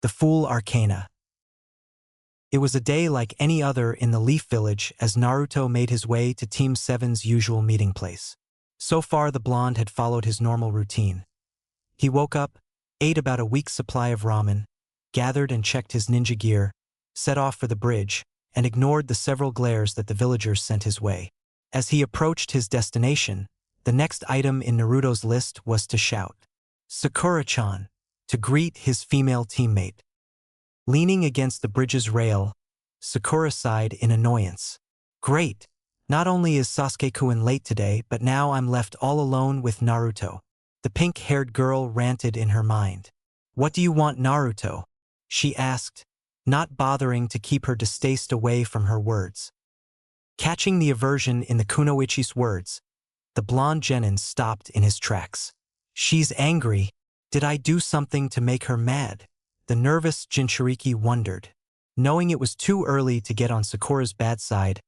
The Fool Arcana. It was a day like any other in the Leaf Village as Naruto made his way to Team 7's usual meeting place. So far the blonde had followed his normal routine. He woke up, ate about a week's supply of ramen, gathered and checked his ninja gear, set off for the bridge, and ignored the several glares that the villagers sent his way. As he approached his destination, the next item in Naruto's list was to shout, "Sakura-chan," to greet his female teammate. Leaning against the bridge's rail, Sakura sighed in annoyance. Great! Not only is Sasuke-kun late today, but now I'm left all alone with Naruto. The pink-haired girl ranted in her mind. What do you want, Naruto? She asked, not bothering to keep her distaste away from her words. Catching the aversion in the kunoichi's words, the blonde genin stopped in his tracks. She's angry. Did I do something to make her mad? The nervous Jinchuriki wondered. Knowing it was too early to get on Sakura's bad side,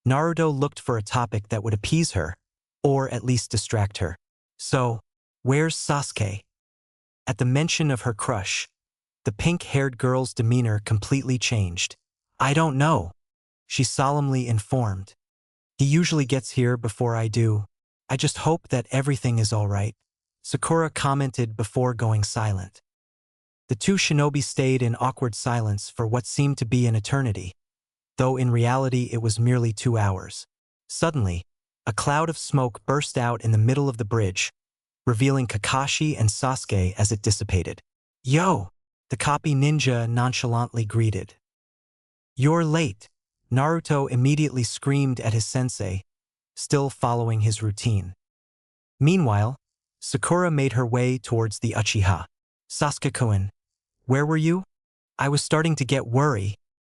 Naruto looked for a topic that would appease her, or at least distract her. So, where's Sasuke? At the mention of her crush, the pink-haired girl's demeanor completely changed. I don't know, she solemnly informed. He usually gets here before I do. I just hope that everything is all right, Sakura commented before going silent. The two shinobi stayed in awkward silence for what seemed to be an eternity, though in reality it was merely 2 hours. Suddenly, a cloud of smoke burst out in the middle of the bridge, revealing Kakashi and Sasuke as it dissipated. Yo! The copy ninja nonchalantly greeted. You're late, Naruto immediately screamed at his sensei, still following his routine. Meanwhile, Sakura made her way towards the Uchiha. Sasuke-kun, where were you? I was starting to get worried,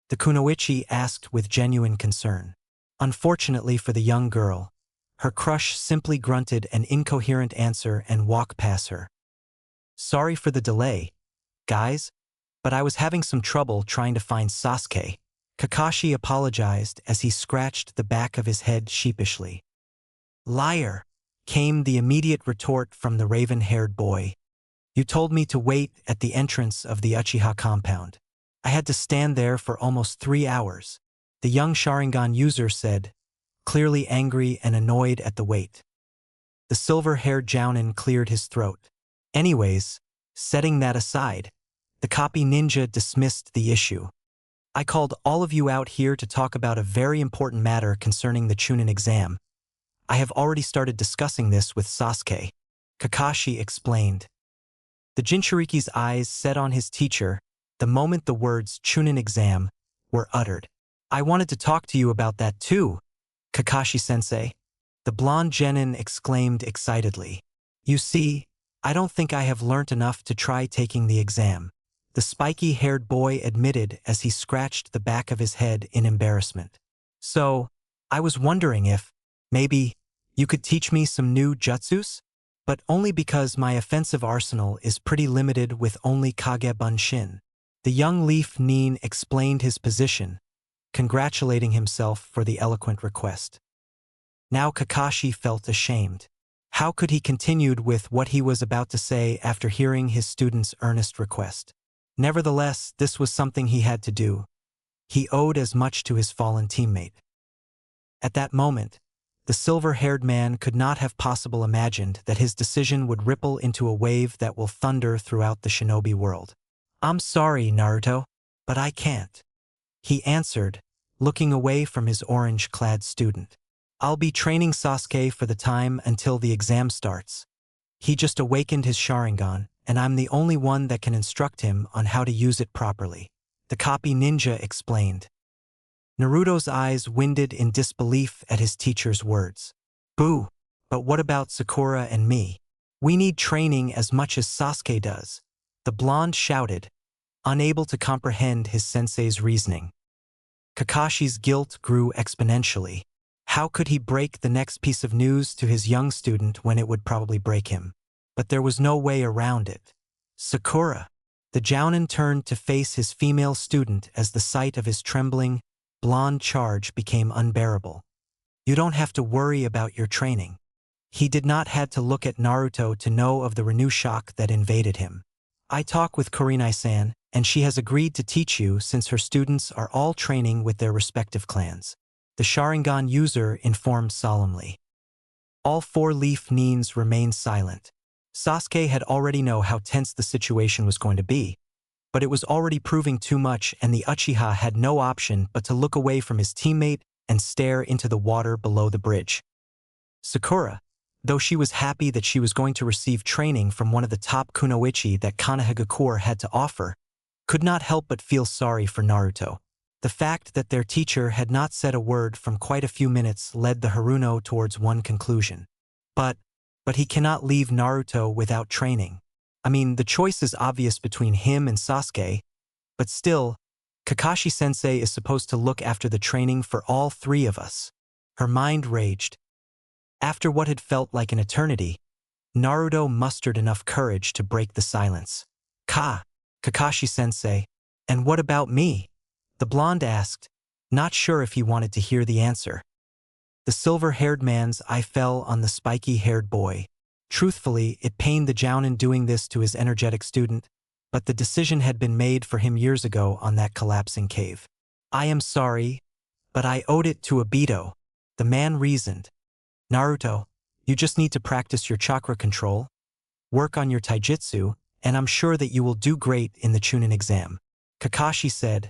the kunoichi asked with genuine concern. Unfortunately for the young girl, her crush simply grunted an incoherent answer and walked past her. Sorry for the delay, guys, but I was having some trouble trying to find Sasuke. Kakashi apologized as he scratched the back of his head sheepishly. Liar, came the immediate retort from the raven-haired boy. You told me to wait at the entrance of the Uchiha compound. I had to stand there for almost 3 hours, the young Sharingan user said, clearly angry and annoyed at the wait. The silver-haired jounin cleared his throat. Anyways, setting that aside, the copy ninja dismissed the issue. I called all of you out here to talk about a very important matter concerning the Chunin exam. I have already started discussing this with Sasuke, Kakashi explained. The Jinchuriki's eyes set on his teacher the moment the words Chunin exam were uttered. I wanted to talk to you about that too, Kakashi-sensei, the blonde genin exclaimed excitedly. You see, I don't think I have learnt enough to try taking the exam, the spiky-haired boy admitted as he scratched the back of his head in embarrassment. So, I was wondering if, maybe, you could teach me some new jutsus? But only because my offensive arsenal is pretty limited with only Kage Bunshin. The young Leaf Nin explained his position, congratulating himself for the eloquent request. Now Kakashi felt ashamed. How could he continue with what he was about to say after hearing his student's earnest request? Nevertheless, this was something he had to do. He owed as much to his fallen teammate. At that moment, the silver-haired man could not have possibly imagined that his decision would ripple into a wave that will thunder throughout the shinobi world. I'm sorry, Naruto, but I can't, he answered, looking away from his orange-clad student. I'll be training Sasuke for the time until the exam starts. He just awakened his Sharingan, and I'm the only one that can instruct him on how to use it properly, the copy ninja explained. Naruto's eyes winded in disbelief at his teacher's words. Boo, but what about Sakura and me? We need training as much as Sasuke does, the blonde shouted, unable to comprehend his sensei's reasoning. Kakashi's guilt grew exponentially. How could he break the next piece of news to his young student when it would probably break him? But there was no way around it. Sakura. The jounin turned to face his female student as the sight of his trembling, blonde charge became unbearable. You don't have to worry about your training. He did not have to look at Naruto to know of the renewed shock that invaded him. I talked with Kurenai-san, and she has agreed to teach you since her students are all training with their respective clans. The Sharingan user informed solemnly. All four leaf Nins remained silent. Sasuke had already known how tense the situation was going to be, but it was already proving too much, and the Uchiha had no option but to look away from his teammate and stare into the water below the bridge. Sakura, though she was happy that she was going to receive training from one of the top kunoichi that Konohagakure had to offer, could not help but feel sorry for Naruto. The fact that their teacher had not said a word from quite a few minutes led the Haruno towards one conclusion. But he cannot leave Naruto without training. I mean, the choice is obvious between him and Sasuke, but still, Kakashi-sensei is supposed to look after the training for all three of us. Her mind raged. After what had felt like an eternity, Naruto mustered enough courage to break the silence. Kakashi-sensei, and what about me? The blonde asked, not sure if he wanted to hear the answer. The silver-haired man's eye fell on the spiky-haired boy. Truthfully, it pained the Jounin doing this to his energetic student, but the decision had been made for him years ago on that collapsing cave. I am sorry, but I owed it to Obito, the man reasoned. Naruto, you just need to practice your chakra control, work on your taijutsu, and I'm sure that you will do great in the Chunin exam. Kakashi said,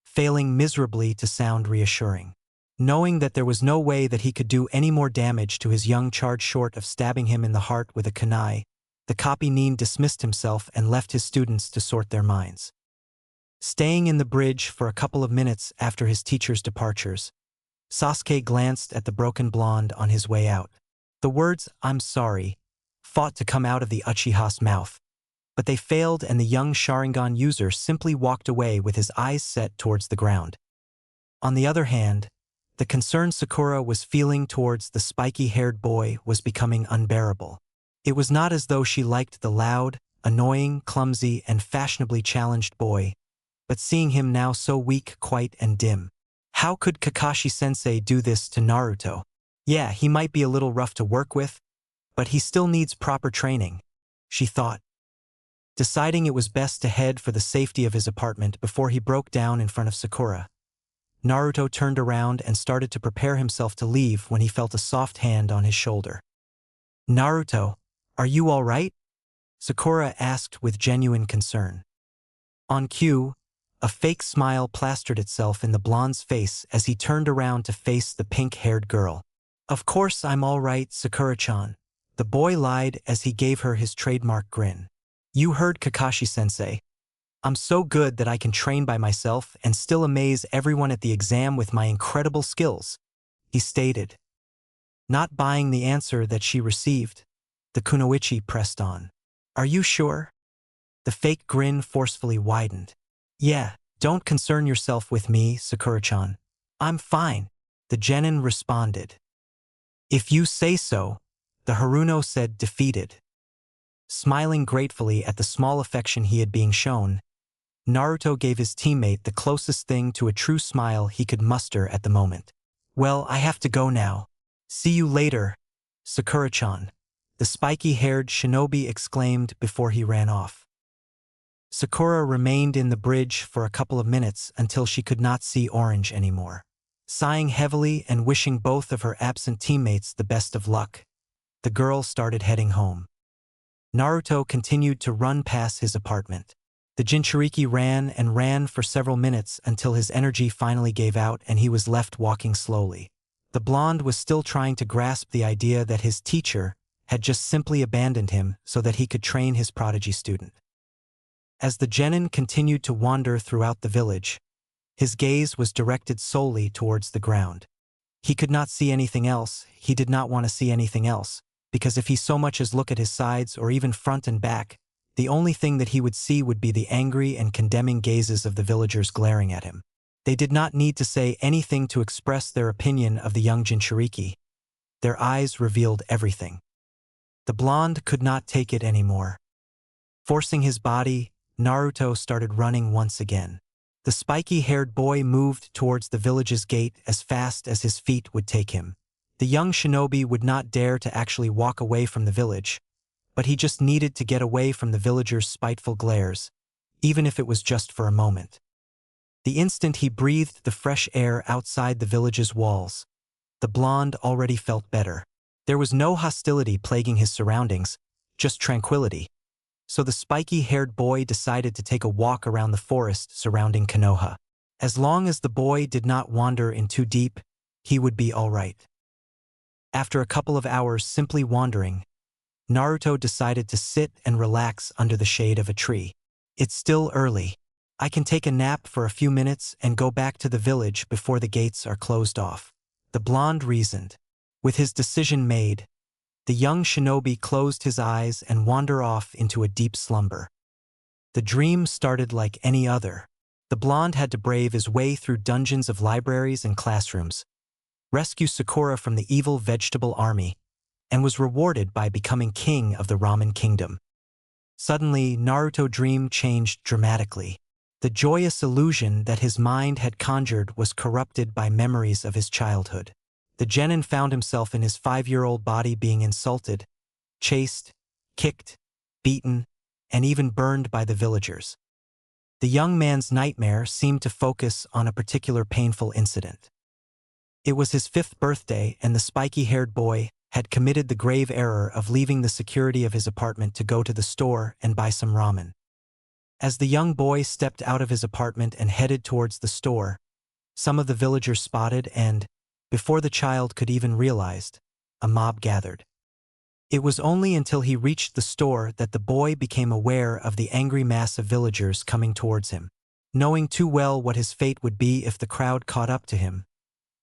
failing miserably to sound reassuring. Knowing that there was no way that he could do any more damage to his young charge short of stabbing him in the heart with a kunai, the copy Nin dismissed himself and left his students to sort their minds. Staying in the bridge for a couple of minutes after his teacher's departures, Sasuke glanced at the broken blonde on his way out. The words, "I'm sorry," fought to come out of the Uchiha's mouth, but they failed, and the young Sharingan user simply walked away with his eyes set towards the ground. On the other hand, the concern Sakura was feeling towards the spiky-haired boy was becoming unbearable. It was not as though she liked the loud, annoying, clumsy, and fashionably challenged boy, but seeing him now so weak, quiet, and dim. How could Kakashi-sensei do this to Naruto? Yeah, he might be a little rough to work with, but he still needs proper training, she thought. Deciding it was best to head for the safety of his apartment before he broke down in front of Sakura, Naruto turned around and started to prepare himself to leave when he felt a soft hand on his shoulder. Naruto, are you all right? Sakura asked with genuine concern. On cue, a fake smile plastered itself in the blonde's face as he turned around to face the pink-haired girl. Of course I'm all right, Sakura-chan. The boy lied as he gave her his trademark grin. You heard Kakashi-sensei. I'm so good that I can train by myself and still amaze everyone at the exam with my incredible skills, he stated. Not buying the answer that she received, the kunoichi pressed on. Are you sure? The fake grin forcefully widened. Yeah, don't concern yourself with me, Sakura-chan. I'm fine, the genin responded. If you say so, the Haruno said, defeated. Smiling gratefully at the small affection he had being shown, Naruto gave his teammate the closest thing to a true smile he could muster at the moment. Well, I have to go now. See you later, Sakura-chan, the spiky-haired shinobi exclaimed before he ran off. Sakura remained in the bridge for a couple of minutes until she could not see orange anymore. Sighing heavily and wishing both of her absent teammates the best of luck, the girl started heading home. Naruto continued to run past his apartment. The Jinchuriki ran and ran for several minutes until his energy finally gave out and he was left walking slowly. The blonde was still trying to grasp the idea that his teacher had just simply abandoned him so that he could train his prodigy student. As the genin continued to wander throughout the village, his gaze was directed solely towards the ground. He could not see anything else, he did not want to see anything else, because if he so much as look at his sides or even front and back, the only thing that he would see would be the angry and condemning gazes of the villagers glaring at him. They did not need to say anything to express their opinion of the young Jinchuriki. Their eyes revealed everything. The blonde could not take it anymore. Forcing his body, Naruto started running once again. The spiky-haired boy moved towards the village's gate as fast as his feet would take him. The young shinobi would not dare to actually walk away from the village, but he just needed to get away from the villagers' spiteful glares. even if it was just for a moment. The instant he breathed the fresh air outside the village's walls, the blonde already felt better. There was no hostility plaguing his surroundings, just tranquility. So the spiky-haired boy decided to take a walk around the forest surrounding Konoha. As long as the boy did not wander in too deep, he would be all right. After a couple of hours simply wandering, Naruto decided to sit and relax under the shade of a tree. It's still early. I can take a nap for a few minutes and go back to the village before the gates are closed off. The blonde reasoned. With his decision made, the young shinobi closed his eyes and wandered off into a deep slumber. The dream started like any other. The blonde had to brave his way through dungeons of libraries and classrooms, rescue Sakura from the evil vegetable army, and was rewarded by becoming king of the ramen kingdom. Suddenly, Naruto's dream changed dramatically. The joyous illusion that his mind had conjured was corrupted by memories of his childhood. The genin found himself in his 5-year-old body being insulted, chased, kicked, beaten, and even burned by the villagers. The young man's nightmare seemed to focus on a particular painful incident. It was his 5th birthday, and the spiky-haired boy had committed the grave error of leaving the security of his apartment to go to the store and buy some ramen. As the young boy stepped out of his apartment and headed towards the store, some of the villagers spotted and, before the child could even realize, a mob gathered. It was only until he reached the store that the boy became aware of the angry mass of villagers coming towards him. Knowing too well what his fate would be if the crowd caught up to him,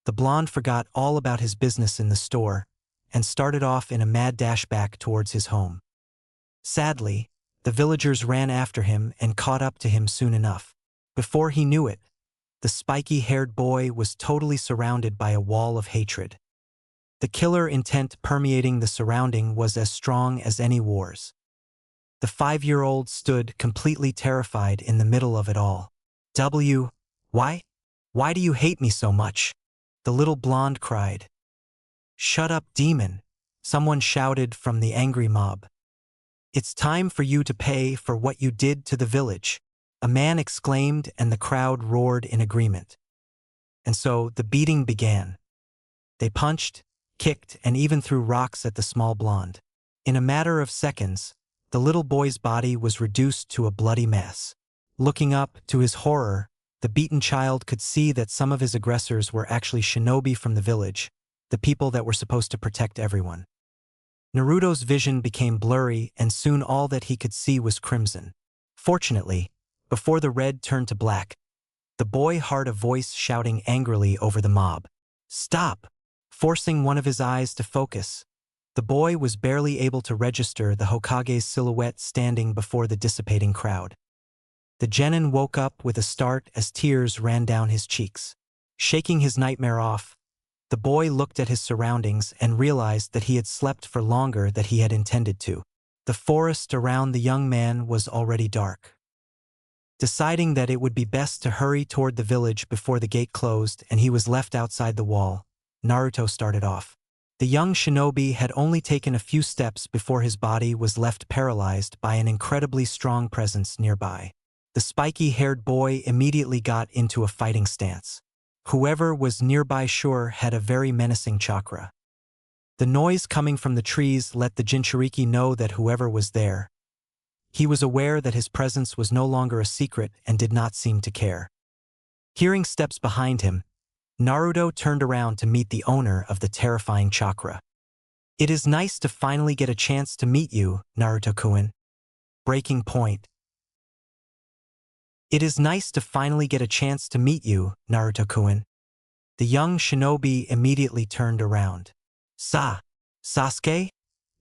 the blonde forgot all about his business in the store and started off in a mad dash back towards his home. Sadly, the villagers ran after him and caught up to him soon enough. Before he knew it, the spiky-haired boy was totally surrounded by a wall of hatred. The killer intent permeating the surrounding was as strong as any wars. The 5-year-old stood completely terrified in the middle of it all. Why? Why do you hate me so much? The little blonde cried. Shut up, demon, someone shouted from the angry mob. It's time for you to pay for what you did to the village, a man exclaimed, and the crowd roared in agreement. And so the beating began. They punched, kicked, and even threw rocks at the small blonde. In a matter of seconds, the little boy's body was reduced to a bloody mess. Looking up, to his horror, the beaten child could see that some of his aggressors were actually shinobi from the village, the people that were supposed to protect everyone. Naruto's vision became blurry, and soon all that he could see was crimson. Fortunately, before the red turned to black, the boy heard a voice shouting angrily over the mob. Stop! Forcing one of his eyes to focus, the boy was barely able to register the Hokage's silhouette standing before the dissipating crowd. The genin woke up with a start as tears ran down his cheeks. Shaking his nightmare off, the boy looked at his surroundings and realized that he had slept for longer than he had intended to. The forest around the young man was already dark. Deciding that it would be best to hurry toward the village before the gate closed and he was left outside the wall, Naruto started off. The young shinobi had only taken a few steps before his body was left paralyzed by an incredibly strong presence nearby. The spiky-haired boy immediately got into a fighting stance. Whoever was nearby sure had a very menacing chakra. The noise coming from the trees let the Jinchuriki know that whoever was there. He was aware that his presence was no longer a secret and did not seem to care. Hearing steps behind him, Naruto turned around to meet the owner of the terrifying chakra. It is nice to finally get a chance to meet you, Naruto-kun. Breaking point. It is nice to finally get a chance to meet you, Naruto-kun. The young shinobi immediately turned around. Sasuke?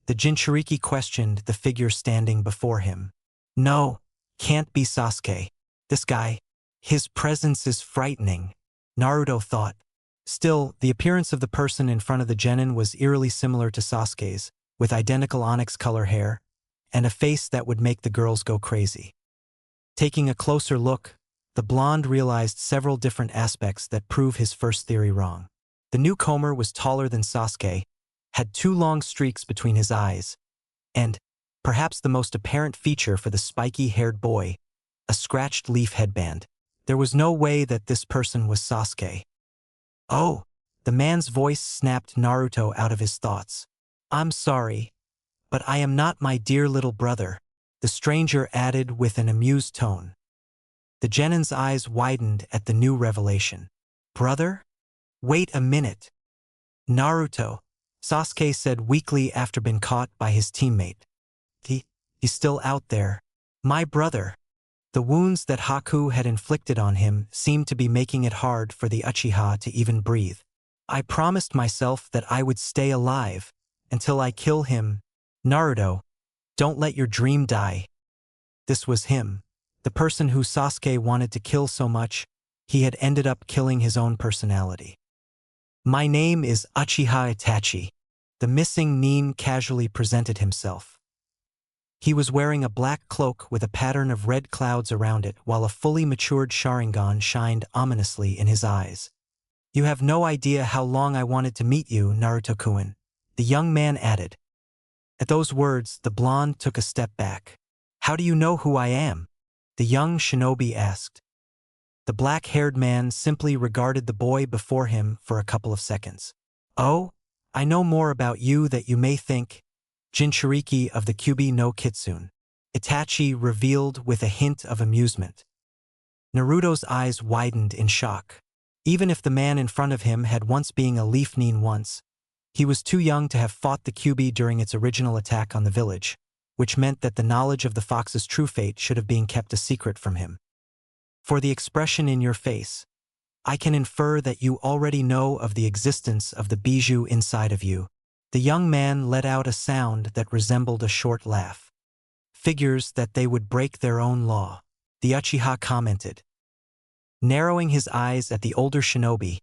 The Jinchuriki questioned the figure standing before him. No, can't be Sasuke. This guy, his presence is frightening, Naruto thought. Still, the appearance of the person in front of the genin was eerily similar to Sasuke's, with identical onyx color hair, and a face that would make the girls go crazy. Taking a closer look, the blonde realized several different aspects that prove his first theory wrong. The newcomer was taller than Sasuke, had 2 long streaks between his eyes, and, perhaps the most apparent feature for the spiky-haired boy, a scratched leaf headband. There was no way that this person was Sasuke. Oh, the man's voice snapped Naruto out of his thoughts. I'm sorry, but I am not my dear little brother, the stranger added with an amused tone. The genin's eyes widened at the new revelation. Brother? Wait a minute. Naruto, Sasuke said weakly after being caught by his teammate. He's still out there. My brother. The wounds that Haku had inflicted on him seemed to be making it hard for the Uchiha to even breathe. I promised myself that I would stay alive until I kill him. Naruto, don't let your dream die. This was him, the person who Sasuke wanted to kill so much, he had ended up killing his own personality. My name is Uchiha Itachi. The missing Nin casually presented himself. He was wearing a black cloak with a pattern of red clouds around it, while a fully matured Sharingan shined ominously in his eyes. You have no idea how long I wanted to meet you, Naruto-kun, the young man added. At those words, the blonde took a step back. How do you know who I am? The young shinobi asked. The black-haired man simply regarded the boy before him for a couple of seconds. Oh, I know more about you than you may think. Jinchuriki of the Kyuubi no Kitsune. Itachi revealed with a hint of amusement. Naruto's eyes widened in shock. Even if the man in front of him had once been a leaf nin once, he was too young to have fought the Kyuubi during its original attack on the village, which meant that the knowledge of the fox's true fate should have been kept a secret from him. For the expression in your face, I can infer that you already know of the existence of the bijou inside of you. The young man let out a sound that resembled a short laugh. Figures that they would break their own law, the Uchiha commented. Narrowing his eyes at the older shinobi,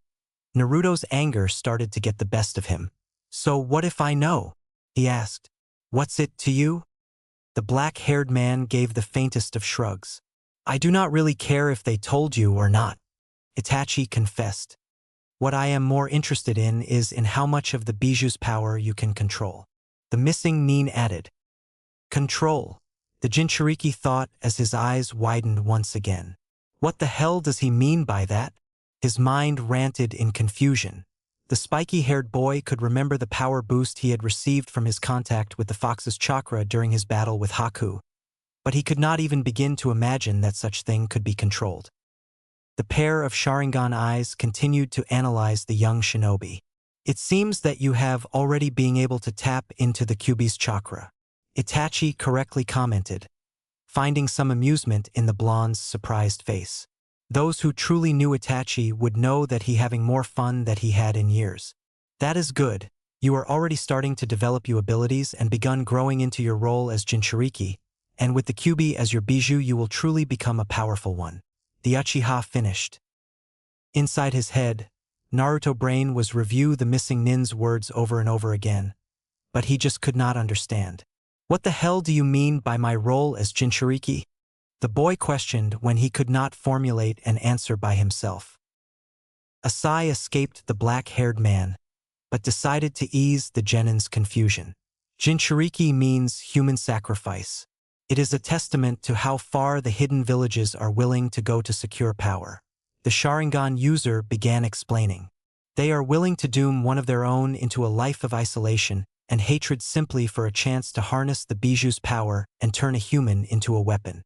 Naruto's anger started to get the best of him. So what if I know? He asked. What's it to you? The black-haired man gave the faintest of shrugs. I do not really care if they told you or not, Itachi confessed. What I am more interested in is in how much of the bijou's power you can control. The missing Nin added. Control, the Jinchuriki thought as his eyes widened once again. What the hell does he mean by that? His mind ranted in confusion. The spiky-haired boy could remember the power boost he had received from his contact with the fox's chakra during his battle with Haku, but he could not even begin to imagine that such thing could be controlled. The pair of Sharingan eyes continued to analyze the young shinobi. It seems that you have already been able to tap into the Kyuubi's chakra, Itachi correctly commented, finding some amusement in the blonde's surprised face. Those who truly knew Itachi would know that he having more fun than he had in years. That is good. You are already starting to develop your abilities and begun growing into your role as Jinchuriki, and with the Kyuubi as your bijou you will truly become a powerful one. The Uchiha finished. Inside his head, Naruto brain was review the missing Nin's words over and over again, but he just could not understand. What the hell do you mean by my role as Jinchuriki? The boy questioned when he could not formulate an answer by himself. A sigh escaped the black-haired man, but decided to ease the genin's confusion. Jinchuriki means human sacrifice. It is a testament to how far the hidden villages are willing to go to secure power. The Sharingan user began explaining. They are willing to doom one of their own into a life of isolation and hatred simply for a chance to harness the bijou's power and turn a human into a weapon.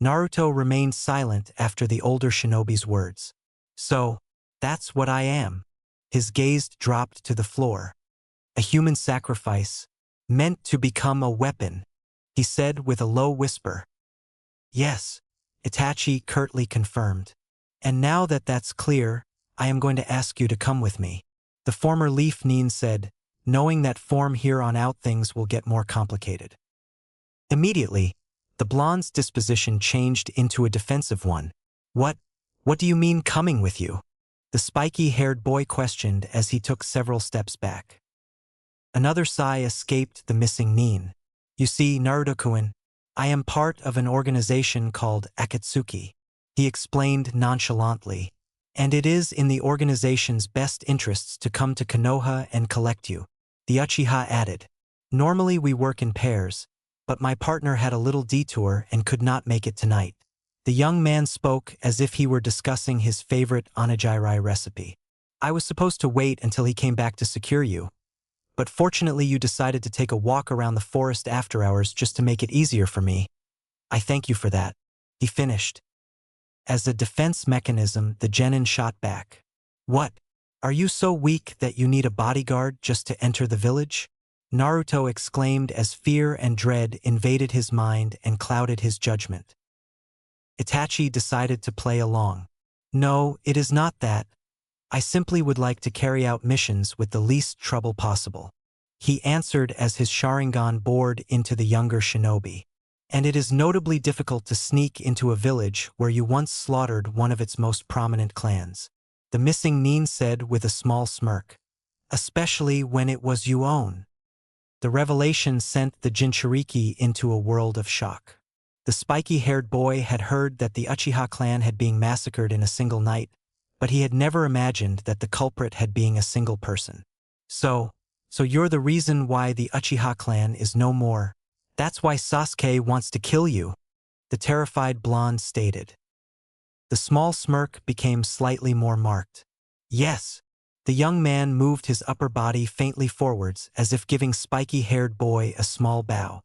Naruto remained silent after the older shinobi's words. So, that's what I am. His gaze dropped to the floor. A human sacrifice, meant to become a weapon, he said with a low whisper. Yes, Itachi curtly confirmed. And now that that's clear, I am going to ask you to come with me. The former Leaf Nin said, knowing that from here on out things will get more complicated. Immediately, the blonde's disposition changed into a defensive one. What do you mean coming with you? The spiky-haired boy questioned as he took several steps back. Another sigh escaped the missing Nin. You see, Naruto-kun, I am part of an organization called Akatsuki, he explained nonchalantly, and it is in the organization's best interests to come to Konoha and collect you. The Uchiha added, normally we work in pairs, but my partner had a little detour and could not make it tonight. The young man spoke as if he were discussing his favorite onigiri recipe. I was supposed to wait until he came back to secure you, but fortunately you decided to take a walk around the forest after hours just to make it easier for me. I thank you for that. He finished. As a defense mechanism, the genin shot back. What? Are you so weak that you need a bodyguard just to enter the village? Naruto exclaimed as fear and dread invaded his mind and clouded his judgment. Itachi decided to play along. No, it is not that. I simply would like to carry out missions with the least trouble possible. He answered as his Sharingan bored into the younger shinobi. And it is notably difficult to sneak into a village where you once slaughtered one of its most prominent clans. The missing nin said with a small smirk. Especially when it was you own. The revelation sent the Jinchuriki into a world of shock. The spiky-haired boy had heard that the Uchiha clan had been massacred in a single night, but he had never imagined that the culprit had been a single person. So you're the reason why the Uchiha clan is no more. That's why Sasuke wants to kill you, the terrified blonde stated. The small smirk became slightly more marked. Yes. The young man moved his upper body faintly forwards as if giving spiky-haired boy a small bow.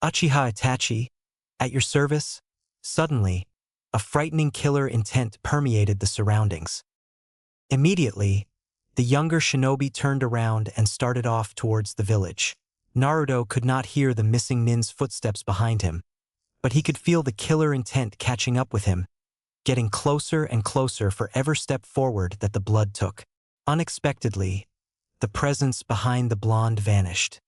Uchiha Itachi, at your service? Suddenly, a frightening killer intent permeated the surroundings. Immediately, the younger shinobi turned around and started off towards the village. Naruto could not hear the missing nin's footsteps behind him, but he could feel the killer intent catching up with him, getting closer and closer for every step forward that the blood took. Unexpectedly, the presence behind the blonde vanished.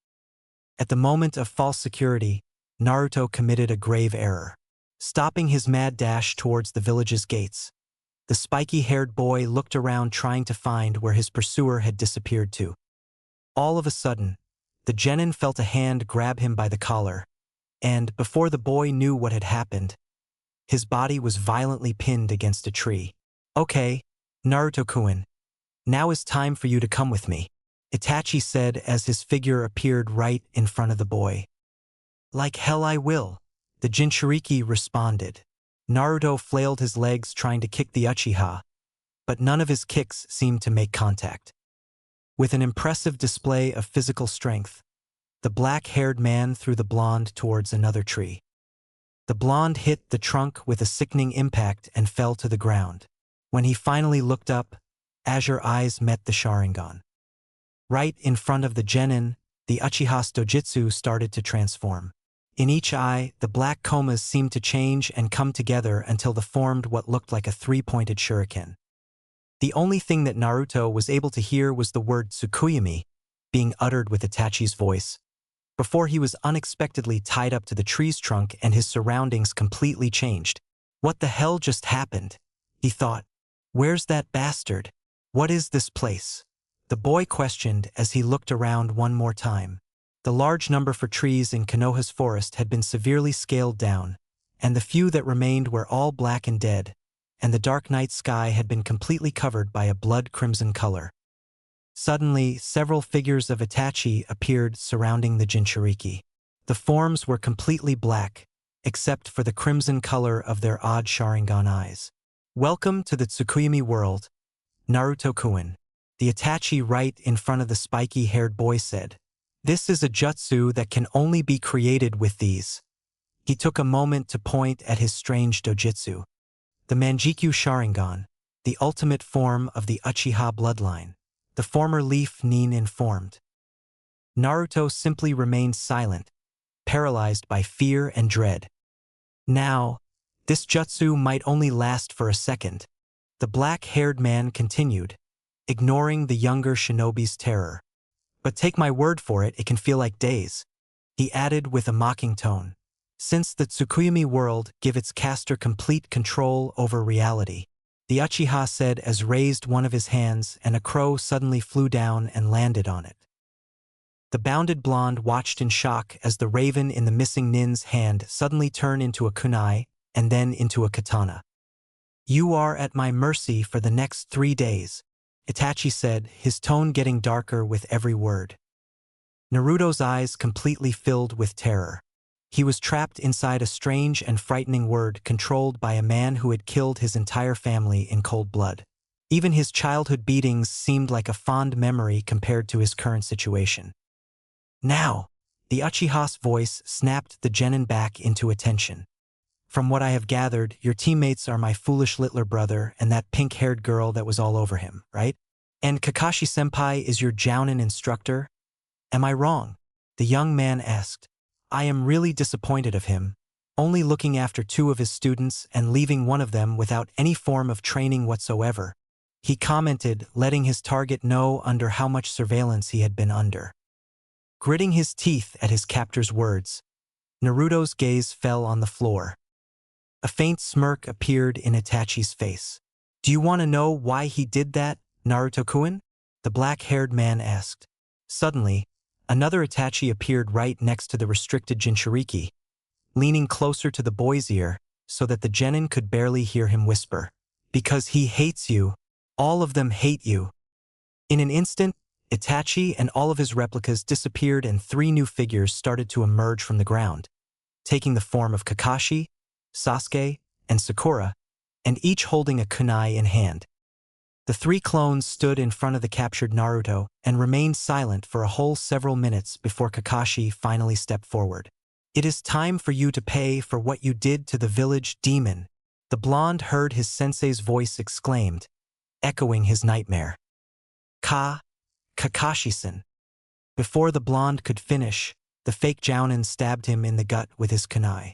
At the moment of false security, Naruto committed a grave error. Stopping his mad dash towards the village's gates, the spiky-haired boy looked around trying to find where his pursuer had disappeared to. All of a sudden, the genin felt a hand grab him by the collar, and before the boy knew what had happened, his body was violently pinned against a tree. Okay, Naruto-kun. Now is time for you to come with me, Itachi said as his figure appeared right in front of the boy. Like hell I will, the Jinchuriki responded. Naruto flailed his legs trying to kick the Uchiha, but none of his kicks seemed to make contact. With an impressive display of physical strength, the black-haired man threw the blonde towards another tree. The blonde hit the trunk with a sickening impact and fell to the ground. When he finally looked up, azure eyes met the Sharingan. Right in front of the genin, the Uchiha's dojutsu started to transform. In each eye, the black komas seemed to change and come together until they formed what looked like a three-pointed shuriken. The only thing that Naruto was able to hear was the word Tsukuyami being uttered with Itachi's voice, before he was unexpectedly tied up to the tree's trunk and his surroundings completely changed. What the hell just happened? He thought. Where's that bastard? What is this place? The boy questioned as he looked around one more time. The large number for trees in Konoha's forest had been severely scaled down, and the few that remained were all black and dead, and the dark night sky had been completely covered by a blood-crimson color. Suddenly, several figures of Itachi appeared surrounding the Jinchuriki. The forms were completely black, except for the crimson color of their odd Sharingan eyes. Welcome to the Tsukuyami world, Naruto-kun, the Itachi right in front of the spiky-haired boy said. This is a jutsu that can only be created with these. He took a moment to point at his strange dojutsu. The Manjikyu Sharingan, the ultimate form of the Uchiha bloodline, the former leaf nin informed. Naruto simply remained silent, paralyzed by fear and dread. Now, this jutsu might only last for a second, the black-haired man continued, ignoring the younger shinobi's terror. But take my word for it, it can feel like days. He added with a mocking tone. Since the Tsukuyami world give its caster complete control over reality, the Uchiha said as raised one of his hands and a crow suddenly flew down and landed on it. The bounded blonde watched in shock as the raven in the missing nin's hand suddenly turned into a kunai and then into a katana. You are at my mercy for the next 3 days, Itachi said, his tone getting darker with every word. Naruto's eyes completely filled with terror. He was trapped inside a strange and frightening world controlled by a man who had killed his entire family in cold blood. Even his childhood beatings seemed like a fond memory compared to his current situation. Now, the Uchiha's voice snapped the genin back into attention. From what I have gathered, your teammates are my foolish littler brother and that pink-haired girl that was all over him, right? And Kakashi-senpai is your jounin instructor? Am I wrong? The young man asked. I am really disappointed of him, only looking after 2 of his students and leaving one of them without any form of training whatsoever. He commented, letting his target know under how much surveillance he had been under. Gritting his teeth at his captor's words, Naruto's gaze fell on the floor. A faint smirk appeared in Itachi's face. Do you want to know why he did that, Naruto-kun? The black-haired man asked. Suddenly, another Itachi appeared right next to the restricted Jinchuriki, leaning closer to the boy's ear so that the genin could barely hear him whisper. Because he hates you. All of them hate you. In an instant, Itachi and all of his replicas disappeared and 3 new figures started to emerge from the ground, taking the form of Kakashi, Sasuke, and Sakura, and each holding a kunai in hand. The 3 clones stood in front of the captured Naruto and remained silent for a whole several minutes before Kakashi finally stepped forward. It is time for you to pay for what you did to the village demon. The blonde heard his sensei's voice exclaimed, echoing his nightmare. Kakashi-san. Before the blonde could finish, the fake jounin stabbed him in the gut with his kunai.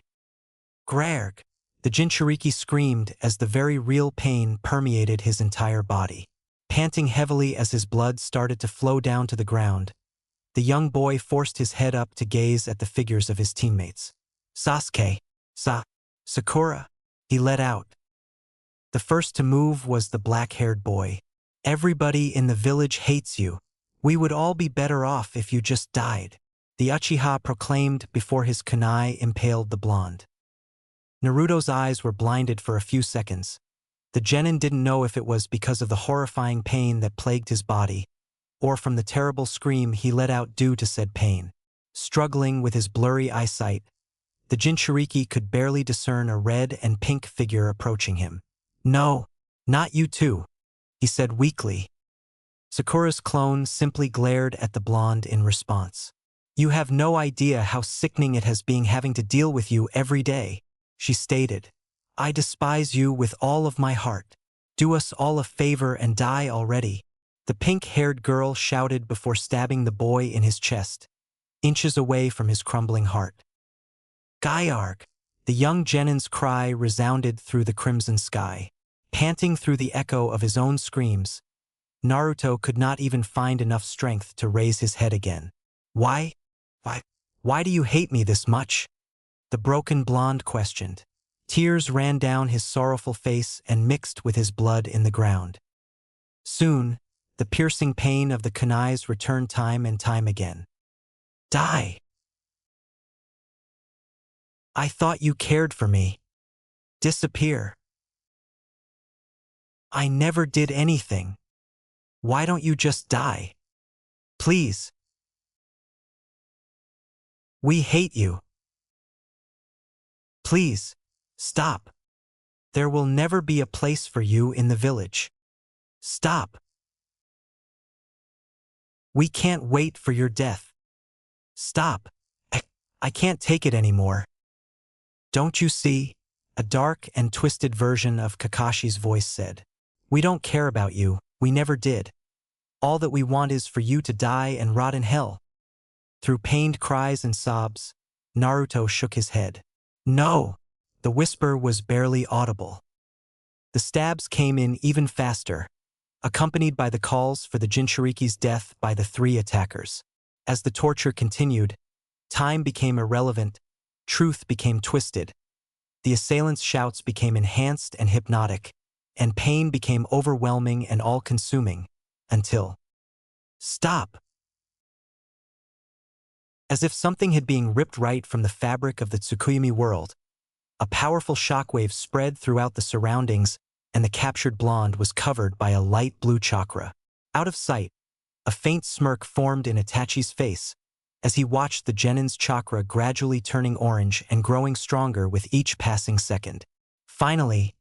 Grrrg! The Jinchuriki screamed as the very real pain permeated his entire body. Panting heavily as his blood started to flow down to the ground, the young boy forced his head up to gaze at the figures of his teammates. Sasuke, Sakura, he let out. The first to move was the black-haired boy. Everybody in the village hates you. We would all be better off if you just died, the Uchiha proclaimed before his kunai impaled the blonde. Naruto's eyes were blinded for a few seconds. The genin didn't know if it was because of the horrifying pain that plagued his body, or from the terrible scream he let out due to said pain. Struggling with his blurry eyesight, the Jinchuriki could barely discern a red and pink figure approaching him. No, not you too, he said weakly. Sakura's clone simply glared at the blonde in response. You have no idea how sickening it has been having to deal with you every day, she stated. I despise you with all of my heart. Do us all a favor and die already. The pink-haired girl shouted before stabbing the boy in his chest, inches away from his crumbling heart. Gyarg! The young genin's cry resounded through the crimson sky. Panting through the echo of his own screams, Naruto could not even find enough strength to raise his head again. Why do you hate me this much? The broken blonde questioned. Tears ran down his sorrowful face and mixed with his blood in the ground. Soon, the piercing pain of the kunais returned time and time again. Die! I thought you cared for me. Disappear. I never did anything. Why don't you just die? Please. We hate you. Please, stop. There will never be a place for you in the village. Stop. We can't wait for your death. Stop. I can't take it anymore. Don't you see? A dark and twisted version of Kakashi's voice said. We don't care about you, we never did. All that we want is for you to die and rot in hell. Through pained cries and sobs, Naruto shook his head. No! The whisper was barely audible. The stabs came in even faster, accompanied by the calls for the Jinchuriki's death by the 3 attackers. As the torture continued, time became irrelevant, truth became twisted. The assailants' shouts became enhanced and hypnotic, and pain became overwhelming and all-consuming, until... Stop! As if something had been ripped right from the fabric of the Tsukuyomi world, a powerful shockwave spread throughout the surroundings, and the captured blonde was covered by a light blue chakra. Out of sight, a faint smirk formed in Itachi's face, as he watched the genin's chakra gradually turning orange and growing stronger with each passing second. Finally,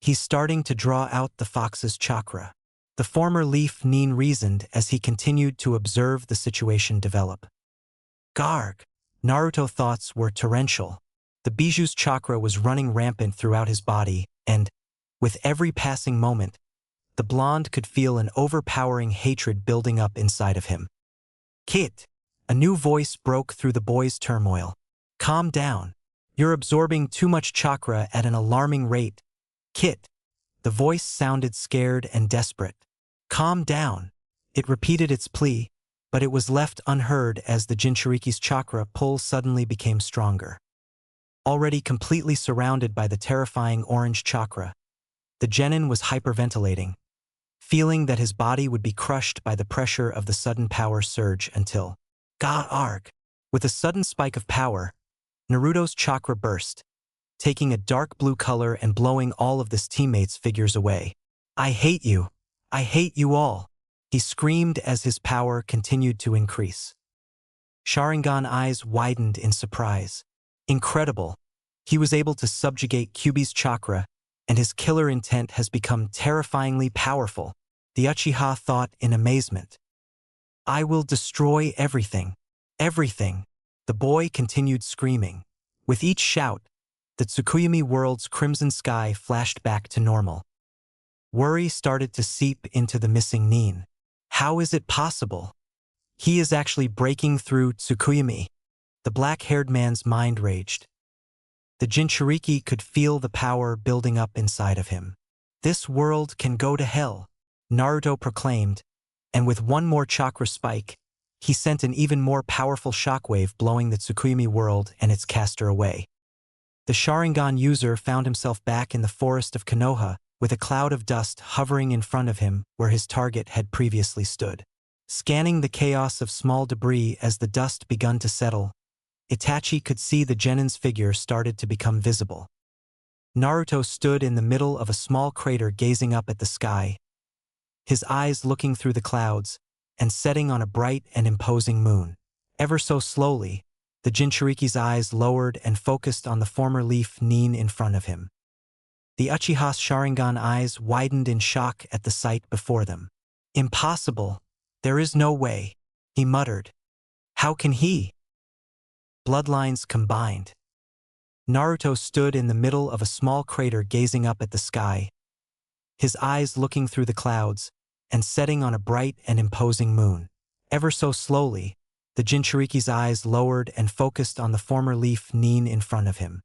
he's starting to draw out the fox's chakra. The former leaf Nin reasoned as he continued to observe the situation develop. Garg! Naruto thoughts were torrential. The Biju's chakra was running rampant throughout his body, and, with every passing moment, the blonde could feel an overpowering hatred building up inside of him. Kid! A new voice broke through the boy's turmoil. Calm down. You're absorbing too much chakra at an alarming rate. Kid! The voice sounded scared and desperate. Calm down. It repeated its plea, but it was left unheard as the Jinchuriki's chakra pull suddenly became stronger. Already completely surrounded by the terrifying orange chakra, the genin was hyperventilating, feeling that his body would be crushed by the pressure of the sudden power surge until, Ga-arg! With a sudden spike of power, Naruto's chakra burst, taking a dark blue color and blowing all of his teammates' figures away. I hate you! I hate you all! He screamed as his power continued to increase. Sharingan eyes widened in surprise. Incredible! He was able to subjugate Kyuubi's chakra, and his killer intent has become terrifyingly powerful, the Uchiha thought in amazement. I will destroy everything. Everything! The boy continued screaming. With each shout, the Tsukuyomi world's crimson sky flashed back to normal. Worry started to seep into the missing Nin. How is it possible? He is actually breaking through Tsukuyomi. The black-haired man's mind raged. The Jinchuriki could feel the power building up inside of him. This world can go to hell, Naruto proclaimed, and with one more chakra spike, he sent an even more powerful shockwave blowing the Tsukuyomi world and its caster away. The Sharingan user found himself back in the forest of Konoha, with a cloud of dust hovering in front of him where his target had previously stood. Scanning the chaos of small debris as the dust begun to settle, Itachi could see the genin's figure started to become visible. Naruto stood in the middle of a small crater gazing up at the sky, his eyes looking through the clouds and setting on a bright and imposing moon. Ever so slowly, the Jinchuriki's eyes lowered and focused on the former leaf Nin in front of him. The Uchiha's Sharingan eyes widened in shock at the sight before them. Impossible! There is no way, he muttered. How can he? Bloodlines combined. Naruto stood in the middle of a small crater gazing up at the sky, his eyes looking through the clouds and setting on a bright and imposing moon. Ever so slowly, the Jinchuriki's eyes lowered and focused on the former leaf Nin in front of him.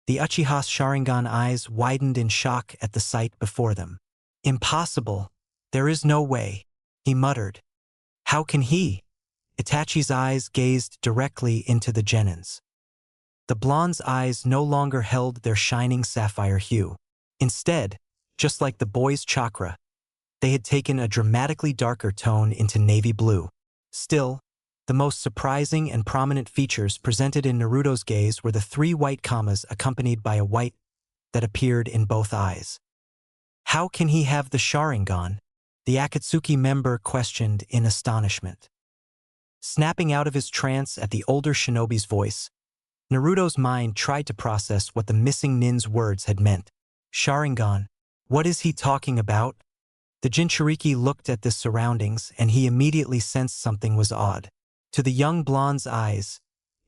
The Uchiha's Sharingan eyes widened in shock at the sight before them. Impossible! There is no way, he muttered. How can he? Itachi's eyes gazed directly into the genin's. The blonde's eyes no longer held their shining sapphire hue. Instead, just like the boy's chakra, they had taken a dramatically darker tone into navy blue. Still, the most surprising and prominent features presented in Naruto's gaze were the 3 white commas accompanied by a white that appeared in both eyes. How can he have the Sharingan? The Akatsuki member questioned in astonishment. Snapping out of his trance at the older shinobi's voice, Naruto's mind tried to process what the missing Nin's words had meant. Sharingan, what is he talking about? The Jinchuriki looked at the surroundings and he immediately sensed something was odd. To the young blonde's eyes,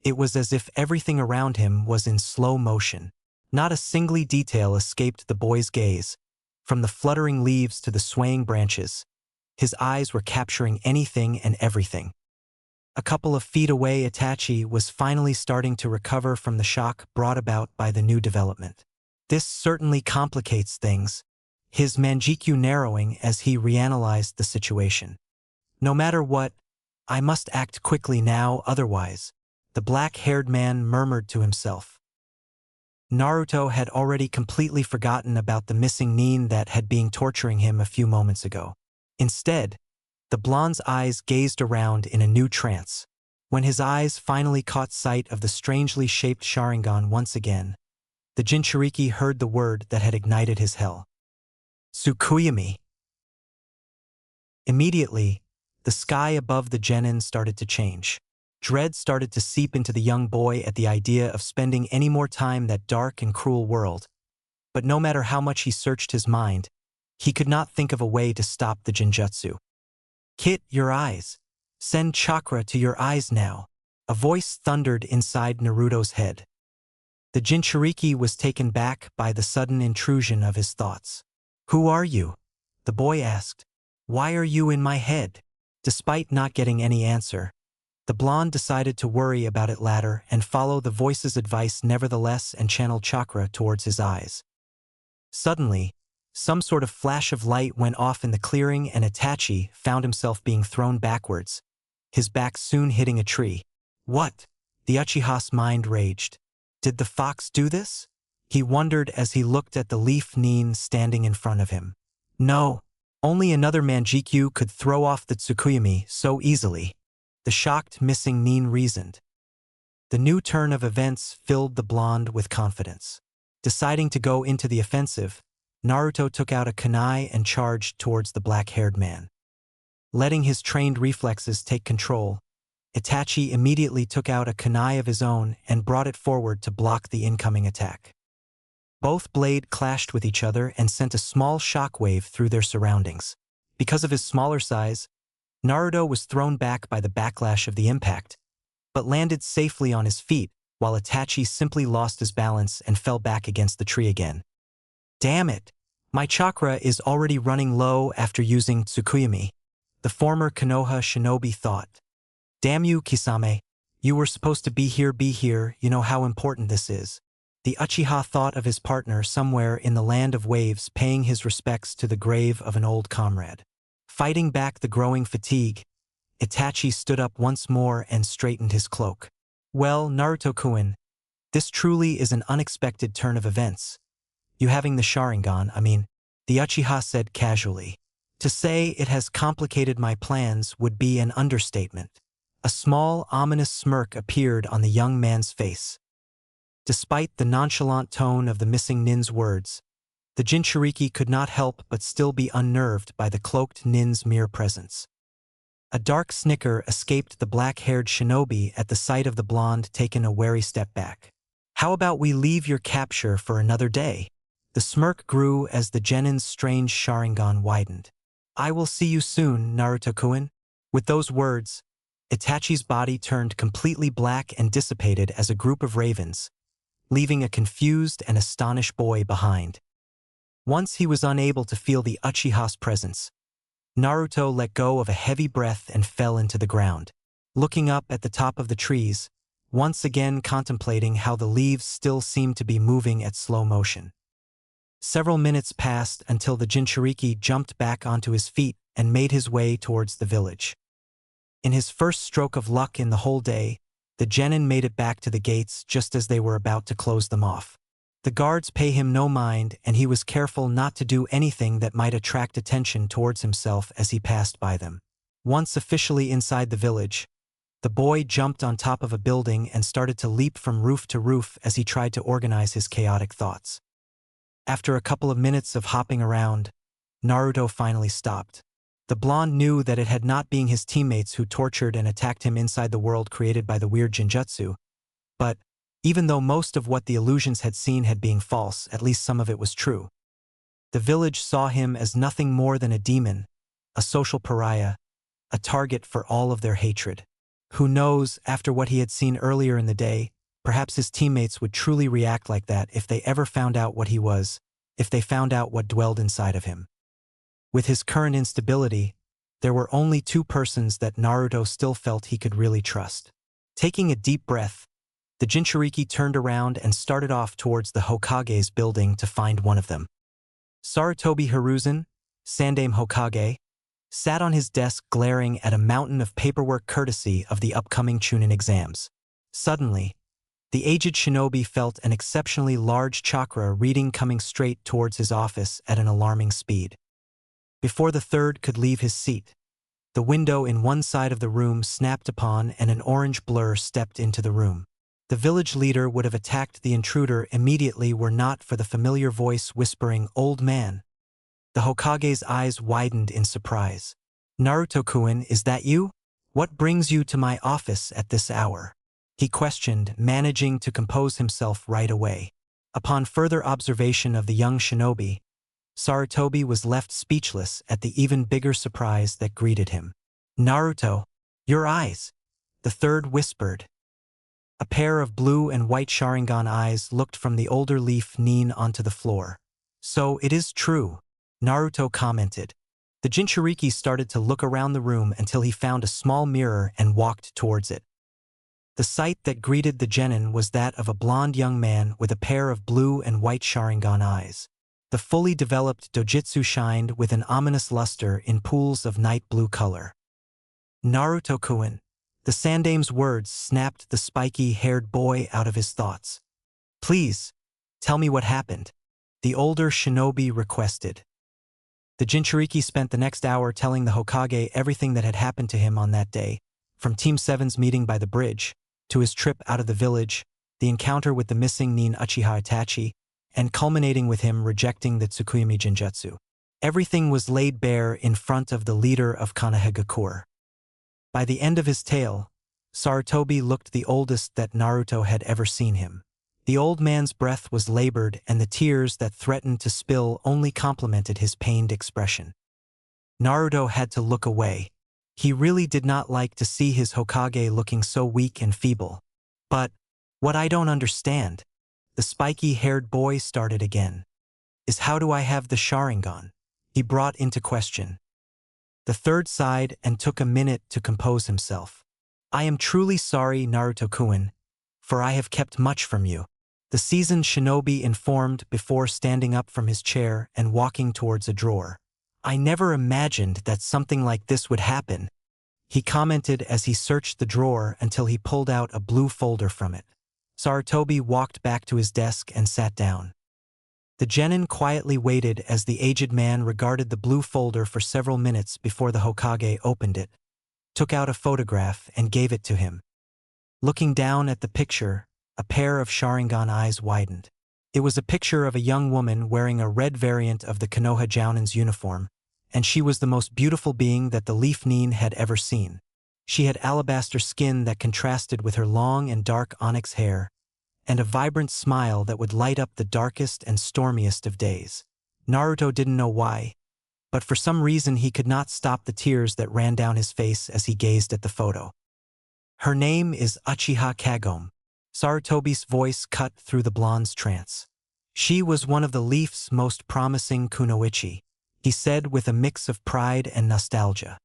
it was as if everything around him was in slow motion. Not a single detail escaped the boy's gaze. From the fluttering leaves to the swaying branches, his eyes were capturing anything and everything. A couple of feet away, Itachi was finally starting to recover from the shock brought about by the new development. This certainly complicates things, his manjikyu narrowing as he reanalyzed the situation. No matter what, I must act quickly now, otherwise, the black-haired man murmured to himself. Naruto had already completely forgotten about the missing Nin that had been torturing him a few moments ago. Instead, the blonde's eyes gazed around in a new trance. When his eyes finally caught sight of the strangely shaped Sharingan once again, the Jinchuriki heard the word that had ignited his hell. Tsukuyomi. Immediately, the sky above the genin started to change. Dread started to seep into the young boy at the idea of spending any more time in that dark and cruel world. But no matter how much he searched his mind, he could not think of a way to stop the Jinjutsu. "Kit, your eyes. Send chakra to your eyes now," a voice thundered inside Naruto's head. The Jinchuriki was taken back by the sudden intrusion of his thoughts. "Who are you?" the boy asked. "Why are you in my head?" Despite not getting any answer, the blonde decided to worry about it later and follow the voice's advice nevertheless and channel chakra towards his eyes. Suddenly, some sort of flash of light went off in the clearing and Itachi found himself being thrown backwards, his back soon hitting a tree. What? The Uchiha's mind raged. Did the fox do this? He wondered as he looked at the leaf nin standing in front of him. No, only another Manjikyu could throw off the Tsukuyomi so easily, the shocked missing nin reasoned. The new turn of events filled the blonde with confidence. Deciding to go into the offensive, Naruto took out a kunai and charged towards the black-haired man. Letting his trained reflexes take control, Itachi immediately took out a kunai of his own and brought it forward to block the incoming attack. Both blades clashed with each other and sent a small shockwave through their surroundings. Because of his smaller size, Naruto was thrown back by the backlash of the impact, but landed safely on his feet, while Itachi simply lost his balance and fell back against the tree again. Damn it! My chakra is already running low after using Tsukuyomi, the former Konoha shinobi thought. Damn you, Kisame. You were supposed to be here, you know how important this is. The Uchiha thought of his partner somewhere in the land of waves paying his respects to the grave of an old comrade. Fighting back the growing fatigue, Itachi stood up once more and straightened his cloak. Well, Naruto-kun, this truly is an unexpected turn of events. You having the Sharingan, the Uchiha said casually. To say it has complicated my plans would be an understatement. A small, ominous smirk appeared on the young man's face. Despite the nonchalant tone of the missing nin's words, the Jinchuriki could not help but still be unnerved by the cloaked nin's mere presence. A dark snicker escaped the black-haired shinobi at the sight of the blonde taking a wary step back. How about we leave your capture for another day? The smirk grew as the genin's strange Sharingan widened. I will see you soon, Naruto-kun. With those words, Itachi's body turned completely black and dissipated as a group of ravens, leaving a confused and astonished boy behind. Once he was unable to feel the Uchiha's presence, Naruto let go of a heavy breath and fell into the ground, looking up at the top of the trees, once again contemplating how the leaves still seemed to be moving at slow motion. Several minutes passed until the Jinchuriki jumped back onto his feet and made his way towards the village. In his first stroke of luck in the whole day, the genin made it back to the gates just as they were about to close them off. The guards pay him no mind, and he was careful not to do anything that might attract attention towards himself as he passed by them. Once officially inside the village, the boy jumped on top of a building and started to leap from roof to roof as he tried to organize his chaotic thoughts. After a couple of minutes of hopping around, Naruto finally stopped. The blonde knew that it had not been his teammates who tortured and attacked him inside the world created by the weird Jinjutsu, but even though most of what the illusions had seen had been false, at least some of it was true. The village saw him as nothing more than a demon, a social pariah, a target for all of their hatred. Who knows, after what he had seen earlier in the day, perhaps his teammates would truly react like that if they ever found out what he was, if they found out what dwelled inside of him. With his current instability, there were only two persons that Naruto still felt he could really trust. Taking a deep breath, the Jinchuriki turned around and started off towards the Hokage's building to find one of them. Sarutobi Hiruzen, Sandaime Hokage, sat on his desk glaring at a mountain of paperwork courtesy of the upcoming Chunin exams. Suddenly, the aged shinobi felt an exceptionally large chakra reading coming straight towards his office at an alarming speed. Before the third could leave his seat, the window in one side of the room snapped upon and an orange blur stepped into the room. The village leader would have attacked the intruder immediately were not for the familiar voice whispering, "Old man." The Hokage's eyes widened in surprise. "Naruto-kun, is that you? What brings you to my office at this hour? He questioned, managing to compose himself right away. Upon further observation of the young shinobi, Sarutobi was left speechless at the even bigger surprise that greeted him. Naruto, your eyes, the third whispered. A pair of blue and white Sharingan eyes looked from the older leaf Nin onto the floor. So it is true, Naruto commented. The Jinchuriki started to look around the room until he found a small mirror and walked towards it. The sight that greeted the genin was that of a blond young man with a pair of blue and white Sharingan eyes. The fully developed dojutsu shined with an ominous luster in pools of night blue color. Naruto-kun. The sandame's words snapped the spiky-haired boy out of his thoughts. Please, tell me what happened, the older shinobi requested. The Jinchuriki spent the next hour telling the Hokage everything that had happened to him on that day, from Team 7's meeting by the bridge, to his trip out of the village, the encounter with the missing Nin Uchiha Itachi, and culminating with him rejecting the Tsukuyomi Jinjutsu. Everything was laid bare in front of the leader of Konohagakure. By the end of his tale, Sarutobi looked the oldest that Naruto had ever seen him. The old man's breath was labored and the tears that threatened to spill only complemented his pained expression. Naruto had to look away. He really did not like to see his Hokage looking so weak and feeble. But, what I don't understand, the spiky-haired boy started again, is how do I have the Sharingan? He brought into question. The third sighed and took a minute to compose himself. I am truly sorry, Naruto-kun, for I have kept much from you, the seasoned shinobi informed before standing up from his chair and walking towards a drawer. I never imagined that something like this would happen, he commented as he searched the drawer until he pulled out a blue folder from it. Sarutobi walked back to his desk and sat down. The genin quietly waited as the aged man regarded the blue folder for several minutes before the Hokage opened it, took out a photograph and gave it to him. Looking down at the picture, a pair of Sharingan eyes widened. It was a picture of a young woman wearing a red variant of the Konoha Jounin's uniform, and she was the most beautiful being that the Leaf Nin had ever seen. She had alabaster skin that contrasted with her long and dark onyx hair, and a vibrant smile that would light up the darkest and stormiest of days. Naruto didn't know why, but for some reason he could not stop the tears that ran down his face as he gazed at the photo. Her name is Uchiha Kagome. Sarutobi's voice cut through the blonde's trance. She was one of the Leaf's most promising kunoichi, he said with a mix of pride and nostalgia.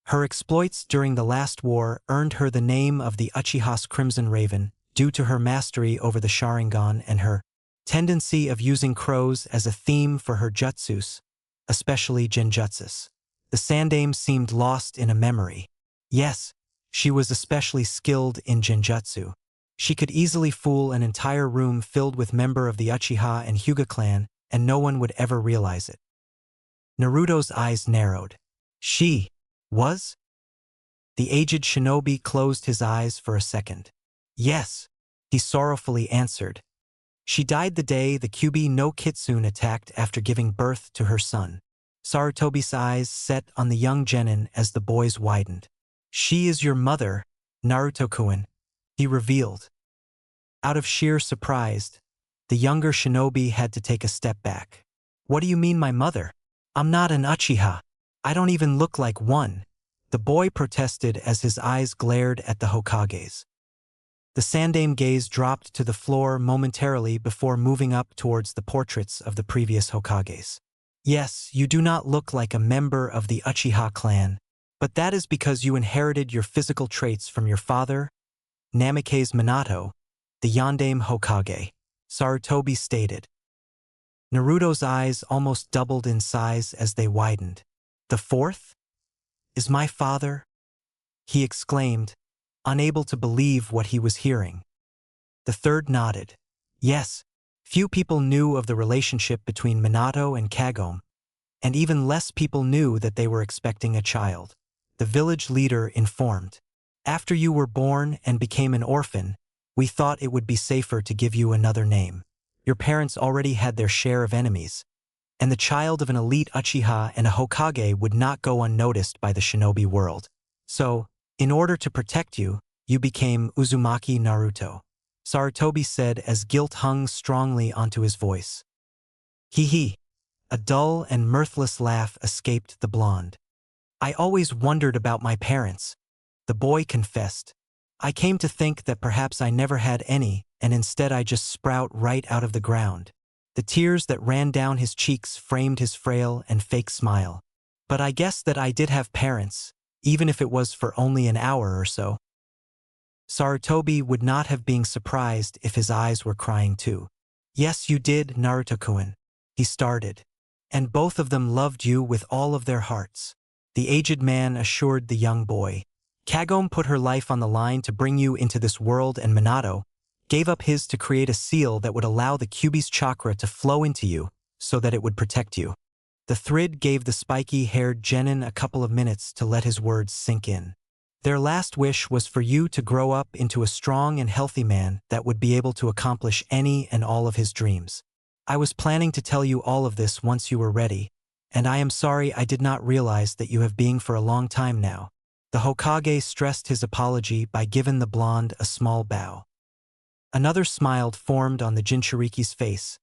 Her exploits during the last war earned her the name of the Uchiha's Crimson Raven, due to her mastery over the Sharingan and her tendency of using crows as a theme for her jutsus, especially genjutsus. The sandame seemed lost in a memory. Yes, she was especially skilled in genjutsu. She could easily fool an entire room filled with members of the Uchiha and Hyuga clan, and no one would ever realize it. Naruto's eyes narrowed. She was? The aged shinobi closed his eyes for a second. Yes, he sorrowfully answered. She died the day the Kyubi no Kitsune attacked after giving birth to her son. Sarutobi's eyes set on the young genin as the boys widened. She is your mother, Naruto-kun, he revealed. Out of sheer surprise, the younger shinobi had to take a step back. What do you mean my mother? I'm not an Uchiha. I don't even look like one, the boy protested as his eyes glared at the Hokage's. The sandame gaze dropped to the floor momentarily before moving up towards the portraits of the previous Hokages. Yes, you do not look like a member of the Uchiha clan, but that is because you inherited your physical traits from your father, Namikaze Minato, the Yandame Hokage, Sarutobi stated. Naruto's eyes almost doubled in size as they widened. The fourth? Is my father? He exclaimed, unable to believe what he was hearing. The third nodded. Yes, few people knew of the relationship between Minato and Kagome, and even less people knew that they were expecting a child. The village leader informed. After you were born and became an orphan, we thought it would be safer to give you another name. Your parents already had their share of enemies, and the child of an elite Uchiha and a Hokage would not go unnoticed by the shinobi world. So, In order to protect you, you became Uzumaki Naruto, Sarutobi said as guilt hung strongly onto his voice. Hee hee. A dull and mirthless laugh escaped the blonde. I always wondered about my parents, the boy confessed. I came to think that perhaps I never had any, and instead I just sprout right out of the ground. The tears that ran down his cheeks framed his frail and fake smile. But I guess that I did have parents, even if it was for only an hour or so. Sarutobi would not have been surprised if his eyes were crying too. Yes, you did, Naruto-kun, he started. And both of them loved you with all of their hearts, the aged man assured the young boy. Kagome put her life on the line to bring you into this world, and Minato gave up his to create a seal that would allow the Kyuubi's chakra to flow into you so that it would protect you. The thrid gave the spiky-haired genin a couple of minutes to let his words sink in. Their last wish was for you to grow up into a strong and healthy man that would be able to accomplish any and all of his dreams. I was planning to tell you all of this once you were ready, and I am sorry I did not realize that you have been for a long time now. The Hokage stressed his apology by giving the blonde a small bow. Another smile formed on the Jinchuriki's face,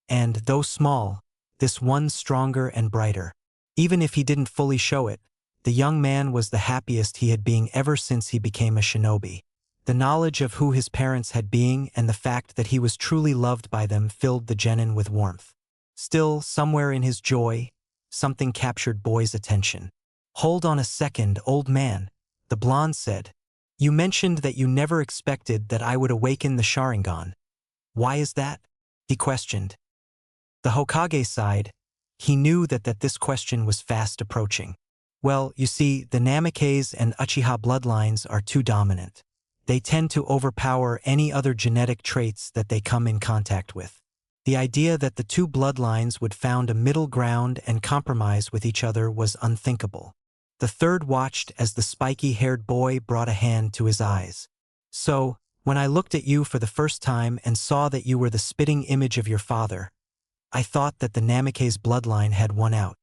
and, though small, this one stronger and brighter. Even if he didn't fully show it, the young man was the happiest he had been ever since he became a shinobi. The knowledge of who his parents had been and the fact that he was truly loved by them filled the genin with warmth. Still, somewhere in his joy, something captured Boy's attention. Hold on a second, old man, the blonde said. You mentioned that you never expected that I would awaken the Sharingan. Why is that? He questioned. The Hokage sighed. He knew that this question was fast approaching. Well, you see, the Namikaze and Uchiha bloodlines are too dominant. They tend to overpower any other genetic traits that they come in contact with. The idea that the two bloodlines would found a middle ground and compromise with each other was unthinkable. The third watched as the spiky-haired boy brought a hand to his eyes. So, when I looked at you for the first time and saw that you were the spitting image of your father, I thought that the Namikaze bloodline had won out.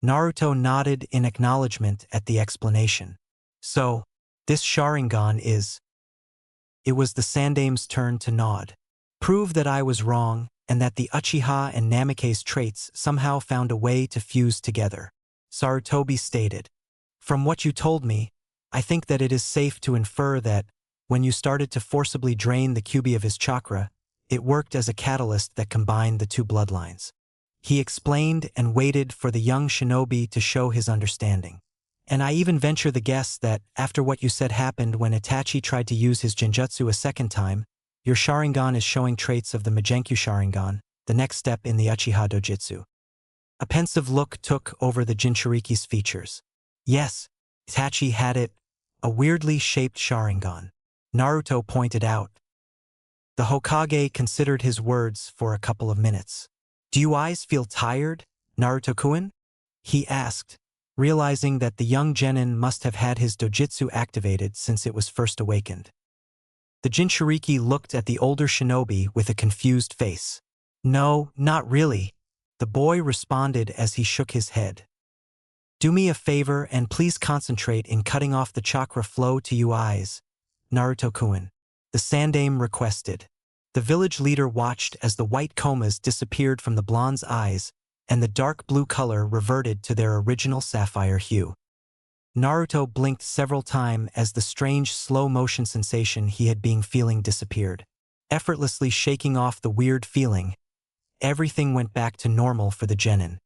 Naruto nodded in acknowledgement at the explanation. So, this Sharingan is… It was the Sandame's turn to nod. Prove that I was wrong, and that the Uchiha and Namikaze traits somehow found a way to fuse together, Sarutobi stated. From what you told me, I think that it is safe to infer that, when you started to forcibly drain the Kyuubi of his chakra, it worked as a catalyst that combined the two bloodlines. He explained and waited for the young shinobi to show his understanding. And I even venture the guess that, after what you said happened when Itachi tried to use his Genjutsu a second time, your Sharingan is showing traits of the Magenkyu Sharingan, the next step in the Uchiha Dojutsu. A pensive look took over the Jinchuriki's features. Yes, Itachi had it, a weirdly shaped Sharingan. Naruto pointed out. The Hokage considered his words for a couple of minutes. Do you eyes feel tired, Naruto-kun? He asked, realizing that the young genin must have had his dojutsu activated since it was first awakened. The Jinchuriki looked at the older shinobi with a confused face. No, not really, the boy responded as he shook his head. Do me a favor and please concentrate in cutting off the chakra flow to you eyes, Naruto-kun, the Sandame requested. The village leader watched as the white comas disappeared from the blonde's eyes and the dark blue color reverted to their original sapphire hue. Naruto blinked several times as the strange slow-motion sensation he had been feeling disappeared. Effortlessly shaking off the weird feeling, everything went back to normal for the genin.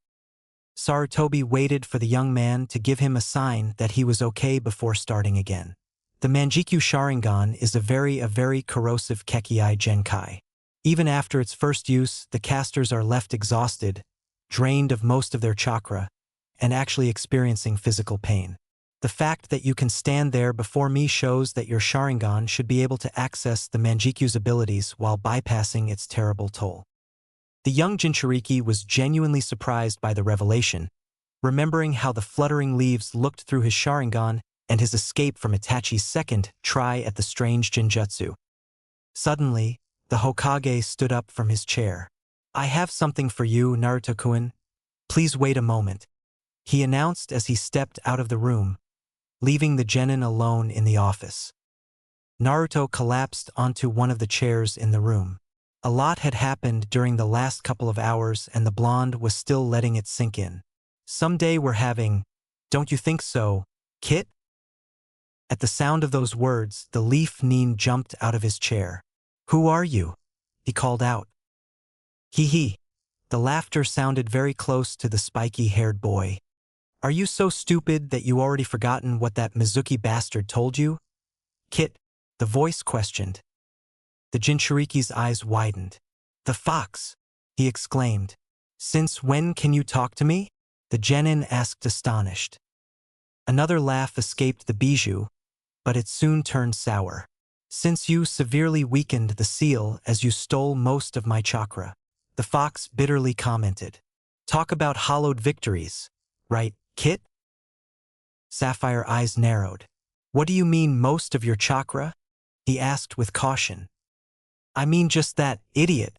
Sarutobi waited for the young man to give him a sign that he was okay before starting again. The Manjikyu Sharingan is a very corrosive Kekkei Genkai. Even after its first use, the casters are left exhausted, drained of most of their chakra, and actually experiencing physical pain. The fact that you can stand there before me shows that your Sharingan should be able to access the Manjikyu's abilities while bypassing its terrible toll. The young Jinchuriki was genuinely surprised by the revelation, remembering how the fluttering leaves looked through his Sharingan and his escape from Itachi's second try at the strange Genjutsu. Suddenly, the Hokage stood up from his chair. I have something for you, Naruto-kun. Please wait a moment, he announced as he stepped out of the room, leaving the genin alone in the office. Naruto collapsed onto one of the chairs in the room. A lot had happened during the last couple of hours and the blonde was still letting it sink in. Someday we're having, don't you think so, Kit? At the sound of those words, the leaf Nin jumped out of his chair. Who are you? He called out. Hee hee. The laughter sounded very close to the spiky-haired boy. Are you so stupid that you already forgotten what that Mizuki bastard told you? Kit, the voice questioned. The Jinchuriki's eyes widened. The fox, he exclaimed. Since when can you talk to me? The genin asked astonished. Another laugh escaped the bijou, but it soon turned sour. Since you severely weakened the seal as you stole most of my chakra, the fox bitterly commented. Talk about hollowed victories, right, Kit? Sapphire eyes narrowed. What do you mean most of your chakra? He asked with caution. I mean just that, idiot,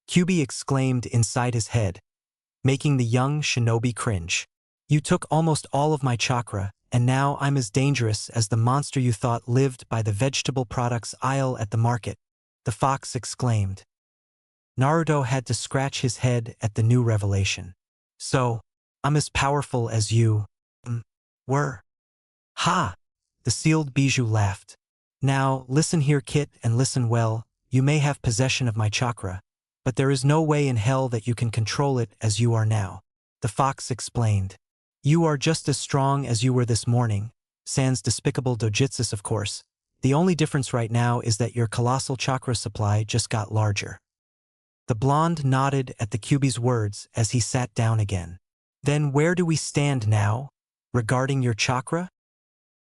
Kyubi exclaimed inside his head, making the young shinobi cringe. You took almost all of my chakra, and now I'm as dangerous as the monster you thought lived by the vegetable products aisle at the market, the fox exclaimed. Naruto had to scratch his head at the new revelation. So, I'm as powerful as you were. Ha! The sealed bijou laughed. Now, listen here, Kit, and listen well. You may have possession of my chakra, but there is no way in hell that you can control it as you are now, the fox explained. You are just as strong as you were this morning, sans despicable dojutsus of course. The only difference right now is that your colossal chakra supply just got larger. The blonde nodded at the Kyubi's words as he sat down again. Then where do we stand now, regarding your chakra?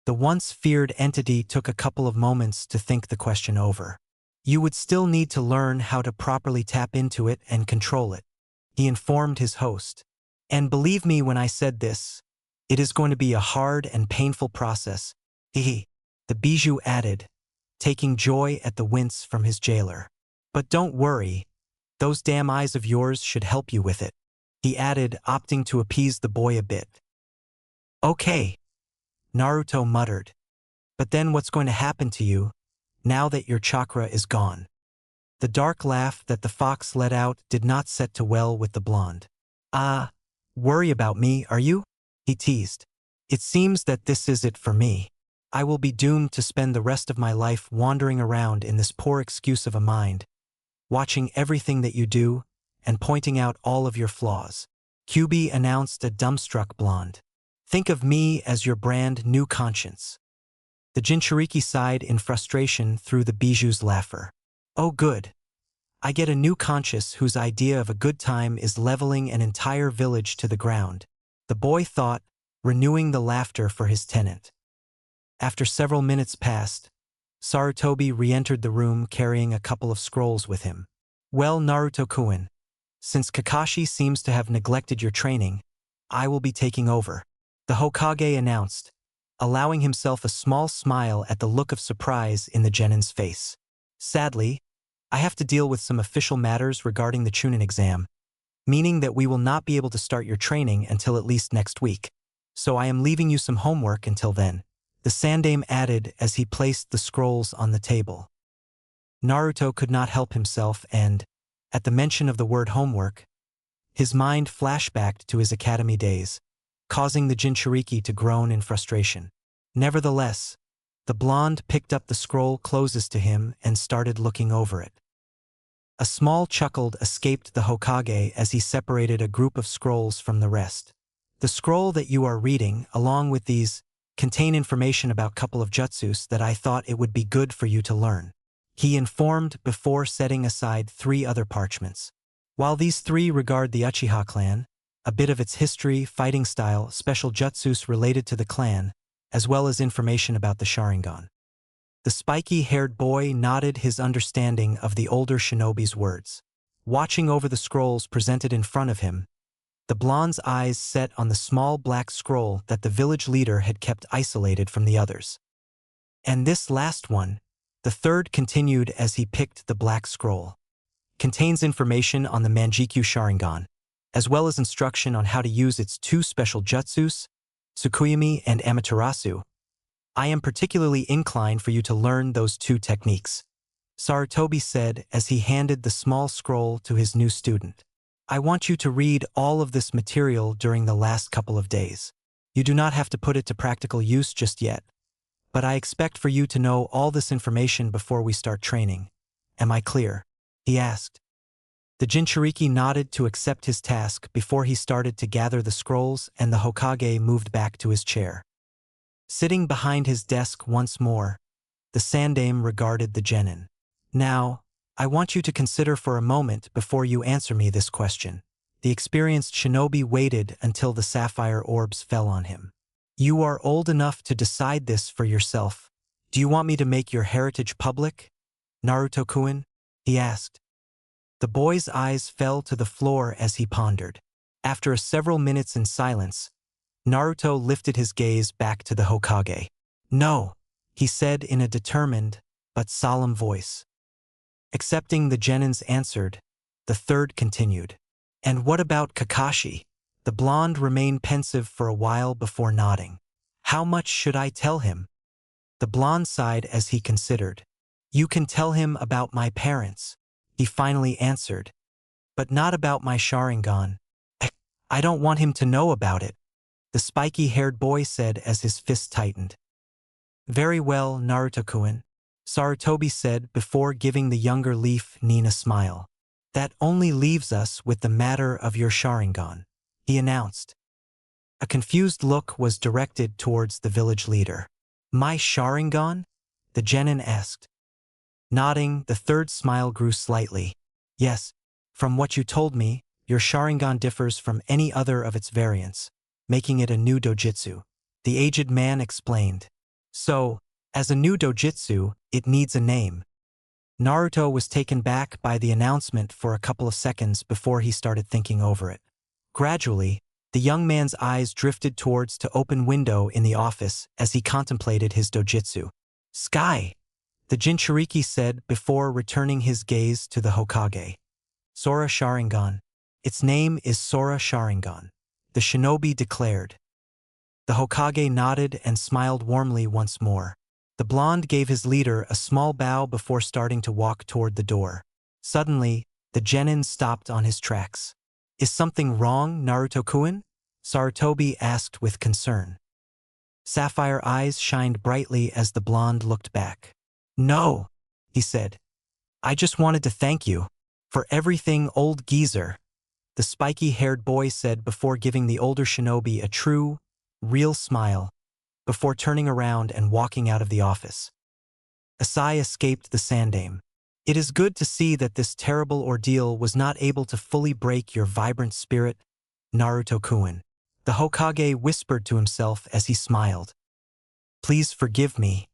The once feared entity took a couple of moments to think the question over. You would still need to learn how to properly tap into it and control it, he informed his host. And believe me when I said this, it is going to be a hard and painful process, the bijou added, taking joy at the wince from his jailer. But don't worry, those damn eyes of yours should help you with it, he added, opting to appease the boy a bit. Okay, Naruto muttered. But then what's going to happen to you, now that your chakra is gone? The dark laugh that the fox let out did not set too well with the blonde. Worry about me, are you? He teased. It seems that this is it for me. I will be doomed to spend the rest of my life wandering around in this poor excuse of a mind, watching everything that you do and pointing out all of your flaws. Kyubi announced a dumbstruck blonde. Think of me as your brand new conscience. The Jinchuriki sighed in frustration through the bijou's laugher. Oh good. I get a new conscience whose idea of a good time is leveling an entire village to the ground, the boy thought, renewing the laughter for his tenant. After several minutes passed, Sarutobi re-entered the room carrying a couple of scrolls with him. Well, Naruto-kun, since Kakashi seems to have neglected your training, I will be taking over, the Hokage announced, allowing himself a small smile at the look of surprise in the genin's face. Sadly, I have to deal with some official matters regarding the Chunin exam, meaning that we will not be able to start your training until at least next week, so I am leaving you some homework until then, the Sandaime added as he placed the scrolls on the table. Naruto could not help himself and, at the mention of the word homework, his mind flashbacked to his academy days, causing the Jinchuriki to groan in frustration. Nevertheless, the blonde picked up the scroll closest to him and started looking over it. A small chuckle escaped the Hokage as he separated a group of scrolls from the rest. The scroll that you are reading, along with these, contain information about a couple of jutsus that I thought it would be good for you to learn, he informed before setting aside 3 other parchments. While these 3 regard the Uchiha clan, a bit of its history, fighting style, special jutsus related to the clan, as well as information about the Sharingan. The spiky-haired boy nodded his understanding of the older shinobi's words. Watching over the scrolls presented in front of him, the blonde's eyes set on the small black scroll that the village leader had kept isolated from the others. And this last one, the third continued as he picked the black scroll, contains information on the Manjikyu Sharingan, as well as instruction on how to use its 2 special jutsus, Tsukuyomi and Amaterasu, I am particularly inclined for you to learn those two techniques, Sarutobi said as he handed the small scroll to his new student. I want you to read all of this material during the last couple of days. You do not have to put it to practical use just yet, but I expect for you to know all this information before we start training. Am I clear? He asked. The Jinchuriki nodded to accept his task before he started to gather the scrolls, and the Hokage moved back to his chair. Sitting behind his desk once more, the Sandaime regarded the genin. Now, I want you to consider for a moment before you answer me this question. The experienced shinobi waited until the sapphire orbs fell on him. You are old enough to decide this for yourself. Do you want me to make your heritage public, Naruto-kun? He asked. The boy's eyes fell to the floor as he pondered. After several minutes in silence, Naruto lifted his gaze back to the Hokage. No, he said in a determined but solemn voice. Accepting the genins answered, the third continued. And what about Kakashi? The blonde remained pensive for a while before nodding. How much should I tell him? The blonde sighed as he considered. You can tell him about my parents, he finally answered. But not about my Sharingan. I don't want him to know about it, the spiky-haired boy said as his fist tightened. Very well, Naruto-kun, Sarutobi said before giving the younger Leaf Nin a smile. That only leaves us with the matter of your Sharingan, he announced. A confused look was directed towards the village leader. My Sharingan? The genin asked. Nodding, the third smile grew slightly. Yes, from what you told me, your Sharingan differs from any other of its variants, making it a new dojutsu, the aged man explained. So, as a new dojutsu, it needs a name. Naruto was taken back by the announcement for a couple of seconds before he started thinking over it. Gradually, the young man's eyes drifted towards the open window in the office as he contemplated his dojutsu. Sky, the Jinchuriki said before returning his gaze to the Hokage. Sora Sharingan. Its name is Sora Sharingan, the shinobi declared. The Hokage nodded and smiled warmly once more. The blonde gave his leader a small bow before starting to walk toward the door. Suddenly, the genin stopped on his tracks. Is something wrong, Naruto-kun? Sarutobi asked with concern. Sapphire eyes shined brightly as the blonde looked back. No, he said. I just wanted to thank you for everything, old geezer, the spiky-haired boy said before giving the older shinobi a true, real smile, before turning around and walking out of the office. A sigh escaped the Sandaime. It is good to see that this terrible ordeal was not able to fully break your vibrant spirit, Naruto-kun. The Hokage whispered to himself as he smiled. Please forgive me.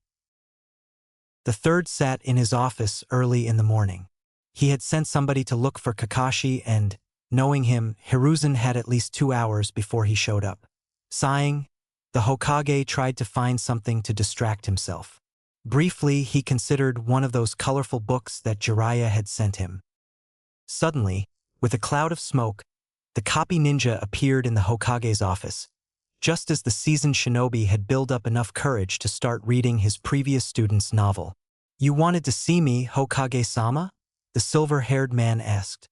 The third sat in his office early in the morning. He had sent somebody to look for Kakashi and, knowing him, Hiruzen had at least 2 hours before he showed up. Sighing, the Hokage tried to find something to distract himself. Briefly, he considered one of those colorful books that Jiraiya had sent him. Suddenly, with a cloud of smoke, the copy ninja appeared in the Hokage's office, just as the seasoned shinobi had built up enough courage to start reading his previous student's novel. You wanted to see me, Hokage-sama? The silver-haired man asked.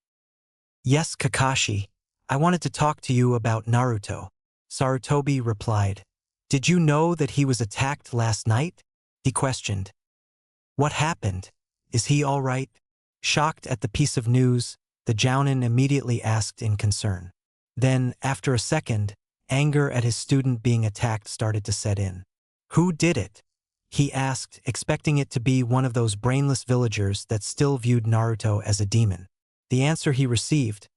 Yes, Kakashi. I wanted to talk to you about Naruto, Sarutobi replied. Did you know that he was attacked last night? He questioned. What happened? Is he all right? Shocked at the piece of news, the Jounin immediately asked in concern. Then, after a second, anger at his student being attacked started to set in. Who did it? He asked, expecting it to be one of those brainless villagers that still viewed Naruto as a demon. The answer he received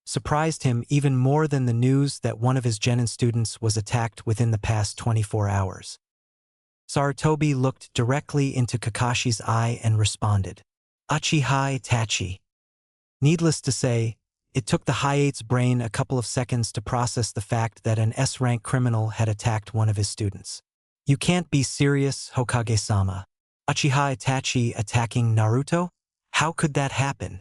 surprised him even more than the news that one of his genin students was attacked within the past 24 hours. Sarutobi looked directly into Kakashi's eye and responded. Uchiha Itachi. Needless to say, it took the High-Eight's brain a couple of seconds to process the fact that an S-rank criminal had attacked one of his students. You can't be serious, Hokage-sama. Uchiha Itachi attacking Naruto? How could that happen?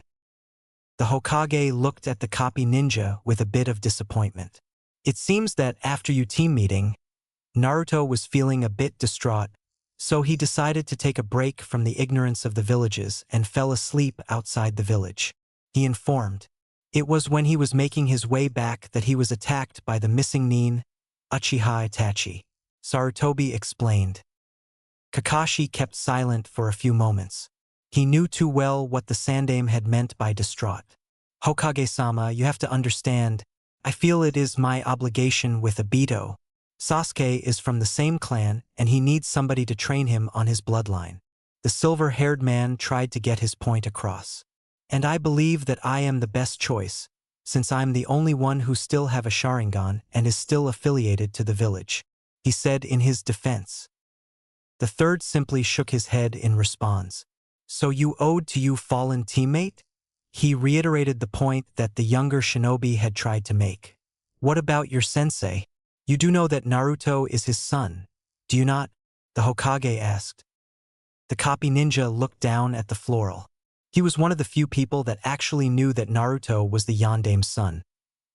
The Hokage looked at the copy ninja with a bit of disappointment. It seems that after your team meeting, Naruto was feeling a bit distraught So he decided to take a break from the ignorance of the villages and fell asleep outside the village. He informed. It was when he was making his way back that he was attacked by the missing nin, Uchiha Itachi. Sarutobi explained. Kakashi kept silent for a few moments. He knew too well what the Sandaime had meant by distraught. Hokage-sama, you have to understand. I feel it is my obligation with Obito. Sasuke is from the same clan, and he needs somebody to train him on his bloodline. The silver-haired man tried to get his point across. And I believe that I am the best choice, since I'm the only one who still have a Sharingan and is still affiliated to the village, he said in his defense. The third simply shook his head in response. So you owed to you fallen teammate? He reiterated the point that the younger shinobi had tried to make. What about your sensei? You do know that Naruto is his son, do you not? The Hokage asked. The copy ninja looked down at the floral. He was one of the few people that actually knew that Naruto was the Yandaime's son.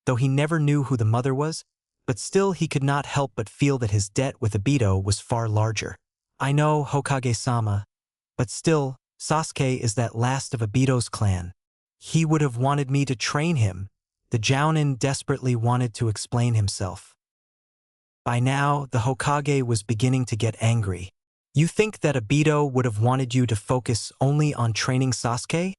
Though he never knew who the mother was, but still he could not help but feel that his debt with Obito was far larger. I know, Hokage-sama, but still, Sasuke is that last of Obito's clan. He would have wanted me to train him. The Jounin desperately wanted to explain himself. By now, the Hokage was beginning to get angry. You think that Obito would have wanted you to focus only on training Sasuke?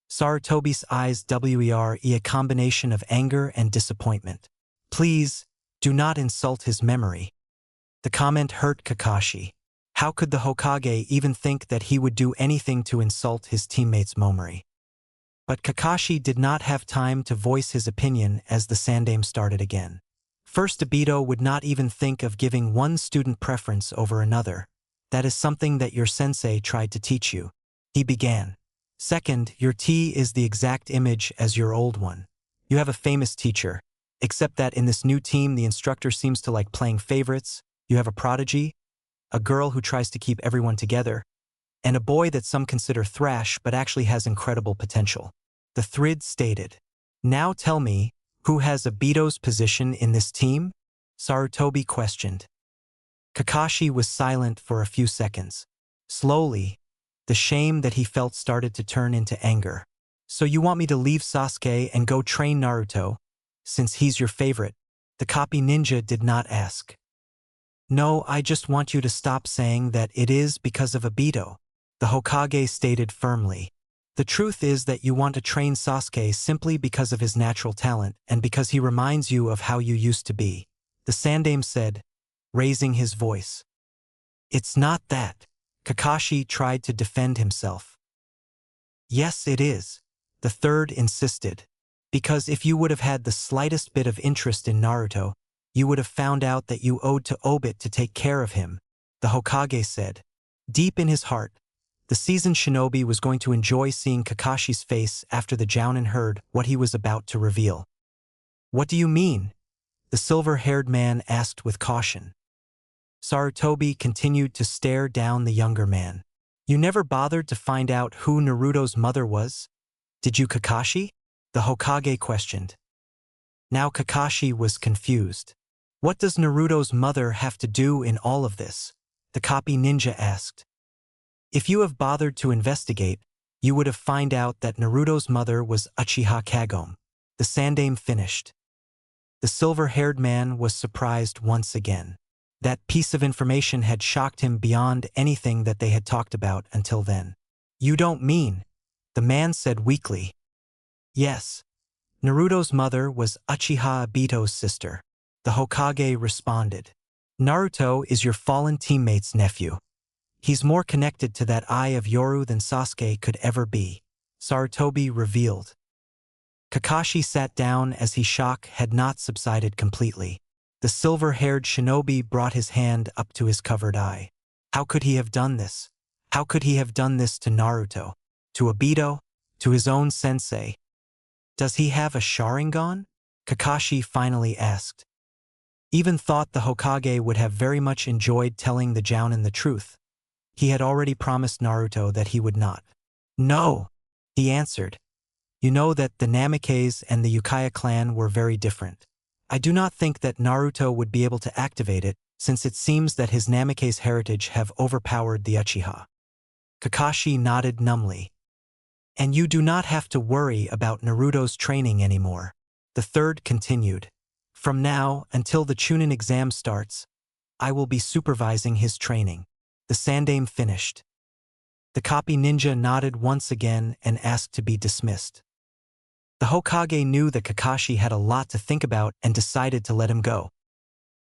Sarutobi's eyes were a combination of anger and disappointment. Please, do not insult his memory. The comment hurt Kakashi. How could the Hokage even think that he would do anything to insult his teammate's memory? But Kakashi did not have time to voice his opinion as the Sandaime started again. First, Obito would not even think of giving one student preference over another. That is something that your sensei tried to teach you. He began. Second, your tea is the exact image as your old one. You have a famous teacher. Except that in this new team the instructor seems to like playing favorites. You have a prodigy, a girl who tries to keep everyone together, and a boy that some consider thrash but actually has incredible potential. The thread stated. Now tell me, who has Obito's position in this team? Sarutobi questioned. Kakashi was silent for a few seconds. Slowly, the shame that he felt started to turn into anger. So you want me to leave Sasuke and go train Naruto, since he's your favorite? The copy ninja did not ask. No, I just want you to stop saying that it is because of Obito, the Hokage stated firmly. The truth is that you want to train Sasuke simply because of his natural talent and because he reminds you of how you used to be, the Sandaime said, raising his voice. It's not that. Kakashi tried to defend himself. Yes, it is, the third insisted. Because if you would have had the slightest bit of interest in Naruto, you would have found out that you owed to Obito to take care of him, the Hokage said. Deep in his heart, the seasoned shinobi was going to enjoy seeing Kakashi's face after the Jounin heard what he was about to reveal. What do you mean? The silver-haired man asked with caution. Sarutobi continued to stare down the younger man. You never bothered to find out who Naruto's mother was? Did you, Kakashi? The Hokage questioned. Now Kakashi was confused. What does Naruto's mother have to do in all of this? The copy ninja asked. If you have bothered to investigate, you would have found out that Naruto's mother was Uchiha Kagome. The Sandaime finished. The silver-haired man was surprised once again. That piece of information had shocked him beyond anything that they had talked about until then. You don't mean? The man said weakly. Yes. Naruto's mother was Uchiha Obito's sister. The Hokage responded. Naruto is your fallen teammate's nephew. He's more connected to that eye of Yoru than Sasuke could ever be, Sarutobi revealed. Kakashi sat down as his shock had not subsided completely. The silver-haired shinobi brought his hand up to his covered eye. How could he have done this? How could he have done this to Naruto? To Obito? To his own sensei? Does he have a Sharingan? Kakashi finally asked. Even thought the Hokage would have very much enjoyed telling the Jounin the truth. He had already promised Naruto that he would not. No, he answered. You know that the Namikaze and the Uchiha clan were very different. I do not think that Naruto would be able to activate it, since it seems that his Namikaze heritage have overpowered the Uchiha. Kakashi nodded numbly. And you do not have to worry about Naruto's training anymore. The third continued. From now until the Chunin exam starts, I will be supervising his training. The Sandaime finished. The copy ninja nodded once again and asked to be dismissed. The Hokage knew that Kakashi had a lot to think about and decided to let him go.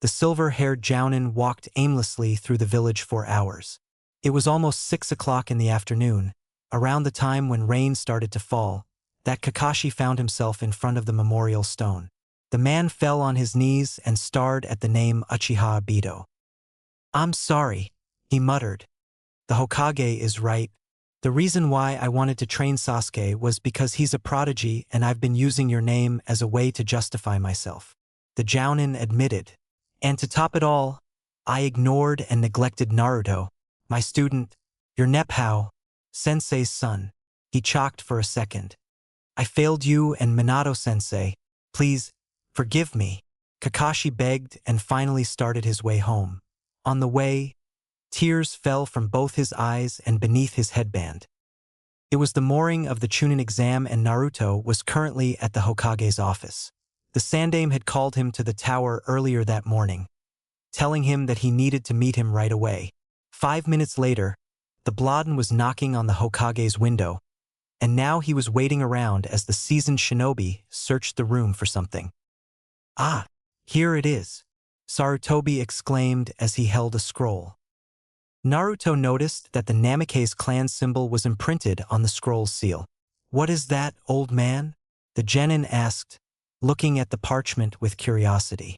The silver-haired Jounin walked aimlessly through the village for hours. It was almost 6 o'clock in the afternoon, around the time when rain started to fall, that Kakashi found himself in front of the memorial stone. The man fell on his knees and stared at the name Uchiha Obito. I'm sorry, he muttered. The Hokage is right. The reason why I wanted to train Sasuke was because he's a prodigy and I've been using your name as a way to justify myself. The Jounin admitted. And to top it all, I ignored and neglected Naruto, my student, your Nephao, Sensei's son. He chocked for a second. I failed you and Minato-sensei. Please, forgive me. Kakashi begged and finally started his way home. On the way, tears fell from both his eyes and beneath his headband. It was the morning of the Chunin exam and Naruto was currently at the Hokage's office. The Sandaime had called him to the tower earlier that morning, telling him that he needed to meet him right away. 5 minutes later, the Blodden was knocking on the Hokage's window, and now he was waiting around as the seasoned shinobi searched the room for something. Ah, here it is, Sarutobi exclaimed as he held a scroll. Naruto noticed that the Namikaze clan symbol was imprinted on the scroll's seal. What is that, old man? The genin asked, looking at the parchment with curiosity.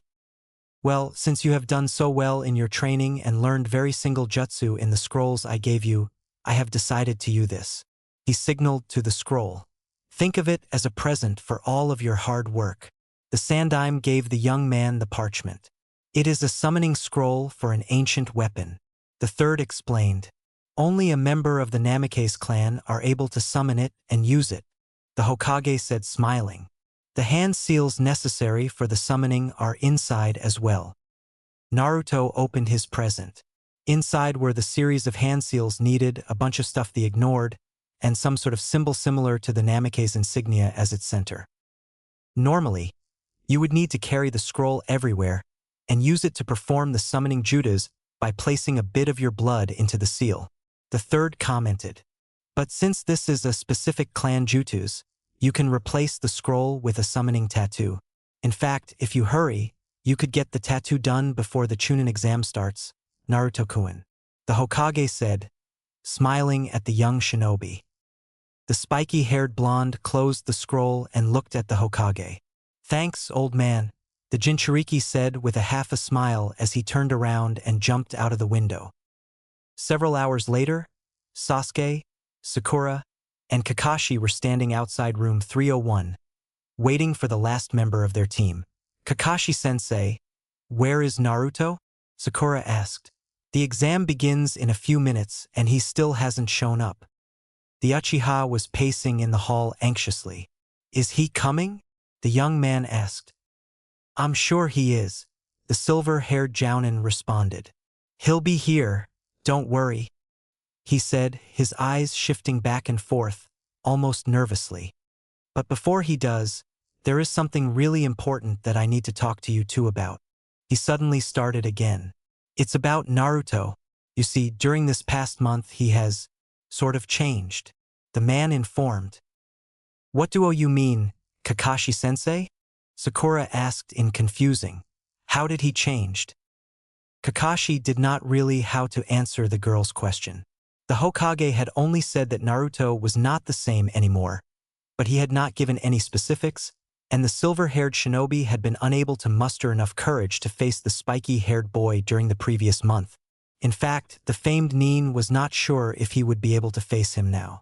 Well, since you have done so well in your training and learned very single jutsu in the scrolls I gave you, I have decided to use this. He signaled to the scroll. Think of it as a present for all of your hard work. The Sandaime gave the young man the parchment. It is a summoning scroll for an ancient weapon. The third explained. Only a member of the Namikaze clan are able to summon it and use it. The Hokage said, smiling. The hand seals necessary for the summoning are inside as well. Naruto opened his present. Inside were the series of hand seals needed, a bunch of stuff they ignored, and some sort of symbol similar to the Namikaze insignia as its center. Normally, you would need to carry the scroll everywhere and use it to perform the summoning jutas by placing a bit of your blood into the seal. The third commented. But since this is a specific clan jutus, you can replace the scroll with a summoning tattoo. In fact, if you hurry, you could get the tattoo done before the Chunin exam starts, Naruto-kun. The Hokage said, smiling at the young shinobi. The spiky-haired blonde closed the scroll and looked at the Hokage. Thanks, old man, the Jinchuriki said with a half a smile as he turned around and jumped out of the window. Several hours later, Sasuke, Sakura, and Kakashi were standing outside room 301, waiting for the last member of their team. Kakashi-sensei, where is Naruto? Sakura asked. The exam begins in a few minutes and he still hasn't shown up. The Uchiha was pacing in the hall anxiously. Is he coming? The young man asked. I'm sure he is, the silver-haired Jounin responded. He'll be here, don't worry, he said, his eyes shifting back and forth, almost nervously. But before he does, there is something really important that I need to talk to you two about. He suddenly started again. It's about Naruto. You see, during this past month he has sort of changed. The man informed. What do you mean, Kakashi-sensei? Sakura asked in confusing. How did he changed? Kakashi did not really how to answer the girl's question. The Hokage had only said that Naruto was not the same anymore, but he had not given any specifics, and the silver-haired shinobi had been unable to muster enough courage to face the spiky-haired boy during the previous month. In fact, the famed Nin was not sure if he would be able to face him now.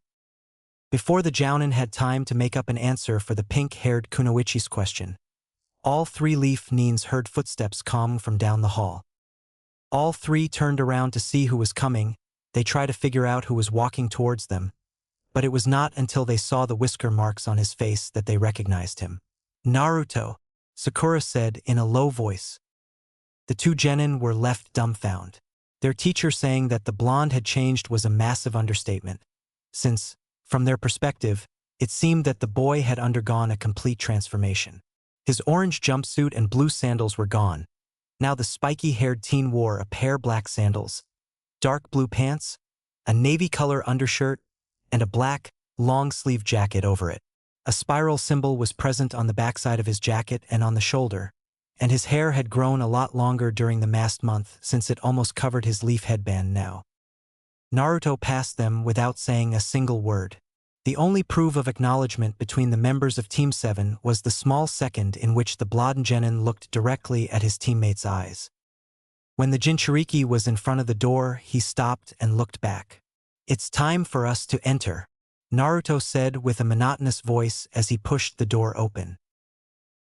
Before the Jounin had time to make up an answer for the pink-haired Kunoichi's question, all three Leaf Nins heard footsteps come from down the hall. All three turned around to see who was coming. They tried to figure out who was walking towards them, but it was not until they saw the whisker marks on his face that they recognized him. Naruto! Sakura said in a low voice. The two genin were left dumbfounded. Their teacher saying that the blonde had changed was a massive understatement, since, from their perspective, it seemed that the boy had undergone a complete transformation. His orange jumpsuit and blue sandals were gone. Now the spiky-haired teen wore a pair of black sandals, dark blue pants, a navy-color undershirt, and a black, long-sleeve jacket over it. A spiral symbol was present on the backside of his jacket and on the shoulder, and his hair had grown a lot longer during the mast month since it almost covered his leaf headband now. Naruto passed them without saying a single word. The only proof of acknowledgement between the members of Team 7 was the small second in which the blonde genin looked directly at his teammate's eyes. When the Jinchuriki was in front of the door, he stopped and looked back. "It's time for us to enter," Naruto said with a monotonous voice as he pushed the door open.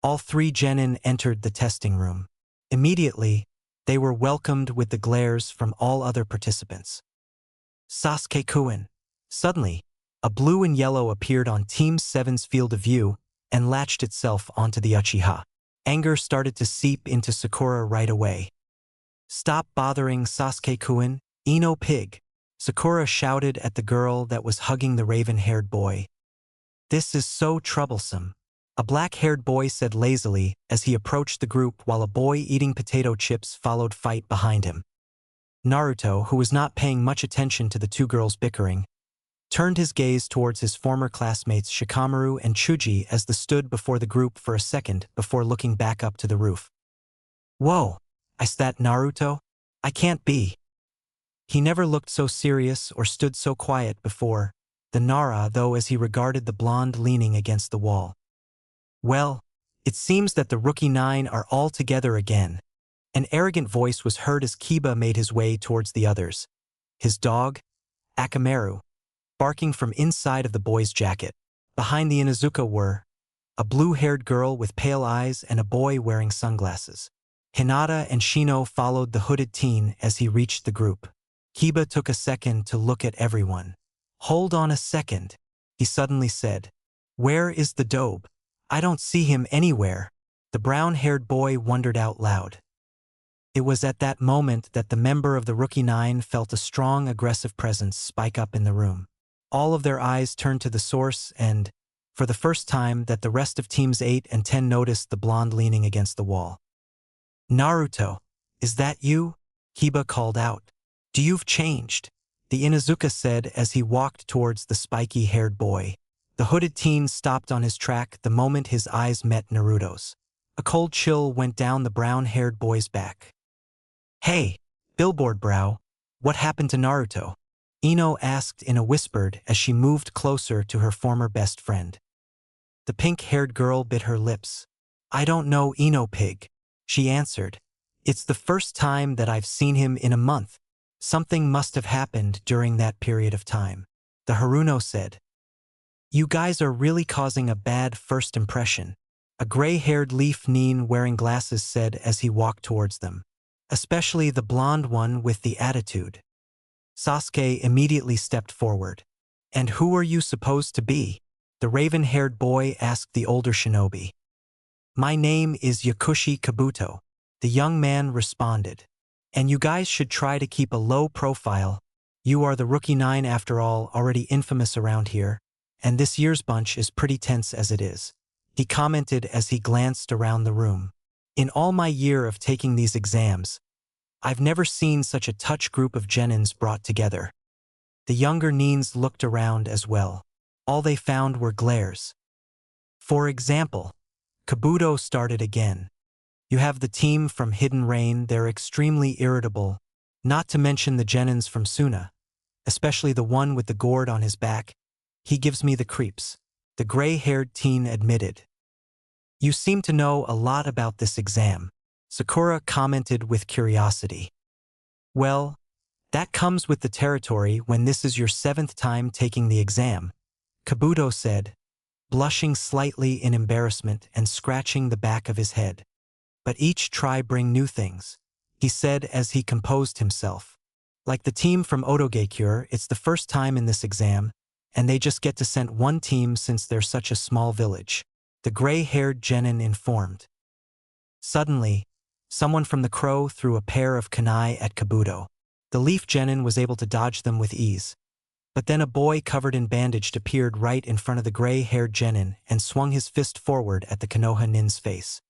All three genin entered the testing room. Immediately, they were welcomed with the glares from all other participants. Sasuke-kun. Suddenly, a blue and yellow appeared on Team 7's field of view and latched itself onto the Uchiha. Anger started to seep into Sakura right away. "Stop bothering Sasuke-kun, Ino pig," Sakura shouted at the girl that was hugging the raven-haired boy. "This is so troublesome," a black-haired boy said lazily as he approached the group while a boy eating potato chips followed fight behind him. Naruto, who was not paying much attention to the two girls bickering, turned his gaze towards his former classmates Shikamaru and Chuji as they stood before the group for a second before looking back up to the roof. "Whoa, is that Naruto? I can't be." He never looked so serious or stood so quiet before, the Nara though as he regarded the blonde leaning against the wall. "Well, it seems that the Rookie 9 are all together again." An arrogant voice was heard as Kiba made his way towards the others. His dog, Akamaru, barking from inside of the boy's jacket. Behind the Inuzuka were a blue-haired girl with pale eyes and a boy wearing sunglasses. Hinata and Shino followed the hooded teen as he reached the group. Kiba took a second to look at everyone. "Hold on a second," he suddenly said. "Where is the dobe? I don't see him anywhere." The brown-haired boy wondered out loud. It was at that moment that the member of the Rookie 9 felt a strong, aggressive presence spike up in the room. All of their eyes turned to the source and, for the first time, that the rest of Teams 8 and 10 noticed the blonde leaning against the wall. "Naruto, is that you?" Kiba called out. "Do you've changed?" the Inuzuka said as he walked towards the spiky-haired boy. The hooded teen stopped on his track the moment his eyes met Naruto's. A cold chill went down the brown-haired boy's back. "Hey, billboard brow, what happened to Naruto?" Ino asked in a whisper as she moved closer to her former best friend. The pink-haired girl bit her lips. "I don't know Ino pig," she answered. "It's the first time that I've seen him in a month. Something must have happened during that period of time." The Haruno said. "You guys are really causing a bad first impression," a gray-haired leaf nin wearing glasses said as he walked towards them. "Especially the blonde one with the attitude." Sasuke immediately stepped forward. "And who are you supposed to be?" the raven-haired boy asked the older shinobi. "My name is Yakushi Kabuto," the young man responded. "And you guys should try to keep a low profile. You are the Rookie 9 after all, already infamous around here, and this year's bunch is pretty tense as it is," he commented as he glanced around the room. "In all my year of taking these exams, I've never seen such a touch group of genins brought together." The younger nins looked around as well. All they found were glares. "For example," Kabuto started again. "You have the team from Hidden Rain, they're extremely irritable, not to mention the genins from Suna, especially the one with the gourd on his back. He gives me the creeps," the gray-haired teen admitted. "You seem to know a lot about this exam," Sakura commented with curiosity. "Well, that comes with the territory when this is your 7th time taking the exam," Kabuto said, blushing slightly in embarrassment and scratching the back of his head. "But each try bring new things," he said as he composed himself. "Like the team from Otogekure, it's the first time in this exam, and they just get to send one team since they're such a small village," the gray-haired genin informed. Suddenly, someone from the crow threw a pair of kunai at Kabuto. The leaf genin was able to dodge them with ease. But then a boy covered in bandage appeared right in front of the gray-haired genin and swung his fist forward at the Konoha nin's face.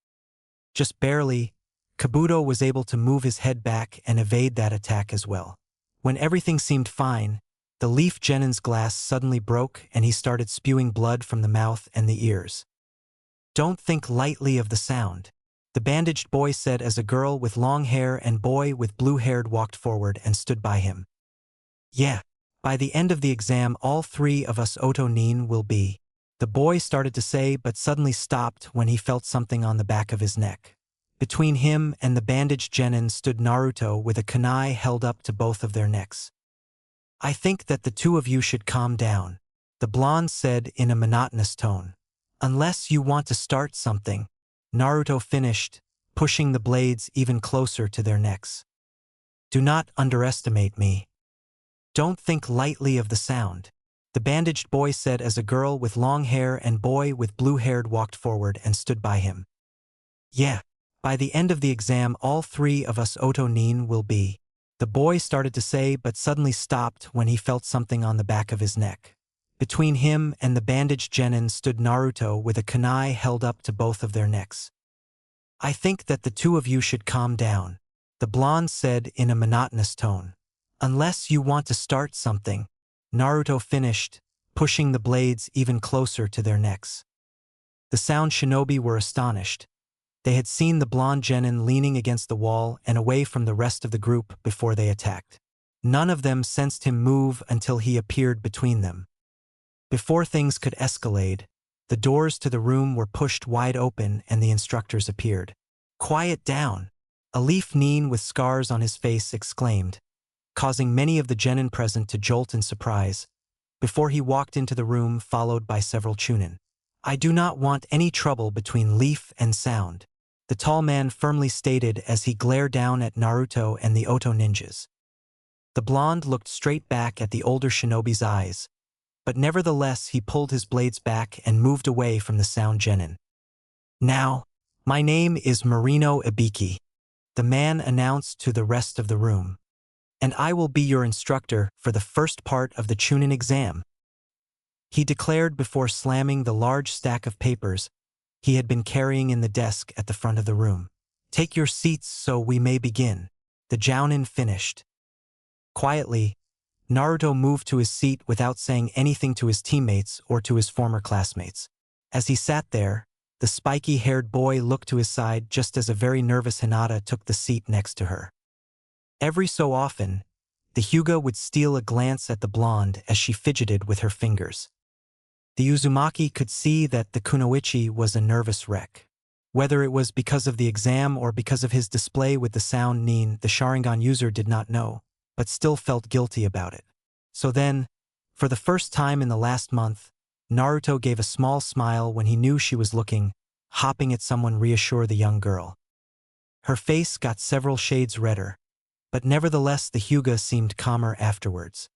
Just barely, Kabuto was able to move his head back and evade that attack as well. When everything seemed fine, the leaf genin's glass suddenly broke and he started spewing blood from the mouth and the ears. "Don't think lightly of the sound," the bandaged boy said as a girl with long hair and boy with blue hair walked forward and stood by him. "Yeah. By the end of the exam all three of us Oto nin will be," the boy started to say but suddenly stopped when he felt something on the back of his neck. Between him and the bandaged genin stood Naruto with a kunai held up to both of their necks. "I think that the two of you should calm down," the blonde said in a monotonous tone. "Unless you want to start something," Naruto finished, pushing the blades even closer to their necks. "Do not underestimate me. Don't think lightly of the sound," the bandaged boy said as a girl with long hair and boy with blue hair walked forward and stood by him. "Yeah. By the end of the exam all three of us Oto nin will be," the boy started to say but suddenly stopped when he felt something on the back of his neck. Between him and the bandaged genin stood Naruto with a kunai held up to both of their necks. "I think that the two of you should calm down," the blonde said in a monotonous tone. "Unless you want to start something," Naruto finished, pushing the blades even closer to their necks. The sound shinobi were astonished. They had seen the blonde genin leaning against the wall and away from the rest of the group before they attacked. None of them sensed him move until he appeared between them. Before things could escalate, the doors to the room were pushed wide open and the instructors appeared. "Quiet down," a leaf nin with scars on his face exclaimed, causing many of the genin present to jolt in surprise, before he walked into the room followed by several chunin. "I do not want any trouble between Leaf and Sound," the tall man firmly stated as he glared down at Naruto and the Oto ninjas. The blonde looked straight back at the older shinobi's eyes, but nevertheless he pulled his blades back and moved away from the Sound genin. "Now, my name is Marino Ibiki," the man announced to the rest of the room. "And I will be your instructor for the first part of the Chunin exam," he declared before slamming the large stack of papers he had been carrying in the desk at the front of the room. "Take your seats so we may begin," the Jounin finished. Quietly, Naruto moved to his seat without saying anything to his teammates or to his former classmates. As he sat there, the spiky-haired boy looked to his side just as a very nervous Hinata took the seat next to her. Every so often, the Hyuga would steal a glance at the blonde as she fidgeted with her fingers. The Uzumaki could see that the kunoichi was a nervous wreck. Whether it was because of the exam or because of his display with the Sound nin, the Sharingan user did not know, but still felt guilty about it. So then, for the first time in the last month, Naruto gave a small smile when he knew she was looking, hopping at someone reassure the young girl. Her face got several shades redder, but nevertheless the Hyuga seemed calmer afterwards.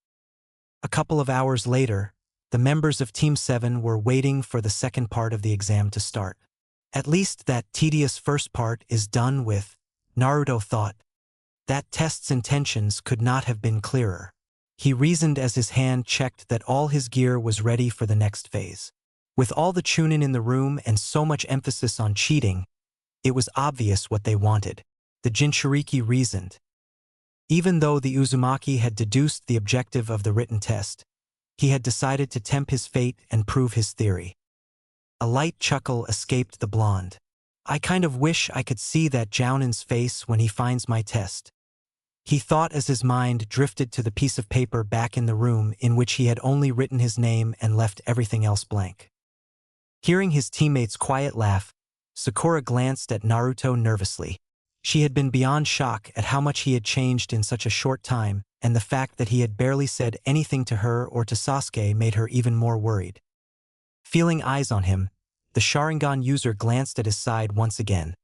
A couple of hours later, the members of Team 7 were waiting for the second part of the exam to start. At least that tedious first part is done with, Naruto thought. That test's intentions could not have been clearer. He reasoned as his hand checked that all his gear was ready for the next phase. With all the chunin in the room and so much emphasis on cheating, it was obvious what they wanted. The Jinchuriki reasoned. Even though the Uzumaki had deduced the objective of the written test, he had decided to tempt his fate and prove his theory. A light chuckle escaped the blonde. "I kind of wish I could see that Jounin's face when he finds my test," he thought as his mind drifted to the piece of paper back in the room in which he had only written his name and left everything else blank. Hearing his teammate's quiet laugh, Sakura glanced at Naruto nervously. She had been beyond shock at how much he had changed in such a short time, and the fact that he had barely said anything to her or to Sasuke made her even more worried. Feeling eyes on him, the Sharingan user glanced at his side once again,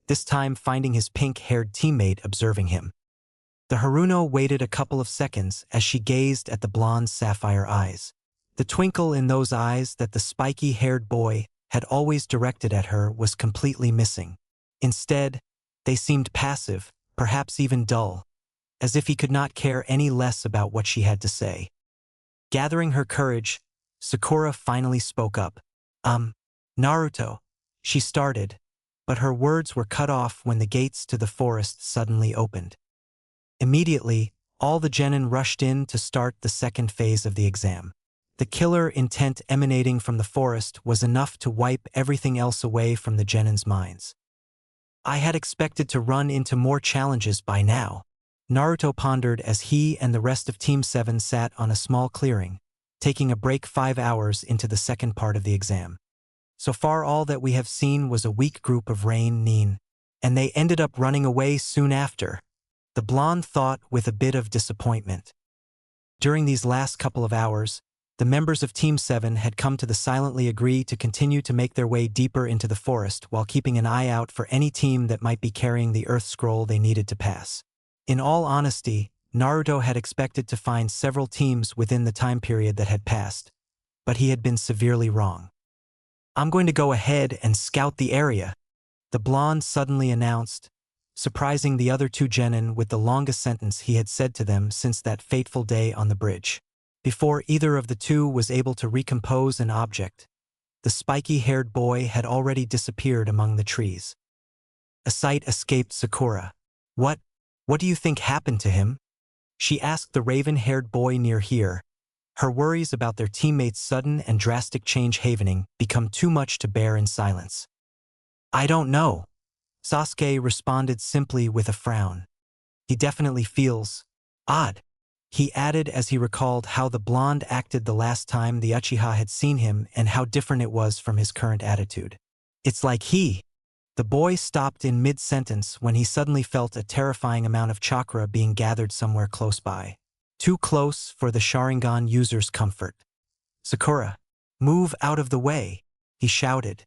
this time finding his pink-haired teammate observing him. The Haruno waited a couple of seconds as she gazed at the blonde's sapphire eyes. The twinkle in those eyes that the spiky-haired boy had always directed at her was completely missing. Instead, they seemed passive, perhaps even dull, as if he could not care any less about what she had to say. Gathering her courage, Sakura finally spoke up. Naruto, she started, but her words were cut off when the gates to the forest suddenly opened. Immediately, all the genin rushed in to start the second phase of the exam. The killer intent emanating from the forest was enough to wipe everything else away from the genin's minds. I had expected to run into more challenges by now, Naruto pondered as he and the rest of Team 7 sat on a small clearing, taking a break 5 hours into the second part of the exam. So far all that we have seen was a weak group of Rain Nin, and they ended up running away soon after, the blonde thought with a bit of disappointment. During these last couple of hours, the members of Team 7 had come to silently agree to continue to make their way deeper into the forest while keeping an eye out for any team that might be carrying the Earth Scroll they needed to pass. In all honesty, Naruto had expected to find several teams within the time period that had passed, but he had been severely wrong. I'm going to go ahead and scout the area, the blonde suddenly announced, surprising the other two genin with the longest sentence he had said to them since that fateful day on the bridge. Before either of the two was able to recompose an object, the spiky-haired boy had already disappeared among the trees. A sight escaped Sakura. What do you think happened to him? She asked the raven-haired boy near here, her worries about their teammates' sudden and drastic change havening become too much to bear in silence. I don't know, Sasuke responded simply with a frown. He definitely feels odd, he added as he recalled how the blonde acted the last time the Uchiha had seen him and how different it was from his current attitude. It's like the boy stopped in mid-sentence when he suddenly felt a terrifying amount of chakra being gathered somewhere close by. Too close for the Sharingan user's comfort. Sakura, move out of the way, he shouted.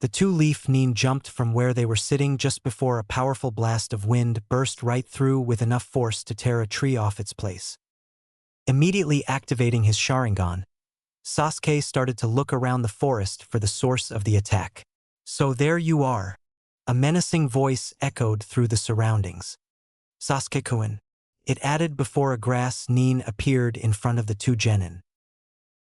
The two-leaf Nin jumped from where they were sitting just before a powerful blast of wind burst right through with enough force to tear a tree off its place. Immediately activating his Sharingan, Sasuke started to look around the forest for the source of the attack. So there you are, a menacing voice echoed through the surroundings. Sasuke-kun, it added before a grass Nin appeared in front of the two genin.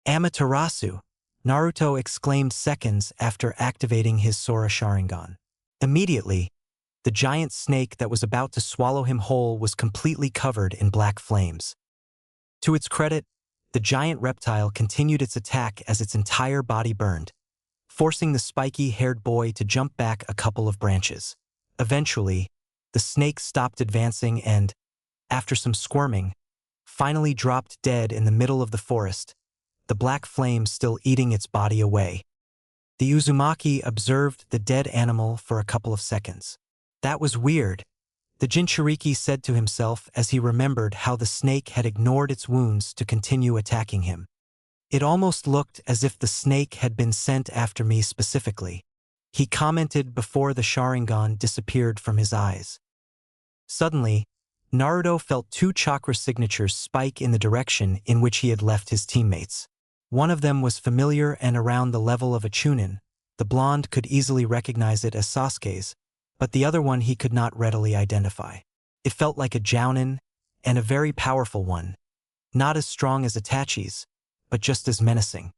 Amaterasu, Naruto exclaimed seconds after activating his Sora Sharingan. Immediately, the giant snake that was about to swallow him whole was completely covered in black flames. To its credit, the giant reptile continued its attack as its entire body burned, forcing the spiky-haired boy to jump back a couple of branches. Eventually, the snake stopped advancing and, after some squirming, finally dropped dead in the middle of the forest, the black flame still eating its body away. The Uzumaki observed the dead animal for a couple of seconds. That was weird, the Jinchuriki said to himself as he remembered how the snake had ignored its wounds to continue attacking him. It almost looked as if the snake had been sent after me specifically, he commented before the Sharingan disappeared from his eyes. Suddenly, Naruto felt two chakra signatures spike in the direction in which he had left his teammates. One of them was familiar and around the level of a Chunin. The blonde could easily recognize it as Sasuke's, but the other one he could not readily identify. It felt like a Jounin, and a very powerful one. Not as strong as Itachi's, but just as menacing.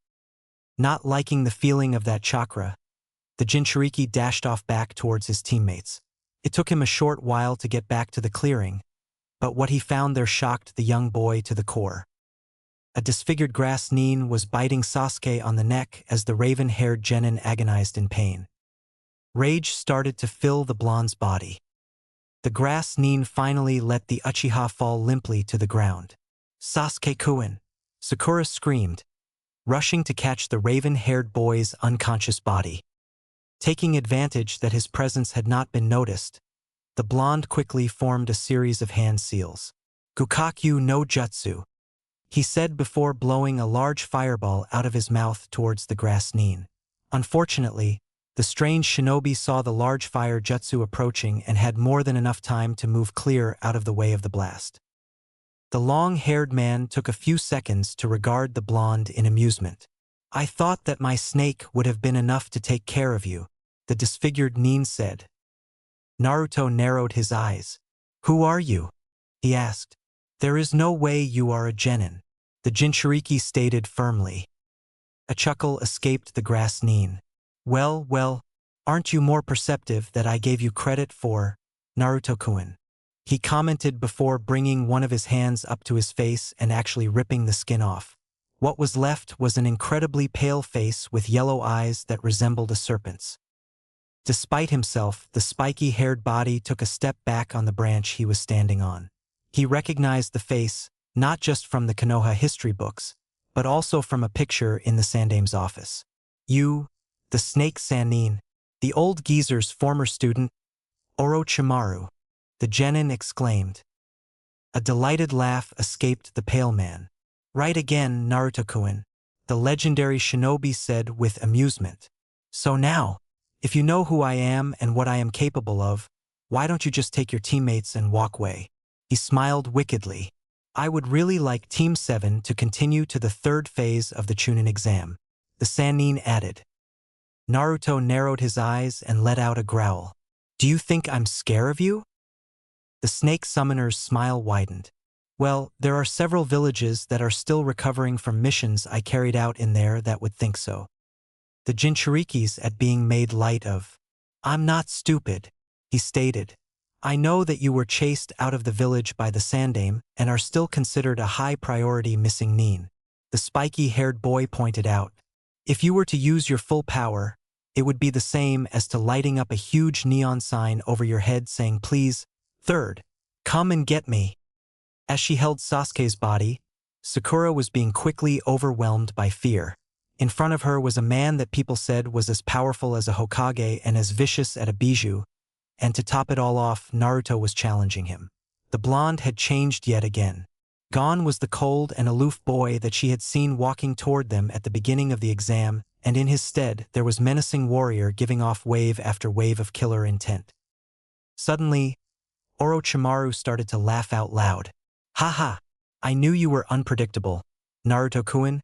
Not liking the feeling of that chakra, the Jinchuriki dashed off back towards his teammates. It took him a short while to get back to the clearing, but what he found there shocked the young boy to the core. A disfigured grass Nin was biting Sasuke on the neck as the raven-haired genin agonized in pain. Rage started to fill the blonde's body. The grass Nin finally let the Uchiha fall limply to the ground. Sasuke-kun, Sakura screamed, rushing to catch the raven-haired boy's unconscious body. Taking advantage that his presence had not been noticed, the blonde quickly formed a series of hand seals. Gukakyu no Jutsu, he said before blowing a large fireball out of his mouth towards the grass Nin. Unfortunately, the strange shinobi saw the large fire jutsu approaching and had more than enough time to move clear out of the way of the blast. The long-haired man took a few seconds to regard the blonde in amusement. I thought that my snake would have been enough to take care of you, the disfigured Nin said, Naruto narrowed his eyes. "Who are you?" he asked. "There is no way you are a genin," the Jinchuriki stated firmly. A chuckle escaped the grass Nin. Well, aren't you more perceptive than I gave you credit for, Naruto-kun?" He commented before bringing one of his hands up to his face and actually ripping the skin off. What was left was an incredibly pale face with yellow eyes that resembled a serpent's. Despite himself, the spiky-haired body took a step back on the branch he was standing on. He recognized the face, not just from the Konoha history books, but also from a picture in the Sandame's office. "You, the snake Sannin, the old geezer's former student, Orochimaru," the genin exclaimed. A delighted laugh escaped the pale man. "Right again, Naruto-kun," the legendary shinobi said with amusement. "So now, if you know who I am and what I am capable of, why don't you just take your teammates and walk away?" He smiled wickedly. "I would really like Team 7 to continue to the third phase of the Chunin exam," the Sannin added. Naruto narrowed his eyes and let out a growl. "Do you think I'm scared of you?" The snake summoner's smile widened. "Well, there are several villages that are still recovering from missions I carried out in there that would think so." The Jinchurikis at being made light of. "I'm not stupid," he stated. "I know that you were chased out of the village by the Sandame and are still considered a high-priority missing Nin," the spiky-haired boy pointed out. "If you were to use your full power, it would be the same as to lighting up a huge neon sign over your head saying, 'Please, third, come and get me.'" As she held Sasuke's body, Sakura was being quickly overwhelmed by fear. In front of her was a man that people said was as powerful as a Hokage and as vicious as a Bijou, and to top it all off, Naruto was challenging him. The blonde had changed yet again. Gone was the cold and aloof boy that she had seen walking toward them at the beginning of the exam, and in his stead there was menacing warrior giving off wave after wave of killer intent. Suddenly, Orochimaru started to laugh out loud. "Haha, I knew you were unpredictable, Naruto-kun,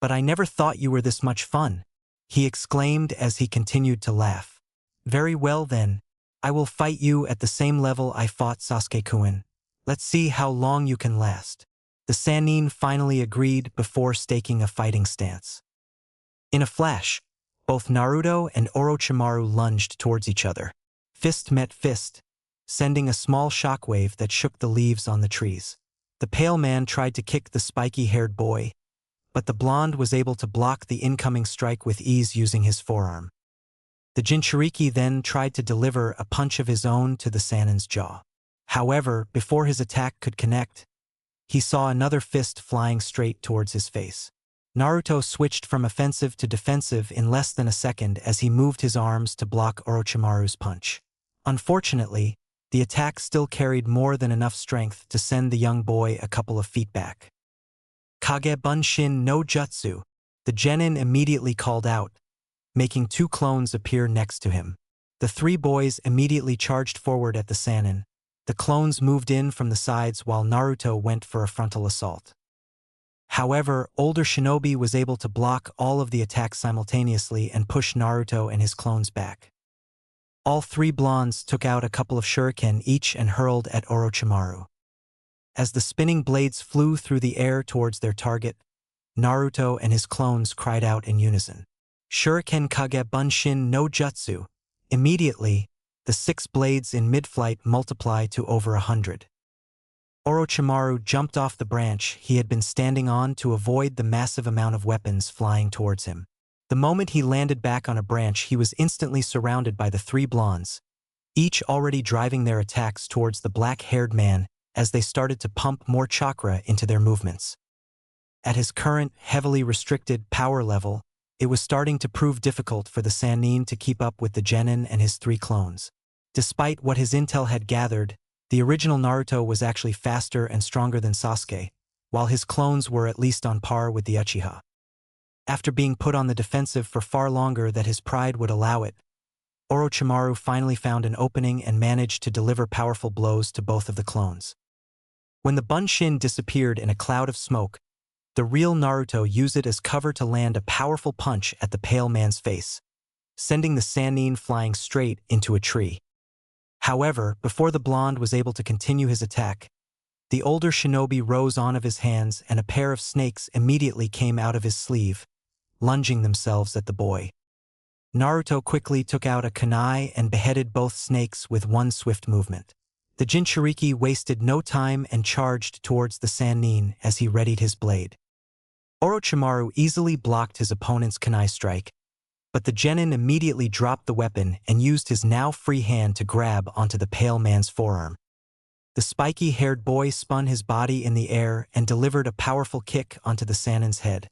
but I never thought you were this much fun," he exclaimed as he continued to laugh. "Very well then, I will fight you at the same level I fought Sasuke-kun. Let's see how long you can last." The Sannin finally agreed before staking a fighting stance. In a flash, both Naruto and Orochimaru lunged towards each other. Fist met fist, sending a small shockwave that shook the leaves on the trees. The pale man tried to kick the spiky-haired boy, but the blonde was able to block the incoming strike with ease using his forearm. The Jinchuriki then tried to deliver a punch of his own to the Sannin's jaw. However, before his attack could connect, he saw another fist flying straight towards his face. Naruto switched from offensive to defensive in less than a second as he moved his arms to block Orochimaru's punch. Unfortunately, the attack still carried more than enough strength to send the young boy a couple of feet back. "Kage Bunshin no Jutsu," the genin immediately called out, making two clones appear next to him. The three boys immediately charged forward at the Sannin. The clones moved in from the sides while Naruto went for a frontal assault. However, older shinobi was able to block all of the attacks simultaneously and push Naruto and his clones back. All three blondes took out a couple of shuriken each and hurled at Orochimaru. As the spinning blades flew through the air towards their target, Naruto and his clones cried out in unison, "Shuriken Kage Bunshin no Jutsu." Immediately, the 6 blades in mid-flight multiplied to over 100. Orochimaru jumped off the branch he had been standing on to avoid the massive amount of weapons flying towards him. The moment he landed back on a branch, he was instantly surrounded by the 3 blondes, each already driving their attacks towards the black-haired man as they started to pump more chakra into their movements. At his current, heavily restricted power level, it was starting to prove difficult for the Sannin to keep up with the genin and his 3 clones. Despite what his intel had gathered, the original Naruto was actually faster and stronger than Sasuke, while his clones were at least on par with the Uchiha. After being put on the defensive for far longer than his pride would allow it, Orochimaru finally found an opening and managed to deliver powerful blows to both of the clones. When the Bunshin disappeared in a cloud of smoke, the real Naruto used it as cover to land a powerful punch at the pale man's face, sending the Sannin flying straight into a tree. However, before the blonde was able to continue his attack, the older shinobi rose on of his hands and a pair of snakes immediately came out of his sleeve, lunging themselves at the boy. Naruto quickly took out a kunai and beheaded both snakes with one swift movement. The Jinchuriki wasted no time and charged towards the Sannin as he readied his blade. Orochimaru easily blocked his opponent's kunai strike, but the genin immediately dropped the weapon and used his now free hand to grab onto the pale man's forearm. The spiky-haired boy spun his body in the air and delivered a powerful kick onto the Sannin's head,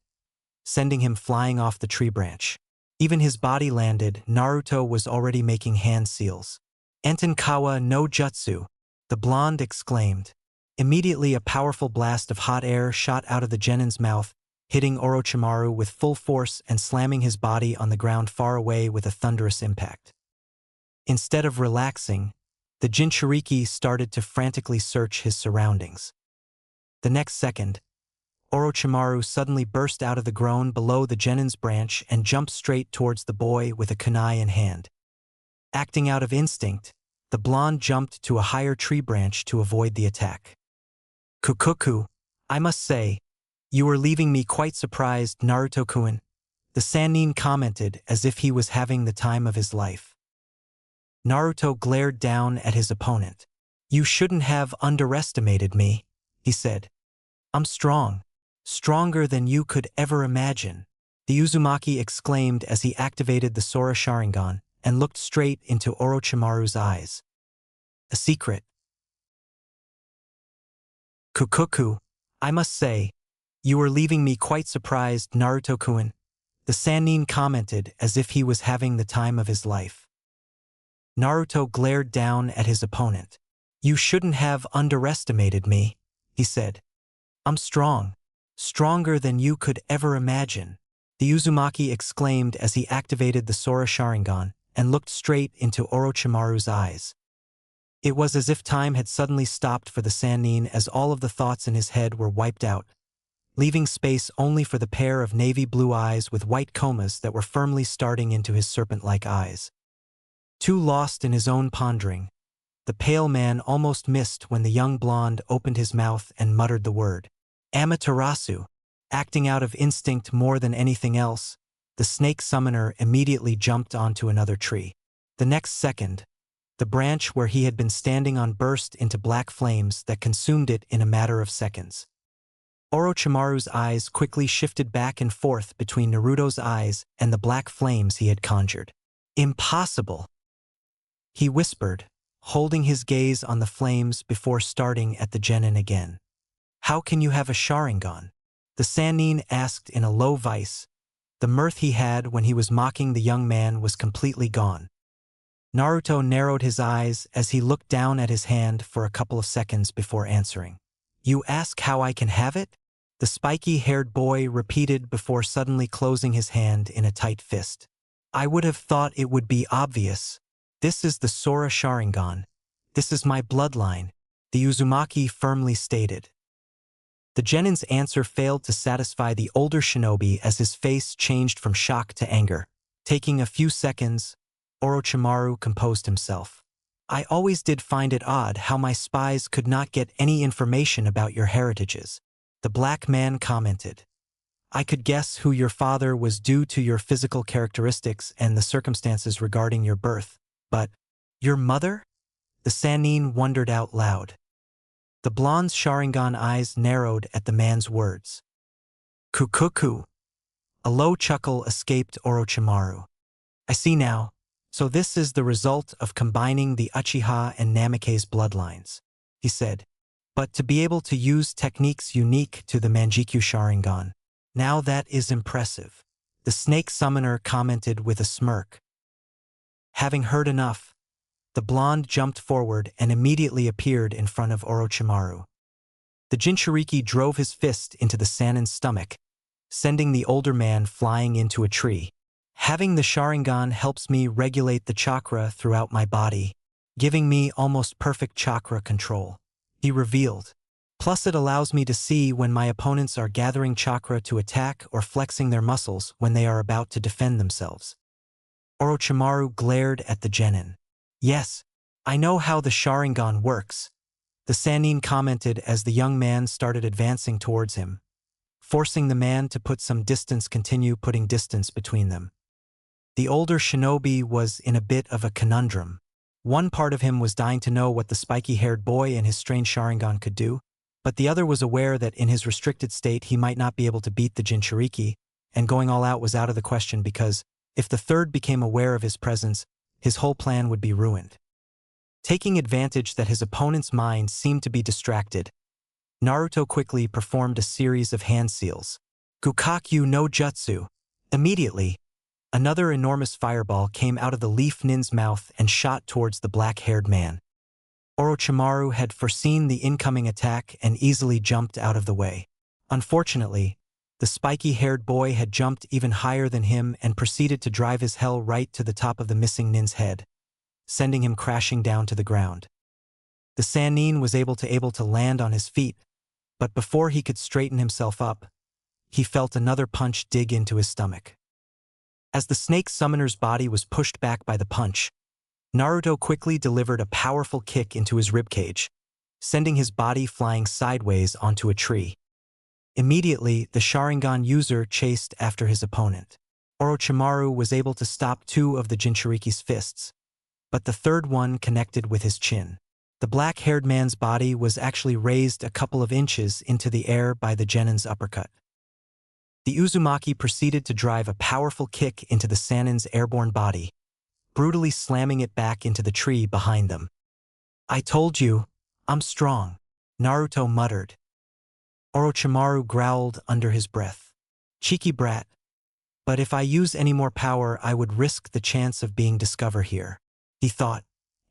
sending him flying off the tree branch. Even his body landed, Naruto was already making hand seals. "Entenkawa no jutsu," the blonde exclaimed. Immediately a powerful blast of hot air shot out of the genin's mouth, hitting Orochimaru with full force and slamming his body on the ground far away with a thunderous impact. Instead of relaxing, the Jinchuriki started to frantically search his surroundings. The next second, Orochimaru suddenly burst out of the groan below the genin's branch and jumped straight towards the boy with a kunai in hand. Acting out of instinct, the blonde jumped to a higher tree branch to avoid the attack. "Kukuku, I must say, you are leaving me quite surprised, Naruto-kun," the Sannin commented as if he was having the time of his life. Naruto glared down at his opponent. "You shouldn't have underestimated me," he said. "I'm strong. Stronger than you could ever imagine," the Uzumaki exclaimed as he activated the Sora Sharingan and looked straight into Orochimaru's eyes. "A secret?" "Kukuku, I must say, you are leaving me quite surprised, Naruto-kun," the Sannin commented as if he was having the time of his life. Naruto glared down at his opponent. "You shouldn't have underestimated me," he said. "I'm strong. Stronger than you could ever imagine," the Uzumaki exclaimed as he activated the Sora Sharingan and looked straight into Orochimaru's eyes. It was as if time had suddenly stopped for the Sannin as all of the thoughts in his head were wiped out, leaving space only for the pair of navy blue eyes with white comas that were firmly starting into his serpent-like eyes. Too lost in his own pondering, the pale man almost missed when the young blonde opened his mouth and muttered the word Amaterasu. Acting out of instinct more than anything else, the snake summoner immediately jumped onto another tree. The next second, the branch where he had been standing on burst into black flames that consumed it in a matter of seconds. Orochimaru's eyes quickly shifted back and forth between Naruto's eyes and the black flames he had conjured. "Impossible," he whispered, holding his gaze on the flames before starting at the genin again. "How can you have a Sharingan?" the Sannin asked in a low voice. The mirth he had when he was mocking the young man was completely gone. Naruto narrowed his eyes as he looked down at his hand for a couple of seconds before answering. "You ask how I can have it?" the spiky-haired boy repeated before suddenly closing his hand in a tight fist. "I would have thought it would be obvious. This is the Sora Sharingan. This is my bloodline," the Uzumaki firmly stated. The genin's answer failed to satisfy the older shinobi as his face changed from shock to anger. Taking a few seconds, Orochimaru composed himself. "I always did find it odd how my spies could not get any information about your heritages," the black man commented. "I could guess who your father was due to your physical characteristics and the circumstances regarding your birth, but your mother?" the Sannin wondered out loud. The blonde's Sharingan eyes narrowed at the man's words. "Kukuku." A low chuckle escaped Orochimaru. "I see now. So this is the result of combining the Uchiha and Namikaze bloodlines," he said. "But to be able to use techniques unique to the Manjikyu Sharingan. Now that is impressive," the snake summoner commented with a smirk. Having heard enough, the blonde jumped forward and immediately appeared in front of Orochimaru. The Jinchuriki drove his fist into the Sannin's stomach, sending the older man flying into a tree. "Having the Sharingan helps me regulate the chakra throughout my body, giving me almost perfect chakra control," he revealed. "Plus it allows me to see when my opponents are gathering chakra to attack or flexing their muscles when they are about to defend themselves." Orochimaru glared at the genin. "Yes, I know how the Sharingan works, the Sannin commented as the young man started advancing towards him, forcing the man to continue putting distance between them. The older shinobi was in a bit of a conundrum. One part of him was dying to know what the spiky-haired boy and his strange Sharingan could do, but the other was aware that in his restricted state he might not be able to beat the Jinchuriki, and going all out was out of the question because, if the third became aware of his presence, his whole plan would be ruined. Taking advantage that his opponent's mind seemed to be distracted, Naruto quickly performed a series of hand seals. Gukakyu no Jutsu. Immediately, another enormous fireball came out of the leaf nin's mouth and shot towards the black-haired man. Orochimaru had foreseen the incoming attack and easily jumped out of the way. Unfortunately, the spiky-haired boy had jumped even higher than him and proceeded to drive his hell right to the top of the missing nin's head, sending him crashing down to the ground. The Sannin was able to land on his feet, but before he could straighten himself up, he felt another punch dig into his stomach. As the snake summoner's body was pushed back by the punch, Naruto quickly delivered a powerful kick into his ribcage, sending his body flying sideways onto a tree. Immediately, the Sharingan user chased after his opponent. Orochimaru was able to stop two of the Jinchuriki's fists, but the third one connected with his chin. The black-haired man's body was actually raised a couple of inches into the air by the Genin's uppercut. The Uzumaki proceeded to drive a powerful kick into the Sannin's airborne body, brutally slamming it back into the tree behind them. "I told you, I'm strong," Naruto muttered. Orochimaru growled under his breath. "Cheeky brat. But if I use any more power, I would risk the chance of being discovered here," he thought.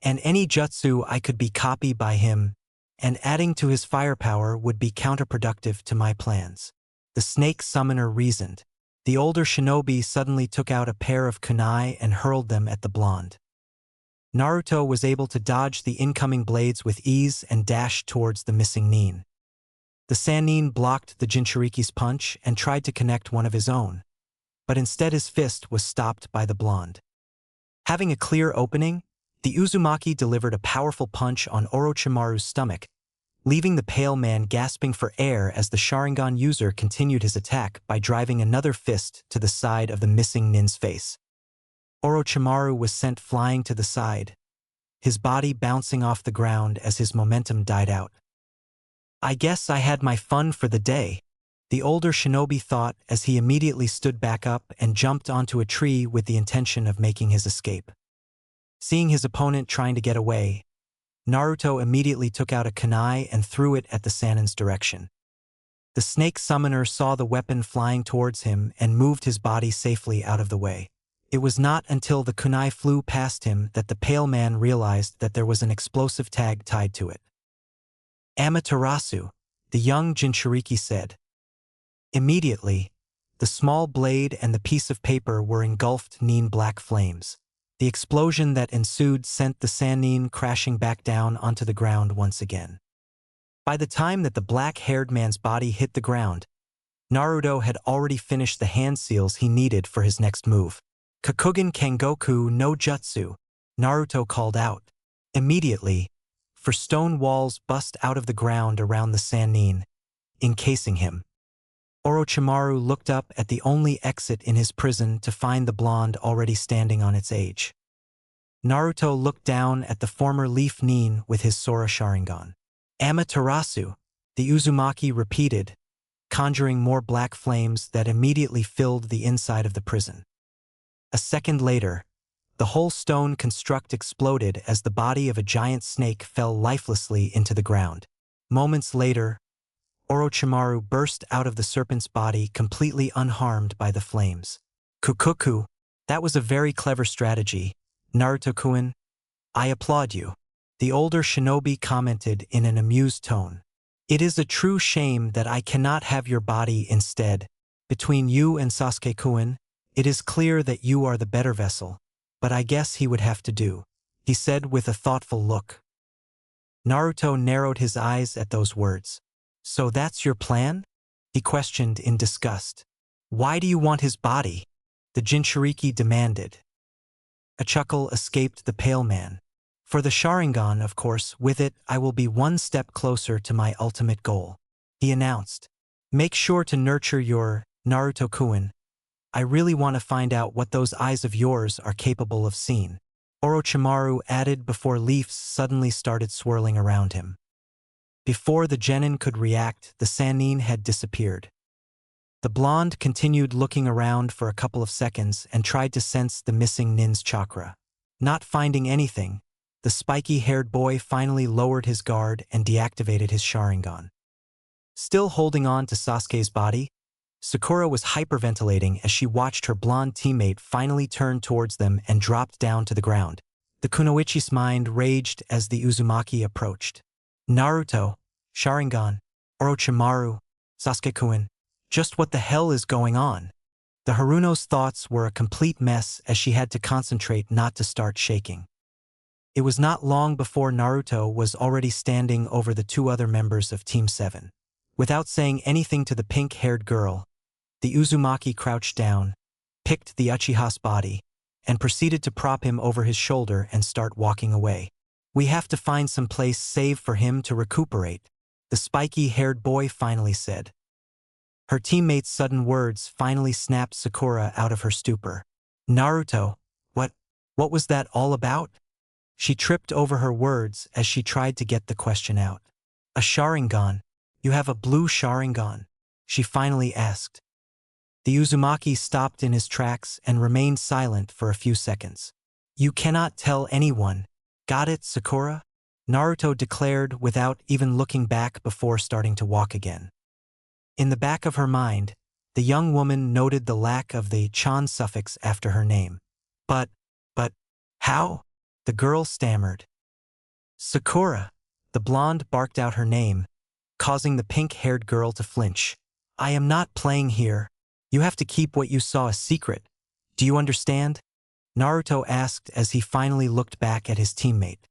"And any jutsu I could be copied by him, and adding to his firepower would be counterproductive to my plans." The snake summoner reasoned. The older shinobi suddenly took out a pair of kunai and hurled them at the blonde. Naruto was able to dodge the incoming blades with ease and dashed towards the missing nin. The Sannin blocked the Jinchuriki's punch and tried to connect one of his own, but instead his fist was stopped by the blonde. Having a clear opening, the Uzumaki delivered a powerful punch on Orochimaru's stomach, leaving the pale man gasping for air as the Sharingan user continued his attack by driving another fist to the side of the missing nin's face. Orochimaru was sent flying to the side, his body bouncing off the ground as his momentum died out. "I guess I had my fun for the day," the older shinobi thought as he immediately stood back up and jumped onto a tree with the intention of making his escape. Seeing his opponent trying to get away, Naruto immediately took out a kunai and threw it at the Sannin's direction. The snake summoner saw the weapon flying towards him and moved his body safely out of the way. It was not until the kunai flew past him that the pale man realized that there was an explosive tag tied to it. "Amaterasu," the young Jinchuriki said. Immediately, the small blade and the piece of paper were engulfed in black flames. The explosion that ensued sent the Sannin crashing back down onto the ground once again. By the time that the black-haired man's body hit the ground, Naruto had already finished the hand seals he needed for his next move. "Kakugen Kengoku no Jutsu," Naruto called out. Immediately, stone walls bust out of the ground around the Sannin, encasing him. Orochimaru looked up at the only exit in his prison to find the blonde already standing on its edge. Naruto looked down at the former leaf nin with his Sora Sharingan. "Amaterasu," the Uzumaki repeated, conjuring more black flames that immediately filled the inside of the prison. A second later, the whole stone construct exploded as the body of a giant snake fell lifelessly into the ground. Moments later, Orochimaru burst out of the serpent's body completely unharmed by the flames. "Kukuku, that was a very clever strategy, Naruto-kun. I applaud you," the older shinobi commented in an amused tone. "It is a true shame that I cannot have your body instead. Between you and Sasuke-kun, it is clear that you are the better vessel, but I guess he would have to do," he said with a thoughtful look. Naruto narrowed his eyes at those words. "So that's your plan?" he questioned in disgust. "Why do you want his body?" the Jinchuriki demanded. A chuckle escaped the pale man. For the Sharingan, of course, with it I will be one step closer to my ultimate goal, he announced. Make sure to nurture your Naruto-kun. I really want to find out what those eyes of yours are capable of seeing, Orochimaru added before leaves suddenly started swirling around him. Before the genin could react, the Sannin had disappeared. The blonde continued looking around for a couple of seconds and tried to sense the missing nin's chakra. Not finding anything, the spiky-haired boy finally lowered his guard and deactivated his Sharingan. Still holding on to Sasuke's body, Sakura was hyperventilating as she watched her blonde teammate finally turn towards them and dropped down to the ground. The Kunoichi's mind raged as the Uzumaki approached. Naruto, Sharingan, Orochimaru, Sasuke-kun, just what the hell is going on? The Haruno's thoughts were a complete mess as she had to concentrate not to start shaking. It was not long before Naruto was already standing over the two other members of Team 7. Without saying anything to the pink-haired girl, the Uzumaki crouched down, picked the Uchiha's body, and proceeded to prop him over his shoulder and start walking away. We have to find some place safe for him to recuperate, the spiky-haired boy finally said. Her teammate's sudden words finally snapped Sakura out of her stupor. Naruto, what was that all about? She tripped over her words as she tried to get the question out. A Sharingan. You have a blue Sharingan? She finally asked. The Uzumaki stopped in his tracks and remained silent for a few seconds. You cannot tell anyone. Got it, Sakura? Naruto declared without even looking back before starting to walk again. In the back of her mind, the young woman noted the lack of the chan suffix after her name. But, how? The girl stammered. Sakura. The blonde barked out her name, causing the pink-haired girl to flinch. I am not playing here. You have to keep what you saw a secret. Do you understand? Naruto asked as he finally looked back at his teammate.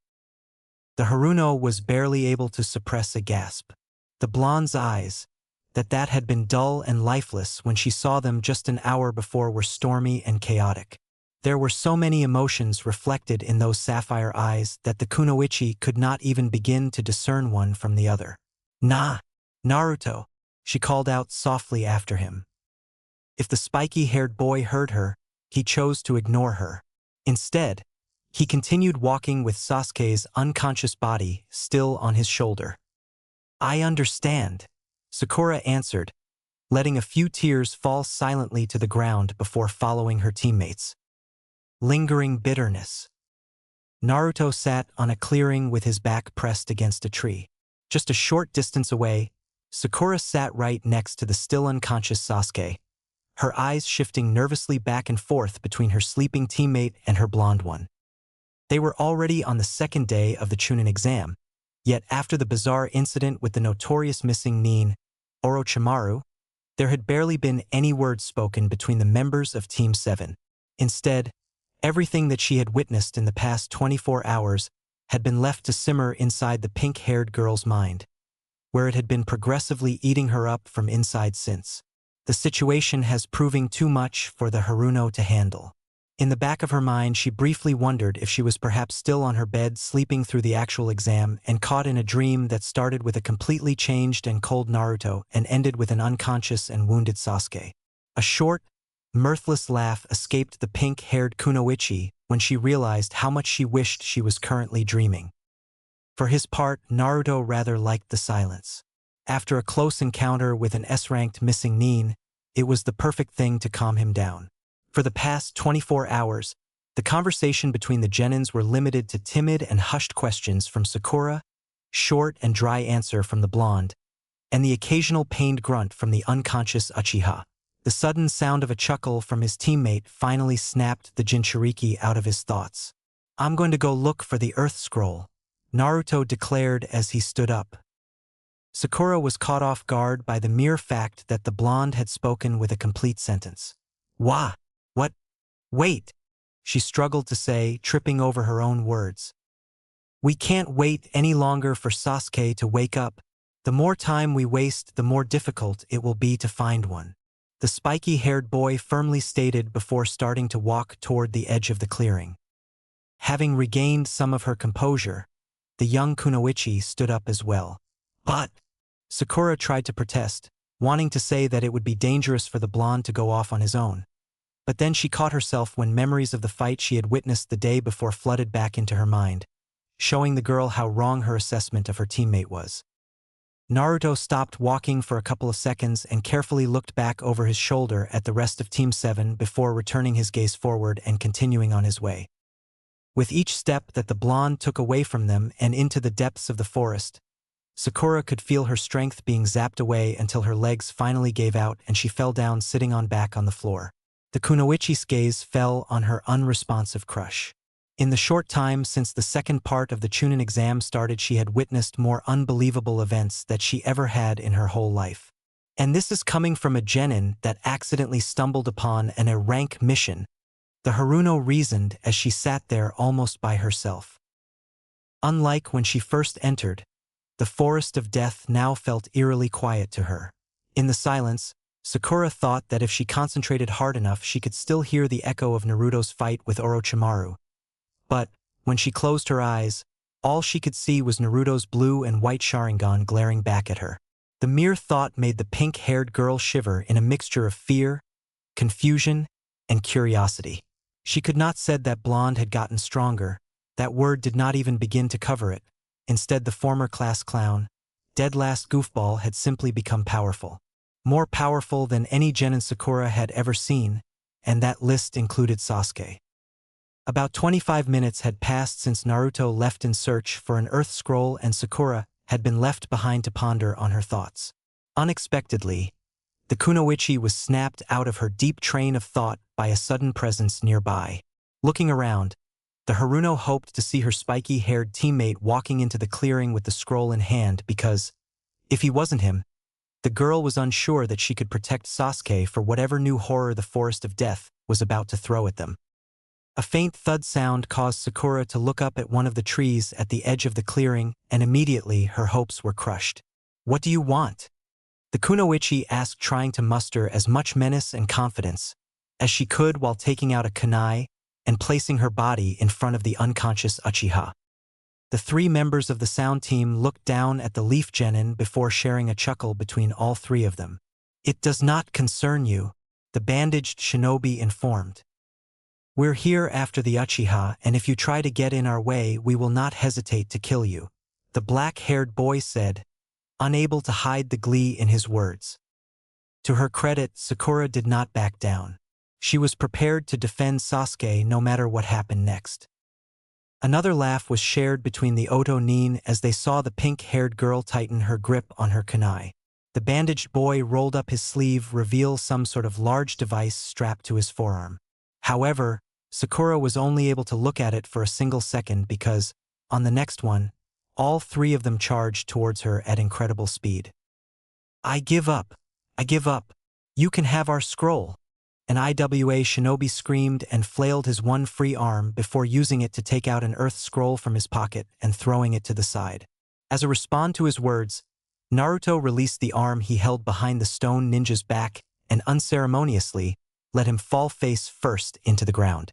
The Haruno was barely able to suppress a gasp. The blonde's eyes, that had been dull and lifeless when she saw them just an hour before, were stormy and chaotic. There were so many emotions reflected in those sapphire eyes that the Kunoichi could not even begin to discern one from the other. Naruto, she called out softly after him. If the spiky-haired boy heard her, he chose to ignore her. Instead, he continued walking with Sasuke's unconscious body still on his shoulder. I understand, Sakura answered, letting a few tears fall silently to the ground before following her teammates. Lingering bitterness. Naruto sat on a clearing with his back pressed against a tree. Just a short distance away, Sakura sat right next to the still unconscious Sasuke, her eyes shifting nervously back and forth between her sleeping teammate and her blonde one. They were already on the second day of the Chunin exam, yet after the bizarre incident with the notorious missing nin, Orochimaru, there had barely been any words spoken between the members of Team 7. Instead, everything that she had witnessed in the past 24 hours had been left to simmer inside the pink-haired girl's mind, where it had been progressively eating her up from inside since. The situation has proving too much for the Haruno to handle. In the back of her mind, she briefly wondered if she was perhaps still on her bed sleeping through the actual exam and caught in a dream that started with a completely changed and cold Naruto and ended with an unconscious and wounded Sasuke. A short, mirthless laugh escaped the pink-haired Kunoichi when she realized how much she wished she was currently dreaming. For his part, Naruto rather liked the silence. After a close encounter with an S-ranked missing nin, it was the perfect thing to calm him down. For the past 24 hours, the conversation between the genins were limited to timid and hushed questions from Sakura, short and dry answer from the blonde, and the occasional pained grunt from the unconscious Uchiha. The sudden sound of a chuckle from his teammate finally snapped the Jinchuriki out of his thoughts. I'm going to go look for the Earth Scroll, Naruto declared as he stood up. Sakura was caught off guard by the mere fact that the blonde had spoken with a complete sentence. What? Wait, she struggled to say, tripping over her own words. We can't wait any longer for Sasuke to wake up. The more time we waste, the more difficult it will be to find one, the spiky-haired boy firmly stated before starting to walk toward the edge of the clearing. Having regained some of her composure, the young kunoichi stood up as well. But Sakura tried to protest, wanting to say that it would be dangerous for the blonde to go off on his own. But then she caught herself when memories of the fight she had witnessed the day before flooded back into her mind, showing the girl how wrong her assessment of her teammate was. Naruto stopped walking for a couple of seconds and carefully looked back over his shoulder at the rest of Team 7 before returning his gaze forward and continuing on his way. With each step that the blonde took away from them and into the depths of the forest, Sakura could feel her strength being zapped away until her legs finally gave out and she fell down sitting on back on the floor. The kunoichi's gaze fell on her unresponsive crush. In the short time since the second part of the Chunin exam started, she had witnessed more unbelievable events that she ever had in her whole life. And this is coming from a genin that accidentally stumbled upon an A-rank mission, the Haruno reasoned as she sat there almost by herself. Unlike when she first entered, the forest of death now felt eerily quiet to her. In the silence, Sakura thought that if she concentrated hard enough she could still hear the echo of Naruto's fight with Orochimaru. But, when she closed her eyes, all she could see was Naruto's blue and white Sharingan glaring back at her. The mere thought made the pink-haired girl shiver in a mixture of fear, confusion, and curiosity. She could not said that blonde had gotten stronger, that word did not even begin to cover it. Instead, the former class clown, dead last goofball, had simply become powerful. More powerful than any genin Sakura had ever seen, and that list included Sasuke. About 25 minutes had passed since Naruto left in search for an earth scroll and Sakura had been left behind to ponder on her thoughts. Unexpectedly, the kunoichi was snapped out of her deep train of thought by a sudden presence nearby. Looking around, the Haruno hoped to see her spiky-haired teammate walking into the clearing with the scroll in hand because, if he wasn't him, the girl was unsure that she could protect Sasuke for whatever new horror the Forest of Death was about to throw at them. A faint thud sound caused Sakura to look up at one of the trees at the edge of the clearing, and immediately her hopes were crushed. "What do you want?" the kunoichi asked, trying to muster as much menace and confidence as she could while taking out a kunai and placing her body in front of the unconscious Uchiha. The three members of the sound team looked down at the leaf genin before sharing a chuckle between all three of them. "It does not concern you," the bandaged shinobi informed. "We're here after the Uchiha, and if you try to get in our way, we will not hesitate to kill you," the black-haired boy said, unable to hide the glee in his words. To her credit, Sakura did not back down. She was prepared to defend Sasuke no matter what happened next. Another laugh was shared between the Oto-nin as they saw the pink-haired girl tighten her grip on her kunai. The bandaged boy rolled up his sleeve, reveal some sort of large device strapped to his forearm. However, Sakura was only able to look at it for a single second because, on the next one, all three of them charged towards her at incredible speed. "I give up. I give up. You can have our scroll," an IWA shinobi screamed and flailed his one free arm before using it to take out an earth scroll from his pocket and throwing it to the side. As a response to his words, Naruto released the arm he held behind the stone ninja's back and unceremoniously let him fall face first into the ground.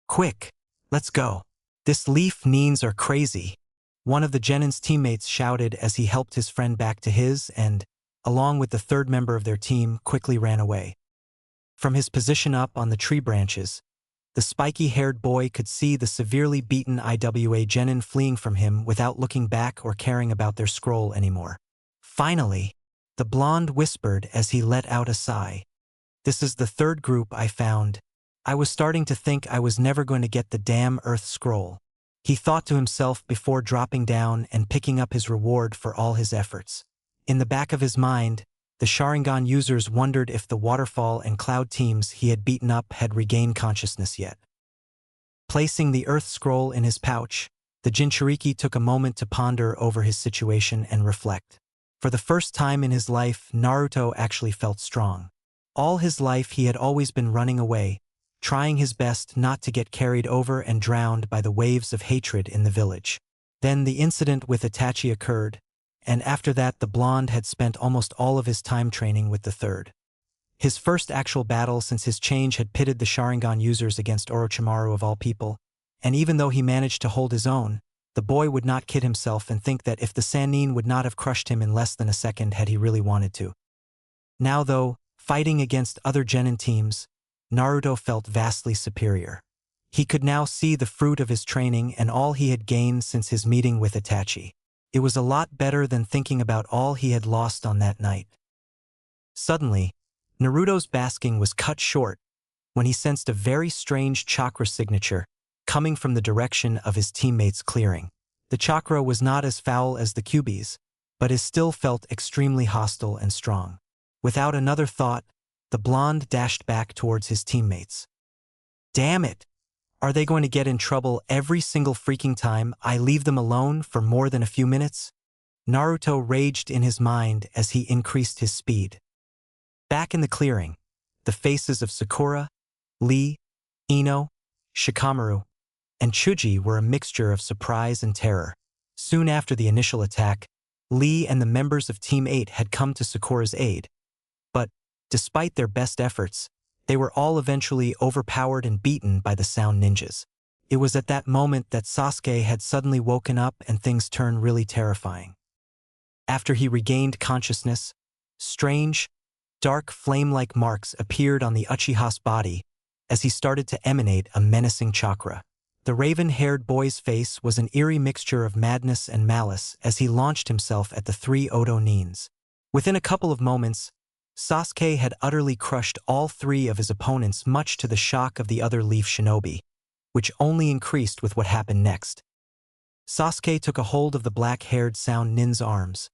"Quick, let's go. This leaf nins are crazy," one of the genin's teammates shouted as he helped his friend back to his and, along with the third member of their team, quickly ran away. From his position up on the tree branches, the spiky-haired boy could see the severely beaten IWA genin fleeing from him without looking back or caring about their scroll anymore. "Finally," the blonde whispered as he let out a sigh. "This is the third group I found. I was starting to think I was never going to get the damn earth scroll," he thought to himself before dropping down and picking up his reward for all his efforts. In the back of his mind, the Sharingan users wondered if the Waterfall and Cloud teams he had beaten up had regained consciousness yet. Placing the earth scroll in his pouch, the Jinchuriki took a moment to ponder over his situation and reflect. For the first time in his life, Naruto actually felt strong. All his life he had always been running away, trying his best not to get carried over and drowned by the waves of hatred in the village. Then the incident with Itachi occurred, and after that the blonde had spent almost all of his time training with the third. His first actual battle since his change had pitted the Sharingan users against Orochimaru of all people, and even though he managed to hold his own, the boy would not kid himself and think that if the Sannin would not have crushed him in less than a second had he really wanted to. Now though, fighting against other genin teams, Naruto felt vastly superior. He could now see the fruit of his training and all he had gained since his meeting with Itachi. It was a lot better than thinking about all he had lost on that night. Suddenly, Naruto's basking was cut short when he sensed a very strange chakra signature coming from the direction of his teammates' clearing. The chakra was not as foul as the Kyuubi's, but it still felt extremely hostile and strong. Without another thought, the blonde dashed back towards his teammates. Damn it! Are they going to get in trouble every single freaking time I leave them alone for more than a few minutes? Naruto raged in his mind as he increased his speed. Back in the clearing, the faces of Sakura, Lee, Ino, Shikamaru, and Chuji were a mixture of surprise and terror. Soon after the initial attack, Lee and the members of Team 8 had come to Sakura's aid. But, despite their best efforts, they were all eventually overpowered and beaten by the sound ninjas. It was at that moment that Sasuke had suddenly woken up and things turned really terrifying. After he regained consciousness, strange, dark flame-like marks appeared on the Uchiha's body as he started to emanate a menacing chakra. The raven-haired boy's face was an eerie mixture of madness and malice as he launched himself at the three Odo Nins. Within a couple of moments, Sasuke had utterly crushed all three of his opponents, much to the shock of the other Leaf Shinobi, which only increased with what happened next. Sasuke took a hold of the black-haired Sound Nin's arms,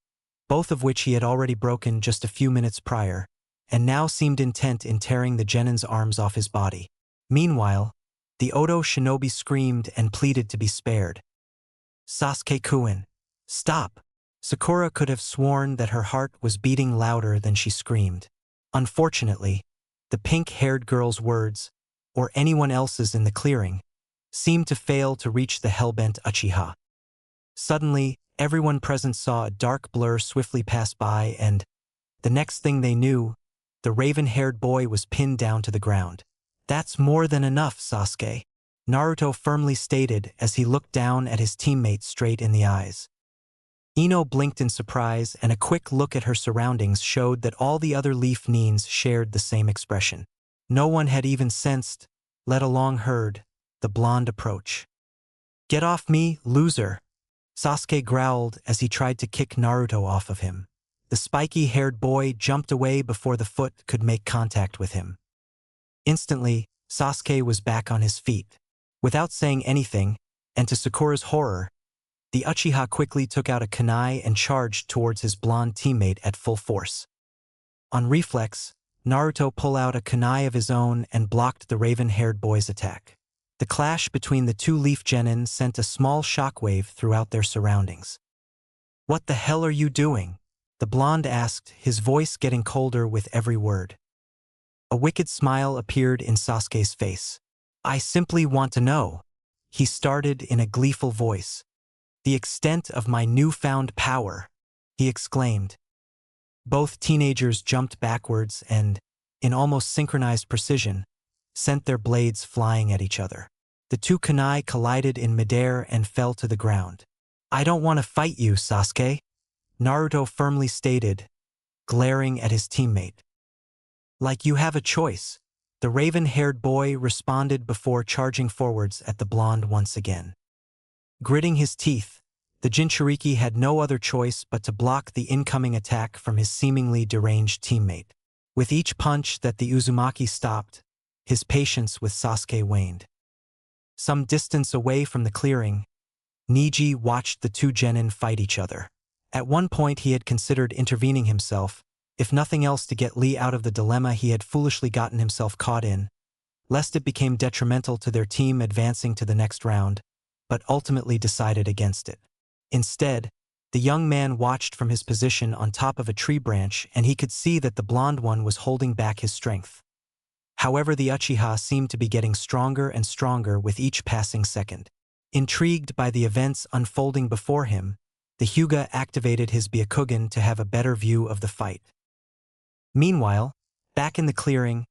both of which he had already broken just a few minutes prior, and now seemed intent in tearing the genin's arms off his body. Meanwhile, the Odo Shinobi screamed and pleaded to be spared. Sasuke-kun, stop! Sakura could have sworn that her heart was beating louder than she screamed. Unfortunately, the pink-haired girl's words, or anyone else's in the clearing, seemed to fail to reach the hellbent Uchiha. Suddenly, everyone present saw a dark blur swiftly pass by and, the next thing they knew, the raven-haired boy was pinned down to the ground. That's more than enough, Sasuke, Naruto firmly stated as he looked down at his teammate straight in the eyes. Ino blinked in surprise, and a quick look at her surroundings showed that all the other Leaf Nins shared the same expression. No one had even sensed, let alone heard, the blonde approach. Get off me, loser! Sasuke growled as he tried to kick Naruto off of him. The spiky-haired boy jumped away before the foot could make contact with him. Instantly, Sasuke was back on his feet. Without saying anything, and to Sakura's horror, the Uchiha quickly took out a kunai and charged towards his blonde teammate at full force. On reflex, Naruto pulled out a kunai of his own and blocked the raven-haired boy's attack. The clash between the two Leaf Genin sent a small shockwave throughout their surroundings. What the hell are you doing? The blonde asked, his voice getting colder with every word. A wicked smile appeared in Sasuke's face. I simply want to know, he started in a gleeful voice. The extent of my newfound power, he exclaimed. Both teenagers jumped backwards and, in almost synchronized precision, sent their blades flying at each other. The two kunai collided in midair and fell to the ground. I don't want to fight you, Sasuke, Naruto firmly stated, glaring at his teammate. Like you have a choice, the raven-haired boy responded before charging forwards at the blonde once again. Gritting his teeth, the Jinchuriki had no other choice but to block the incoming attack from his seemingly deranged teammate. With each punch that the Uzumaki stopped, his patience with Sasuke waned. Some distance away from the clearing, Neji watched the two genin fight each other. At one point he had considered intervening himself, if nothing else to get Lee out of the dilemma he had foolishly gotten himself caught in, lest it became detrimental to their team advancing to the next round, but ultimately decided against it. Instead, the young man watched from his position on top of a tree branch and he could see that the blonde one was holding back his strength. However, the Uchiha seemed to be getting stronger and stronger with each passing second. Intrigued by the events unfolding before him, the Hyuga activated his Byakugan to have a better view of the fight. Meanwhile, back in the clearing,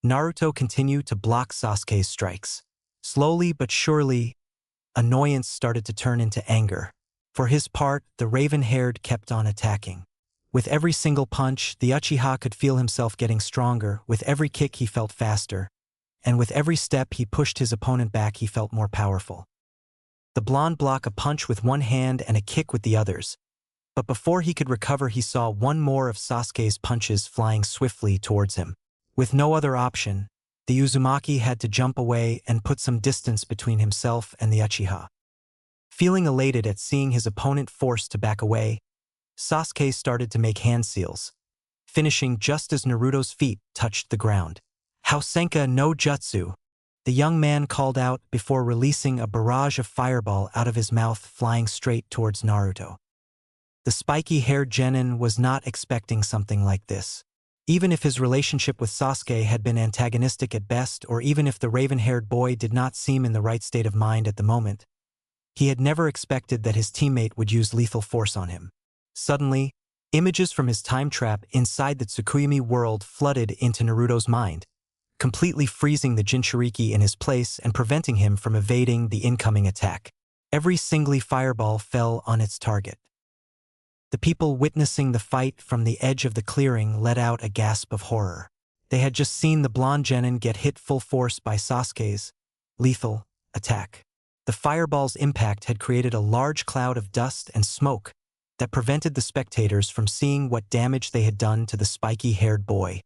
Naruto continued to block Sasuke's strikes. Slowly but surely, annoyance started to turn into anger. For his part, the raven-haired kept on attacking. With every single punch, the Uchiha could feel himself getting stronger. With every kick he felt faster, and with every step he pushed his opponent back he felt more powerful. The blonde blocked a punch with one hand and a kick with the others, but before he could recover he saw one more of Sasuke's punches flying swiftly towards him. With no other option, the Uzumaki had to jump away and put some distance between himself and the Uchiha. Feeling elated at seeing his opponent forced to back away, Sasuke started to make hand seals, finishing just as Naruto's feet touched the ground. "Housenka no Jutsu," the young man called out before releasing a barrage of fireball out of his mouth flying straight towards Naruto. The spiky-haired genin was not expecting something like this. Even if his relationship with Sasuke had been antagonistic at best, or even if the raven-haired boy did not seem in the right state of mind at the moment, he had never expected that his teammate would use lethal force on him. Suddenly, images from his time trap inside the Tsukuyomi world flooded into Naruto's mind, completely freezing the Jinchuriki in his place and preventing him from evading the incoming attack. Every single fireball fell on its target. The people witnessing the fight from the edge of the clearing let out a gasp of horror. They had just seen the blonde genin get hit full force by Sasuke's lethal attack. The fireball's impact had created a large cloud of dust and smoke that prevented the spectators from seeing what damage they had done to the spiky-haired boy.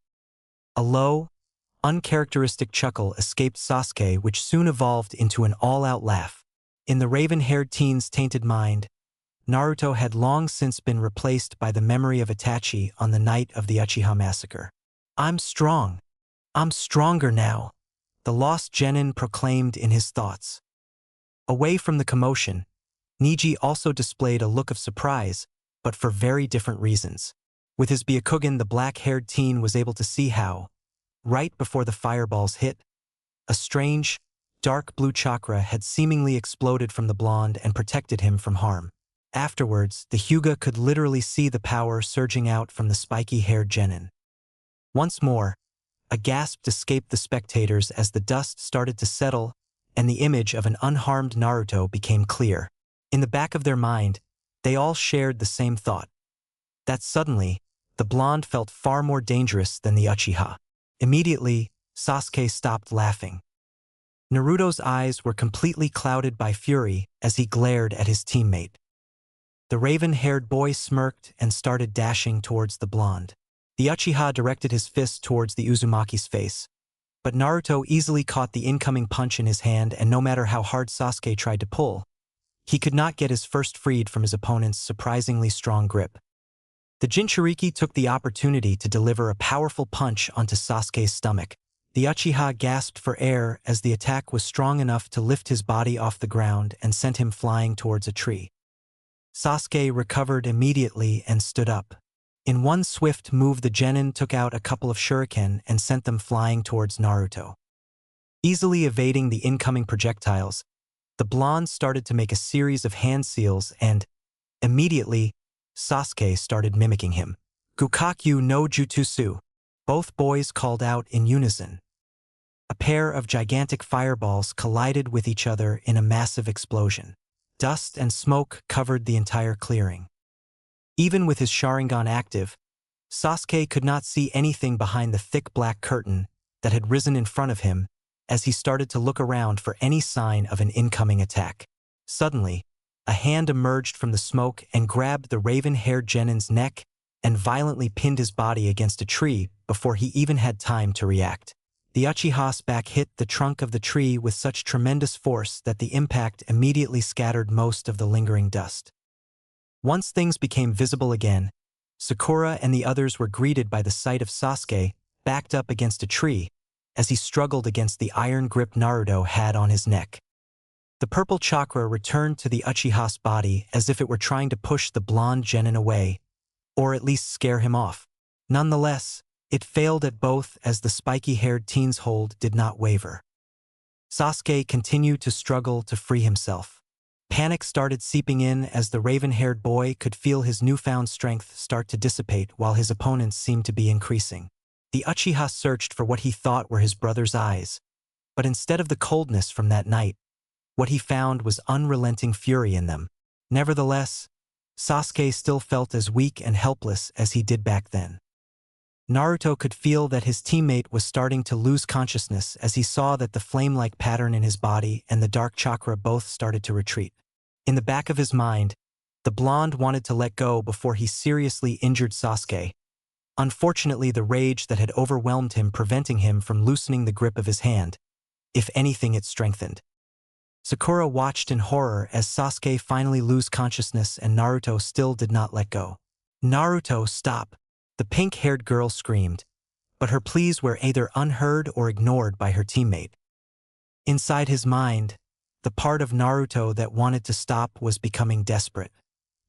A low, uncharacteristic chuckle escaped Sasuke, which soon evolved into an all-out laugh. In the raven-haired teen's tainted mind, Naruto had long since been replaced by the memory of Itachi on the night of the Uchiha massacre. "I'm strong. I'm stronger now," the lost genin proclaimed in his thoughts. Away from the commotion, Neji also displayed a look of surprise, but for very different reasons. With his Byakugan, the black-haired teen was able to see how, right before the fireballs hit, a strange, dark blue chakra had seemingly exploded from the blonde and protected him from harm. Afterwards, the Hyuga could literally see the power surging out from the spiky-haired genin. Once more, a gasp escaped the spectators as the dust started to settle and the image of an unharmed Naruto became clear. In the back of their mind, they all shared the same thought, that suddenly, the blonde felt far more dangerous than the Uchiha. Immediately, Sasuke stopped laughing. Naruto's eyes were completely clouded by fury as he glared at his teammate. The raven-haired boy smirked and started dashing towards the blonde. The Uchiha directed his fist towards the Uzumaki's face, but Naruto easily caught the incoming punch in his hand, and no matter how hard Sasuke tried to pull, he could not get his first freed from his opponent's surprisingly strong grip. The Jinchuriki took the opportunity to deliver a powerful punch onto Sasuke's stomach. The Uchiha gasped for air as the attack was strong enough to lift his body off the ground and sent him flying towards a tree. Sasuke recovered immediately and stood up. In one swift move, the genin took out a couple of shuriken and sent them flying towards Naruto. Easily evading the incoming projectiles, the blonde started to make a series of hand seals and, immediately, Sasuke started mimicking him. "Gukakyu no Jutsu," both boys called out in unison. A pair of gigantic fireballs collided with each other in a massive explosion. Dust and smoke covered the entire clearing. Even with his Sharingan active, Sasuke could not see anything behind the thick black curtain that had risen in front of him as he started to look around for any sign of an incoming attack. Suddenly, a hand emerged from the smoke and grabbed the raven-haired genin's neck and violently pinned his body against a tree before he even had time to react. The Uchiha's back hit the trunk of the tree with such tremendous force that the impact immediately scattered most of the lingering dust. Once things became visible again, Sakura and the others were greeted by the sight of Sasuke backed up against a tree as he struggled against the iron grip Naruto had on his neck. The purple chakra returned to the Uchiha's body as if it were trying to push the blonde genin away, or at least scare him off. Nonetheless, it failed at both as the spiky-haired teen's hold did not waver. Sasuke continued to struggle to free himself. Panic started seeping in as the raven-haired boy could feel his newfound strength start to dissipate while his opponents seemed to be increasing. The Uchiha searched for what he thought were his brother's eyes, but instead of the coldness from that night, what he found was unrelenting fury in them. Nevertheless, Sasuke still felt as weak and helpless as he did back then. Naruto could feel that his teammate was starting to lose consciousness as he saw that the flame-like pattern in his body and the dark chakra both started to retreat. In the back of his mind, the blonde wanted to let go before he seriously injured Sasuke. Unfortunately, the rage that had overwhelmed him preventing him from loosening the grip of his hand. If anything, it strengthened. Sakura watched in horror as Sasuke finally lose consciousness and Naruto still did not let go. "Naruto, stop!" the pink-haired girl screamed, but her pleas were either unheard or ignored by her teammate. Inside his mind, the part of Naruto that wanted to stop was becoming desperate.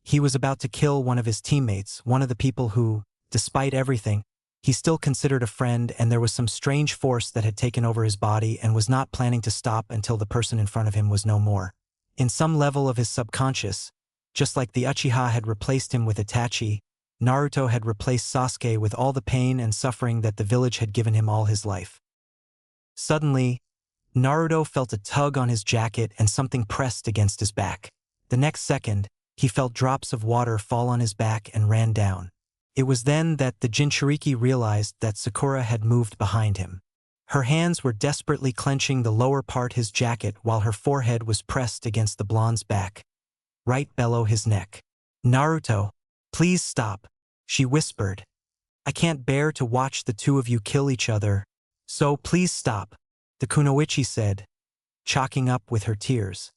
He was about to kill one of his teammates, one of the people who, despite everything, he still considered a friend, and there was some strange force that had taken over his body and was not planning to stop until the person in front of him was no more. In some level of his subconscious, just like the Uchiha had replaced him with Itachi, Naruto had replaced Sasuke with all the pain and suffering that the village had given him all his life. Suddenly, Naruto felt a tug on his jacket and something pressed against his back. The next second, he felt drops of water fall on his back and ran down. It was then that the Jinchuriki realized that Sakura had moved behind him. Her hands were desperately clenching the lower part of his jacket while her forehead was pressed against the blonde's back, right below his neck. "Naruto, please stop," she whispered. "I can't bear to watch the two of you kill each other, so please stop," the kunoichi said, choking up with her tears.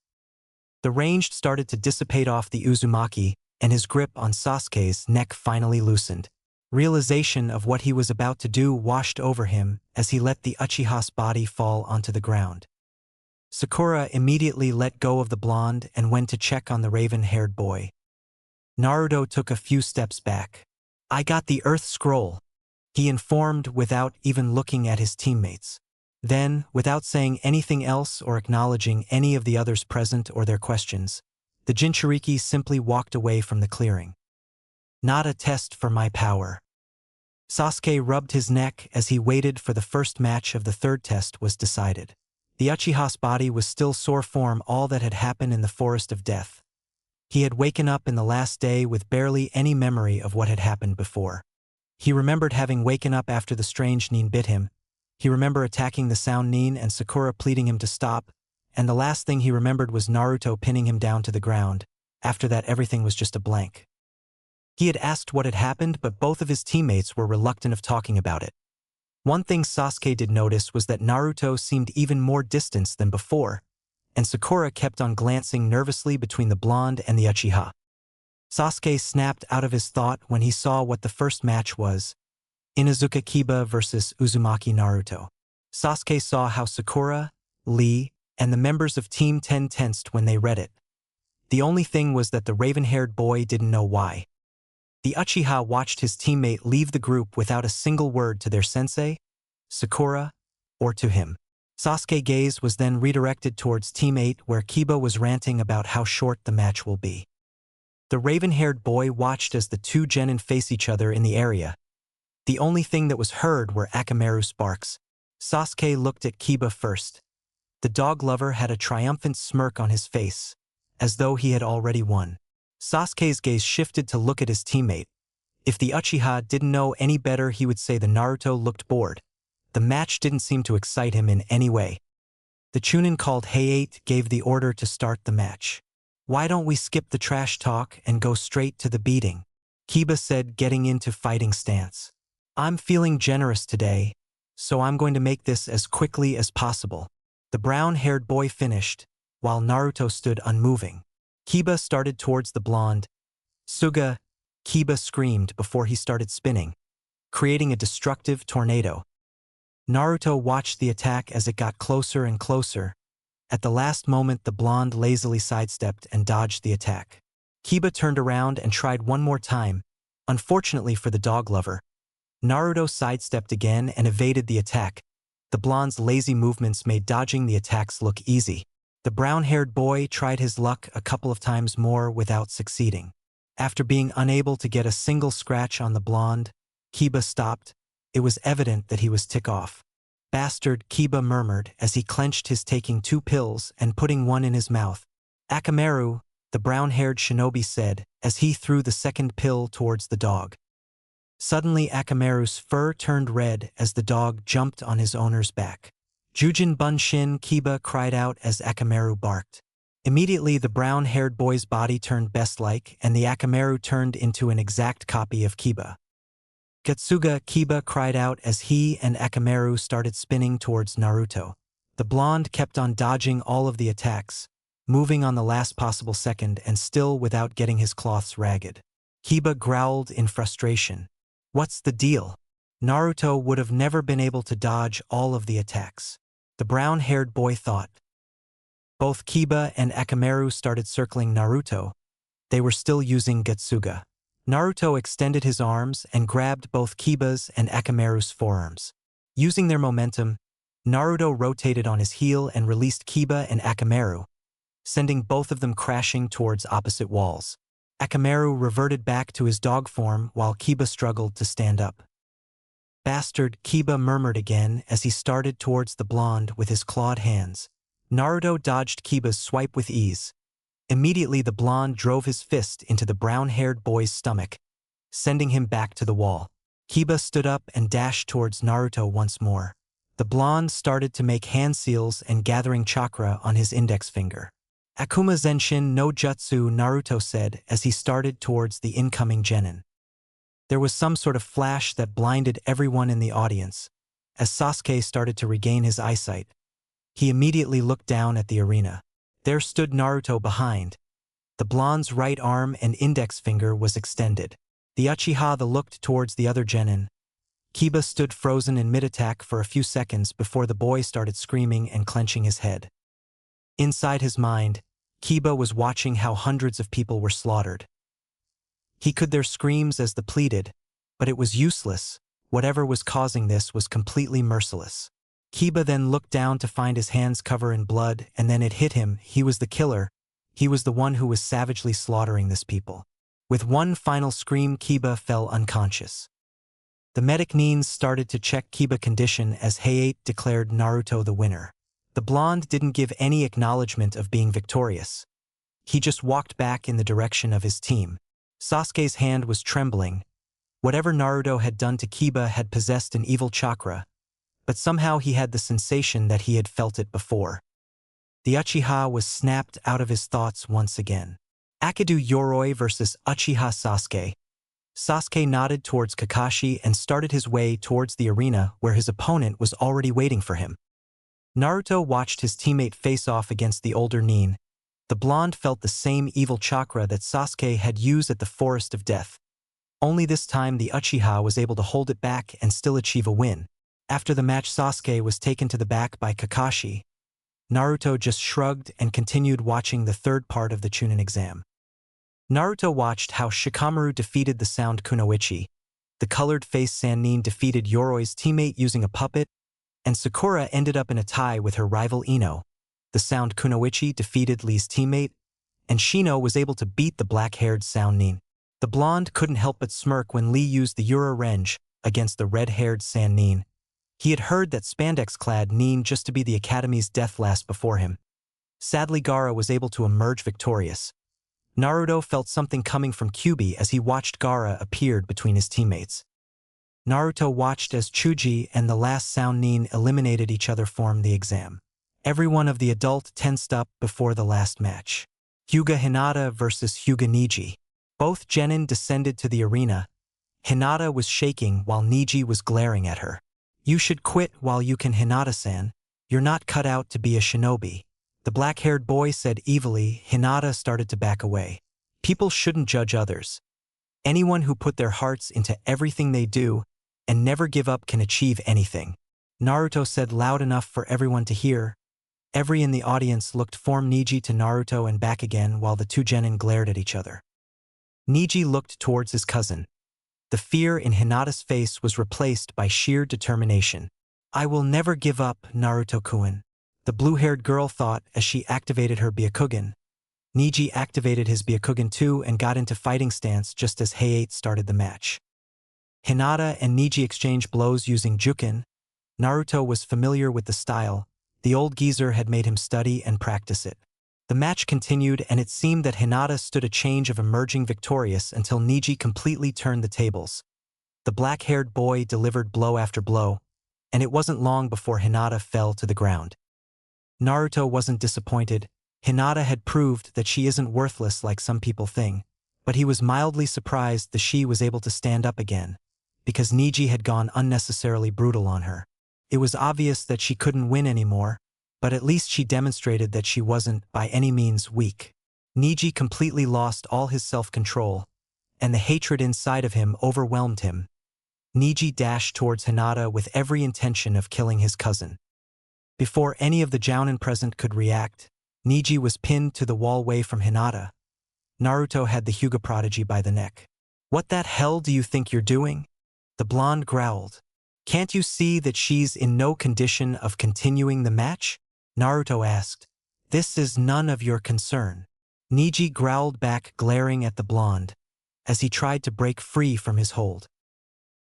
The range started to dissipate off the Uzumaki, and his grip on Sasuke's neck finally loosened. Realization of what he was about to do washed over him as he let the Uchiha's body fall onto the ground. Sakura immediately let go of the blonde and went to check on the raven-haired boy. Naruto took a few steps back. "I got the Earth Scroll," he informed without even looking at his teammates. Then, without saying anything else or acknowledging any of the others present or their questions, the Jinchuriki simply walked away from the clearing. "Not a test for my power." Sasuke rubbed his neck as he waited for the first match of the third test was decided. The Uchiha's body was still sore from all that had happened in the Forest of Death. He had waken up in the last day with barely any memory of what had happened before. He remembered having waken up after the strange nin bit him. He remembered attacking the sound nin and Sakura pleading him to stop, and the last thing he remembered was Naruto pinning him down to the ground. After that, everything was just a blank. He had asked what had happened, but both of his teammates were reluctant of talking about it. One thing Sasuke did notice was that Naruto seemed even more distant than before, and Sakura kept on glancing nervously between the blonde and the Uchiha. Sasuke snapped out of his thought when he saw what the first match was: Inuzuka Kiba versus Uzumaki Naruto. Sasuke saw how Sakura, Lee, and the members of Team 10 tensed when they read it. The only thing was that the raven-haired boy didn't know why. The Uchiha watched his teammate leave the group without a single word to their sensei, Sakura, or to him. Sasuke's gaze was then redirected towards Team 8, where Kiba was ranting about how short the match will be. The raven-haired boy watched as the two genin face each other in the area. The only thing that was heard were Akamaru's barks. Sasuke looked at Kiba first. The dog lover had a triumphant smirk on his face, as though he had already won. Sasuke's gaze shifted to look at his teammate. If the Uchiha didn't know any better, he would say the Naruto looked bored. The match didn't seem to excite him in any way. The Chunin called Hey-8 gave the order to start the match. "Why don't we skip the trash talk and go straight to the beating?" Kiba said, getting into fighting stance. "I'm feeling generous today, so I'm going to make this as quickly as possible." The brown-haired boy finished, while Naruto stood unmoving. Kiba started towards the blonde. "Suga!" Kiba screamed before he started spinning, creating a destructive tornado. Naruto watched the attack as it got closer and closer. At the last moment, the blonde lazily sidestepped and dodged the attack. Kiba turned around and tried one more time. Unfortunately for the dog lover, Naruto sidestepped again and evaded the attack. The blonde's lazy movements made dodging the attacks look easy. The brown-haired boy tried his luck a couple of times more without succeeding. After being unable to get a single scratch on the blonde, Kiba stopped. It was evident that he was ticked off. Bastard, Kiba murmured as he clenched his, taking 2 pills and putting one in his mouth. Akamaru, the brown-haired shinobi said, as he threw the second pill towards the dog. Suddenly Akamaru's fur turned red as the dog jumped on his owner's back. Jujin Bunshin, Kiba cried out as Akamaru barked. Immediately the brown-haired boy's body turned beast-like and the Akamaru turned into an exact copy of Kiba. Getsuga, Kiba cried out as he and Akamaru started spinning towards Naruto. The blonde kept on dodging all of the attacks, moving on the last possible second and still without getting his cloths ragged. Kiba growled in frustration. What's the deal? Naruto would have never been able to dodge all of the attacks. The brown-haired boy thought. Both Kiba and Akamaru started circling Naruto. They were still using Getsuga. Naruto extended his arms and grabbed both Kiba's and Akamaru's forearms. Using their momentum, Naruto rotated on his heel and released Kiba and Akamaru, sending both of them crashing towards opposite walls. Akamaru reverted back to his dog form while Kiba struggled to stand up. Bastard, Kiba murmured again as he started towards the blonde with his clawed hands. Naruto dodged Kiba's swipe with ease. Immediately the blonde drove his fist into the brown-haired boy's stomach, sending him back to the wall. Kiba stood up and dashed towards Naruto once more. The blonde started to make hand seals and gathering chakra on his index finger. Akuma Zenshin no Jutsu, Naruto said as he started towards the incoming genin. There was some sort of flash that blinded everyone in the audience. As Sasuke started to regain his eyesight, he immediately looked down at the arena. There stood Naruto behind. The blonde's right arm and index finger was extended. The Uchiha looked towards the other genin. Kiba stood frozen in mid-attack for a few seconds before the boy started screaming and clenching his head. Inside his mind, Kiba was watching how hundreds of people were slaughtered. He could their screams as they pleaded, but it was useless. Whatever was causing this was completely merciless. Kiba then looked down to find his hands covered in blood, and then it hit him. He was the killer. He was the one who was savagely slaughtering this people. With one final scream, Kiba fell unconscious. The medic Nines started to check Kiba's condition as Hayate declared Naruto the winner. The blonde didn't give any acknowledgement of being victorious. He just walked back in the direction of his team. Sasuke's hand was trembling. Whatever Naruto had done to Kiba had possessed an evil chakra, but somehow he had the sensation that he had felt it before. The Uchiha was snapped out of his thoughts once again. Akido Yoroi versus Uchiha Sasuke. Sasuke nodded towards Kakashi and started his way towards the arena where his opponent was already waiting for him. Naruto watched his teammate face off against the older Nin. The blonde felt the same evil chakra that Sasuke had used at the Forest of Death. Only this time the Uchiha was able to hold it back and still achieve a win. After the match, Sasuke was taken to the back by Kakashi. Naruto just shrugged and continued watching the third part of the Chunin exam. Naruto watched how Shikamaru defeated the sound Kunoichi, the colored face Sannin defeated Yoroi's teammate using a puppet, and Sakura ended up in a tie with her rival Ino. The sound Kunoichi defeated Lee's teammate, and Shino was able to beat the black-haired sound Nin. The blonde couldn't help but smirk when Lee used the Yura Renge against the red-haired Sannin. He had heard that spandex-clad Nin just to be the Academy's death last before him. Sadly, Gaara was able to emerge victorious. Naruto felt something coming from Kyuubi as he watched Gaara appeared between his teammates. Naruto watched as Chuji and the last sound Nin eliminated each other form the exam. Every one of the adult tensed up before the last match. Hyuga Hinata versus Hyuga Niji. Both genin descended to the arena. Hinata was shaking while Niji was glaring at her. "You should quit while you can, Hinata-san. You're not cut out to be a shinobi," the black-haired boy said evilly. Hinata started to back away. People shouldn't judge others. Anyone who put their hearts into everything they do and never give up can achieve anything, Naruto said loud enough for everyone to hear. Every in the audience looked from Niji to Naruto and back again while the two genin glared at each other. Niji looked towards his cousin. The fear in Hinata's face was replaced by sheer determination. "I will never give up, Naruto-kun," the blue-haired girl thought as she activated her Byakugan. Niji activated his Byakugan too and got into fighting stance just as Hayate started the match. Hinata and Niji exchanged blows using Jukin. Naruto was familiar with the style. The old geezer had made him study and practice it. The match continued, and it seemed that Hinata stood a chance of emerging victorious until Neji completely turned the tables. The black-haired boy delivered blow after blow, and it wasn't long before Hinata fell to the ground. Naruto wasn't disappointed. Hinata had proved that she isn't worthless like some people think, but he was mildly surprised that she was able to stand up again, because Neji had gone unnecessarily brutal on her. It was obvious that she couldn't win anymore, but at least she demonstrated that she wasn't, by any means, weak. Neji completely lost all his self-control, and the hatred inside of him overwhelmed him. Neji dashed towards Hinata with every intention of killing his cousin. Before any of the jounin present could react, Neji was pinned to the wall away from Hinata. Naruto had the Hyuga prodigy by the neck. "What that hell do you think you're doing?" The blonde growled. "Can't you see that she's in no condition of continuing the match?" Naruto asked. "This is none of your concern." Neji growled back, glaring at the blonde, as he tried to break free from his hold.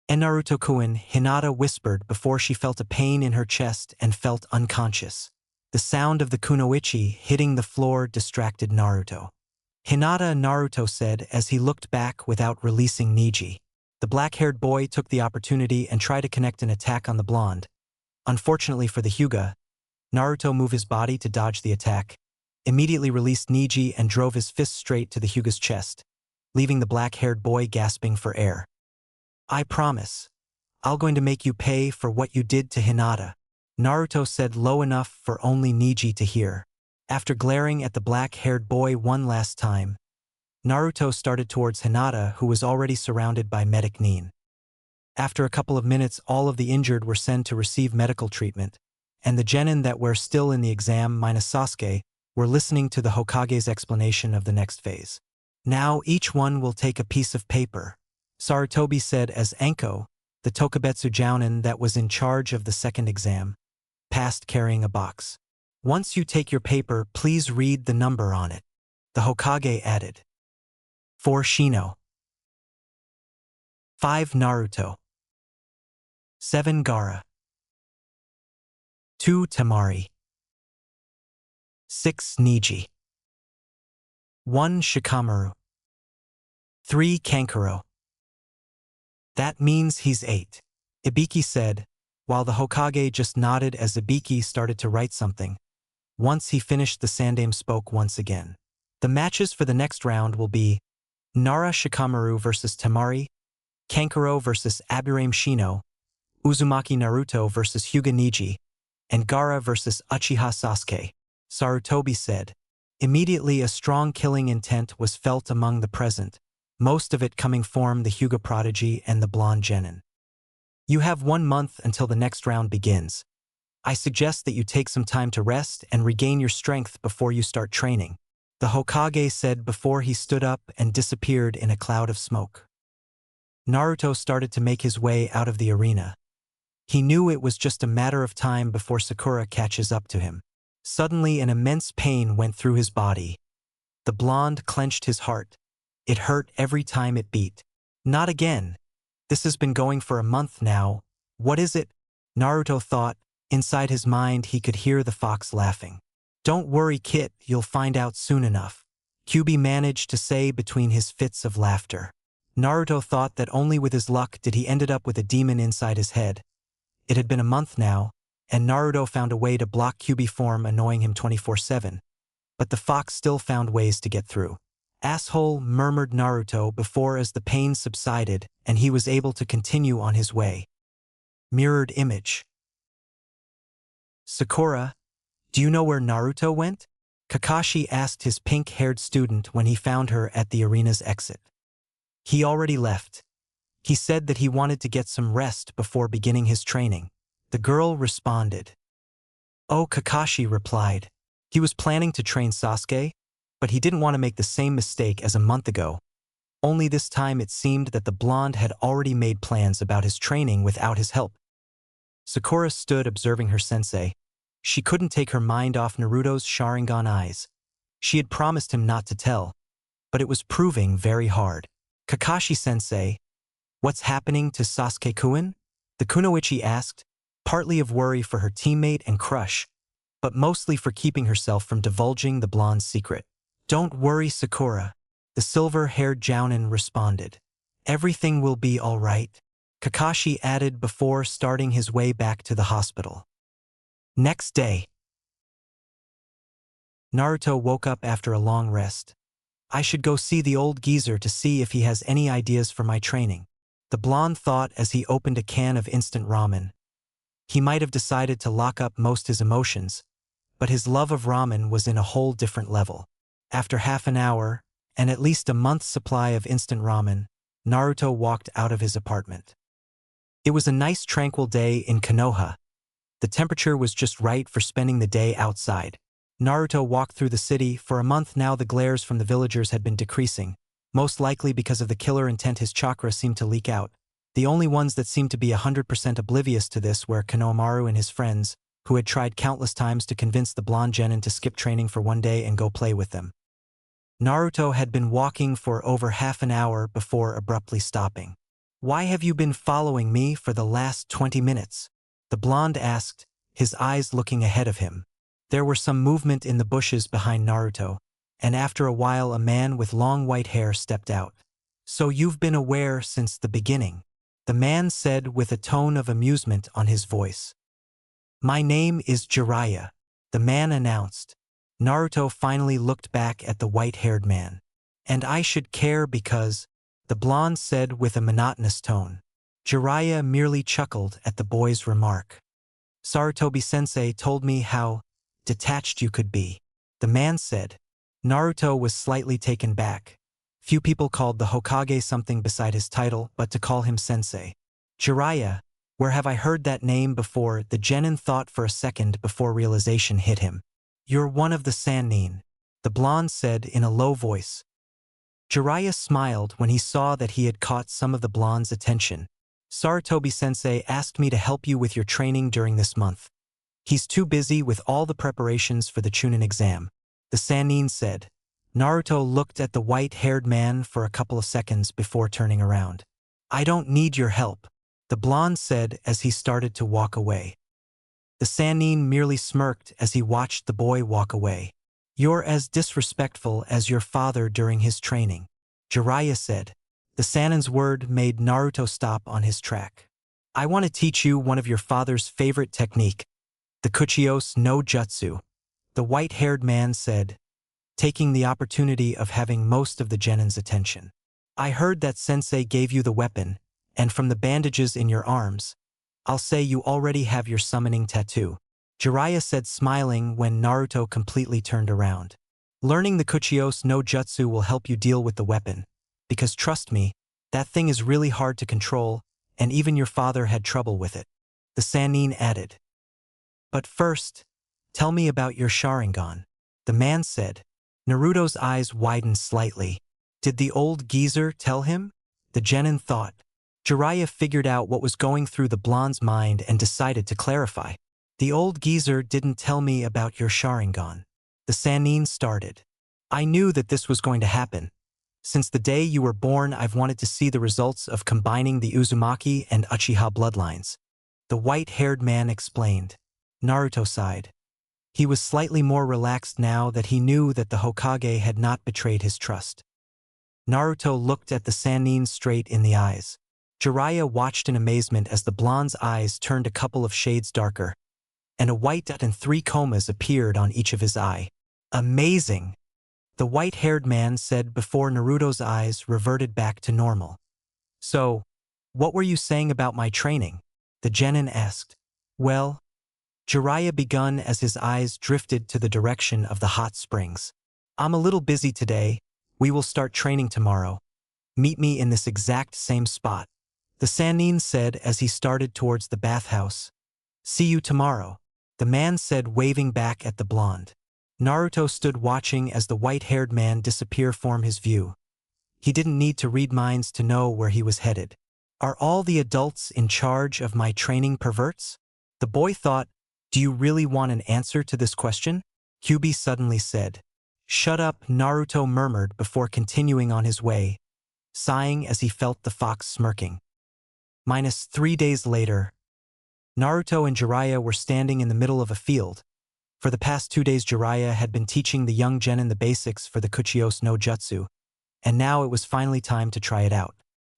"And Naruto-kun," Hinata whispered before she felt a pain in her chest and felt unconscious. The sound of the kunoichi hitting the floor distracted Naruto. "Hinata," Naruto said as he looked back without releasing Neji. The black-haired boy took the opportunity and tried to connect an attack on the blonde. Unfortunately for the Hyuga, Naruto moved his body to dodge the attack, immediately released Neji and drove his fist straight to the Hyuga's chest, leaving the black-haired boy gasping for air. "I promise, I'll going to make you pay for what you did to Hinata," Naruto said low enough for only Neji to hear. After glaring at the black-haired boy one last time, Naruto started towards Hinata, who was already surrounded by medic Nin. After a couple of minutes, all of the injured were sent to receive medical treatment, and the genin that were still in the exam minus Sasuke were listening to the Hokage's explanation of the next phase. "Now each one will take a piece of paper," Sarutobi said as Anko, the Tokubetsu jounin that was in charge of the second exam, passed carrying a box. "Once you take your paper, please read the number on it," the Hokage added. 4 Shino, 5 Naruto, 7 Gaara, 2 Temari, 6 Neji, 1 Shikamaru, 3 Kankuro. "That means he's 8, Ibiki said, while the Hokage just nodded as Ibiki started to write something. Once he finished, the Sandaime spoke once again. "The matches for the next round will be Nara Shikamaru versus Temari, Kankuro versus Aburame Shino, Uzumaki Naruto versus Hyuga Neji, and Gaara versus Uchiha Sasuke," Sarutobi said. Immediately a strong killing intent was felt among the present, most of it coming from the Hyuga prodigy and the blonde genin. "You have 1 month until the next round begins. I suggest that you take some time to rest and regain your strength before you start training," the Hokage said before he stood up and disappeared in a cloud of smoke. Naruto started to make his way out of the arena. He knew it was just a matter of time before Sakura catches up to him. Suddenly an immense pain went through his body. The blonde clenched his heart. It hurt every time it beat. "Not again. This has been going for a month now. What is it?" Naruto thought. Inside his mind he could hear the fox laughing. "Don't worry, Kit, you'll find out soon enough," Kyubi managed to say between his fits of laughter. Naruto thought that only with his luck did he ended up with a demon inside his head. It had been a month now, and Naruto found a way to block Kyubi form annoying him 24/7. But the fox still found ways to get through. "Asshole," murmured Naruto before as the pain subsided and he was able to continue on his way. Mirrored image. "Sakura, do you know where Naruto went?" Kakashi asked his pink-haired student when he found her at the arena's exit. "He already left. He said that he wanted to get some rest before beginning his training," the girl responded. "Oh," Kakashi replied. He was planning to train Sasuke, but he didn't want to make the same mistake as a month ago. Only this time it seemed that the blonde had already made plans about his training without his help. Sakura stood observing her sensei. She couldn't take her mind off Naruto's Sharingan eyes. She had promised him not to tell, but it was proving very hard. "Kakashi-sensei, what's happening to Sasuke-kun?" the kunoichi asked. partly of worry for her teammate and crush, but mostly for keeping herself from divulging the blonde's secret. "Don't worry, Sakura," the silver-haired Jounin responded. "Everything will be all right," Kakashi added before starting his way back to the hospital. Next day, Naruto woke up after a long rest. "I should go see the old geezer to see if he has any ideas for my training," the blonde thought as he opened a can of instant ramen. He might have decided to lock up most his emotions, but his love of ramen was in a whole different level. After half an hour, and at least a month's supply of instant ramen, Naruto walked out of his apartment. It was a nice tranquil day in Konoha. The temperature was just right for spending the day outside. Naruto walked through the city. For a month now the glares from the villagers had been decreasing, most likely because of the killer intent his chakra seemed to leak out. The only ones that seemed to be 100% oblivious to this were Konohamaru and his friends, who had tried countless times to convince the blonde genin to skip training for one day and go play with them. Naruto had been walking for over half an hour before abruptly stopping. "Why have you been following me for the last 20 minutes? The blonde asked, his eyes looking ahead of him. There were some movement in the bushes behind Naruto, and after a while a man with long white hair stepped out. "So you've been aware since the beginning," the man said with a tone of amusement on his voice. "My name is Jiraiya," the man announced. Naruto finally looked back at the white-haired man. "And I should care because," the blonde said with a monotonous tone. Jiraiya merely chuckled at the boy's remark. "Sarutobi-sensei told me how detached you could be," the man said. Naruto was slightly taken back. Few people called the Hokage something beside his title, but to call him sensei. "Jiraiya, where have I heard that name before?" The genin thought for a second before realization hit him. "You're one of the Sannin," the blonde said in a low voice. Jiraiya smiled when he saw that he had caught some of the blonde's attention. "Sarutobi-sensei asked me to help you with your training during this month. He's too busy with all the preparations for the Chunin exam," the Sannin said. Naruto looked at the white-haired man for a couple of seconds before turning around. "I don't need your help," the blonde said as he started to walk away. The Sannin merely smirked as he watched the boy walk away. "You're as disrespectful as your father during his training," Jiraiya said. The Sannin's word made Naruto stop on his track. "I want to teach you one of your father's favorite technique, the Kuchios no Jutsu," the white-haired man said, taking the opportunity of having most of the genin's attention. "I heard that sensei gave you the weapon, and from the bandages in your arms, I'll say you already have your summoning tattoo," Jiraiya said, smiling when Naruto completely turned around. "Learning the Kuchios no Jutsu will help you deal with the weapon, because trust me, that thing is really hard to control, and even your father had trouble with it," the Sannin added. "But first, tell me about your Sharingan," the man said. Naruto's eyes widened slightly. Did the old geezer tell him? The genin thought. Jiraiya figured out what was going through the blonde's mind and decided to clarify. "The old geezer didn't tell me about your Sharingan," the Sannin started. "I knew that this was going to happen. Since the day you were born, I've wanted to see the results of combining the Uzumaki and Uchiha bloodlines," the white-haired man explained. Naruto sighed. He was slightly more relaxed now that he knew that the Hokage had not betrayed his trust. Naruto looked at the Sannin straight in the eyes. Jiraiya watched in amazement as the blonde's eyes turned a couple of shades darker, and a white dot and 3 comas appeared on each of his eye. "Amazing," the white-haired man said before Naruto's eyes reverted back to normal. "So, what were you saying about my training?" the genin asked. "Well," Jiraiya begun as his eyes drifted to the direction of the hot springs. "I'm a little busy today. We will start training tomorrow. Meet me in this exact same spot," the Sannin said as he started towards the bathhouse. "See you tomorrow," the man said, waving back at the blonde. Naruto stood watching as the white-haired man disappear from his view. He didn't need to read minds to know where he was headed. "Are all the adults in charge of my training perverts?" the boy thought. "Do you really want an answer to this question?" Kyubi suddenly said. "Shut up," Naruto murmured before continuing on his way, sighing as he felt the fox smirking. -3 days later. Naruto and Jiraiya were standing in the middle of a field. For the past 2 days Jiraiya had been teaching the young genin the basics for the Uchiha no Jutsu, and now it was finally time to try it out.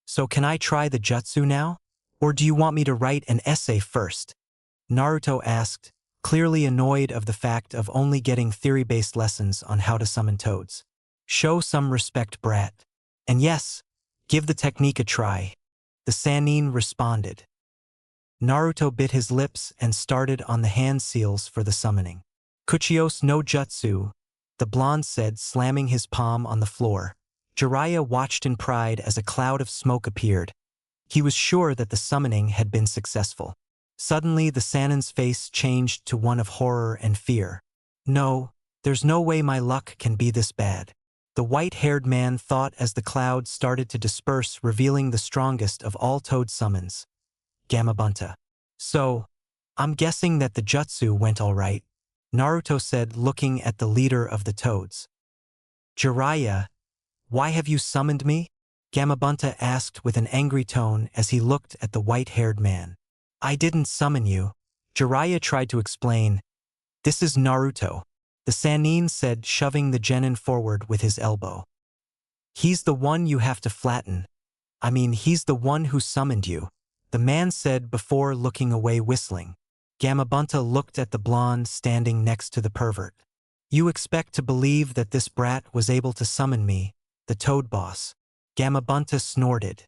So can I try the jutsu now? Or do you want me to write an essay first? Naruto asked, clearly annoyed of the fact of only getting theory-based lessons on how to summon toads. Show some respect, brat. And yes, give the technique a try. The Sannin responded. Naruto bit his lips and started on the hand seals for the summoning. Uchiha no Jutsu, the blonde said, slamming his palm on the floor. Jiraiya watched in pride as a cloud of smoke appeared. He was sure that the summoning had been successful. Suddenly the Sannin's face changed to one of horror and fear. No, there's no way my luck can be this bad. The white-haired man thought as the cloud started to disperse, revealing the strongest of all toad summons, Gamabunta. So, I'm guessing that the jutsu went all right, Naruto said, looking at the leader of the toads. Jiraiya, why have you summoned me? Gamabunta asked with an angry tone as he looked at the white-haired man. I didn't summon you. Jiraiya tried to explain. This is Naruto, the Sannin said, shoving the genin forward with his elbow. He's the one you have to flatten. I mean, he's the one who summoned you, the man said before looking away, whistling. Gamabunta looked at the blonde standing next to the pervert. You expect to believe that this brat was able to summon me, the toad boss? Gamabunta snorted.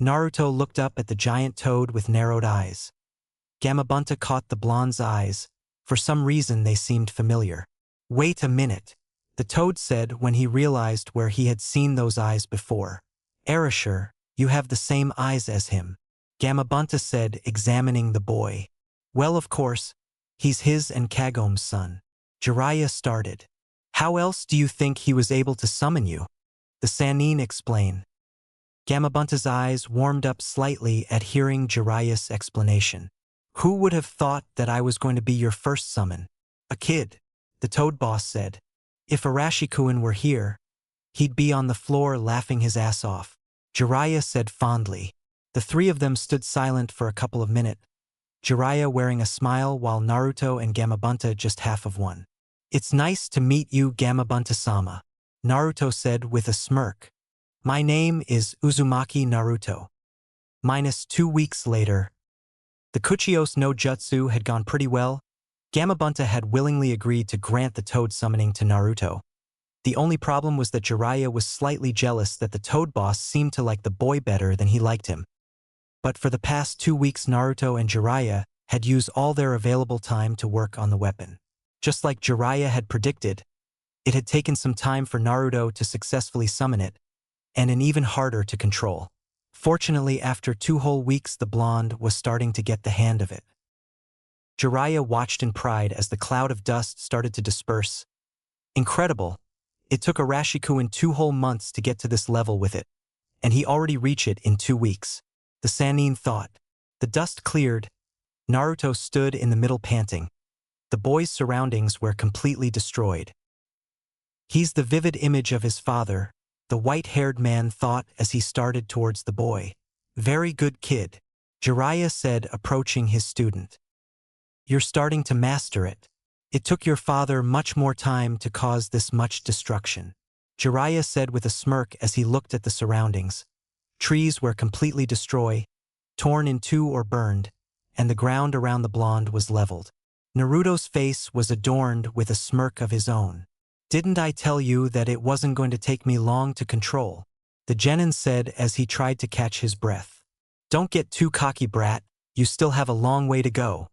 Naruto looked up at the giant toad with narrowed eyes. Gamabunta caught the blonde's eyes. For some reason they seemed familiar. Wait a minute, the toad said when he realized where he had seen those eyes before. Erasure, you have the same eyes as him, Gamabunta said, examining the boy. Well, of course, he's his and Kagome's son. Jiraiya started. How else do you think he was able to summon you? The Sannin explained. Gamabunta's eyes warmed up slightly at hearing Jiraiya's explanation. Who would have thought that I was going to be your first summon? A kid, the toad boss said. If Arashikuin were here, he'd be on the floor laughing his ass off, Jiraiya said fondly. The three of them stood silent for a couple of minutes, Jiraiya wearing a smile while Naruto and Gamabunta just half of one. It's nice to meet you, Gamabunta-sama, Naruto said with a smirk. My name is Uzumaki Naruto. -2 weeks later. The Uchiha no Jutsu had gone pretty well. Gamabunta had willingly agreed to grant the toad summoning to Naruto. The only problem was that Jiraiya was slightly jealous that the toad boss seemed to like the boy better than he liked him. But for the past 2 weeks Naruto and Jiraiya had used all their available time to work on the weapon. Just like Jiraiya had predicted, it had taken some time for Naruto to successfully summon it, and an even harder to control. Fortunately, after 2 whole weeks the blonde was starting to get the hand of it. Jiraiya watched in pride as the cloud of dust started to disperse. Incredible! It took Arashikuin 2 whole months to get to this level with it, and he already reached it in 2 weeks. The Sannin thought. The dust cleared. Naruto stood in the middle panting. The boy's surroundings were completely destroyed. He's the vivid image of his father, the white-haired man thought as he started towards the boy. Very good kid, Jiraiya said, approaching his student. You're starting to master it. It took your father much more time to cause this much destruction, Jiraiya said with a smirk as he looked at the surroundings. Trees were completely destroyed, torn in two or burned, and the ground around the blonde was leveled. Naruto's face was adorned with a smirk of his own. Didn't I tell you that it wasn't going to take me long to control? The genin said as he tried to catch his breath. Don't get too cocky, brat, you still have a long way to go,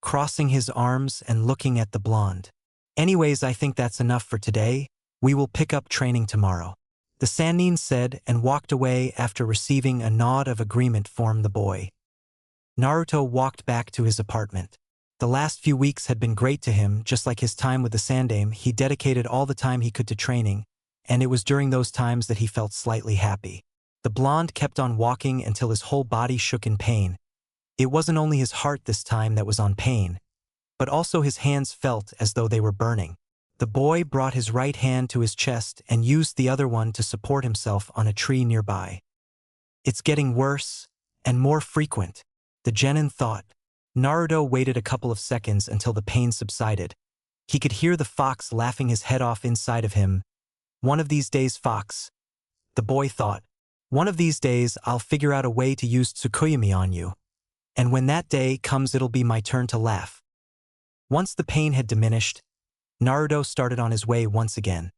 crossing his arms and looking at the blonde. Anyways, I think that's enough for today. We will pick up training tomorrow, the Sannin said and walked away after receiving a nod of agreement from the boy. Naruto walked back to his apartment. The last few weeks had been great to him, just like his time with the Sandaime. He dedicated all the time he could to training, and it was during those times that he felt slightly happy. The blonde kept on walking until his whole body shook in pain. It wasn't only his heart this time that was on pain, but also his hands felt as though they were burning. The boy brought his right hand to his chest and used the other one to support himself on a tree nearby. It's getting worse and more frequent, the genin thought. Naruto waited a couple of seconds until the pain subsided. He could hear the fox laughing his head off inside of him. One of these days, Fox, the boy thought. One of these days, I'll figure out a way to use Tsukuyomi on you. And when that day comes, it'll be my turn to laugh. Once the pain had diminished, Naruto started on his way once again.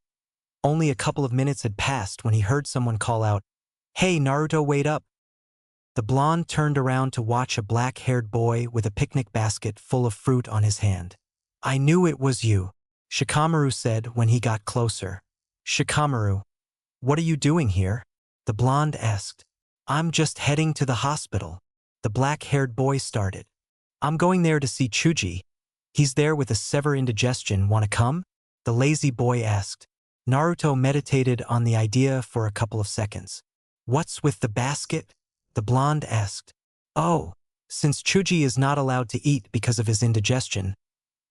Only a couple of minutes had passed when he heard someone call out, "Hey, Naruto, wait up." The blonde turned around to watch a black-haired boy with a picnic basket full of fruit on his hand. "I knew it was you," Shikamaru said when he got closer. "Shikamaru, what are you doing here?" the blonde asked. "I'm just heading to the hospital," the black-haired boy started. "I'm going there to see Chuji. He's there with a severe indigestion. Wanna come?" the lazy boy asked. Naruto meditated on the idea for a couple of seconds. "What's with the basket?" the blonde asked. "Oh, since Chuji is not allowed to eat because of his indigestion,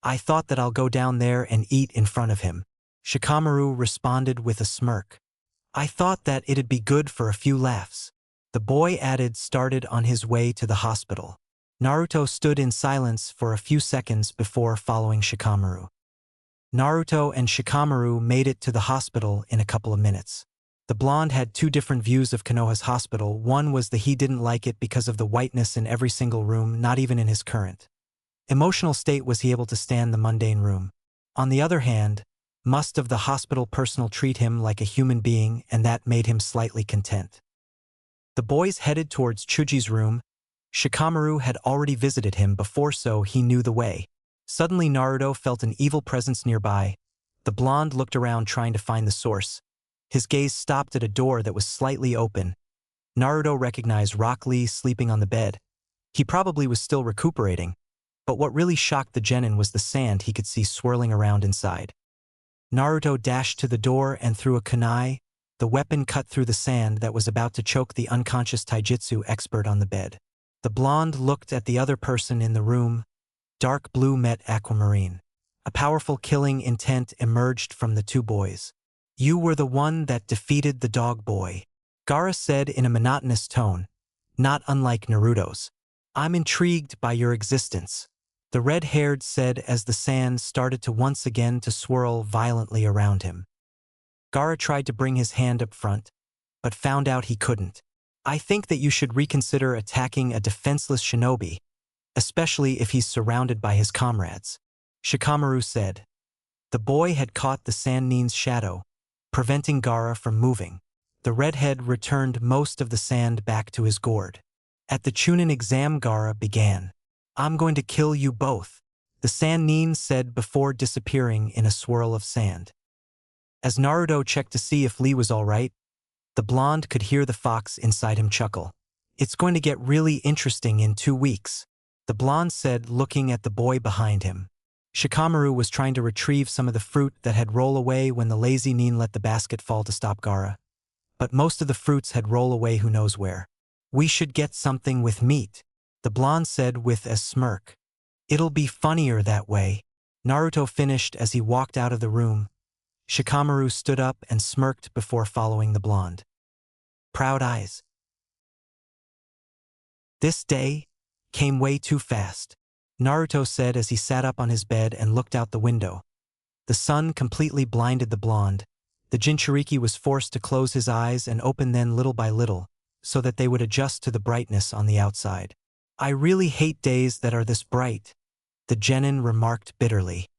I thought that I'll go down there and eat in front of him," Shikamaru responded with a smirk. "I thought that it'd be good for a few laughs," the boy added, started on his way to the hospital. Naruto stood in silence for a few seconds before following Shikamaru. Naruto and Shikamaru made it to the hospital in a couple of minutes. The blonde had two different views of Konoha's hospital. One was that he didn't like it because of the whiteness in every single room, not even in his current emotional state was he able to stand the mundane room. On the other hand, must of the hospital personnel treat him like a human being, and that made him slightly content. The boys headed towards Chuji's room. Shikamaru had already visited him before, so he knew the way. Suddenly Naruto felt an evil presence nearby. The blonde looked around trying to find the source. His gaze stopped at a door that was slightly open. Naruto recognized Rock Lee sleeping on the bed. He probably was still recuperating, but what really shocked the genin was the sand he could see swirling around inside. Naruto dashed to the door and threw a kunai. The weapon cut through the sand that was about to choke the unconscious taijutsu expert on the bed. The blonde looked at the other person in the room. Dark blue met aquamarine. A powerful killing intent emerged from the two boys. "You were the one that defeated the dog boy," Gaara said in a monotonous tone, not unlike Naruto's. "I'm intrigued by your existence," the red-haired said as the sand started to once again to swirl violently around him. Gaara tried to bring his hand up front, but found out he couldn't. "I think that you should reconsider attacking a defenseless shinobi, especially if he's surrounded by his comrades," Shikamaru said. The boy had caught the Sannin's shadow, preventing Gaara from moving. The redhead returned most of the sand back to his gourd. At the Chunin exam, Gaara began. "I'm going to kill you both," the Sannin said before disappearing in a swirl of sand. As Naruto checked to see if Lee was all right, the blonde could hear the fox inside him chuckle. "It's going to get really interesting in 2 weeks," the blonde said, looking at the boy behind him. Shikamaru was trying to retrieve some of the fruit that had rolled away when the lazy Nin let the basket fall to stop Gaara. But most of the fruits had rolled away who knows where. "We should get something with meat," the blonde said with a smirk. "It'll be funnier that way," Naruto finished as he walked out of the room. Shikamaru stood up and smirked before following the blonde. Proud eyes. "This day came way too fast," Naruto said as he sat up on his bed and looked out the window. The sun completely blinded the blonde. The Jinchuriki was forced to close his eyes and open them little by little, so that they would adjust to the brightness on the outside. "I really hate days that are this bright," the genin remarked bitterly.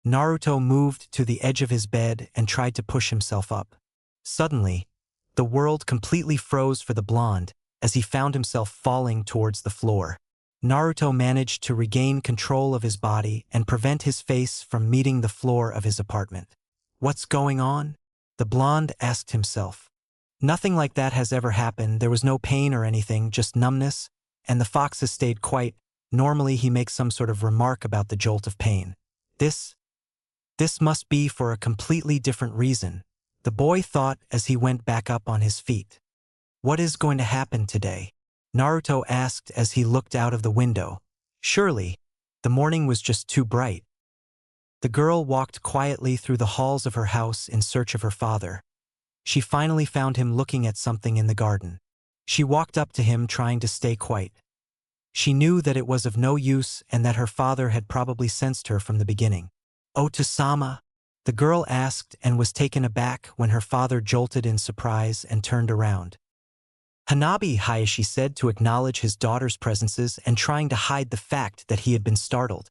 Naruto moved to the edge of his bed and tried to push himself up. Suddenly, the world completely froze for the blonde as he found himself falling towards the floor. Naruto managed to regain control of his body and prevent his face from meeting the floor of his apartment. "What's going on?" the blonde asked himself. Nothing like that has ever happened. There was no pain or anything, just numbness, and the fox has stayed quiet. Normally he makes some sort of remark about the jolt of pain. This must be for a completely different reason, the boy thought as he went back up on his feet. "What is going to happen today?" Naruto asked as he looked out of the window. Surely, the morning was just too bright. The girl walked quietly through the halls of her house in search of her father. She finally found him looking at something in the garden. She walked up to him trying to stay quiet. She knew that it was of no use and that her father had probably sensed her from the beginning. "Oto-sama?" the girl asked and was taken aback when her father jolted in surprise and turned around. "Hanabi," Hayashi said to acknowledge his daughter's presences and trying to hide the fact that he had been startled.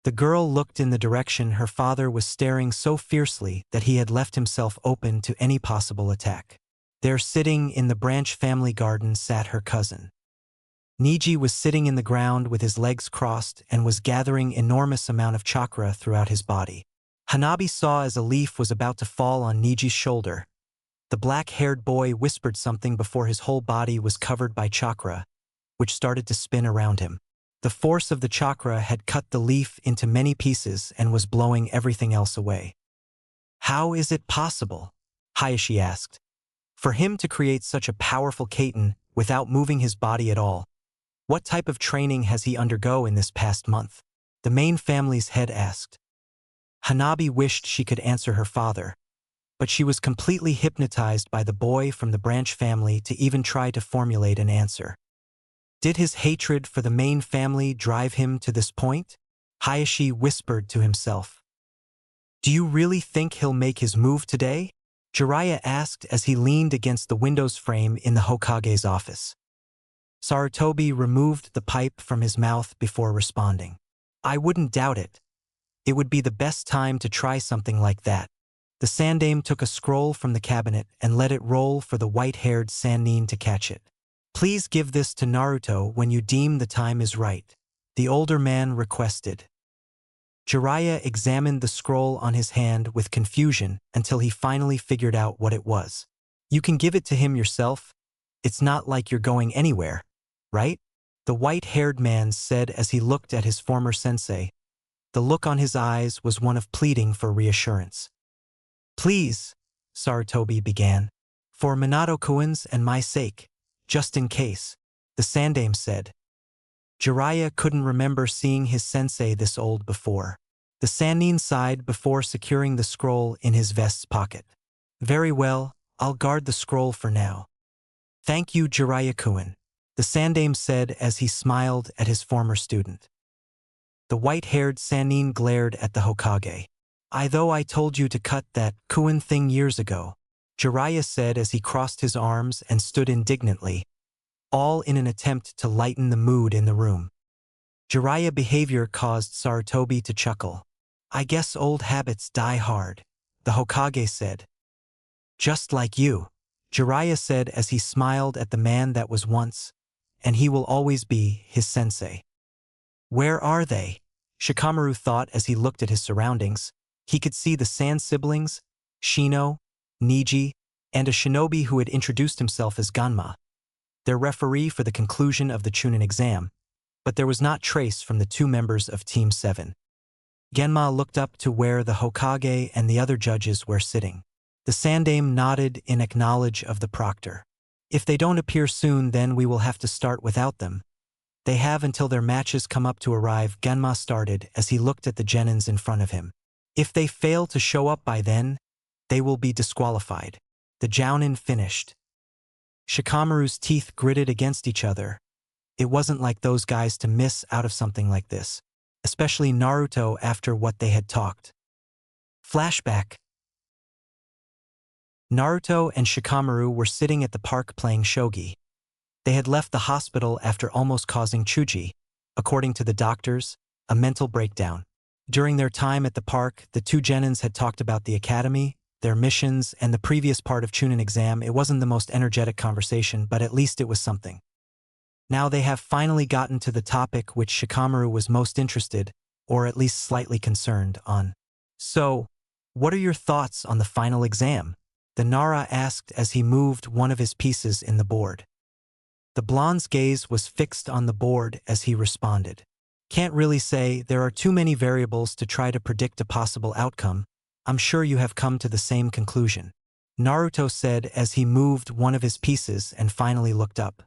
The girl looked in the direction her father was staring so fiercely that he had left himself open to any possible attack. There, sitting in the branch family garden, sat her cousin. Niji was sitting in the ground with his legs crossed and was gathering enormous amount of chakra throughout his body. Hanabi saw as a leaf was about to fall on Niji's shoulder. The black-haired boy whispered something before his whole body was covered by chakra, which started to spin around him. The force of the chakra had cut the leaf into many pieces and was blowing everything else away. "How is it possible?" Hayashi asked. "For him to create such a powerful Kaiten without moving his body at all? What type of training has he undergone in this past month?" the main family's head asked. Hanabi wished she could answer her father, but she was completely hypnotized by the boy from the branch family to even try to formulate an answer. Did his hatred for the main family drive him to this point? Hayashi whispered to himself. "Do you really think he'll make his move today?" Jiraiya asked as he leaned against the window's frame in the Hokage's office. Sarutobi removed the pipe from his mouth before responding. "I wouldn't doubt it. It would be the best time to try something like that." The Sandaime took a scroll from the cabinet and let it roll for the white-haired Sannin to catch it. "Please give this to Naruto when you deem the time is right," the older man requested. Jiraiya examined the scroll on his hand with confusion until he finally figured out what it was. "You can give it to him yourself. It's not like you're going anywhere, right?" the white-haired man said as he looked at his former sensei. The look on his eyes was one of pleading for reassurance. "Please," Sarutobi began, "for Minato-kun's and my sake, just in case," the Sandaime said. Jiraiya couldn't remember seeing his sensei this old before. The Sannin sighed before securing the scroll in his vest's pocket. "Very well, I'll guard the scroll for now." "Thank you, Jiraiya-kun," the Sandaime said as he smiled at his former student. The white-haired Sannin glared at the Hokage. Though I told you to cut that Kuin thing years ago," Jiraiya said as he crossed his arms and stood indignantly, all in an attempt to lighten the mood in the room. Jiraiya's behavior caused Sarutobi to chuckle. "I guess old habits die hard," the Hokage said. "Just like you," Jiraiya said as he smiled at the man that was once, and he will always be, his sensei. "Where are they?" Shikamaru thought as he looked at his surroundings. He could see the Sand siblings, Shino, Niji, and a shinobi who had introduced himself as Ganma, their referee for the conclusion of the Chunin exam, but there was not trace from the two members of Team 7. Genma looked up to where the Hokage and the other judges were sitting. The Sandaime nodded in acknowledge of the proctor. "If they don't appear soon, then we will have to start without them. They have until their matches come up to arrive," Genma started as he looked at the genins in front of him. "If they fail to show up by then, they will be disqualified." The Jounin finished. Shikamaru's teeth gritted against each other. It wasn't like those guys to miss out of something like this, especially Naruto after what they had talked. Flashback. Naruto and Shikamaru were sitting at the park playing shogi. They had left the hospital after almost causing Chuji, according to the doctors, a mental breakdown. During their time at the park, the two genins had talked about the academy, their missions, and the previous part of Chunin exam. It wasn't the most energetic conversation, but at least it was something. Now they have finally gotten to the topic which Shikamaru was most interested, or at least slightly concerned, on. "So, what are your thoughts on the final exam?" the Nara asked as he moved one of his pieces in the board. The blonde's gaze was fixed on the board as he responded. "Can't really say, there are too many variables to try to predict a possible outcome. I'm sure you have come to the same conclusion," Naruto said as he moved one of his pieces and finally looked up.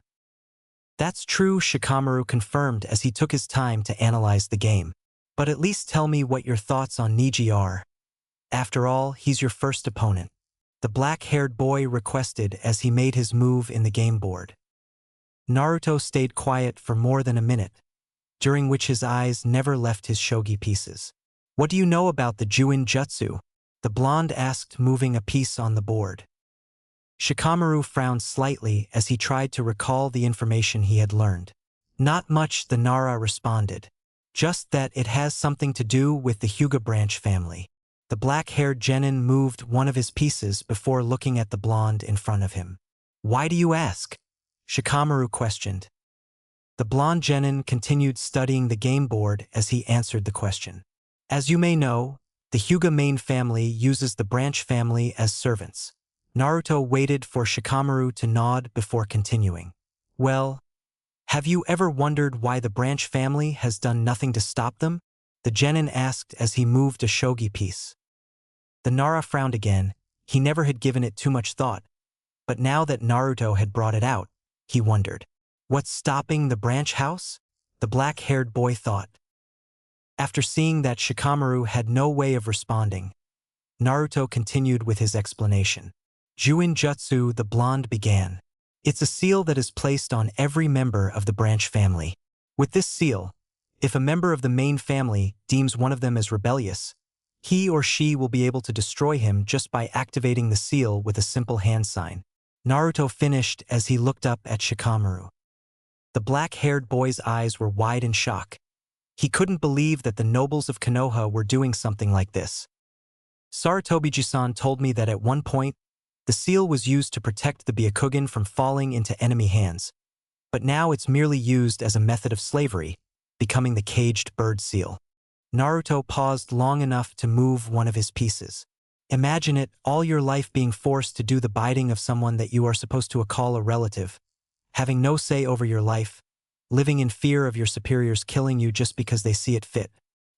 "That's true," Shikamaru confirmed as he took his time to analyze the game. "But at least tell me what your thoughts on Niji are. After all, he's your first opponent," the black-haired boy requested as he made his move in the game board. Naruto stayed quiet for more than a minute, during which his eyes never left his shogi pieces. What do you know about the Juin Jutsu? The blonde asked, moving a piece on the board. Shikamaru frowned slightly as he tried to recall the information he had learned. Not much, the Nara responded. Just that it has something to do with the Hyuga branch family. The black-haired genin moved one of his pieces before looking at the blonde in front of him. Why do you ask? Shikamaru questioned. The blonde genin continued studying the game board as he answered the question. As you may know, the Hyuga main family uses the branch family as servants. Naruto waited for Shikamaru to nod before continuing. Well, have you ever wondered why the branch family has done nothing to stop them? The genin asked as he moved a shogi piece. The Nara frowned again. He never had given it too much thought. But now that Naruto had brought it out, he wondered. What's stopping the branch house? The black-haired boy thought. After seeing that Shikamaru had no way of responding, Naruto continued with his explanation. Juin Jutsu, the blonde began. It's a seal that is placed on every member of the branch family. With this seal, if a member of the main family deems one of them as rebellious, he or she will be able to destroy him just by activating the seal with a simple hand sign. Naruto finished as he looked up at Shikamaru. The black-haired boy's eyes were wide in shock. He couldn't believe that the nobles of Konoha were doing something like this. Sarutobi-san told me that at one point, the seal was used to protect the Byakugan from falling into enemy hands, but now it's merely used as a method of slavery, becoming the caged bird seal. Naruto paused long enough to move one of his pieces. Imagine it, all your life being forced to do the bidding of someone that you are supposed to call a relative, having no say over your life, living in fear of your superiors killing you just because they see it fit.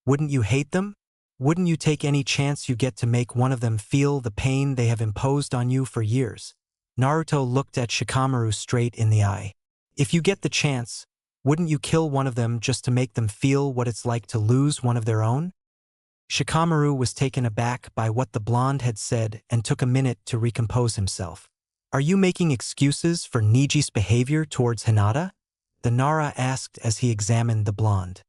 Wouldn't you hate them? Wouldn't you take any chance you get to make one of them feel the pain they have imposed on you for years? Naruto looked at Shikamaru straight in the eye. If you get the chance, wouldn't you kill one of them just to make them feel what it's like to lose one of their own? Shikamaru was taken aback by what the blonde had said and took a minute to recompose himself. Are you making excuses for Niji's behavior towards Hinata? The Nara asked as he examined the blonde.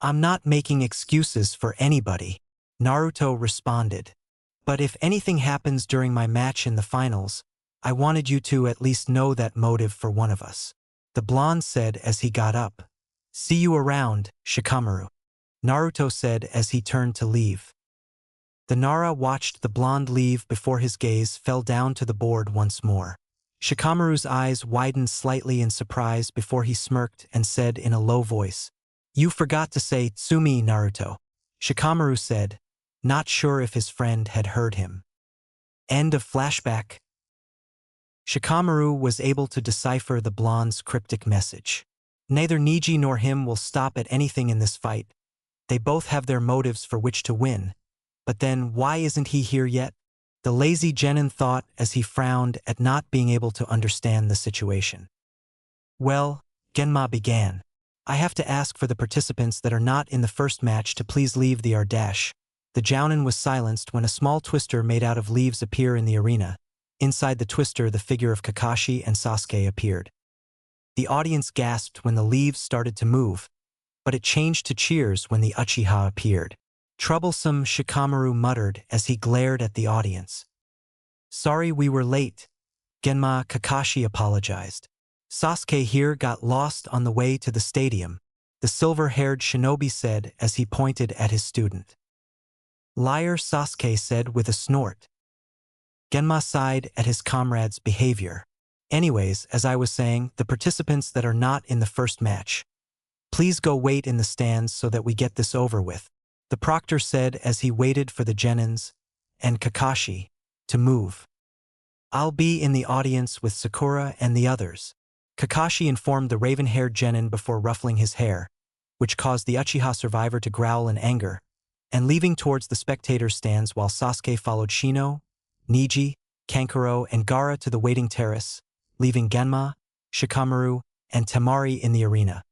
I'm not making excuses for anybody, Naruto responded. But if anything happens during my match in the finals, I wanted you to at least know that motive for one of us. The blonde said as he got up. See you around, Shikamaru, Naruto said as he turned to leave. The Nara watched the blonde leave before his gaze fell down to the board once more. Shikamaru's eyes widened slightly in surprise before he smirked and said in a low voice, You forgot to say Tsumi, Naruto, Shikamaru said, not sure if his friend had heard him. End of flashback. Shikamaru was able to decipher the blonde's cryptic message. Neither Niji nor him will stop at anything in this fight. They both have their motives for which to win. But then why isn't he here yet? The lazy genin thought as he frowned at not being able to understand the situation. Well, Genma began. I have to ask for the participants that are not in the first match to please leave the Ardash. The Jounin was silenced when a small twister made out of leaves appeared in the arena. Inside the twister, the figure of Kakashi and Sasuke appeared. The audience gasped when the leaves started to move, but it changed to cheers when the Uchiha appeared. Troublesome, Shikamaru muttered as he glared at the audience. Sorry we were late, Genma, Kakashi apologized. Sasuke here got lost on the way to the stadium, the silver-haired shinobi said as he pointed at his student. Liar, Sasuke said with a snort. Genma sighed at his comrade's behavior. Anyways, as I was saying, the participants that are not in the first match. Please go wait in the stands so that we get this over with, the proctor said as he waited for the genins and Kakashi to move. I'll be in the audience with Sakura and the others, Kakashi informed the raven-haired genin before ruffling his hair, which caused the Uchiha survivor to growl in anger, and leaving towards the spectators' stands while Sasuke followed Shino, Niji, Kankuro, and Gaara to the waiting terrace, leaving Genma, Shikamaru, and Temari in the arena.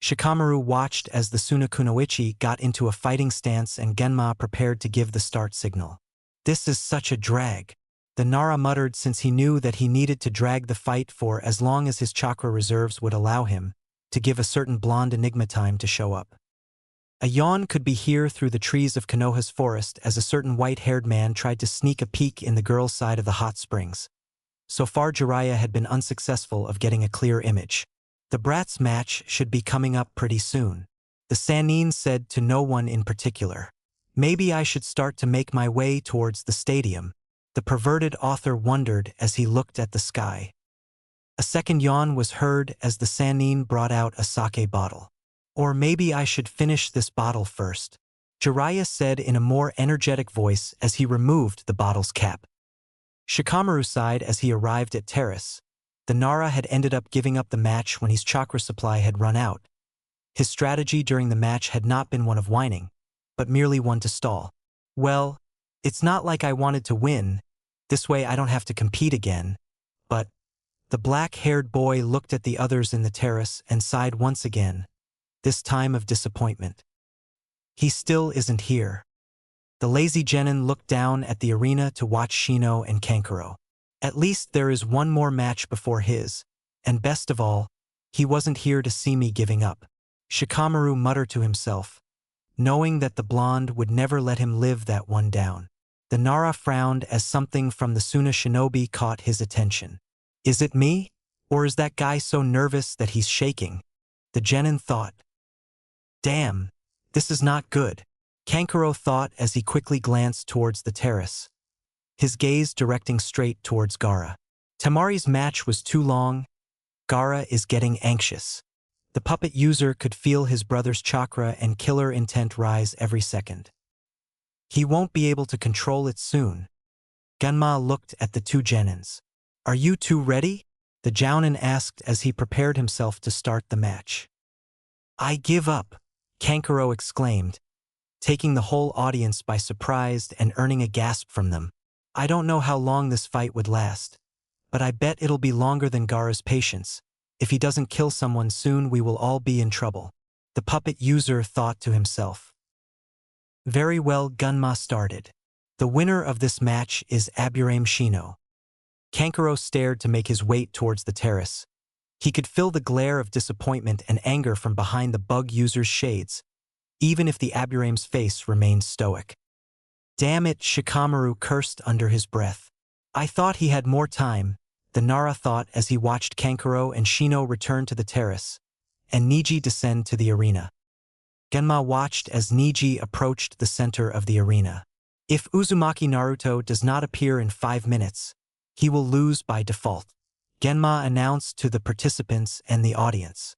Shikamaru watched as the Sunakunoichi got into a fighting stance and Genma prepared to give the start signal. This is such a drag. The Nara muttered since he knew that he needed to drag the fight for as long as his chakra reserves would allow him, to give a certain blonde enigma time to show up. A yawn could be heard through the trees of Konoha's forest as a certain white-haired man tried to sneak a peek in the girl's side of the hot springs. So far Jiraiya had been unsuccessful of getting a clear image. The brats' match should be coming up pretty soon. The Sannin said to no one in particular. Maybe I should start to make my way towards the stadium. The perverted author wondered as he looked at the sky. A second yawn was heard as the Sannin brought out a sake bottle. Or maybe I should finish this bottle first, Jiraiya said in a more energetic voice as he removed the bottle's cap. Shikamaru sighed as he arrived at terrace. The Nara had ended up giving up the match when his chakra supply had run out. His strategy during the match had not been one of whining, but merely one to stall. Well, it's not like I wanted to win. This way I don't have to compete again. But the black-haired boy looked at the others in the terrace and sighed once again, this time of disappointment. He still isn't here. The lazy genin looked down at the arena to watch Shino and Kankuro. At least there is one more match before his, and best of all, he wasn't here to see me giving up. Shikamaru muttered to himself, knowing that the blonde would never let him live that one down. The Nara frowned as something from the Suna shinobi caught his attention. Is it me? Or is that guy so nervous that he's shaking? The genin thought. Damn, this is not good, Kankuro thought as he quickly glanced towards the terrace, his gaze directing straight towards Gaara. Temari's match was too long. Gaara is getting anxious. The puppet user could feel his brother's chakra and killer intent rise every second. He won't be able to control it soon. Genma looked at the two genins. Are you two ready? The jounin asked as he prepared himself to start the match. I give up, Kankuro exclaimed, taking the whole audience by surprise and earning a gasp from them. I don't know how long this fight would last, but I bet it'll be longer than Gaara's patience. If he doesn't kill someone soon, we will all be in trouble, the puppet user thought to himself. Very well, Gunma started. The winner of this match is Aburame Shino. Kankuro stared to make his way towards the terrace. He could feel the glare of disappointment and anger from behind the bug user's shades, even if the Aburame's face remained stoic. Damn it, Shikamaru cursed under his breath. I thought he had more time, the Nara thought as he watched Kankuro and Shino return to the terrace, and Niji descend to the arena. Genma watched as Niji approached the center of the arena. If Uzumaki Naruto does not appear in 5 minutes, he will lose by default, Genma announced to the participants and the audience.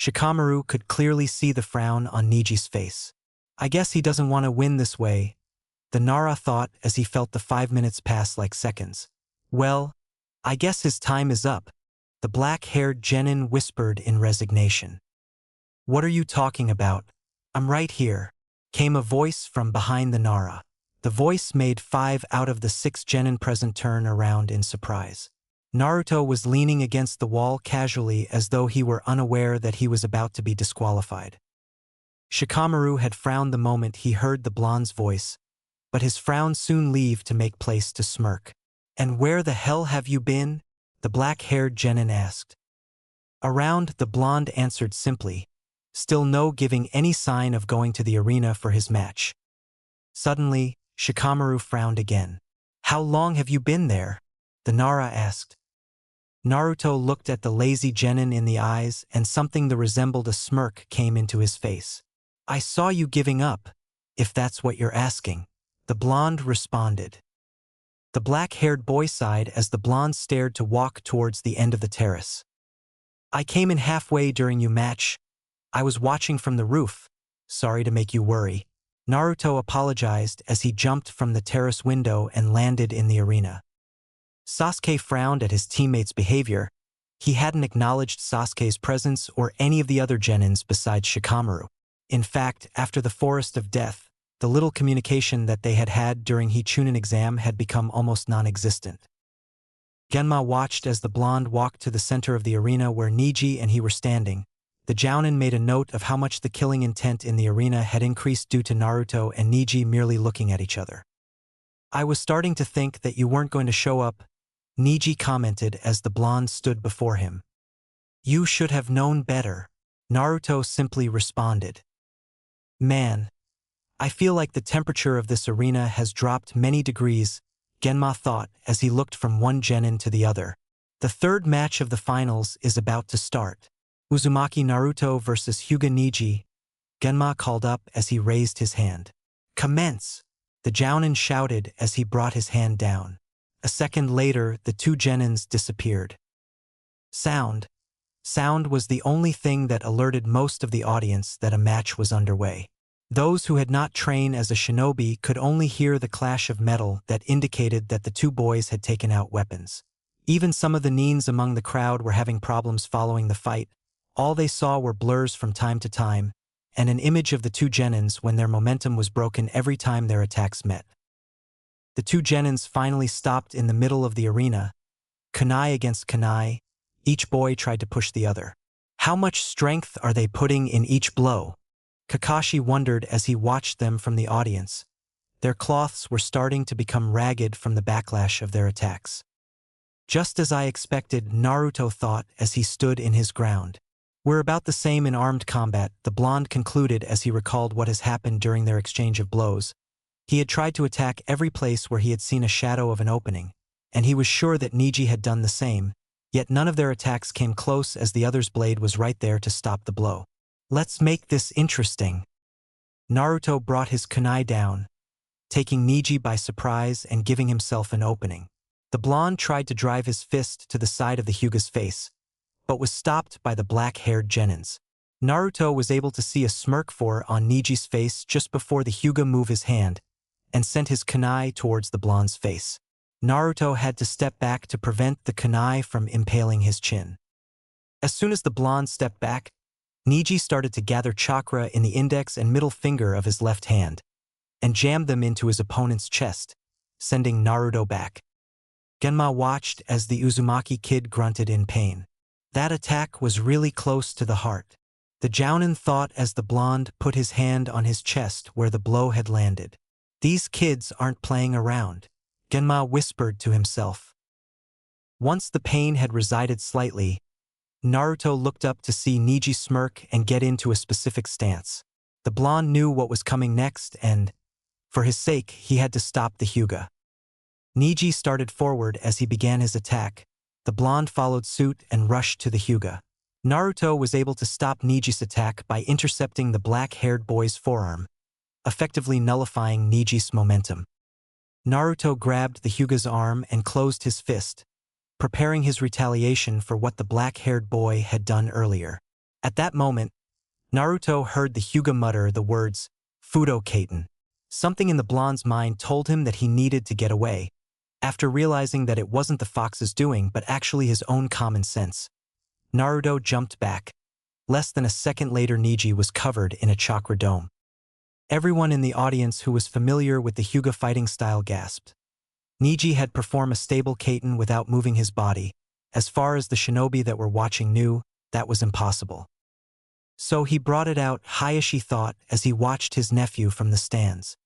Shikamaru could clearly see the frown on Niji's face. I guess he doesn't want to win this way, the Nara thought as he felt the 5 minutes pass like seconds. Well, I guess his time is up, the black-haired genin whispered in resignation. What are you talking about? I'm right here, came a voice from behind the Nara. The voice made 5 out of the 6 genin present turn around in surprise. Naruto was leaning against the wall casually as though he were unaware that he was about to be disqualified. Shikamaru had frowned the moment he heard the blonde's voice, but his frown soon leave to make place to smirk. And where the hell have you been? The black-haired genin asked. Around, the blonde answered simply, still no giving any sign of going to the arena for his match. Suddenly, Shikamaru frowned again. How long have you been there? The Nara asked. Naruto looked at the lazy genin in the eyes and something that resembled a smirk came into his face. I saw you giving up, if that's what you're asking, the blonde responded. The black-haired boy sighed as the blonde stared to walk towards the end of the terrace. I came in halfway during your match. I was watching from the roof. Sorry to make you worry. Naruto apologized as he jumped from the terrace window and landed in the arena. Sasuke frowned at his teammate's behavior. He hadn't acknowledged Sasuke's presence or any of the other genins besides Shikamaru. In fact, after the Forest of Death, the little communication that they had had during Hichunin exam had become almost non-existent. Genma watched as the blonde walked to the center of the arena where Niji and he were standing. The jounin made a note of how much the killing intent in the arena had increased due to Naruto and Niji merely looking at each other. I was starting to think that you weren't going to show up, Niji commented as the blonde stood before him. You should have known better, Naruto simply responded. Man, I feel like the temperature of this arena has dropped many degrees, Genma thought as he looked from one genin to the other. The third match of the finals is about to start. Uzumaki Naruto versus Hyuga Niji, Genma called up as he raised his hand. Commence! The Jounin shouted as he brought his hand down. A second later, the two genins disappeared. Sound was the only thing that alerted most of the audience that a match was underway. Those who had not trained as a shinobi could only hear the clash of metal that indicated that the two boys had taken out weapons. Even some of the nins among the crowd were having problems following the fight. All they saw were blurs from time to time, and an image of the two genins when their momentum was broken every time their attacks met. The two genins finally stopped in the middle of the arena. Kunai against kunai, each boy tried to push the other. How much strength are they putting in each blow? Kakashi wondered as he watched them from the audience. Their cloths were starting to become ragged from the backlash of their attacks. Just as I expected, Naruto thought as he stood in his ground. We're about the same in armed combat, the blonde concluded as he recalled what has happened during their exchange of blows. He had tried to attack every place where he had seen a shadow of an opening, and he was sure that Niji had done the same, yet none of their attacks came close as the other's blade was right there to stop the blow. Let's make this interesting. Naruto brought his kunai down, taking Niji by surprise and giving himself an opening. The blonde tried to drive his fist to the side of the Hyuga's face, but was stopped by the black-haired genins. Naruto was able to see a smirk on Niji's face just before the Hyuga moved his hand and sent his kunai towards the blonde's face. Naruto had to step back to prevent the kunai from impaling his chin. As soon as the blonde stepped back, Niji started to gather chakra in the index and middle finger of his left hand and jammed them into his opponent's chest, sending Naruto back. Genma watched as the Uzumaki kid grunted in pain. That attack was really close to the heart. The Jounin thought as the blonde put his hand on his chest where the blow had landed. These kids aren't playing around, Genma whispered to himself. Once the pain had resided slightly, Naruto looked up to see Niji smirk and get into a specific stance. The blonde knew what was coming next and, for his sake, he had to stop the Hyuga. Niji started forward as he began his attack. The blonde followed suit and rushed to the Hyuga. Naruto was able to stop Niji's attack by intercepting the black-haired boy's forearm, effectively nullifying Niji's momentum. Naruto grabbed the Hyuga's arm and closed his fist, preparing his retaliation for what the black-haired boy had done earlier. At that moment, Naruto heard the Hyuga mutter the words, Fudo Kaiten. Something in the blonde's mind told him that he needed to get away, after realizing that it wasn't the fox's doing but actually his own common sense. Naruto jumped back. Less than a second later, Niji was covered in a chakra dome. Everyone in the audience who was familiar with the Hyuga fighting style gasped. Niji had performed a stable Kaiten without moving his body. As far as the shinobi that were watching knew, that was impossible. So he brought it out, Hayashi thought as he watched his nephew from the stands.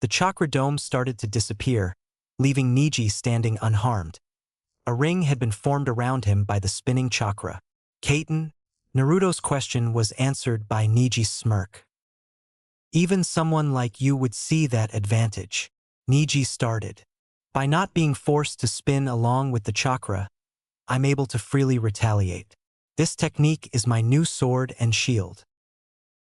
The chakra dome started to disappear, leaving Niji standing unharmed. A ring had been formed around him by the spinning chakra. Kaiten? Naruto's question was answered by Niji's smirk. Even someone like you would see that advantage. Niji started. By not being forced to spin along with the chakra, I'm able to freely retaliate. This technique is my new sword and shield.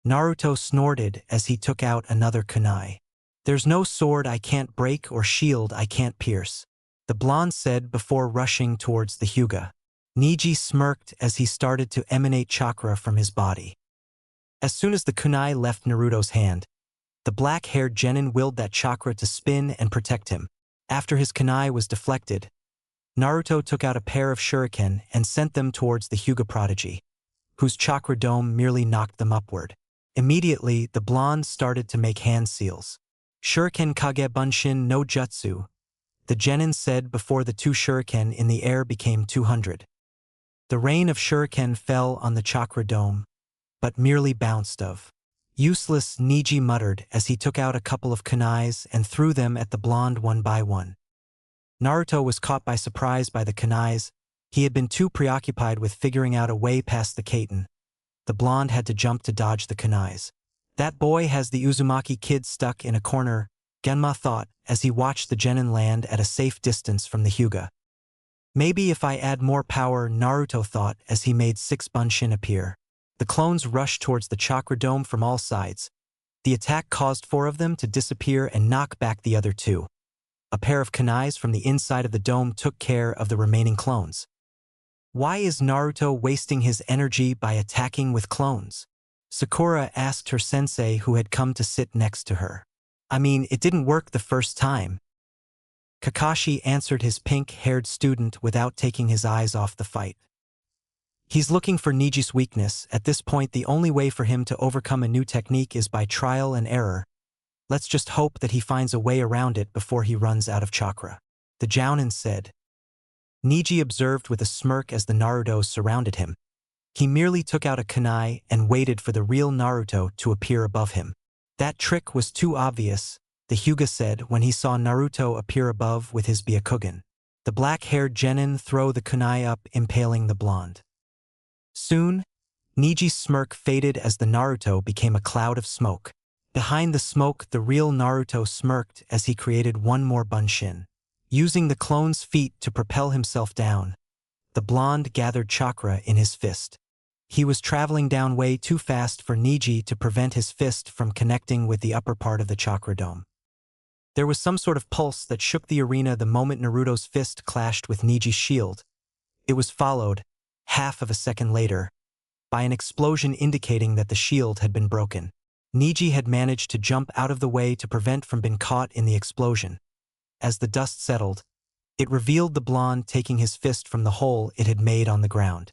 Naruto snorted as he took out another kunai. There's no sword I can't break or shield I can't pierce, the blonde said before rushing towards the Hyuga. Niji smirked as he started to emanate chakra from his body. As soon as the kunai left Naruto's hand, the black-haired genin willed that chakra to spin and protect him. After his kunai was deflected, Naruto took out a pair of shuriken and sent them towards the Hyuga prodigy, whose chakra dome merely knocked them upward. Immediately, the blonde started to make hand seals. Shuriken Kage Bunshin no Jutsu, the genin said before the two shuriken in the air became 200. The rain of shuriken fell on the chakra dome, but merely bounced off. Useless, Neji muttered as he took out a couple of kunais and threw them at the blonde one by one. Naruto was caught by surprise by the kunais. He had been too preoccupied with figuring out a way past the Kaiten. The blonde had to jump to dodge the kunais. That boy has the Uzumaki kid stuck in a corner, Genma thought as he watched the genin land at a safe distance from the Hyuga. Maybe if I add more power, Naruto thought as he made 6 Bunshin appear. The clones rushed towards the chakra dome from all sides. The attack caused 4 of them to disappear and knock back the other 2. A pair of kunais from the inside of the dome took care of the remaining clones. Why is Naruto wasting his energy by attacking with clones? Sakura asked her sensei who had come to sit next to her. I mean, it didn't work the first time. Kakashi answered his pink-haired student without taking his eyes off the fight. He's looking for Neji's weakness. At this point, the only way for him to overcome a new technique is by trial and error. Let's just hope that he finds a way around it before he runs out of chakra. The Jounin said. Neji observed with a smirk as the Narutos surrounded him. He merely took out a kunai and waited for the real Naruto to appear above him. That trick was too obvious, the Hyuga said when he saw Naruto appear above with his Byakugan. The black-haired genin threw the kunai up, impaling the blonde. Soon, Neji's smirk faded as the Naruto became a cloud of smoke. Behind the smoke, the real Naruto smirked as he created 1 more Bunshin. Using the clone's feet to propel himself down, the blonde gathered chakra in his fist. He was traveling down way too fast for Neji to prevent his fist from connecting with the upper part of the chakra dome. There was some sort of pulse that shook the arena the moment Naruto's fist clashed with Neji's shield. It was followed, half of a second later, by an explosion indicating that the shield had been broken. Neji had managed to jump out of the way to prevent from being caught in the explosion. As the dust settled, it revealed the blonde taking his fist from the hole it had made on the ground.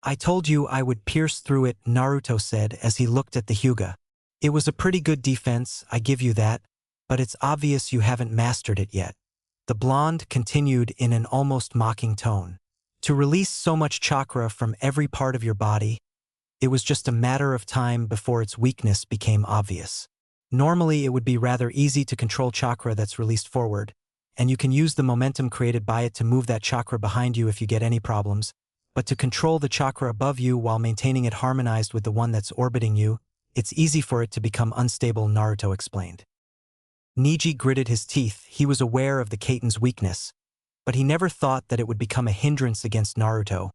I told you I would pierce through it, Naruto said as he looked at the Hyuga. It was a pretty good defense, I give you that, but it's obvious you haven't mastered it yet. The blonde continued in an almost mocking tone. To release so much chakra from every part of your body, it was just a matter of time before its weakness became obvious. Normally, it would be rather easy to control chakra that's released forward, and you can use the momentum created by it to move that chakra behind you if you get any problems, but to control the chakra above you while maintaining it harmonized with the one that's orbiting you, it's easy for it to become unstable, Naruto explained. Neji gritted his teeth. He was aware of the Kaiten's weakness, but he never thought that it would become a hindrance against Naruto.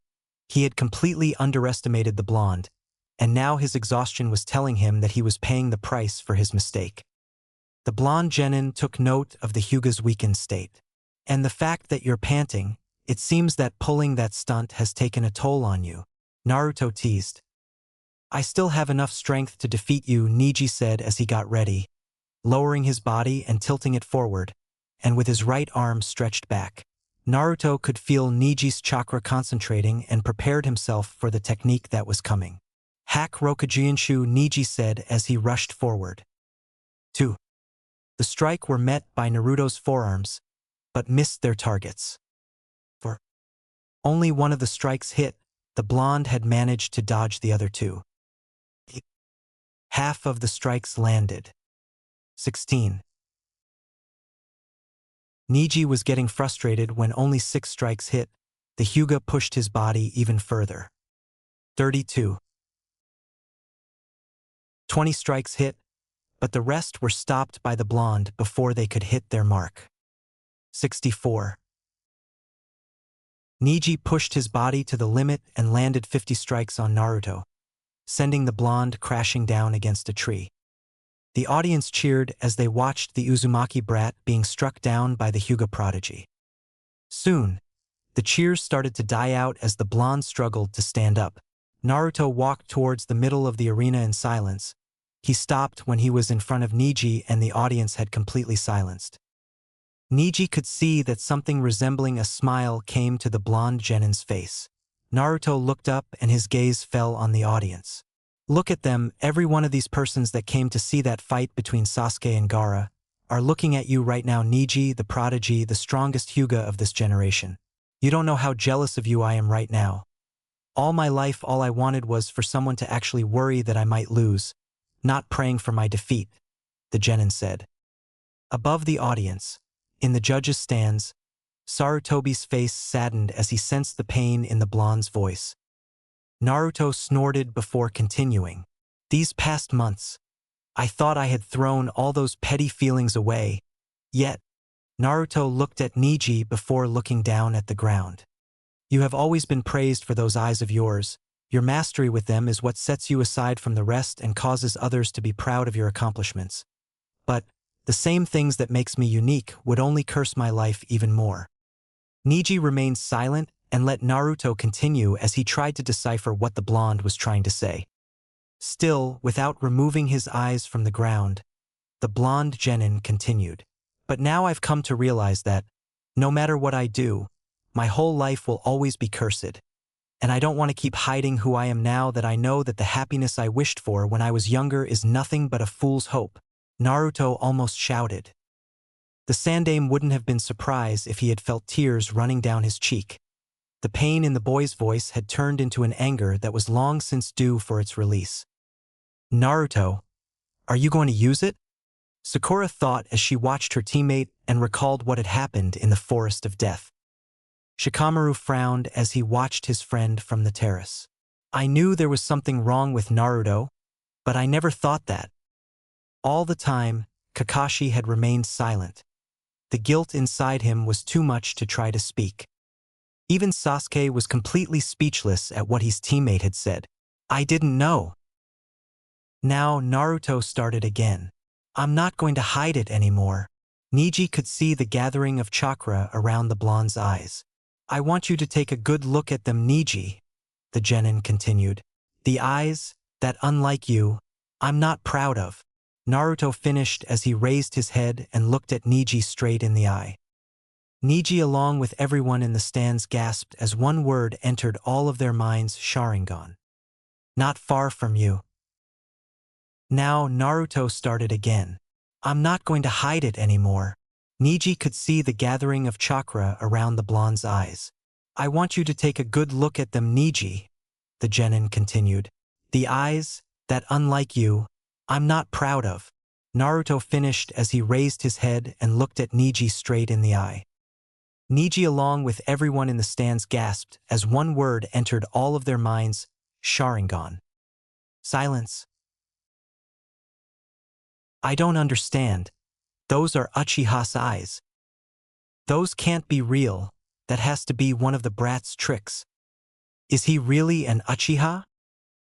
He had completely underestimated the blonde, and now his exhaustion was telling him that he was paying the price for his mistake. The blonde genin took note of the Hyuga's weakened state. And the fact that you're panting, it seems that pulling that stunt has taken a toll on you, Naruto teased. I still have enough strength to defeat you, Neji said as he got ready, lowering his body and tilting it forward, and with his right arm stretched back. Naruto could feel Neji's chakra concentrating and prepared himself for the technique that was coming. Hack Rokujinshu, Neji said as he rushed forward. 2. The strike were met by Naruto's forearms, but missed their targets. For only one of the strikes hit, the blonde had managed to dodge the other 2. Half of the strikes landed. 16. Neji was getting frustrated when only 6 strikes hit. The Hyuga pushed his body even further. 32. 20 strikes hit, but the rest were stopped by the blonde before they could hit their mark. 64. Neji pushed his body to the limit and landed 50 strikes on Naruto, sending the blonde crashing down against a tree. The audience cheered as they watched the Uzumaki brat being struck down by the Hyuga prodigy. Soon, the cheers started to die out as the blonde struggled to stand up. Naruto walked towards the middle of the arena in silence. He stopped when he was in front of Neji and the audience had completely silenced. Neji could see that something resembling a smile came to the blonde genin's face. Naruto looked up and his gaze fell on the audience. Look at them, every one of these persons that came to see that fight between Sasuke and Gaara are looking at you right now, Neji, the prodigy, the strongest Hyuga of this generation. You don't know how jealous of you I am right now. All my life all I wanted was for someone to actually worry that I might lose. not praying for my defeat, the genin said. Above the audience, in the judge's stands, Sarutobi's face saddened as he sensed the pain in the blonde's voice. Naruto snorted before continuing. These past months, I thought I had thrown all those petty feelings away, yet, Naruto looked at Niji before looking down at the ground. You have always been praised for those eyes of yours. Your mastery with them is what sets you aside from the rest and causes others to be proud of your accomplishments. But, the same things that makes me unique would only curse my life even more. Niji remained silent and let Naruto continue as he tried to decipher what the blonde was trying to say. Still, without removing his eyes from the ground, the blonde genin continued. But now I've come to realize that, no matter what I do, my whole life will always be cursed. And I don't want to keep hiding who I am now that I know that the happiness I wished for when I was younger is nothing but a fool's hope, Naruto almost shouted. The Sandaime wouldn't have been surprised if he had felt tears running down his cheek. The pain in the boy's voice had turned into an anger that was long since due for its release. Naruto, are you going to use it? Sakura thought as she watched her teammate and recalled what had happened in the Forest of Death. Shikamaru frowned as he watched his friend from the terrace. I knew there was something wrong with Naruto, but I never thought that. All the time, Kakashi had remained silent. The guilt inside him was too much to try to speak. Even Sasuke was completely speechless at what his teammate had said. I didn't know. Now Naruto started again. I'm not going to hide it anymore. Niji could see the gathering of chakra around the blonde's eyes. I want you to take a good look at them, Niji, the genin continued. The eyes, that unlike you, I'm not proud of. Naruto finished as he raised his head and looked at Niji straight in the eye. Niji along with everyone in the stands gasped as one word entered all of their minds, Sharingan. Not far from you. Now Naruto started again. I'm not going to hide it anymore. Niji could see the gathering of chakra around the blonde's eyes. I want you to take a good look at them, Niji, the genin continued. The eyes, that unlike you, I'm not proud of. Naruto finished as he raised his head and looked at Niji straight in the eye. Niji along with everyone in the stands gasped as one word entered all of their minds, Sharingan. Silence. I don't understand. Those are Uchiha's eyes. Those can't be real. That has to be one of the brat's tricks. Is he really an Uchiha?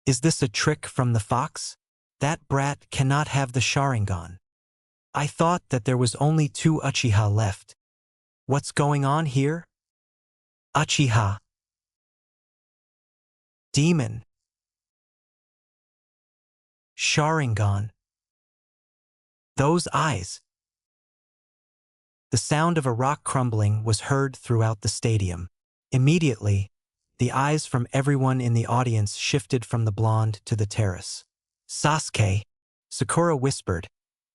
Is this a trick from the fox? That brat cannot have the Sharingan. I thought that there was only 2 Uchiha left. What's going on here? Uchiha. Demon. Sharingan. Those eyes. The sound of a rock crumbling was heard throughout the stadium. Immediately, the eyes from everyone in the audience shifted from the blonde to the terrace. Sasuke, Sakura whispered.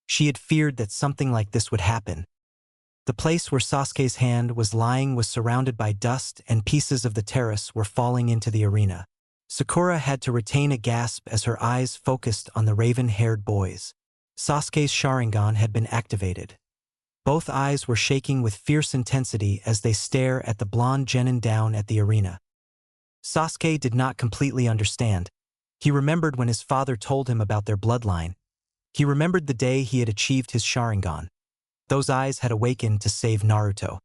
She had feared that something like this would happen. The place where Sasuke's hand was lying was surrounded by dust and pieces of the terrace were falling into the arena. Sakura had to retain a gasp as her eyes focused on the raven-haired boys. Sasuke's Sharingan had been activated. Both eyes were shaking with fierce intensity as they stare at the blonde genin down at the arena. Sasuke did not completely understand. He remembered when his father told him about their bloodline. He remembered the day he had achieved his Sharingan. Those eyes had awakened to save Naruto.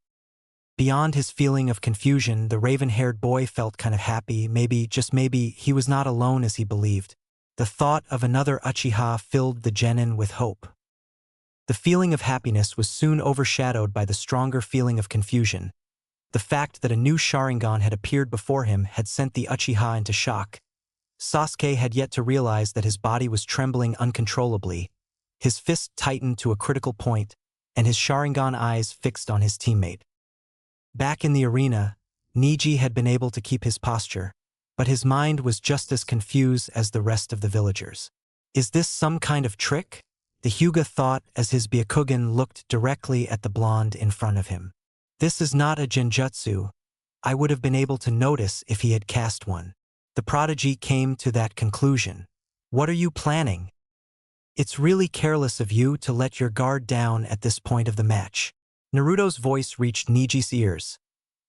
Beyond his feeling of confusion, the raven-haired boy felt kind of happy. Maybe, just maybe, he was not alone as he believed. The thought of another Uchiha filled the genin with hope. The feeling of happiness was soon overshadowed by the stronger feeling of confusion. The fact that a new Sharingan had appeared before him had sent the Uchiha into shock. Sasuke had yet to realize that his body was trembling uncontrollably. His fist tightened to a critical point, and his Sharingan eyes fixed on his teammate. Back in the arena, Niji had been able to keep his posture, but his mind was just as confused as the rest of the villagers. Is this some kind of trick? The Hyuga thought as his Byakugan looked directly at the blonde in front of him. This is not a genjutsu. I would have been able to notice if he had cast one. The prodigy came to that conclusion. What are you planning? It's really careless of you to let your guard down at this point of the match. Naruto's voice reached Niji's ears.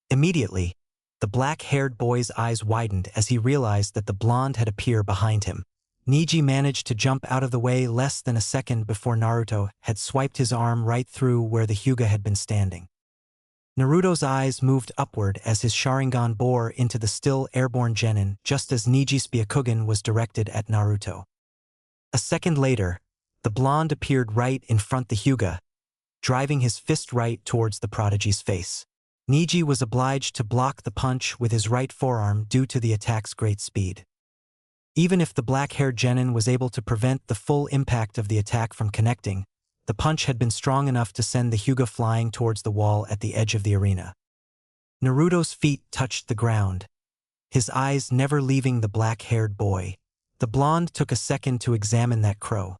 Immediately, the black-haired boy's eyes widened as he realized that the blonde had appeared behind him. Niji managed to jump out of the way less than a second before Naruto had swiped his arm right through where the Hyuga had been standing. Naruto's eyes moved upward as his Sharingan bore into the still airborne genin just as Niji's Byakugan was directed at Naruto. A second later, the blonde appeared right in front the Hyuga, driving his fist right towards the prodigy's face. Niji was obliged to block the punch with his right forearm due to the attack's great speed. Even if the black-haired genin was able to prevent the full impact of the attack from connecting, the punch had been strong enough to send the Hyuga flying towards the wall at the edge of the arena. Naruto's feet touched the ground, his eyes never leaving the black-haired boy. The blonde took a second to examine that crow.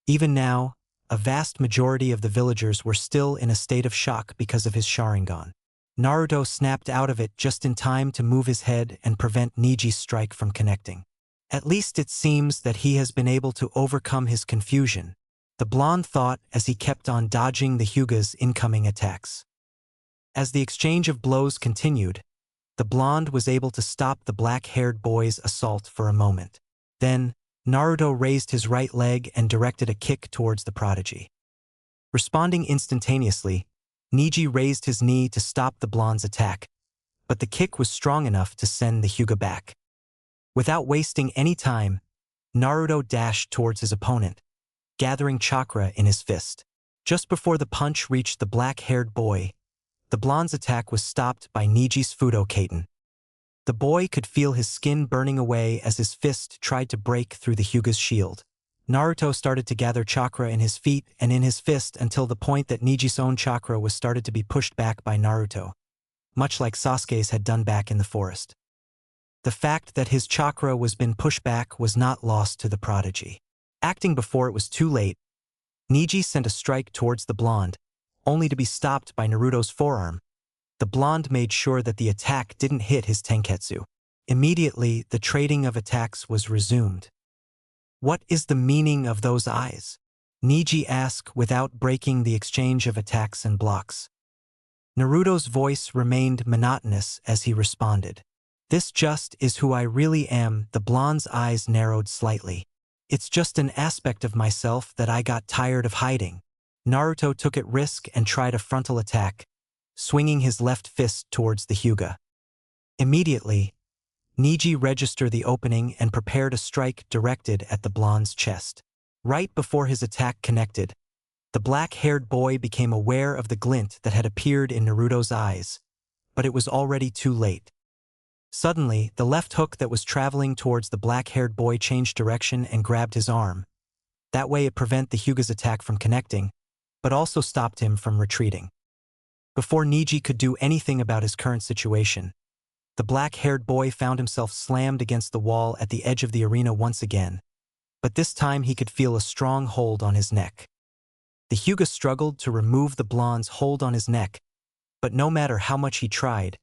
Even now, a vast majority of the villagers were still in a state of shock because of his Sharingan. Naruto snapped out of it just in time to move his head and prevent Niji's strike from connecting. At least it seems that he has been able to overcome his confusion, the blonde thought as he kept on dodging the Hyuga's incoming attacks. As the exchange of blows continued, the blonde was able to stop the black-haired boy's assault for a moment. Then, Naruto raised his right leg and directed a kick towards the prodigy. Responding instantaneously, Niji raised his knee to stop the blonde's attack, but the kick was strong enough to send the Hyuga back. Without wasting any time, Naruto dashed towards his opponent, gathering chakra in his fist. Just before the punch reached the black-haired boy, the blonde's attack was stopped by Niji's Fudo Kaiten. The boy could feel his skin burning away as his fist tried to break through the Hyuga's shield. Naruto started to gather chakra in his feet and in his fist until the point that Niji's own chakra was started to be pushed back by Naruto, much like Sasuke's had done back in the forest. The fact that his chakra was been pushed back was not lost to the prodigy. Acting before it was too late, Niji sent a strike towards the blonde, only to be stopped by Naruto's forearm. The blonde made sure that the attack didn't hit his tenketsu. Immediately, the trading of attacks was resumed. What is the meaning of those eyes? Niji asked without breaking the exchange of attacks and blocks. Naruto's voice remained monotonous as he responded. This just is who I really am. The blonde's eyes narrowed slightly. It's just an aspect of myself that I got tired of hiding. Naruto took a risk and tried a frontal attack, swinging his left fist towards the Hyuga. Immediately, Niji registered the opening and prepared a strike directed at the blonde's chest. Right before his attack connected, the black-haired boy became aware of the glint that had appeared in Naruto's eyes, but it was already too late. Suddenly, the left hook that was traveling towards the black-haired boy changed direction and grabbed his arm. That way it prevented the Hyuga's attack from connecting, but also stopped him from retreating. Before Niji could do anything about his current situation, the black-haired boy found himself slammed against the wall at the edge of the arena once again, but this time he could feel a strong hold on his neck. The Hyuga struggled to remove the blonde's hold on his neck, but no matter how much he tried,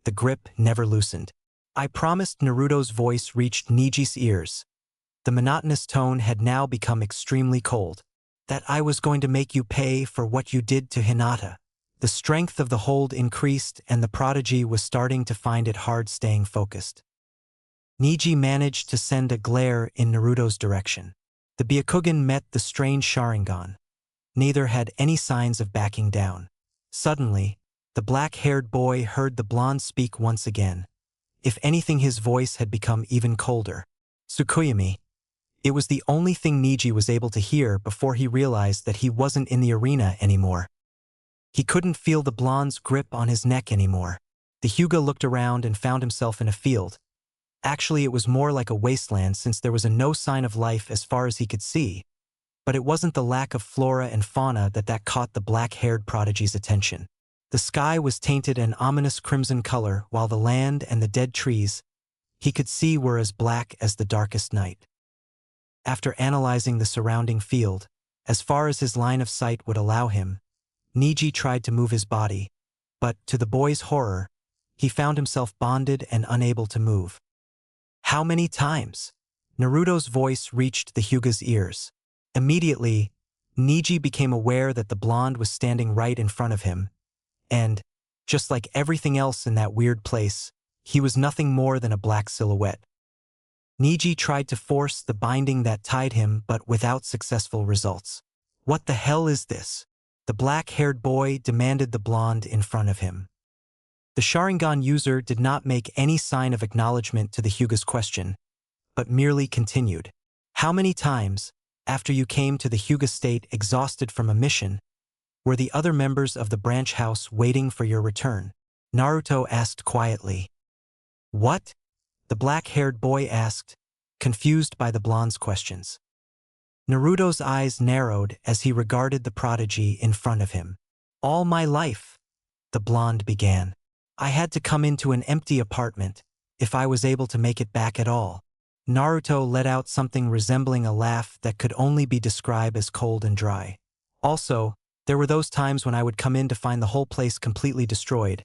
the grip never loosened. I promised. Naruto's voice reached Niji's ears. The monotonous tone had now become extremely cold. That I was going to make you pay for what you did to Hinata. The strength of the hold increased and the prodigy was starting to find it hard staying focused. Niji managed to send a glare in Naruto's direction. The Byakugan met the strange Sharingan. Neither had any signs of backing down. Suddenly, the black-haired boy heard the blonde speak once again. If anything, his voice had become even colder. Tsukuyami. It was the only thing Niji was able to hear before he realized that he wasn't in the arena anymore. He couldn't feel the blonde's grip on his neck anymore. The Hyuga looked around and found himself in a field. Actually, it was more like a wasteland since there was no sign of life as far as he could see. But it wasn't the lack of flora and fauna that caught the black-haired prodigy's attention. The sky was tainted an ominous crimson color, while the land and the dead trees he could see were as black as the darkest night. After analyzing the surrounding field, as far as his line of sight would allow him, Niji tried to move his body, but, to the boy's horror, he found himself bonded and unable to move. How many times? Naruto's voice reached the Hyuga's ears. Immediately, Niji became aware that the blonde was standing right in front of him, and, just like everything else in that weird place, he was nothing more than a black silhouette. Niji tried to force the binding that tied him, but without successful results. "What the hell is this?" the black-haired boy demanded the blonde in front of him. The Sharingan user did not make any sign of acknowledgement to the Hyuga's question, but merely continued. "How many times, after you came to the Hyuga state exhausted from a mission, were the other members of the branch house waiting for your return?" Naruto asked quietly. "What?" the black-haired boy asked, confused by the blonde's questions. Naruto's eyes narrowed as he regarded the prodigy in front of him. "All my life," the blonde began. "I had to come into an empty apartment, if I was able to make it back at all." Naruto let out something resembling a laugh that could only be described as cold and dry. "Also, there were those times when I would come in to find the whole place completely destroyed.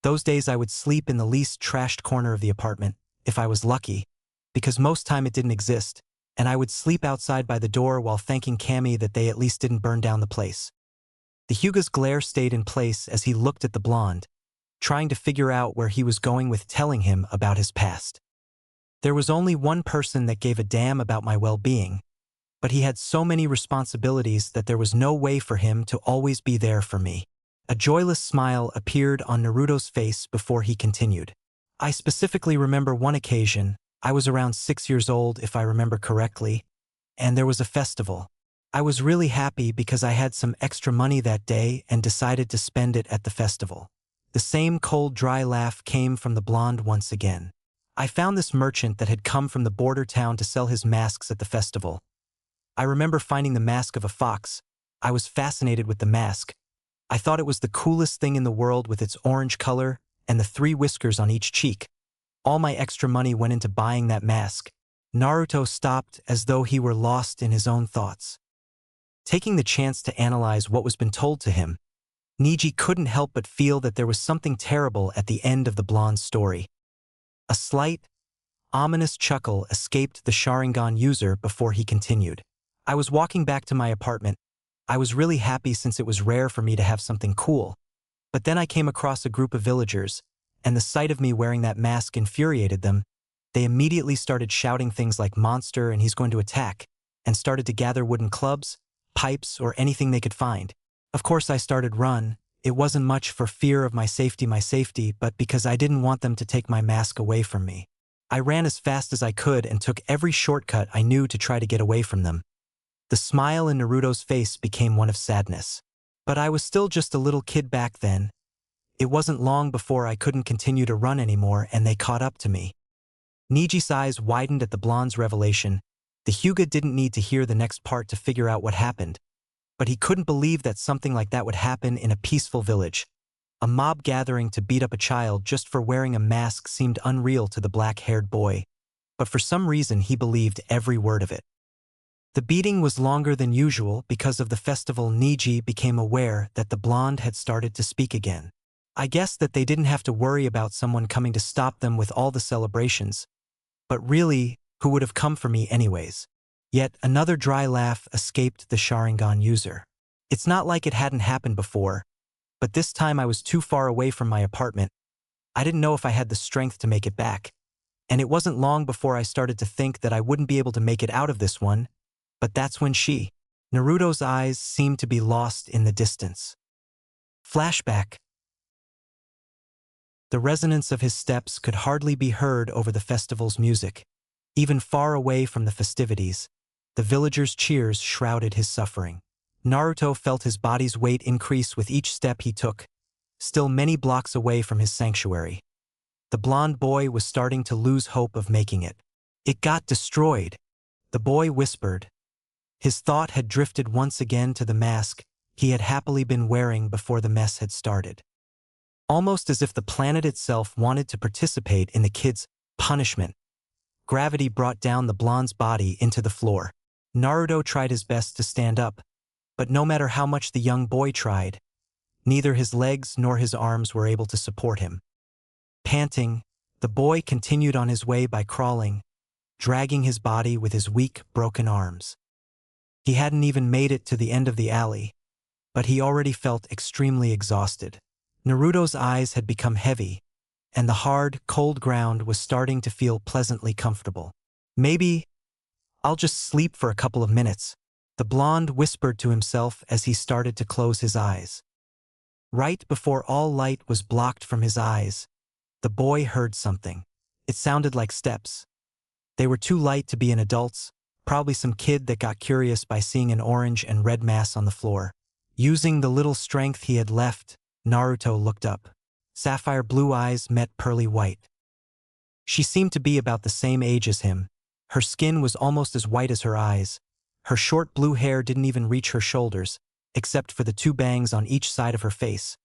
Those days I would sleep in the least trashed corner of the apartment, if I was lucky, because most time it didn't exist, and I would sleep outside by the door while thanking Kami that they at least didn't burn down the place." The Hyuga's glare stayed in place as he looked at the blonde, trying to figure out where he was going with telling him about his past. "There was only one person that gave a damn about my well-being, but he had so many responsibilities that there was no way for him to always be there for me." A joyless smile appeared on Naruto's face before he continued. "I specifically remember one occasion. I was around 6 years old, if I remember correctly, and there was a festival. I was really happy because I had some extra money that day and decided to spend it at the festival." The same cold, dry laugh came from the blonde once again. "I found this merchant that had come from the border town to sell his masks at the festival. I remember finding the mask of a fox. I was fascinated with the mask. I thought it was the coolest thing in the world with its orange color and the 3 whiskers on each cheek. All my extra money went into buying that mask." Naruto stopped as though he were lost in his own thoughts. Taking the chance to analyze what was been told to him, Niji couldn't help but feel that there was something terrible at the end of the blonde's story. A slight, ominous chuckle escaped the Sharingan user before he continued. "I was walking back to my apartment. I was really happy since it was rare for me to have something cool. But then I came across a group of villagers, and the sight of me wearing that mask infuriated them. They immediately started shouting things like 'monster' and 'he's going to attack,' and started to gather wooden clubs, pipes, or anything they could find. Of course I started run. It wasn't much for fear of my safety, but because I didn't want them to take my mask away from me. I ran as fast as I could and took every shortcut I knew to try to get away from them." The smile in Naruto's face became one of sadness. "But I was still just a little kid back then. It wasn't long before I couldn't continue to run anymore and they caught up to me." Niji's eyes widened at the blonde's revelation. The Hyuga didn't need to hear the next part to figure out what happened, but he couldn't believe that something like that would happen in a peaceful village. A mob gathering to beat up a child just for wearing a mask seemed unreal to the black-haired boy, but for some reason he believed every word of it. The beating was longer than usual because of the festival. Niji became aware that the blonde had started to speak again. "I guess that they didn't have to worry about someone coming to stop them with all the celebrations. But really, who would have come for me anyways?" Yet another dry laugh escaped the Sharingan user. "It's not like it hadn't happened before, but this time I was too far away from my apartment. I didn't know if I had the strength to make it back. And it wasn't long before I started to think that I wouldn't be able to make it out of this one. But that's when she..." Naruto's eyes seemed to be lost in the distance. Flashback. The resonance of his steps could hardly be heard over the festival's music. Even far away from the festivities, the villagers' cheers shrouded his suffering. Naruto felt his body's weight increase with each step he took, still many blocks away from his sanctuary. The blonde boy was starting to lose hope of making it. "It got destroyed," the boy whispered. His thought had drifted once again to the mask he had happily been wearing before the mess had started. Almost as if the planet itself wanted to participate in the kid's punishment, gravity brought down the blonde's body into the floor. Naruto tried his best to stand up, but no matter how much the young boy tried, neither his legs nor his arms were able to support him. Panting, the boy continued on his way by crawling, dragging his body with his weak, broken arms. He hadn't even made it to the end of the alley, but he already felt extremely exhausted. Naruto's eyes had become heavy, and the hard, cold ground was starting to feel pleasantly comfortable. Maybe I'll just sleep for a couple of minutes, the blonde whispered to himself as he started to close his eyes. Right before all light was blocked from his eyes, the boy heard something. It sounded like steps. They were too light to be an adult's, probably some kid that got curious by seeing an orange and red mass on the floor. Using the little strength he had left, Naruto looked up. Sapphire blue eyes met pearly white. She seemed to be about the same age as him. Her skin was almost as white as her eyes. Her short blue hair didn't even reach her shoulders, except for the 2 bangs on each side of her face.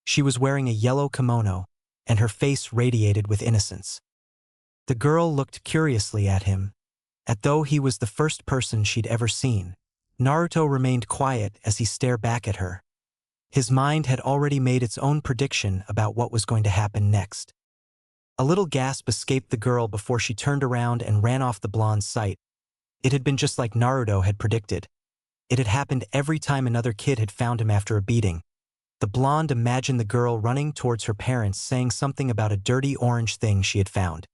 She was wearing a yellow kimono, and her face radiated with innocence. The girl looked curiously at him, as though he was the first person she'd ever seen. Naruto remained quiet as he stared back at her. His mind had already made its own prediction about what was going to happen next. A little gasp escaped the girl before she turned around and ran off the blonde's sight. It had been just like Naruto had predicted. It had happened every time another kid had found him after a beating. The blonde imagined the girl running towards her parents saying something about a dirty orange thing she had found.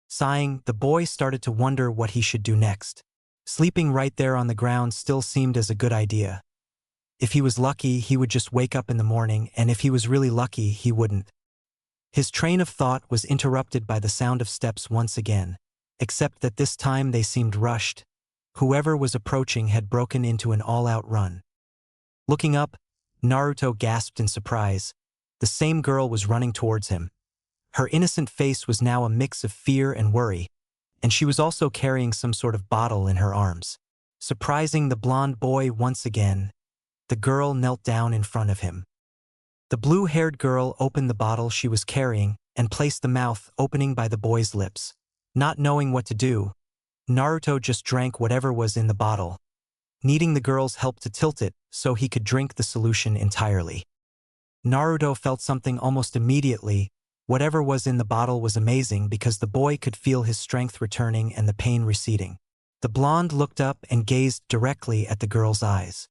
Sighing, the boy started to wonder what he should do next. Sleeping right there on the ground still seemed as a good idea. If he was lucky, he would just wake up in the morning, and if he was really lucky, he wouldn't. His train of thought was interrupted by the sound of steps once again, except that this time they seemed rushed. Whoever was approaching had broken into an all-out run. Looking up, Naruto gasped in surprise. The same girl was running towards him. Her innocent face was now a mix of fear and worry, and she was also carrying some sort of bottle in her arms. Surprising the blonde boy once again, the girl knelt down in front of him. The blue-haired girl opened the bottle she was carrying and placed the mouth opening by the boy's lips. Not knowing what to do, Naruto just drank whatever was in the bottle, needing the girl's help to tilt it so he could drink the solution entirely. Naruto felt something almost immediately. Whatever was in the bottle was amazing because the boy could feel his strength returning and the pain receding. The blonde looked up and gazed directly at the girl's eyes.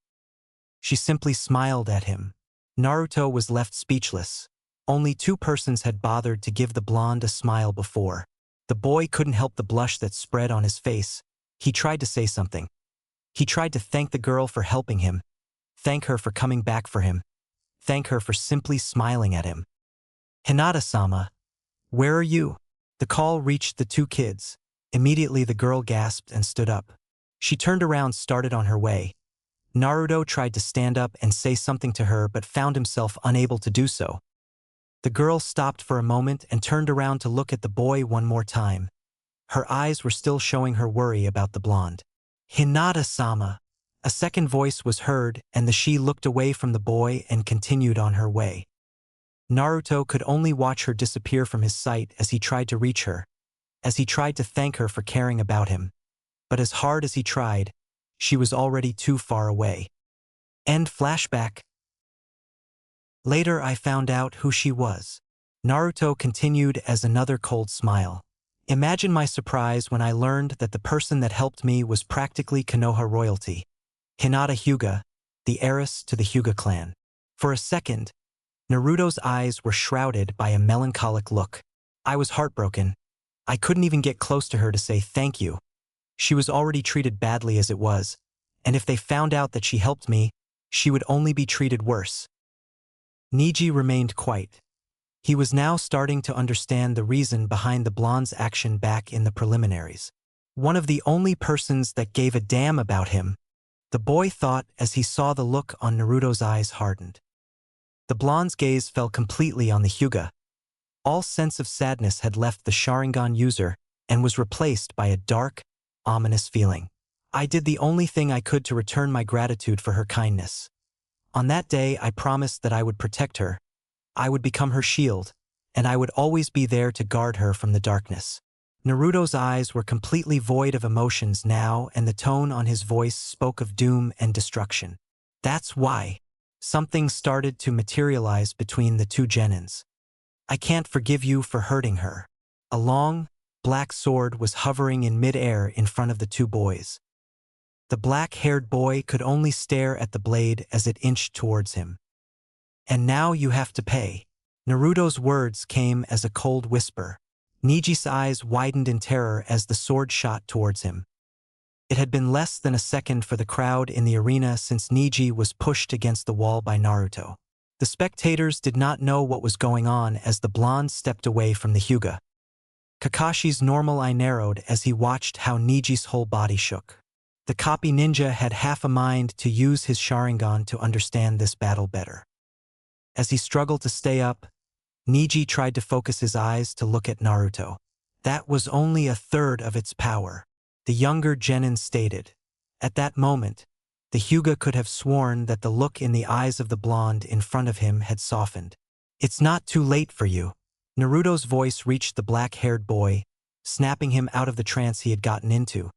She simply smiled at him. Naruto was left speechless. Only 2 persons had bothered to give the blonde a smile before. The boy couldn't help the blush that spread on his face. He tried to say something. He tried to thank the girl for helping him, thank her for coming back for him, thank her for simply smiling at him. "Hinata-sama, where are you?" The call reached the 2 kids. Immediately the girl gasped and stood up. She turned around, started on her way. Naruto tried to stand up and say something to her but found himself unable to do so. The girl stopped for a moment and turned around to look at the boy one more time. Her eyes were still showing her worry about the blonde. "Hinata-sama." A second voice was heard, and she looked away from the boy and continued on her way. Naruto could only watch her disappear from his sight as he tried to reach her, as he tried to thank her for caring about him. But as hard as he tried, she was already too far away. End flashback. Later I found out who she was. Naruto continued as another cold smile. Imagine my surprise when I learned that the person that helped me was practically Konoha royalty. Hinata Hyuga, the heiress to the Hyuga clan. For a second, Naruto's eyes were shrouded by a melancholic look. I was heartbroken. I couldn't even get close to her to say thank you. She was already treated badly as it was, and if they found out that she helped me, she would only be treated worse. Niji remained quiet. He was now starting to understand the reason behind the blonde's action back in the preliminaries. One of the only persons that gave a damn about him, the boy thought as he saw the look on Naruto's eyes hardened. The blonde's gaze fell completely on the Hyuga. All sense of sadness had left the Sharingan user and was replaced by a dark, ominous feeling. I did the only thing I could to return my gratitude for her kindness. On that day, I promised that I would protect her. I would become her shield, and I would always be there to guard her from the darkness. Naruto's eyes were completely void of emotions now, and the tone on his voice spoke of doom and destruction. That's why. Something started to materialize between the 2 genins. I can't forgive you for hurting her. A long, black sword was hovering in mid-air in front of the 2 boys. The black-haired boy could only stare at the blade as it inched towards him. "And now you have to pay." Naruto's words came as a cold whisper. Niji's eyes widened in terror as the sword shot towards him. It had been less than a second for the crowd in the arena since Niji was pushed against the wall by Naruto. The spectators did not know what was going on as the blonde stepped away from the Hyuga. Kakashi's normal eye narrowed as he watched how Niji's whole body shook. The copy ninja had half a mind to use his Sharingan to understand this battle better. As he struggled to stay up, Niji tried to focus his eyes to look at Naruto. That was only a third of its power, the younger genin stated. At that moment, the Hyuga could have sworn that the look in the eyes of the blonde in front of him had softened. "It's not too late for you." Naruto's voice reached the black-haired boy, snapping him out of the trance he had gotten into.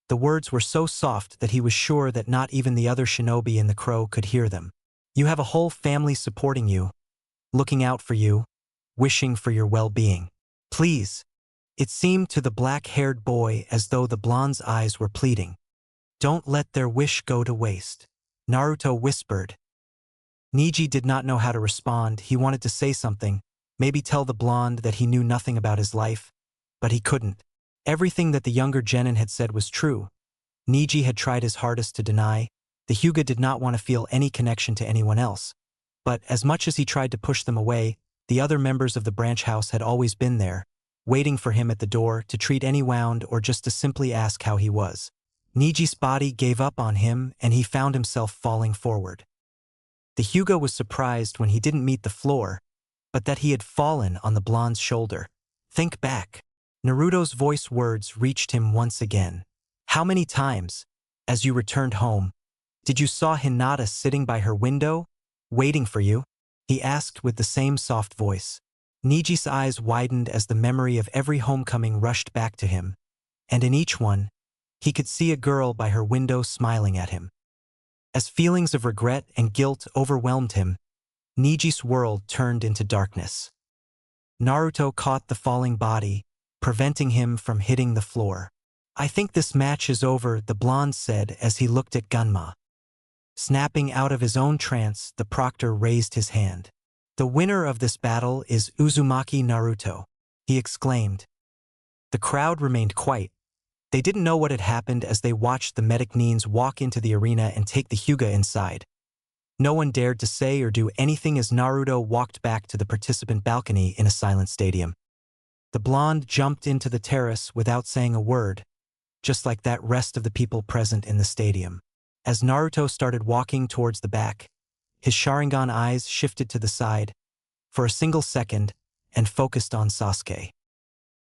The words were so soft that he was sure that not even the other shinobi in the crow could hear them. "You have a whole family supporting you, looking out for you, wishing for your well-being. Please." It seemed to the black-haired boy as though the blonde's eyes were pleading. "Don't let their wish go to waste," Naruto whispered. Niji did not know how to respond. He wanted to say something, maybe tell the blonde that he knew nothing about his life, but he couldn't. Everything that the younger genin had said was true. Niji had tried his hardest to deny. The Hyuga did not want to feel any connection to anyone else. But as much as he tried to push them away, the other members of the branch house had always been there, waiting for him at the door to treat any wound or just to simply ask how he was. Niji's body gave up on him and he found himself falling forward. The Hyuga was surprised when he didn't meet the floor, but that he had fallen on the blonde's shoulder. "Think back." Naruto's voice words reached him once again. "How many times, as you returned home, did you saw Hinata sitting by her window, waiting for you?" he asked with the same soft voice. Niji's eyes widened as the memory of every homecoming rushed back to him, and in each one, he could see a girl by her window smiling at him. As feelings of regret and guilt overwhelmed him, Niji's world turned into darkness. Naruto caught the falling body, preventing him from hitting the floor. "I think this match is over," the blonde said as he looked at Gunma. Snapping out of his own trance, the proctor raised his hand. "The winner of this battle is Uzumaki Naruto," he exclaimed. The crowd remained quiet. They didn't know what had happened as they watched the medic Nines walk into the arena and take the Hyuga inside. No one dared to say or do anything as Naruto walked back to the participant balcony in a silent stadium. The blonde jumped into the terrace without saying a word, just like that rest of the people present in the stadium. As Naruto started walking towards the back, his Sharingan eyes shifted to the side, for a single second, and focused on Sasuke.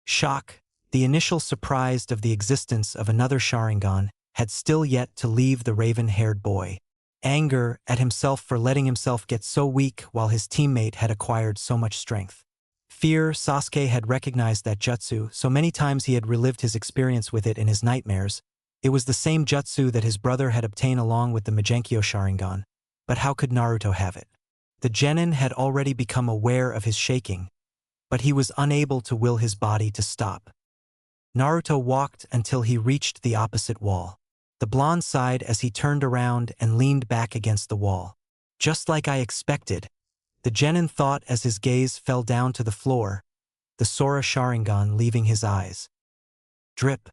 Shock, the initial surprise of the existence of another Sharingan, had still yet to leave the raven-haired boy. Anger at himself for letting himself get so weak while his teammate had acquired so much strength. Fear, Sasuke had recognized that jutsu, so many times he had relived his experience with it in his nightmares. It was the same jutsu that his brother had obtained along with the Magenkyo Sharingan. But how could Naruto have it? The genin had already become aware of his shaking, but he was unable to will his body to stop. Naruto walked until he reached the opposite wall. The blonde sighed as he turned around and leaned back against the wall. "Just like I expected," the genin thought as his gaze fell down to the floor, the Sora Sharingan leaving his eyes. Drip.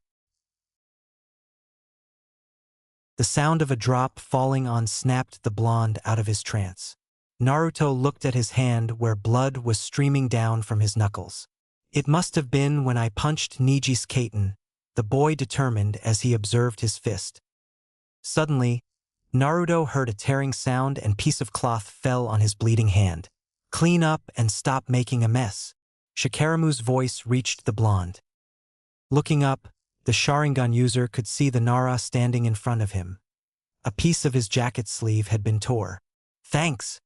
The sound of a drop falling on snapped the blonde out of his trance. Naruto looked at his hand where blood was streaming down from his knuckles. "It must have been when I punched Niji's Kaiten," the boy determined as he observed his fist. Suddenly, Naruto heard a tearing sound and piece of cloth fell on his bleeding hand. "Clean up and stop making a mess." Shikaramu's voice reached the blonde. Looking up, the Sharingan user could see the Nara standing in front of him. A piece of his jacket sleeve had been torn. "Thanks,"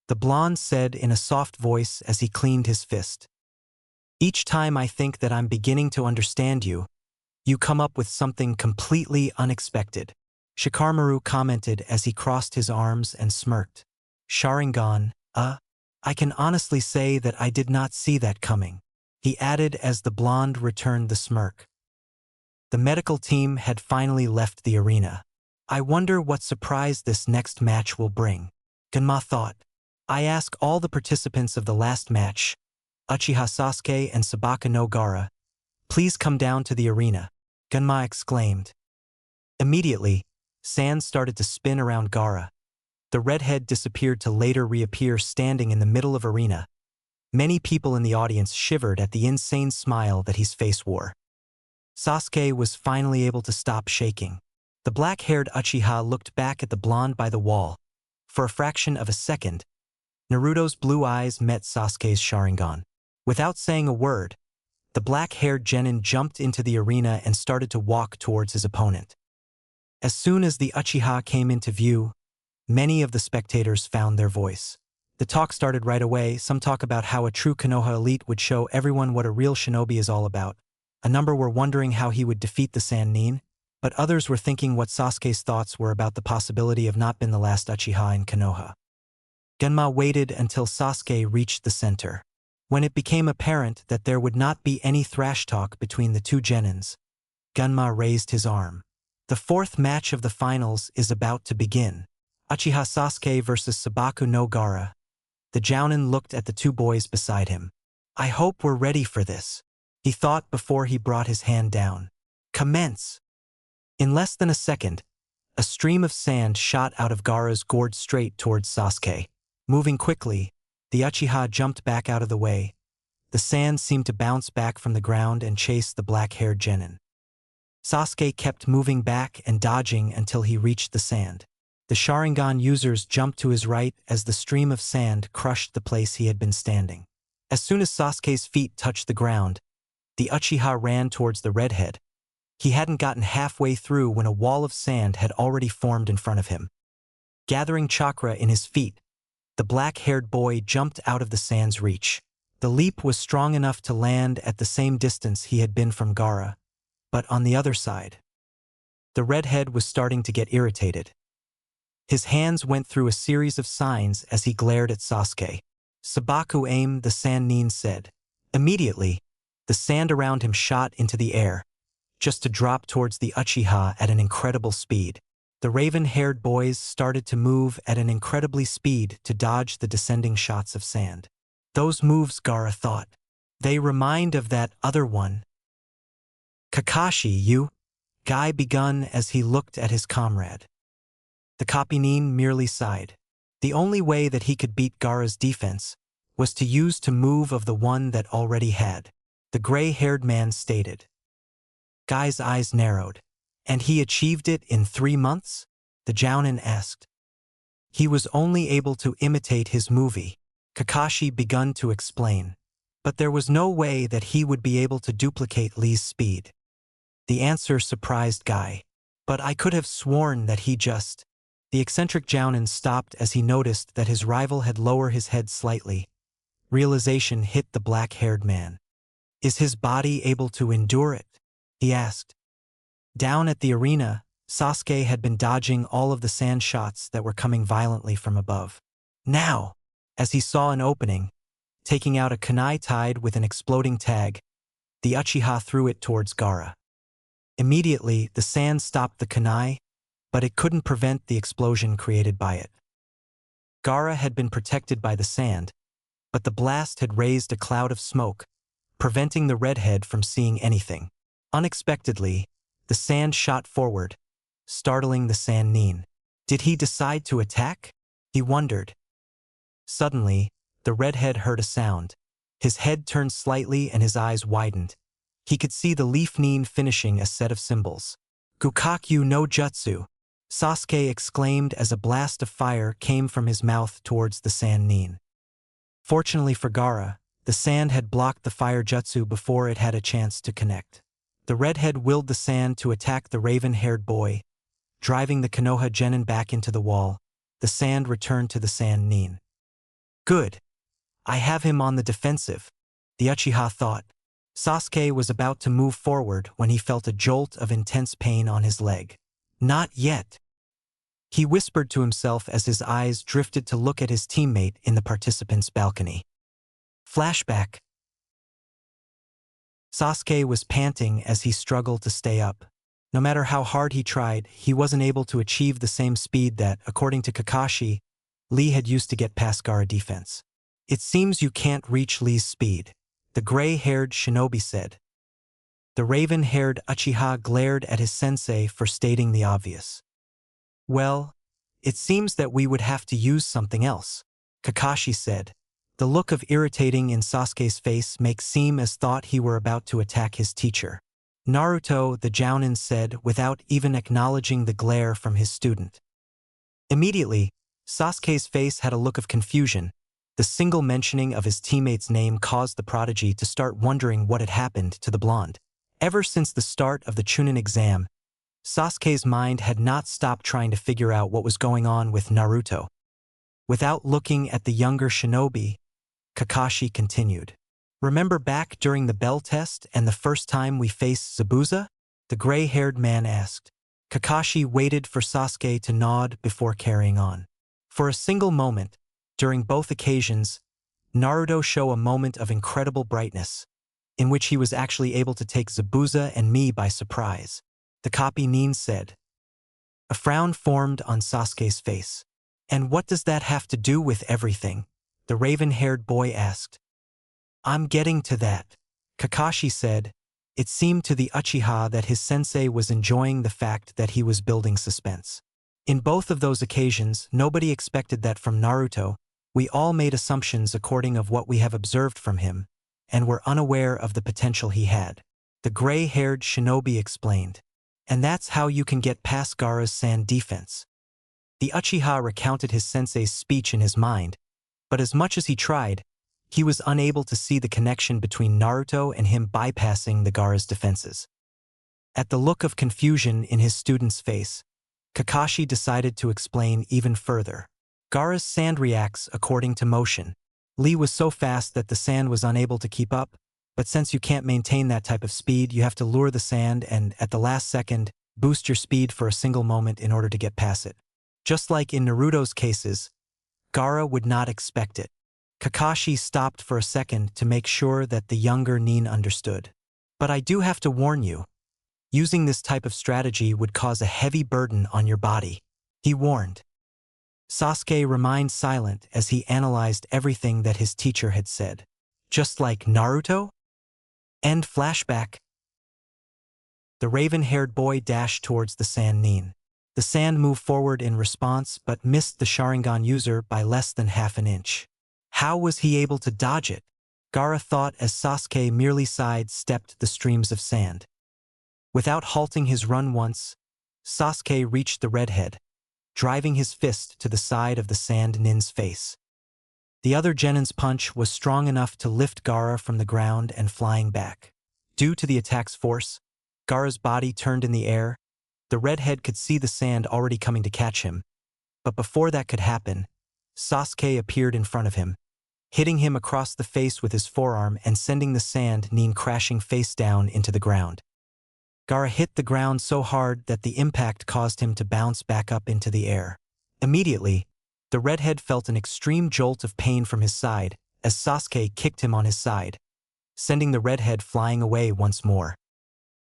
the blonde said in a soft voice as he cleaned his fist. "Each time I think that I'm beginning to understand you, you come up with something completely unexpected," Shikamaru commented as he crossed his arms and smirked. "Sharingan, I can honestly say that I did not see that coming," he added as the blonde returned the smirk. The medical team had finally left the arena. I wonder what surprise this next match will bring. Ganma thought. I ask all the participants of the last match, Uchiha Sasuke and Sabaka no Gaara, please come down to the arena, Ganma exclaimed. Immediately, sand started to spin around Gaara. The redhead disappeared to later reappear standing in the middle of arena. Many people in the audience shivered at the insane smile that his face wore. Sasuke was finally able to stop shaking. The black-haired Uchiha looked back at the blonde by the wall. For a fraction of a second, Naruto's blue eyes met Sasuke's Sharingan. Without saying a word, the black-haired genin jumped into the arena and started to walk towards his opponent. As soon as the Uchiha came into view, many of the spectators found their voice. The talk started right away. Some talk about how a true Konoha elite would show everyone what a real shinobi is all about. A number were wondering how he would defeat the Sand Nin, but others were thinking what Sasuke's thoughts were about the possibility of not being the last Uchiha in Konoha. Genma waited until Sasuke reached the center. When it became apparent that there would not be any thrash talk between the two genins, Genma raised his arm. The fourth match of the finals is about to begin. Uchiha Sasuke versus Sabaka no Gaara. The Jounin looked at the two boys beside him. I hope we're ready for this, he thought before he brought his hand down. Commence! In less than a second, a stream of sand shot out of Gaara's gourd straight towards Sasuke. Moving quickly, the Uchiha jumped back out of the way. The sand seemed to bounce back from the ground and chase the black-haired genin. Sasuke kept moving back and dodging until he reached the sand. The Sharingan users jumped to his right as the stream of sand crushed the place he had been standing. As soon as Sasuke's feet touched the ground, the Uchiha ran towards the redhead. He hadn't gotten halfway through when a wall of sand had already formed in front of him. Gathering chakra in his feet, the black-haired boy jumped out of the sand's reach. The leap was strong enough to land at the same distance he had been from Gaara, but on the other side. The redhead was starting to get irritated. His hands went through a series of signs as he glared at Sasuke. Sabaku aim, the Sand Nin said. Immediately, the sand around him shot into the air, just to drop towards the Uchiha at an incredible speed. The raven-haired boys started to move at an incredibly speed to dodge the descending shots of sand. Those moves, Gaara thought. They remind of that other one. Kakashi, you? Guy begun as he looked at his comrade. The Kapinin merely sighed. The only way that he could beat Gaara's defense was to use the move of the one that already had. The gray-haired man stated. Guy's eyes narrowed. And he achieved it in 3 months? The Jounin asked. He was only able to imitate his movie. Kakashi begun to explain. But there was no way that he would be able to duplicate Lee's speed. The answer surprised Guy. But I could have sworn that he just... The eccentric Jounin stopped as he noticed that his rival had lowered his head slightly. Realization hit the black-haired man. Is his body able to endure it? He asked. Down at the arena, Sasuke had been dodging all of the sand shots that were coming violently from above. Now, as he saw an opening, taking out a kunai tied with an exploding tag, the Uchiha threw it towards Gaara. Immediately, the sand stopped the kunai, but it couldn't prevent the explosion created by it. Gaara had been protected by the sand, but the blast had raised a cloud of smoke, preventing the redhead from seeing anything. Unexpectedly, the sand shot forward, startling the Sand Nin. Did he decide to attack? He wondered. Suddenly, the redhead heard a sound. His head turned slightly and his eyes widened. He could see the Leaf Nin finishing a set of symbols. Gukakyu no Jutsu, Sasuke exclaimed as a blast of fire came from his mouth towards the Sand Nin. Fortunately for Gaara, the sand had blocked the fire jutsu before it had a chance to connect. The redhead willed the sand to attack the raven-haired boy, driving the Konoha genin back into the wall. The sand returned to the Sand Nin. Good. I have him on the defensive, the Uchiha thought. Sasuke was about to move forward when he felt a jolt of intense pain on his leg. Not yet. He whispered to himself as his eyes drifted to look at his teammate in the participants' balcony. Flashback. Sasuke was panting as he struggled to stay up. No matter how hard he tried, he wasn't able to achieve the same speed that, according to Kakashi, Lee had used to get past Gaara defense. It seems you can't reach Lee's speed, the gray-haired shinobi said. The raven-haired Uchiha glared at his sensei for stating the obvious. Well, it seems that we would have to use something else, Kakashi said. The look of irritating in Sasuke's face makes seem as thought he were about to attack his teacher. Naruto, the Jounin said without even acknowledging the glare from his student. Immediately, Sasuke's face had a look of confusion. The single mentioning of his teammate's name caused the prodigy to start wondering what had happened to the blonde. Ever since the start of the Chunin exam, Sasuke's mind had not stopped trying to figure out what was going on with Naruto. Without looking at the younger shinobi, Kakashi continued. Remember back during the bell test and the first time we faced Zabuza? The gray-haired man asked. Kakashi waited for Sasuke to nod before carrying on. For a single moment, during both occasions, Naruto showed a moment of incredible brightness, in which he was actually able to take Zabuza and me by surprise, the copy Nin said. A frown formed on Sasuke's face. And what does that have to do with everything? The raven-haired boy asked. I'm getting to that, Kakashi said. It seemed to the Uchiha that his sensei was enjoying the fact that he was building suspense. In both of those occasions, nobody expected that from Naruto. We all made assumptions according of what we have observed from him, and were unaware of the potential he had. The gray-haired shinobi explained. And that's how you can get past Gaara's sand defense. The Uchiha recounted his sensei's speech in his mind, but as much as he tried, he was unable to see the connection between Naruto and him bypassing the Gaara's defenses. At the look of confusion in his student's face, Kakashi decided to explain even further. Gaara's sand reacts according to motion. Lee was so fast that the sand was unable to keep up, but since you can't maintain that type of speed, you have to lure the sand and, at the last second, boost your speed for a single moment in order to get past it. Just like in Naruto's cases, Gaara would not expect it. Kakashi stopped for a second to make sure that the younger Nin understood. But I do have to warn you. Using this type of strategy would cause a heavy burden on your body, he warned. Sasuke remained silent as he analyzed everything that his teacher had said. Just like Naruto? End flashback. The raven-haired boy dashed towards the sand Nin. The sand moved forward in response but missed the Sharingan user by less than half an inch. How was he able to dodge it? Gaara thought as Sasuke merely side-stepped the streams of sand. Without halting his run once, Sasuke reached the redhead, driving his fist to the side of the sand Nin's face. The other Genin's punch was strong enough to lift Gaara from the ground and flying back. Due to the attack's force, Gaara's body turned in the air. The redhead could see the sand already coming to catch him. But before that could happen, Sasuke appeared in front of him, hitting him across the face with his forearm and sending the sand Nin crashing face down into the ground. Gaara hit the ground so hard that the impact caused him to bounce back up into the air. Immediately, the redhead felt an extreme jolt of pain from his side as Sasuke kicked him on his side, sending the redhead flying away once more.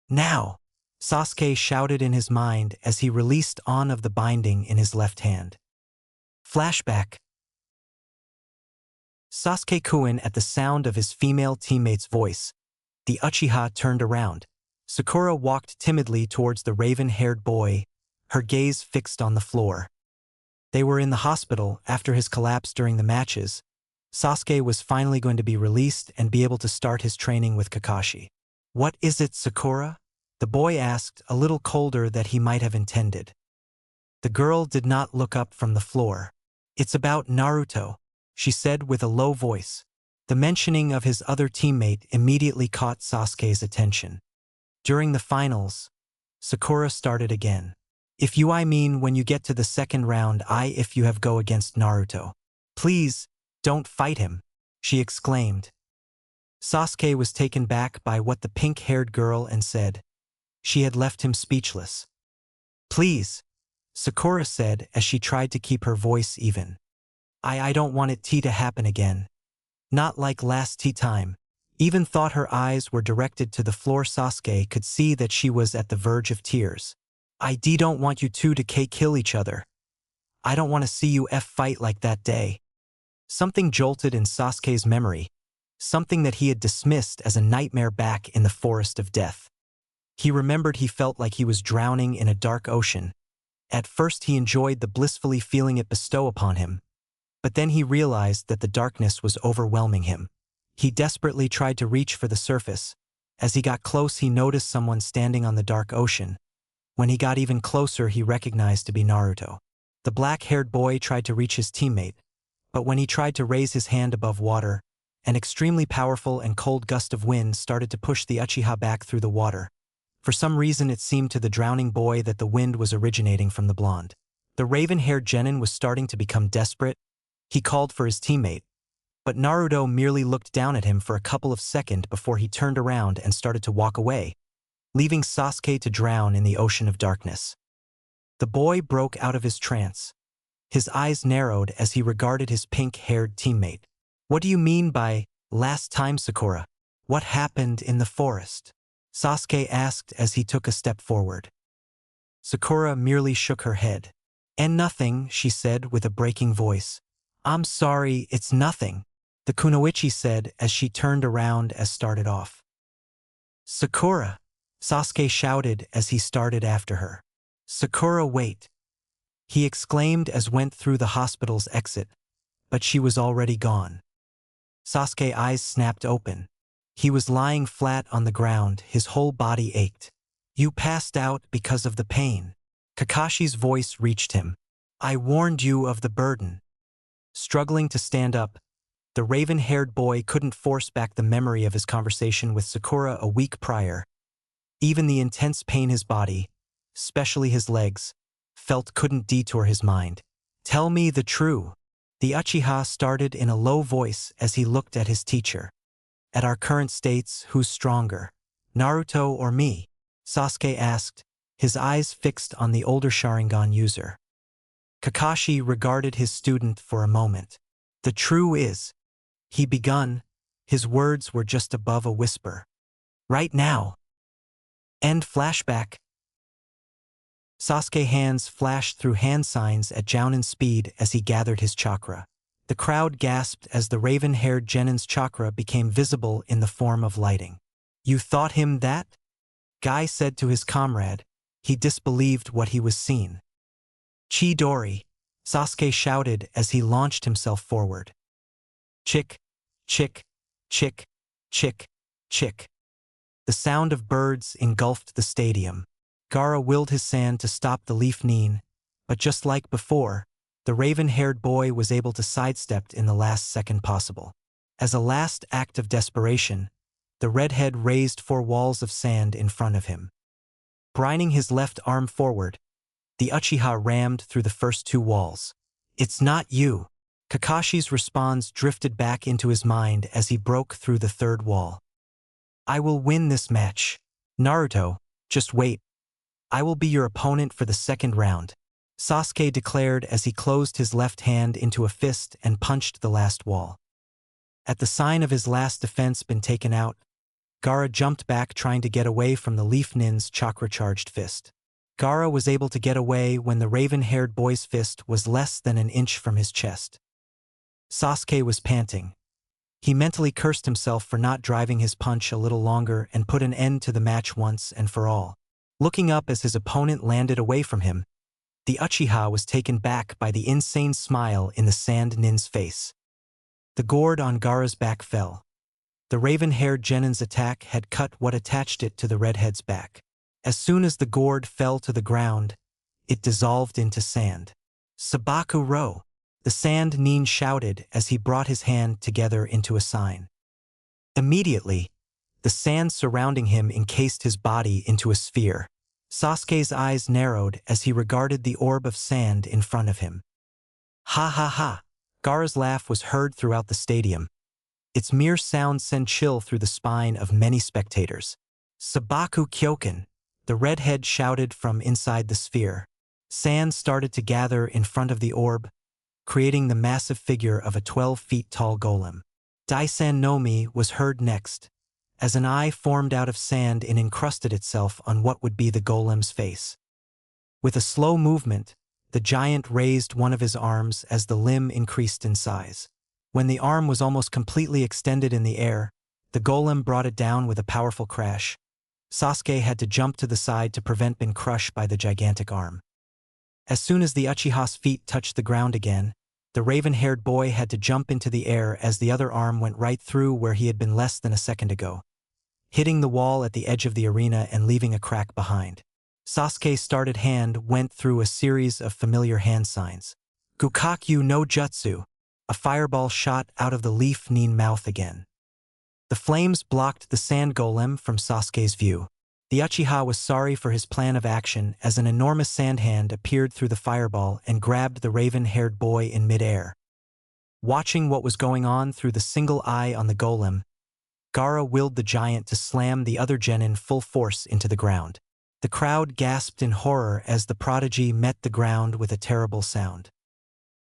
Now! Sasuke shouted in his mind as he released on of the binding in his left hand. Flashback. Sasuke-kun at the sound of his female teammate's voice. The Uchiha turned around. Sakura walked timidly towards the raven-haired boy, her gaze fixed on the floor. They were in the hospital after his collapse during the matches. Sasuke was finally going to be released and be able to start his training with Kakashi. What is it, Sakura? The boy asked, a little colder than he might have intended. The girl did not look up from the floor. It's about Naruto, she said with a low voice. The mentioning of his other teammate immediately caught Sasuke's attention. During the finals, Sakura started again. If you I mean when you get to the second round if you have go against Naruto. Please, don't fight him, she exclaimed. Sasuke was taken back by what the pink-haired girl and said. She had left him speechless. Please, Sakura said as she tried to keep her voice even. I don't want it to happen again. Not like last time. Even thought her eyes were directed to the floor. Sasuke could see that she was at the verge of tears. I don't want you two to kill each other. I don't want to see you fight like that day. Something jolted in Sasuke's memory, something that he had dismissed as a nightmare back in the forest of death. He remembered he felt like he was drowning in a dark ocean. At first he enjoyed the blissfully feeling it bestow upon him, but then he realized that the darkness was overwhelming him. He desperately tried to reach for the surface. As he got close, he noticed someone standing on the dark ocean. When he got even closer, he recognized to be Naruto. The black-haired boy tried to reach his teammate, but when he tried to raise his hand above water, an extremely powerful and cold gust of wind started to push the Uchiha back through the water. For some reason, it seemed to the drowning boy that the wind was originating from the blonde. The raven-haired genin was starting to become desperate. He called for his teammate, but Naruto merely looked down at him for a couple of seconds before he turned around and started to walk away, leaving Sasuke to drown in the ocean of darkness. The boy broke out of his trance. His eyes narrowed as he regarded his pink-haired teammate. What do you mean by, last time, Sakura? What happened in the forest? Sasuke asked as he took a step forward. Sakura merely shook her head. And nothing, she said with a breaking voice. I'm sorry, it's nothing, the kunoichi said as she turned around and started off. Sakura, Sasuke shouted as he started after her. Sakura, wait, he exclaimed as went through the hospital's exit, but she was already gone. Sasuke's eyes snapped open. He was lying flat on the ground, his whole body ached. You passed out because of the pain. Kakashi's voice reached him. I warned you of the burden. Struggling to stand up, the raven-haired boy couldn't force back the memory of his conversation with Sakura a week prior. Even the intense pain his body, especially his legs, felt couldn't detour his mind. Tell me the truth. The Uchiha started in a low voice as he looked at his teacher. At our current states, who's stronger, Naruto or me? Sasuke asked, his eyes fixed on the older Sharingan user. Kakashi regarded his student for a moment. The truth is, he begun, his words were just above a whisper. Right now. End flashback. Sasuke's hands flashed through hand signs at Jounin's speed as he gathered his chakra. The crowd gasped as the raven-haired genin's chakra became visible in the form of lighting. You thought him that? Guy said to his comrade. He disbelieved what he was seeing. Chidori, Sasuke shouted as he launched himself forward. Chick, chick, chick, chick, chick. The sound of birds engulfed the stadium. Gaara willed his sand to stop the leaf neen, but just like before, the raven-haired boy was able to sidestep in the last second possible. As a last act of desperation, the redhead raised 4 walls of sand in front of him. Brining his left arm forward, the Uchiha rammed through the first 2 walls. It's not you. Kakashi's response drifted back into his mind as he broke through the 3rd wall. I will win this match. Naruto, just wait. I will be your opponent for the 2nd round, Sasuke declared as he closed his left hand into a fist and punched the last wall. At the sign of his last defense been taken out, Gaara jumped back trying to get away from the Leaf Nin's chakra-charged fist. Gaara was able to get away when the raven-haired boy's fist was less than an inch from his chest. Sasuke was panting. He mentally cursed himself for not driving his punch a little longer and put an end to the match once and for all. Looking up as his opponent landed away from him, the Uchiha was taken back by the insane smile in the Sand Nin's face. The gourd on Gaara's back fell. The raven-haired genin's attack had cut what attached it to the redhead's back. As soon as the gourd fell to the ground, it dissolved into sand. Sabaku Ro, the Sand Nin shouted as he brought his hand together into a sign. Immediately, the sand surrounding him encased his body into a sphere. Sasuke's eyes narrowed as he regarded the orb of sand in front of him. Ha ha ha! Gaara's laugh was heard throughout the stadium. Its mere sound sent chill through the spine of many spectators. Sabaku Kyoken, the redhead shouted from inside the sphere. Sand started to gather in front of the orb, creating the massive figure of a 12 feet tall golem. Daisan no Mi was heard next, as an eye formed out of sand and encrusted itself on what would be the golem's face. With a slow movement, the giant raised one of his arms as the limb increased in size. When the arm was almost completely extended in the air, the golem brought it down with a powerful crash. Sasuke had to jump to the side to prevent being crushed by the gigantic arm. As soon as the Uchiha's feet touched the ground again, the raven-haired boy had to jump into the air as the other arm went right through where he had been less than a second ago, hitting the wall at the edge of the arena and leaving a crack behind. Sasuke's started hand went through a series of familiar hand signs. Gukakyu no Jutsu, a fireball shot out of the leaf Nin mouth again. The flames blocked the sand golem from Sasuke's view. The Uchiha was sorry for his plan of action as an enormous sand hand appeared through the fireball and grabbed the raven-haired boy in mid-air. Watching what was going on through the single eye on the golem, Gaara willed the giant to slam the other genin full force into the ground. The crowd gasped in horror as the prodigy met the ground with a terrible sound.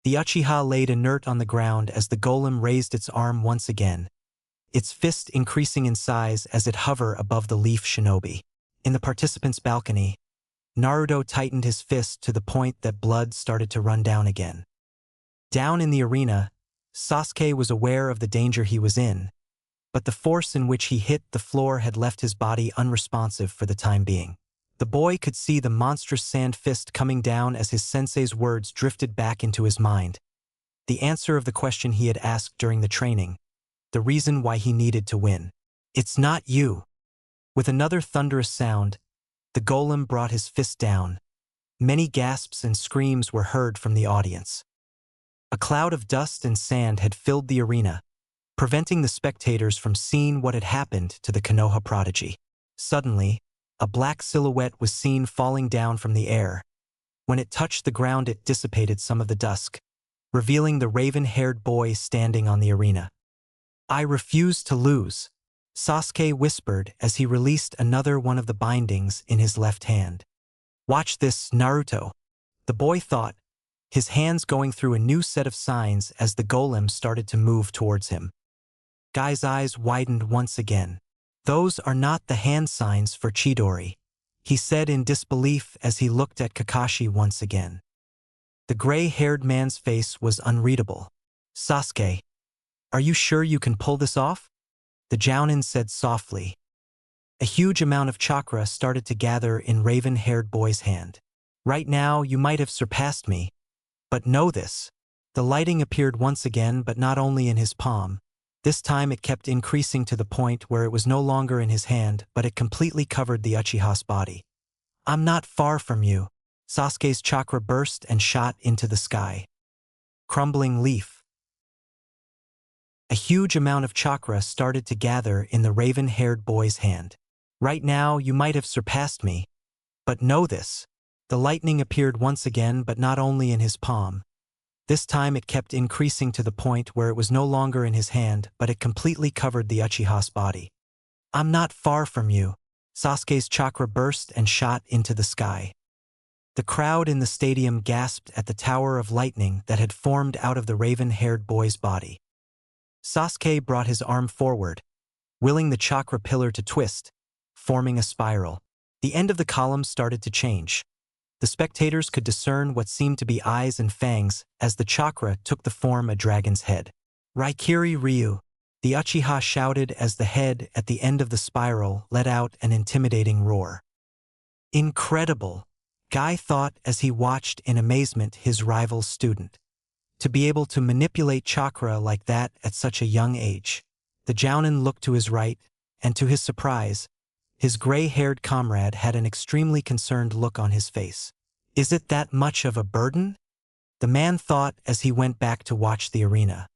The Uchiha laid inert on the ground as the golem raised its arm once again, its fist increasing in size as it hovered above the leaf shinobi. In the participants' balcony, Naruto tightened his fist to the point that blood started to run down again. Down in the arena, Sasuke was aware of the danger he was in, but the force in which he hit the floor had left his body unresponsive for the time being. The boy could see the monstrous sand fist coming down as his sensei's words drifted back into his mind. The answer of the question he had asked during the training, the reason why he needed to win. It's not you. With another thunderous sound, the golem brought his fist down. Many gasps and screams were heard from the audience. A cloud of dust and sand had filled the arena, preventing the spectators from seeing what had happened to the Konoha prodigy. Suddenly, a black silhouette was seen falling down from the air. When it touched the ground, it dissipated some of the dusk, revealing the raven-haired boy standing on the arena. I refuse to lose, Sasuke whispered as he released another one of the bindings in his left hand. Watch this, Naruto, the boy thought, his hands going through a new set of signs as the golem started to move towards him. Guy's eyes widened once again. Those are not the hand signs for Chidori, he said in disbelief as he looked at Kakashi once again. The gray-haired man's face was unreadable. Sasuke, are you sure you can pull this off? The Jounin said softly. A huge amount of chakra started to gather in raven-haired boy's hand. Right now, you might have surpassed me, but know this. The lighting appeared once again, but not only in his palm. This time it kept increasing to the point where it was no longer in his hand, but it completely covered the Uchiha's body. I'm not far from you. Sasuke's chakra burst and shot into the sky. Crumbling leaf. A huge amount of chakra started to gather in the raven-haired boy's hand. Right now, you might have surpassed me, but know this. The lightning appeared once again, but not only in his palm. This time it kept increasing to the point where it was no longer in his hand, but it completely covered the Uchiha's body. I'm not far from you. Sasuke's chakra burst and shot into the sky. The crowd in the stadium gasped at the tower of lightning that had formed out of the raven-haired boy's body. Sasuke brought his arm forward, willing the chakra pillar to twist, forming a spiral. The end of the column started to change. The spectators could discern what seemed to be eyes and fangs as the chakra took the form of a dragon's head. Raikiri Ryu, the Uchiha shouted as the head at the end of the spiral let out an intimidating roar. Incredible, Guy thought as he watched in amazement his rival's student. To be able to manipulate chakra like that at such a young age. The Jounin looked to his right, and to his surprise, his gray-haired comrade had an extremely concerned look on his face. Is it that much of a burden? The man thought as he went back to watch the arena.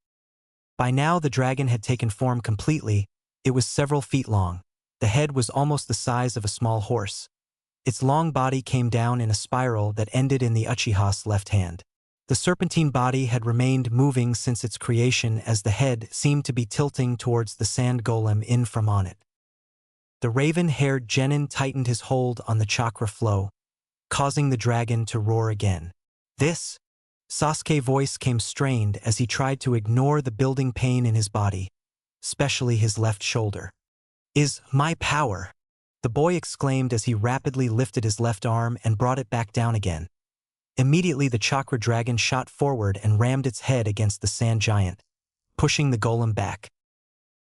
By now the dragon had taken form completely. It was several feet long. The head was almost the size of a small horse. Its long body came down in a spiral that ended in the Uchiha's left hand. The serpentine body had remained moving since its creation as the head seemed to be tilting towards the sand golem in from on it. The raven-haired genin tightened his hold on the chakra flow, causing the dragon to roar again. This? Sasuke's voice came strained as he tried to ignore the building pain in his body. especially his left shoulder. "Is my power," the boy exclaimed as he rapidly lifted his left arm and brought it back down again. Immediately the chakra dragon shot forward and rammed its head against the sand giant, pushing the golem back.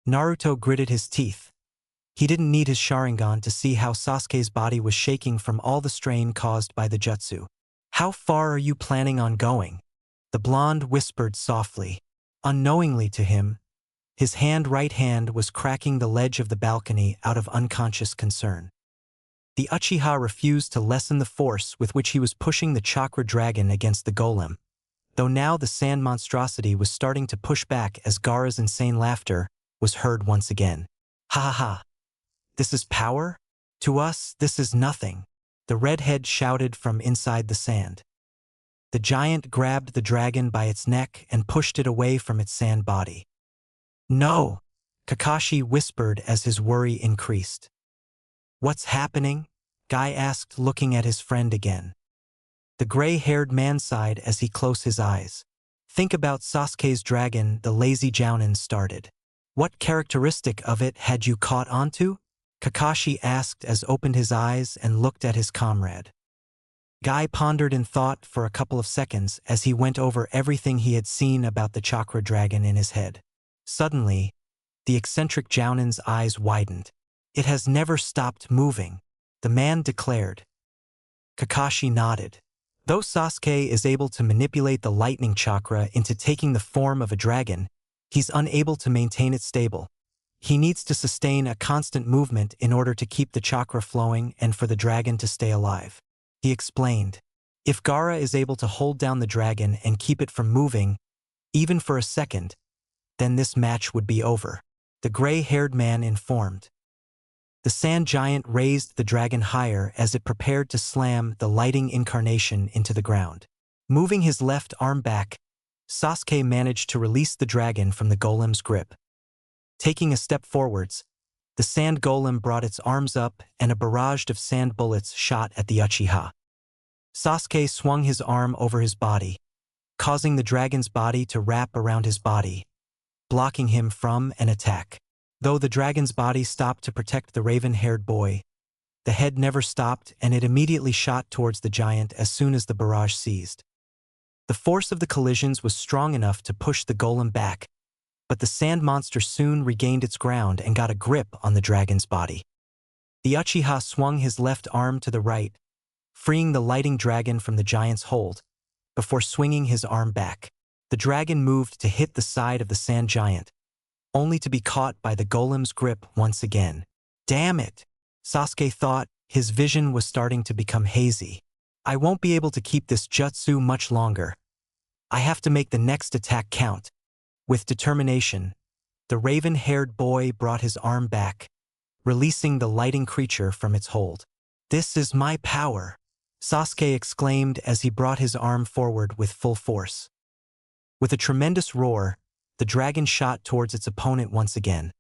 Naruto gritted his teeth. He didn't need his Sharingan to see how Sasuke's body was shaking from all the strain caused by the jutsu. "How far are you planning on going?" the blonde whispered softly. Unknowingly to him, his right hand was cracking the ledge of the balcony out of unconscious concern. The Uchiha refused to lessen the force with which he was pushing the chakra dragon against the golem, though now the sand monstrosity was starting to push back as Gaara's insane laughter was heard once again. "Ha ha ha! This is power? To us, this is nothing," the redhead shouted from inside the sand. The giant grabbed the dragon by its neck and pushed it away from its sand body. "No!" Kakashi whispered as his worry increased. "What's happening?" Guy asked, looking at his friend again. The gray-haired man sighed as he closed his eyes. "Think about Sasuke's dragon," the lazy Jounin started. "What characteristic of it had you caught onto?" Kakashi asked as opened his eyes and looked at his comrade. Guy pondered in thought for a couple of seconds as he went over everything he had seen about the chakra dragon in his head. Suddenly, the eccentric Jounin's eyes widened. "It has never stopped moving," the man declared. Kakashi nodded. Though Sasuke is able to manipulate the lightning chakra into taking the form of a dragon, he's unable to maintain it stable. He needs to sustain a constant movement in order to keep the chakra flowing and for the dragon to stay alive. He explained. If Gaara is able to hold down the dragon and keep it from moving, even for a second, then this match would be over, the gray-haired man informed. The sand giant raised the dragon higher as it prepared to slam the lighting incarnation into the ground. Moving his left arm back, Sasuke managed to release the dragon from the golem's grip. Taking a step forwards, the sand golem brought its arms up and a barrage of sand bullets shot at the Uchiha. Sasuke swung his arm over his body, causing the dragon's body to wrap around his body, blocking him from an attack. Though the dragon's body stopped to protect the raven-haired boy, the head never stopped and it immediately shot towards the giant as soon as the barrage ceased. The force of the collisions was strong enough to push the golem back, but the sand monster soon regained its ground and got a grip on the dragon's body. The Uchiha swung his left arm to the right, freeing the lighting dragon from the giant's hold, before swinging his arm back. The dragon moved to hit the side of the sand giant, only to be caught by the golem's grip once again. "Damn it," Sasuke thought, his vision was starting to become hazy. "I won't be able to keep this jutsu much longer. I have to make the next attack count." With determination, the raven-haired boy brought his arm back, releasing the lighting creature from its hold. "This is my power," Sasuke exclaimed as he brought his arm forward with full force. With a tremendous roar, the dragon shot towards its opponent once again,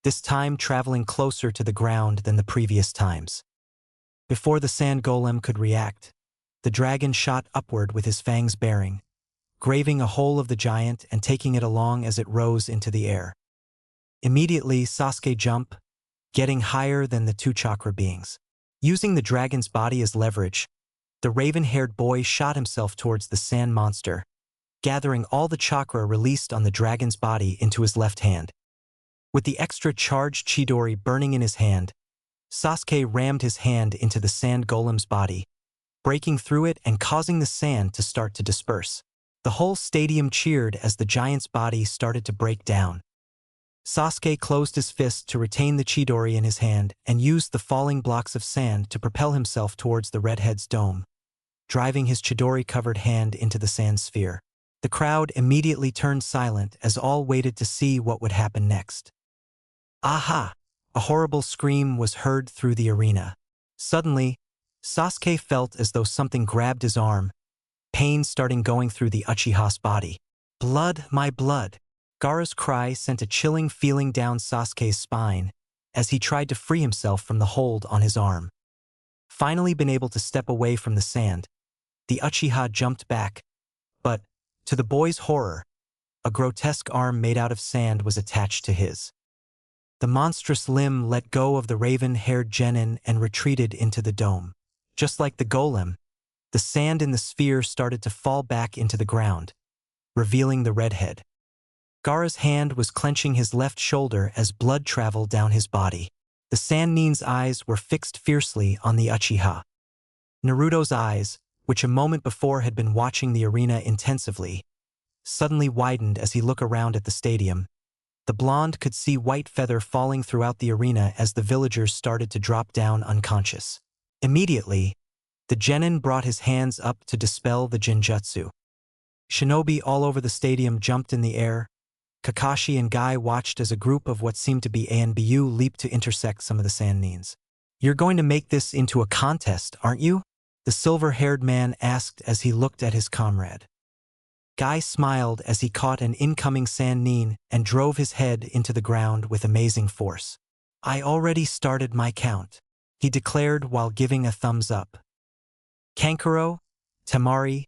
this time traveling closer to the ground than the previous times. Before the sand golem could react, the dragon shot upward with his fangs baring, grazing a hole of the giant and taking it along as it rose into the air. Immediately, Sasuke jumped, getting higher than the two chakra beings. Using the dragon's body as leverage, the raven-haired boy shot himself towards the sand monster, gathering all the chakra released on the dragon's body into his left hand. With the extra charged Chidori burning in his hand, Sasuke rammed his hand into the sand golem's body, breaking through it and causing the sand to start to disperse. The whole stadium cheered as the giant's body started to break down. Sasuke closed his fist to retain the Chidori in his hand and used the falling blocks of sand to propel himself towards the redhead's dome, driving his Chidori-covered hand into the sand sphere. The crowd immediately turned silent as all waited to see what would happen next. "Aha!" A horrible scream was heard through the arena. Suddenly, Sasuke felt as though something grabbed his arm, pain starting going through the Uchiha's body. "Blood, my blood!" Gaara's cry sent a chilling feeling down Sasuke's spine as he tried to free himself from the hold on his arm. Finally been able to step away from the sand, the Uchiha jumped back, but, to the boy's horror, A grotesque arm made out of sand was attached to his. The monstrous limb let go of the raven-haired genin and retreated into the dome. Just like the golem, the sand in the sphere started to fall back into the ground, revealing the redhead. Gaara's hand was clenching his left shoulder as blood traveled down his body. The Sand Nin's eyes were fixed fiercely on the Uchiha. Naruto's eyes, which a moment before had been watching the arena intensively, suddenly widened as he looked around at the stadium. The blonde could see white feather falling throughout the arena as the villagers started to drop down unconscious. Immediately, the genin brought his hands up to dispel the jinjutsu. Shinobi all over the stadium jumped in the air. Kakashi and Guy watched as a group of what seemed to be ANBU leaped to intersect some of the Sand Nins. "You're going to make this into a contest, aren't you?" the silver-haired man asked as he looked at his comrade. Guy smiled as he caught an incoming Sand Nin and drove his head into the ground with amazing force. "I already started my count," he declared while giving a thumbs up. Kankuro, Temari,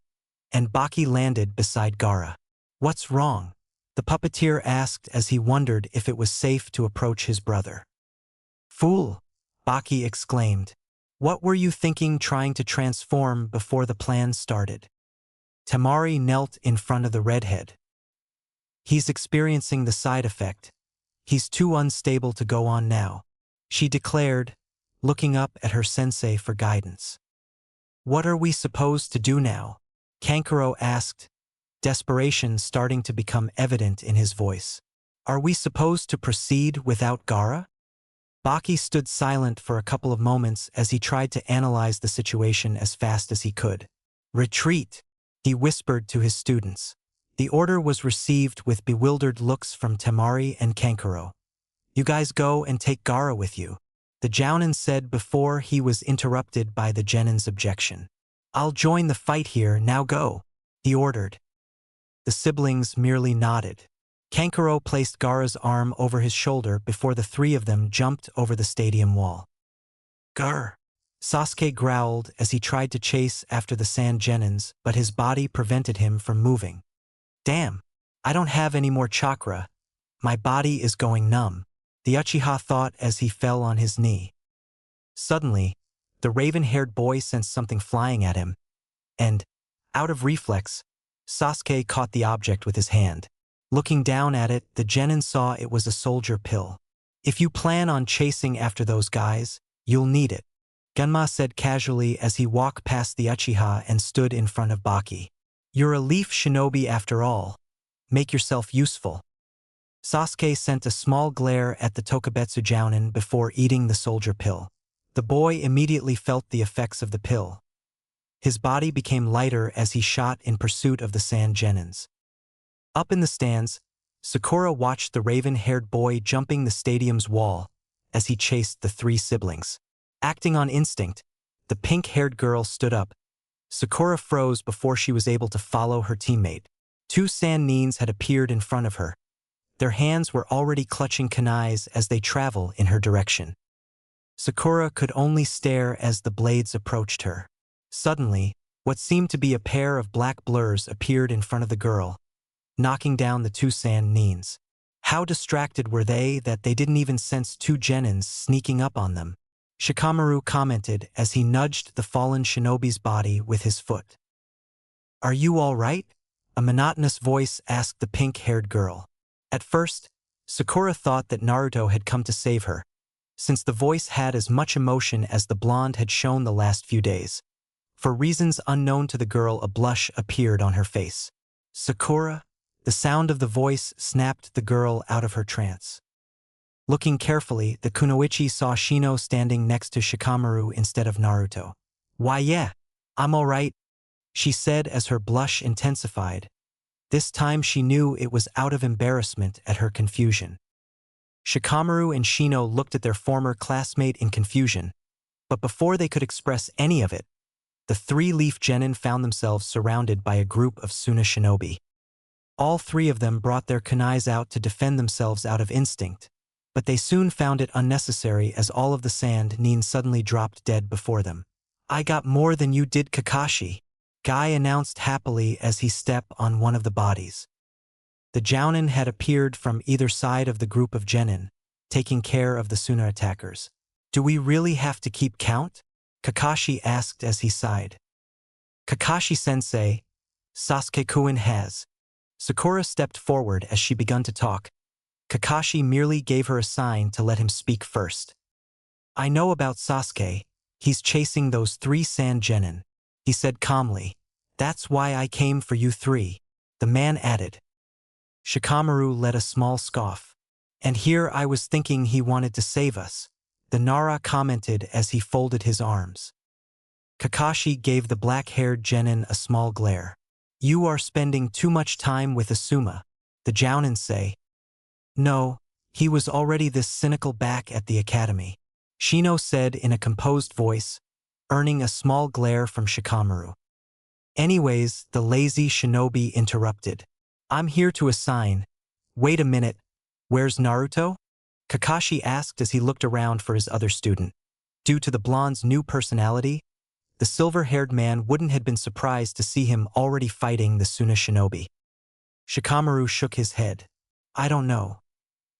and Baki landed beside Gaara. "What's wrong?" the puppeteer asked as he wondered if it was safe to approach his brother. "Fool!" Baki exclaimed. "What were you thinking trying to transform before the plan started?" Temari knelt in front of the redhead. "He's experiencing the side effect. He's too unstable to go on now," she declared, looking up at her sensei for guidance. "What are we supposed to do now?" Kankuro asked, desperation starting to become evident in his voice. "Are we supposed to proceed without Gaara?" Baki stood silent for a couple of moments as he tried to analyze the situation as fast as he could. "Retreat," he whispered to his students. The order was received with bewildered looks from Temari and Kankuro. "You guys go and take Gaara with you," the Jounin said before he was interrupted by the genin's objection. "I'll join the fight here, now go," he ordered. The siblings merely nodded. Kankuro placed Gaara's arm over his shoulder before the three of them jumped over the stadium wall. "Grr!" Sasuke growled as he tried to chase after the sand genins, but his body prevented him from moving. "Damn, I don't have any more chakra. My body is going numb," the Uchiha thought as he fell on his knee. Suddenly, the raven-haired boy sensed something flying at him, and, out of reflex, Sasuke caught the object with his hand. Looking down at it, the genin saw it was a soldier pill. "If you plan on chasing after those guys, you'll need it," Gunma said casually as he walked past the Uchiha and stood in front of Baki. "You're a leaf shinobi after all. Make yourself useful." Sasuke sent a small glare at the Tokubetsu Jounin before eating the soldier pill. The boy immediately felt the effects of the pill. His body became lighter as he shot in pursuit of the sand genins. Up in the stands, Sakura watched the raven-haired boy jumping the stadium's wall as he chased the three siblings. Acting on instinct, the pink-haired girl stood up. Sakura froze before she was able to follow her teammate. Two Sand Nins had appeared in front of her. Their hands were already clutching kunais as they traveled in her direction. Sakura could only stare as the blades approached her. Suddenly, what seemed to be a pair of black blurs appeared in front of the girl, knocking down the two Sand Nins. How distracted were they that they didn't even sense two genins sneaking up on them? Shikamaru commented as he nudged the fallen shinobi's body with his foot. "Are you all right?" a monotonous voice asked the pink-haired girl. At first, Sakura thought that Naruto had come to save her, since the voice had as much emotion as the blonde had shown the last few days. For reasons unknown to the girl, a blush appeared on her face. "Sakura?" The sound of the voice snapped the girl out of her trance. Looking carefully, the kunoichi saw Shino standing next to Shikamaru instead of Naruto. "Why yeah, I'm all right," she said as her blush intensified. This time she knew it was out of embarrassment at her confusion. Shikamaru and Shino looked at their former classmate in confusion, but before they could express any of it, the three-leaf genin found themselves surrounded by a group of Suna shinobi. All three of them brought their kunais out to defend themselves out of instinct, but they soon found it unnecessary as all of the Sand Nin suddenly dropped dead before them. "I got more than you did, Kakashi," Guy announced happily as he stepped on one of the bodies. The Jounin had appeared from either side of the group of genin, taking care of the Suna attackers. Do we really have to keep count? Kakashi asked as he sighed. Kakashi-sensei, Sasuke-kun has. Sakura stepped forward as she began to talk. Kakashi merely gave her a sign to let him speak first. I know about Sasuke. He's chasing those 3 sand genin, he said calmly. That's why I came for you 3, the man added. Shikamaru let a small scoff. And here I was thinking he wanted to save us, the Nara commented as he folded his arms. Kakashi gave the black-haired genin a small glare. You are spending too much time with Asuma, the Jounin say. No, he was already this cynical back at the academy, Shino said in a composed voice, earning a small glare from Shikamaru. Anyways, the lazy shinobi interrupted. I'm here to assign. Wait a minute, where's Naruto? Kakashi asked as he looked around for his other student. Due to the blonde's new personality, the silver-haired man wouldn't have been surprised to see him already fighting the Suna shinobi. Shikamaru shook his head. I don't know.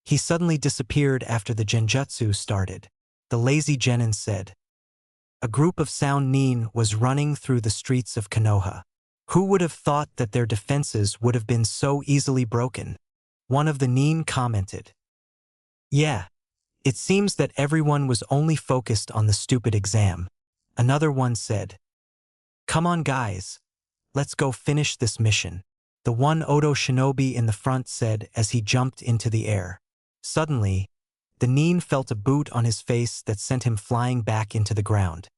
He suddenly disappeared after the genjutsu started. The lazy genin said. A group of sound nin was running through the streets of Konoha. Who would have thought that their defenses would have been so easily broken? One of the nin commented. Yeah, it seems that everyone was only focused on the stupid exam. Another one said. Come on guys, let's go finish this mission. The one Odo shinobi in the front said as he jumped into the air. Suddenly, the nin felt a boot on his face that sent him flying back into the ground.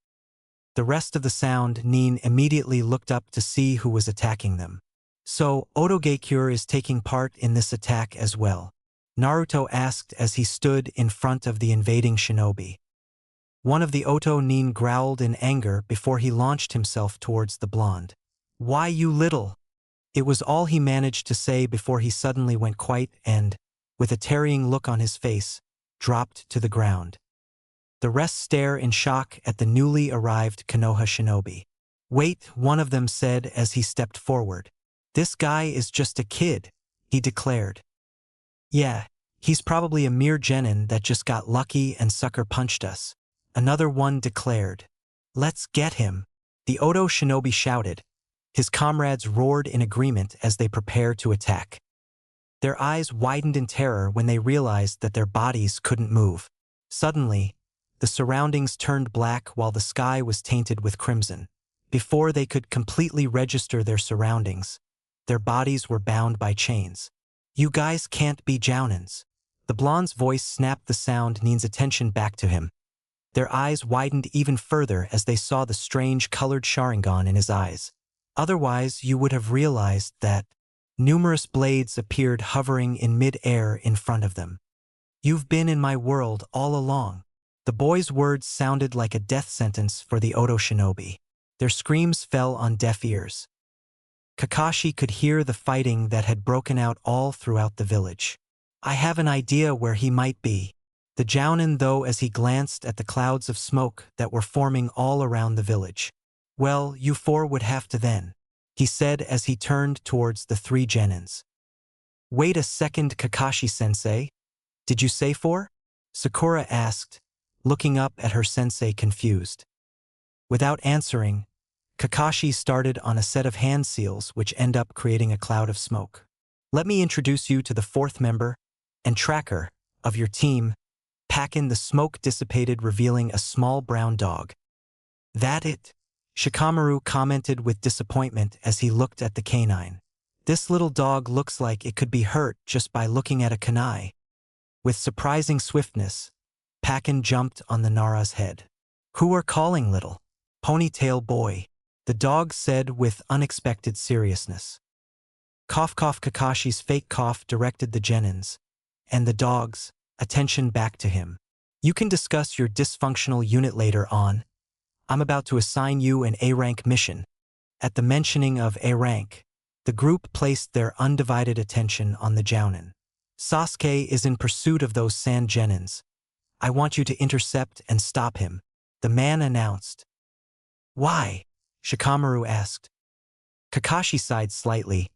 The rest of the sound nin immediately looked up to see who was attacking them. So, Odo Geikure is taking part in this attack as well, Naruto asked as he stood in front of the invading shinobi. One of the Oto nin growled in anger before he launched himself towards the blonde. Why you little? It was all he managed to say before he suddenly went quiet and, with a tarrying look on his face, dropped to the ground. The rest stare in shock at the newly arrived Konoha shinobi. Wait, one of them said as he stepped forward. This guy is just a kid, he declared. Yeah, he's probably a mere genin that just got lucky and sucker punched us, another one declared. Let's get him, the Odo shinobi shouted. His comrades roared in agreement as they prepared to attack. Their eyes widened in terror when they realized that their bodies couldn't move. Suddenly, the surroundings turned black while the sky was tainted with crimson. Before they could completely register their surroundings, their bodies were bound by chains. You guys can't be Jounins. The blonde's voice snapped the sound nin's attention back to him. Their eyes widened even further as they saw the strange colored Sharingan in his eyes. Otherwise, you would have realized that numerous blades appeared hovering in mid-air in front of them. You've been in my world all along. The boy's words sounded like a death sentence for the Odo shinobi. Their screams fell on deaf ears. Kakashi could hear the fighting that had broken out all throughout the village. I have an idea where he might be. The Jounin though as he glanced at the clouds of smoke that were forming all around the village. Well, you 4 would have to then, he said as he turned towards the 3 genins. Wait a second, Kakashi-sensei. Did you say 4? Sakura asked, looking up at her sensei confused. Without answering, Kakashi started on a set of hand seals which end up creating a cloud of smoke. Let me introduce you to the 4th member and tracker of your team. Pakin. The smoke dissipated, revealing a small brown dog. That it? Shikamaru commented with disappointment as he looked at the canine. This little dog looks like it could be hurt just by looking at a kunai. With surprising swiftness, Pakin jumped on the Nara's head. Who are calling little? Ponytail boy, the dog said with unexpected seriousness. Cough cough. Kakashi's fake cough directed the genins, and the dog's attention back to him. You can discuss your dysfunctional unit later on. I'm about to assign you an A-rank mission. At the mentioning of A-rank, the group placed their undivided attention on the Jounin. Sasuke is in pursuit of those sand genins. I want you to intercept and stop him, the man announced. Why? Shikamaru asked. Kakashi sighed slightly.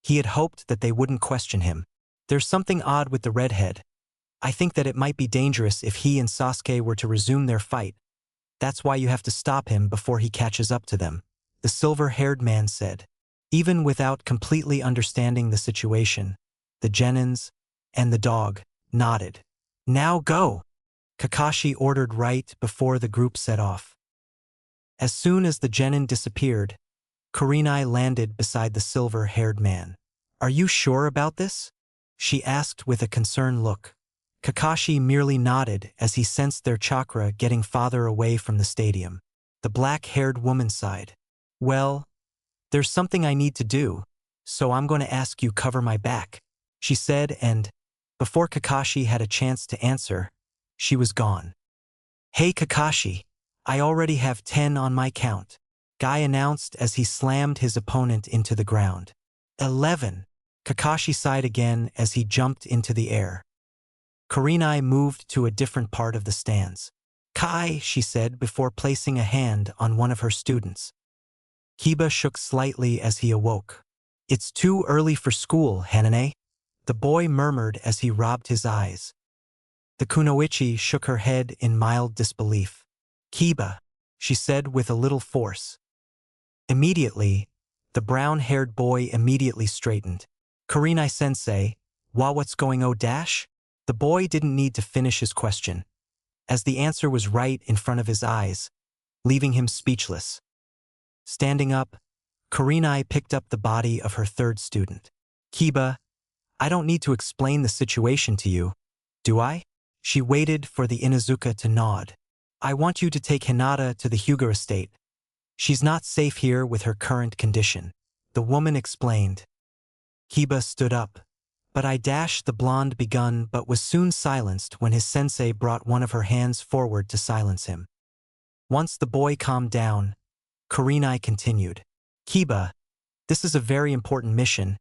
He had hoped that they wouldn't question him. There's something odd with the redhead. I think that it might be dangerous if he and Sasuke were to resume their fight. That's why you have to stop him before he catches up to them, the silver-haired man said. Even without completely understanding the situation, the Genins and the dog nodded. Now go, Kakashi ordered right before the group set off. As soon as the Genin disappeared, Kurenai landed beside the silver-haired man. Are you sure about this? She asked with a concerned look. Kakashi merely nodded as he sensed their chakra getting farther away from the stadium. The black-haired woman sighed. Well, there's something I need to do, so I'm going to ask you cover my back, she said, and, before Kakashi had a chance to answer, she was gone. Hey Kakashi, I already have 10 on my count, Guy announced as he slammed his opponent into the ground. 11, Kakashi sighed again as he jumped into the air. Kurenai moved to a different part of the stands. Kai, she said before placing a hand on one of her students. Kiba shook slightly as he awoke. It's too early for school, Hanane, the boy murmured as he rubbed his eyes. The kunoichi shook her head in mild disbelief. Kiba, she said with a little force. Immediately, the brown-haired boy immediately straightened. Kurenai-sensei, what's going on dash? The boy didn't need to finish his question, as the answer was right in front of his eyes, leaving him speechless. Standing up, Kurenai picked up the body of her third student. Kiba, I don't need to explain the situation to you, do I? She waited for the Inuzuka to nod. I want you to take Hinata to the Hyuga estate. She's not safe here with her current condition, the woman explained. Kiba stood up. But the blonde begun but was soon silenced when his sensei brought one of her hands forward to silence him. Once the boy calmed down, Kurenai continued. Kiba, this is a very important mission.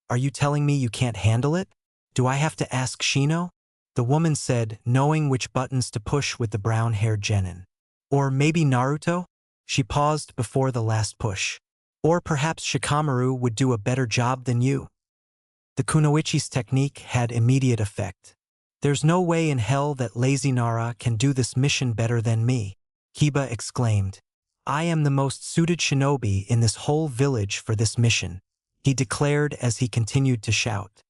Are you telling me you can't handle it? Do I have to ask Shino? The woman said, knowing which buttons to push with the brown-haired genin. Or maybe Naruto? She paused before the last push. Or perhaps Shikamaru would do a better job than you. The kunoichi's technique had immediate effect. There's no way in hell that Lazy Nara can do this mission better than me, Kiba exclaimed. I am the most suited shinobi in this whole village for this mission, he declared as he continued to shout.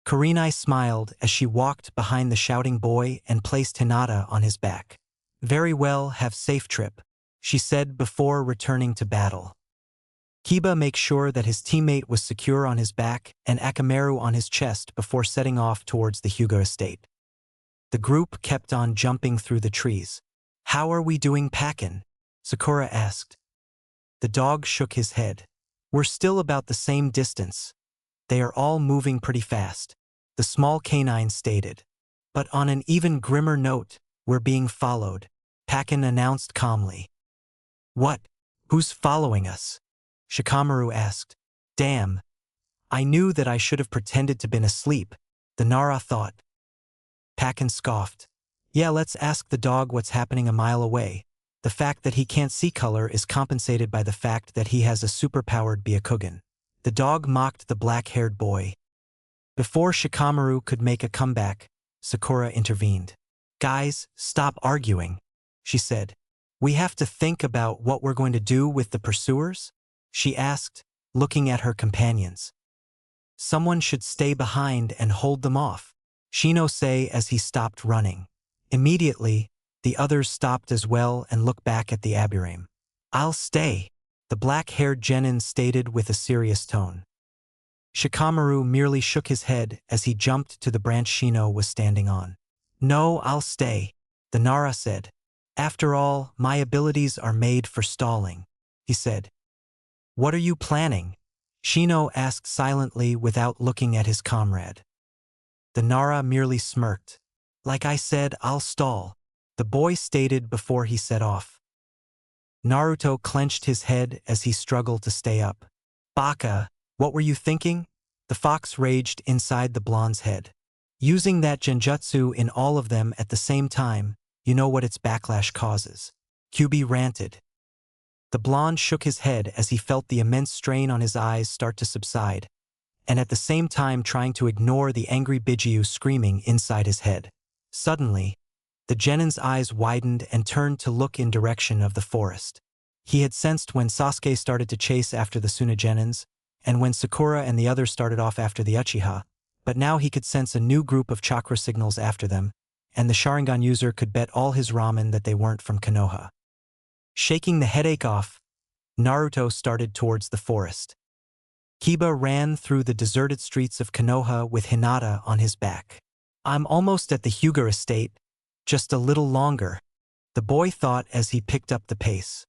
Kurenai smiled as she walked behind the shouting boy and placed Hinata on his back. Very well, have safe trip, she said before returning to battle. Kiba made sure that his teammate was secure on his back and Akamaru on his chest before setting off towards the Hyuga estate. The group kept on jumping through the trees. How are we doing, Pakin? Sakura asked. The dog shook his head. We're still about the same distance. They are all moving pretty fast, the small canine stated. But on an even grimmer note, we're being followed, Pakin announced calmly. What? Who's following us? Shikamaru asked. Damn. I knew that I should have pretended to been asleep, the Nara thought. Pakin scoffed. Yeah, let's ask the dog what's happening a mile away. The fact that he can't see color is compensated by the fact that he has a superpowered Byakugan. The dog mocked the black-haired boy. Before Shikamaru could make a comeback, Sakura intervened. Guys, stop arguing, she said. We have to think about what we're going to do with the pursuers? She asked, looking at her companions. Someone should stay behind and hold them off, Shino said as he stopped running. Immediately, the others stopped as well and looked back at the Aburame. I'll stay, the black-haired genin stated with a serious tone. Shikamaru merely shook his head as he jumped to the branch Shino was standing on. No, I'll stay, the Nara said. After all, my abilities are made for stalling, he said. What are you planning? Shino asked silently without looking at his comrade. The Nara merely smirked. Like I said, I'll stall, the boy stated before he set off. Naruto clenched his head as he struggled to stay up. Baka, what were you thinking? The fox raged inside the blonde's head. Using that genjutsu in all of them at the same time, you know what its backlash causes. Kyubi ranted. The blonde shook his head as he felt the immense strain on his eyes start to subside. and at the same time trying to ignore the angry Bijiu screaming inside his head. Suddenly, the genin's eyes widened and turned to look in direction of the forest. He had sensed when Sasuke started to chase after the Tsunagenins, and when Sakura and the others started off after the Uchiha, but now he could sense a new group of chakra signals after them, and the Sharingan user could bet all his ramen that they weren't from Konoha. Shaking the headache off, Naruto started towards the forest. Kiba ran through the deserted streets of Konoha with Hinata on his back. "I'm almost at the Hyuga estate, just a little longer," the boy thought as he picked up the pace.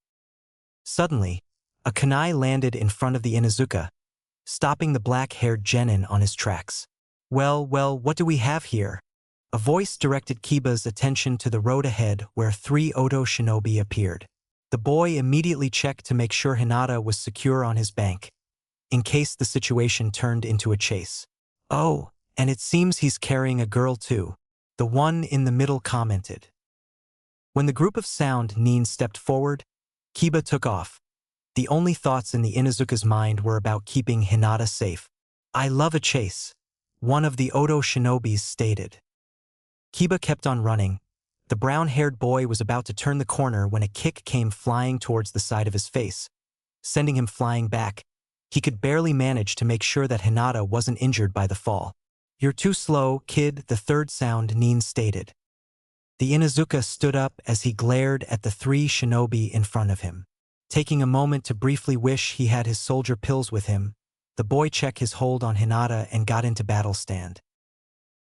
Suddenly, a kunai landed in front of the Inuzuka, stopping the black-haired genin on his tracks. Well, what do we have here?" A voice directed Kiba's attention to the road ahead where 3 Oto shinobi appeared. The boy immediately checked to make sure Hinata was secure on his bank, in case the situation turned into a chase. "Oh, and it seems he's carrying a girl too," the one in the middle commented. When the group of sound Nin stepped forward, Kiba took off. The only thoughts in the Inuzuka's mind were about keeping Hinata safe. "I love a chase," one of the Oto shinobis stated. Kiba kept on running. The brown-haired boy was about to turn the corner when a kick came flying towards the side of his face, sending him flying back. He could barely manage to make sure that Hinata wasn't injured by the fall. "You're too slow, kid," the third sound Nin stated. The Inuzuka stood up as he glared at the 3 shinobi in front of him. Taking a moment to briefly wish he had his soldier pills with him, the boy checked his hold on Hinata and got into battle stand.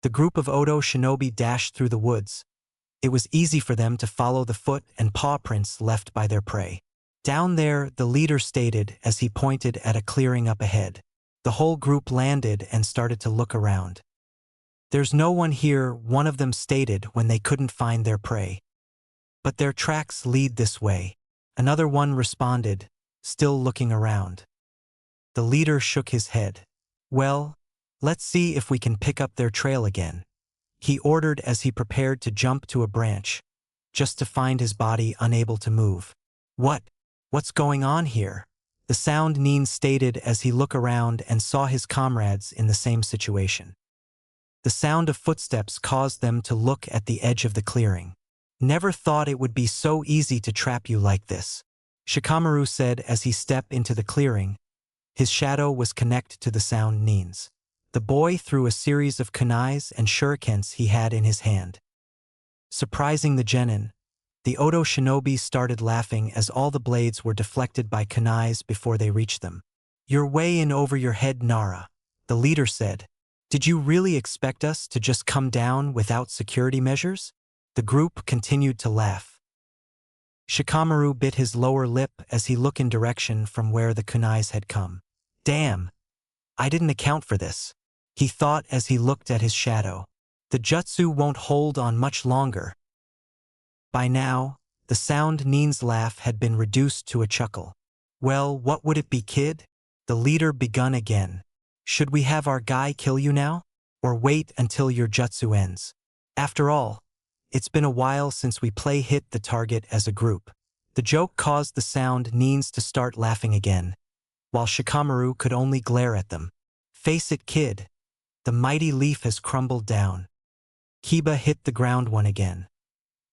The group of Oto shinobi dashed through the woods. It was easy for them to follow the foot and paw prints left by their prey. "Down there," the leader stated as he pointed at a clearing up ahead. The whole group landed and started to look around. "There's no one here," one of them stated when they couldn't find their prey. "But their tracks lead this way," another one responded, still looking around. The leader shook his head. "Well, let's see if we can pick up their trail again," he ordered as he prepared to jump to a branch, just to find his body unable to move. What's going on here?" the sound Nin stated as he looked around and saw his comrades in the same situation. The sound of footsteps caused them to look at the edge of the clearing. "Never thought it would be so easy to trap you like this," Shikamaru said as he stepped into the clearing. His shadow was connected to the sound Nin's. The boy threw a series of kunais and shurikens he had in his hand. Surprising the genin, the Oto shinobi started laughing as all the blades were deflected by kunais before they reached them. "You're way in over your head, Nara," the leader said. "Did you really expect us to just come down without security measures?" The group continued to laugh. Shikamaru bit his lower lip as he looked in direction from where the kunais had come. "Damn, I didn't account for this," he thought as he looked at his shadow. "The jutsu won't hold on much longer." By now, the sound Nin's laugh had been reduced to a chuckle. "Well, what would it be, kid?" the leader begun again. "Should we have our guy kill you now? Or wait until your jutsu ends? After all, it's been a while since we hit the target as a group." The joke caused the sound Nins to start laughing again, while Shikamaru could only glare at them. "Face it, kid. The mighty leaf has crumbled down." Kiba hit the ground one again,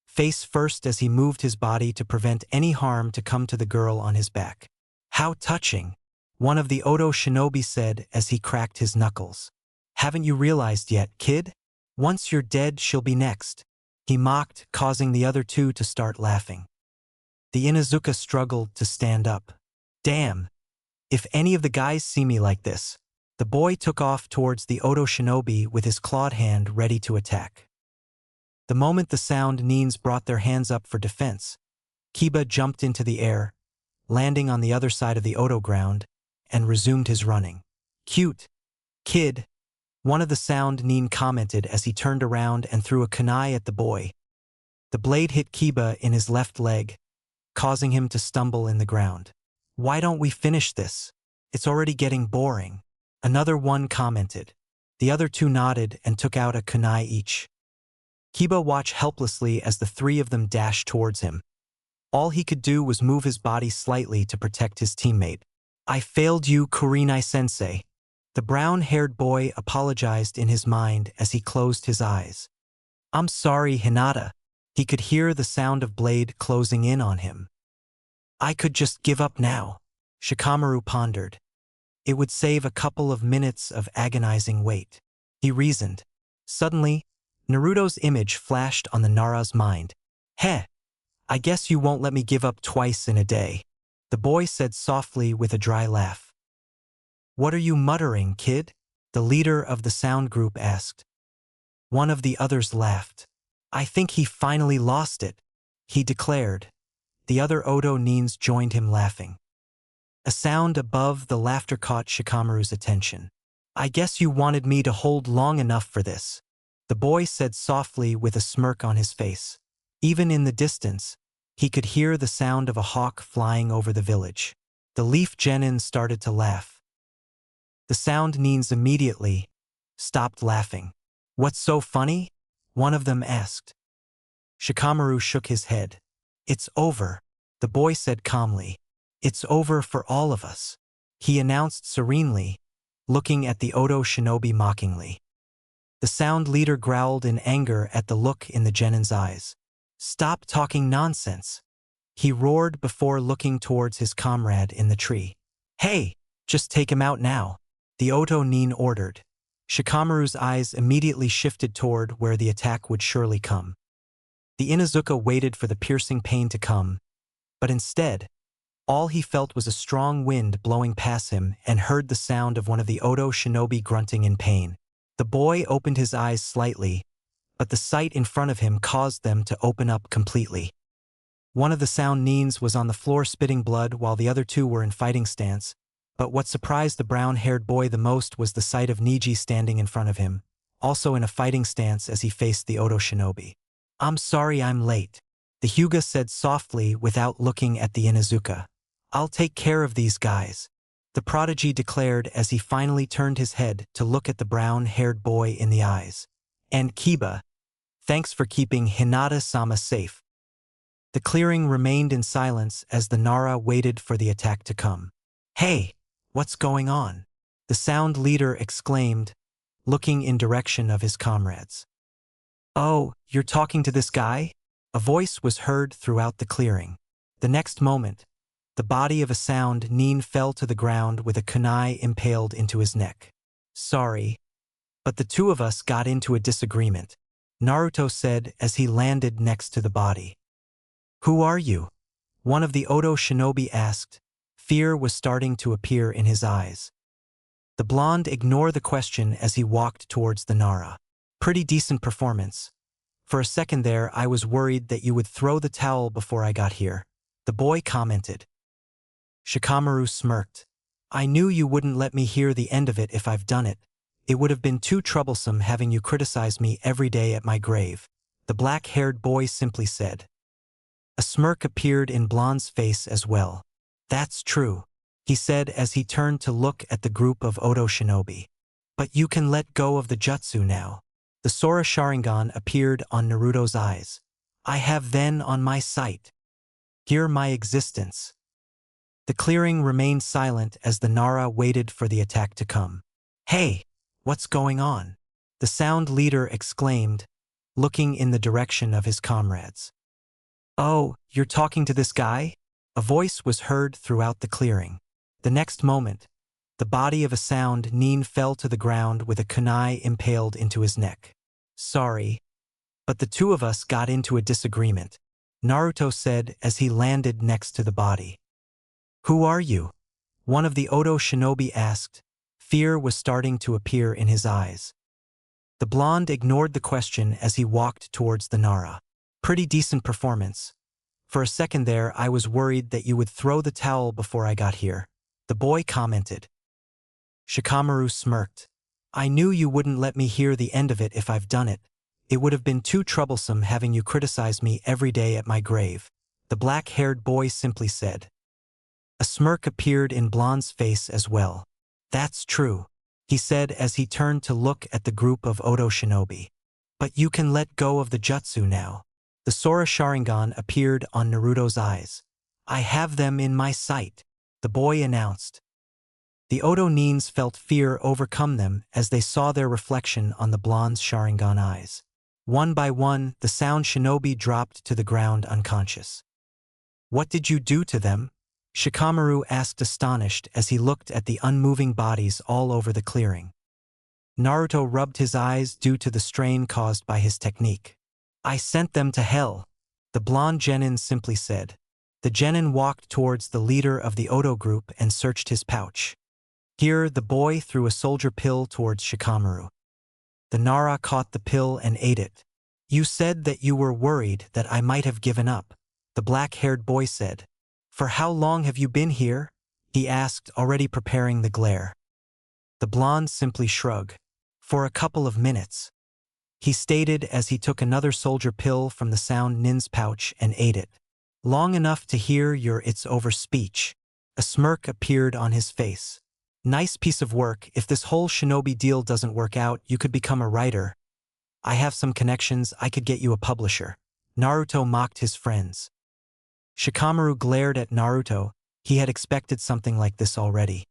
face first as he moved his body to prevent any harm to come to the girl on his back. "How touching," one of the Oto shinobi said as he cracked his knuckles. "Haven't you realized yet, kid? Once you're dead, she'll be next," he mocked, causing the other 2 to start laughing. The Inuzuka struggled to stand up. "Damn, if any of the guys see me like this." The boy took off towards the Oto shinobi with his clawed hand ready to attack. The moment the sound Nins brought their hands up for defense, Kiba jumped into the air, landing on the other side of the Oto ground, and resumed his running. "Cute, kid," one of the sound Nin commented as he turned around and threw a kunai at the boy. The blade hit Kiba in his left leg, causing him to stumble in the ground. "Why don't we finish this? It's already getting boring," another one commented. The other 2 nodded and took out a kunai each. Kiba watched helplessly as the 3 of them dashed towards him. All he could do was move his body slightly to protect his teammate. "I failed you, Kurinai-sensei," The brown-haired boy apologized in his mind as he closed his eyes. I'm sorry, Hinata. He could hear the sound of blade closing in on him. I could just give up now. Shikamaru pondered. It would save a couple of minutes of agonizing wait. He reasoned. Suddenly, Naruto's image flashed on the Nara's mind. Heh, I guess you won't let me give up twice in a day, the boy said softly with a dry laugh. What are you muttering, kid? The leader of the sound group asked. One of the others laughed. I think he finally lost it, he declared. The other Oto Nins joined him laughing. A sound above the laughter caught Shikamaru's attention. I guess you wanted me to hold long enough for this, the boy said softly with a smirk on his face. Even in the distance, he could hear the sound of a hawk flying over the village. The Leaf Genin started to laugh. The sound Nins immediately stopped laughing. What's so funny? One of them asked. Shikamaru shook his head. It's over, the boy said calmly. It's over for all of us, he announced serenely, looking at the Oto shinobi mockingly. The sound leader growled in anger at the look in the Genin's eyes. Stop talking nonsense, he roared before looking towards his comrade in the tree. Hey, just take him out now, the Oto Nin ordered. Shikamaru's eyes immediately shifted toward where the attack would surely come. The Inuzuka waited for the piercing pain to come, but instead, all he felt was a strong wind blowing past him and heard the sound of one of the Oto shinobi grunting in pain. The boy opened his eyes slightly, but the sight in front of him caused them to open up completely. One of the sound Nins was on the floor spitting blood while the other two were in fighting stance, but what surprised the brown-haired boy the most was the sight of Niji standing in front of him, also in a fighting stance as he faced the Oto shinobi. I'm sorry I'm late, the Hyuga said softly without looking at the Inuzuka. I'll take care of these guys, the prodigy declared as he finally turned his head to look at the brown-haired boy in the eyes. And Kiba, thanks for keeping Hinata-sama safe. The clearing remained in silence as the Nara waited for the attack to come. Hey, what's going on? The sound leader exclaimed, looking in direction of his comrades. Oh, you're talking to this guy? A voice was heard throughout the clearing. The next moment, the body of a sound Nin fell to the ground with a kunai impaled into his neck. Sorry, but the two of us got into a disagreement, Naruto said as he landed next to the body. Who are you? One of the Oto shinobi asked. Fear was starting to appear in his eyes. The blonde ignored the question as he walked towards the Nara. Pretty decent performance. For a second there I was worried that you would throw the towel before I got here, the boy commented. Shikamaru smirked. I knew you wouldn't let me hear the end of it if I've done it. It would have been too troublesome having you criticize me every day at my grave, the black-haired boy simply said. A smirk appeared in Blonde's face as well. That's true, he said as he turned to look at the group of Oto shinobi. But you can let go of the jutsu now. The Sora Sharingan appeared on Naruto's eyes. I have then on my sight. Hear my existence. The clearing remained silent as the Nara waited for the attack to come. Hey, what's going on? The sound leader exclaimed, looking in the direction of his comrades. Oh, you're talking to this guy? A voice was heard throughout the clearing. The next moment, the body of a sound Nin fell to the ground with a kunai impaled into his neck. Sorry, but the two of us got into a disagreement, Naruto said as he landed next to the body. Who are you? One of the Oto shinobi asked. Fear was starting to appear in his eyes. The blonde ignored the question as he walked towards the Nara. Pretty decent performance. For a second there I was worried that you would throw the towel before I got here, the boy commented. Shikamaru smirked. I knew you wouldn't let me hear the end of it if I've done it. It would have been too troublesome having you criticize me every day at my grave, the black-haired boy simply said. A smirk appeared in Blonde's face as well. That's true, he said as he turned to look at the group of Oto shinobi. But you can let go of the jutsu now. The Sora Sharingan appeared on Naruto's eyes. I have them in my sight, the boy announced. The Oto Nins felt fear overcome them as they saw their reflection on the blonde's Sharingan eyes. One by one, the sound shinobi dropped to the ground unconscious. "What did you do to them?" Shikamaru asked astonished as he looked at the unmoving bodies all over the clearing. Naruto rubbed his eyes due to the strain caused by his technique. "I sent them to hell," the blonde genin simply said. The genin walked towards the leader of the Oto group and searched his pouch. Here, the boy threw a soldier pill towards Shikamaru. The Nara caught the pill and ate it. "You said that you were worried that I might have given up," the black-haired boy said. "For how long have you been here?" he asked, already preparing the glare. The blonde simply shrugged. "For a couple of minutes," he stated as he took another soldier pill from the sound nin's pouch and ate it. "Long enough to hear your it's over speech." A smirk appeared on his face. "Nice piece of work. If this whole shinobi deal doesn't work out, you could become a writer. I have some connections, I could get you a publisher." Naruto mocked his friends. Shikamaru glared at Naruto. He had expected something like this already.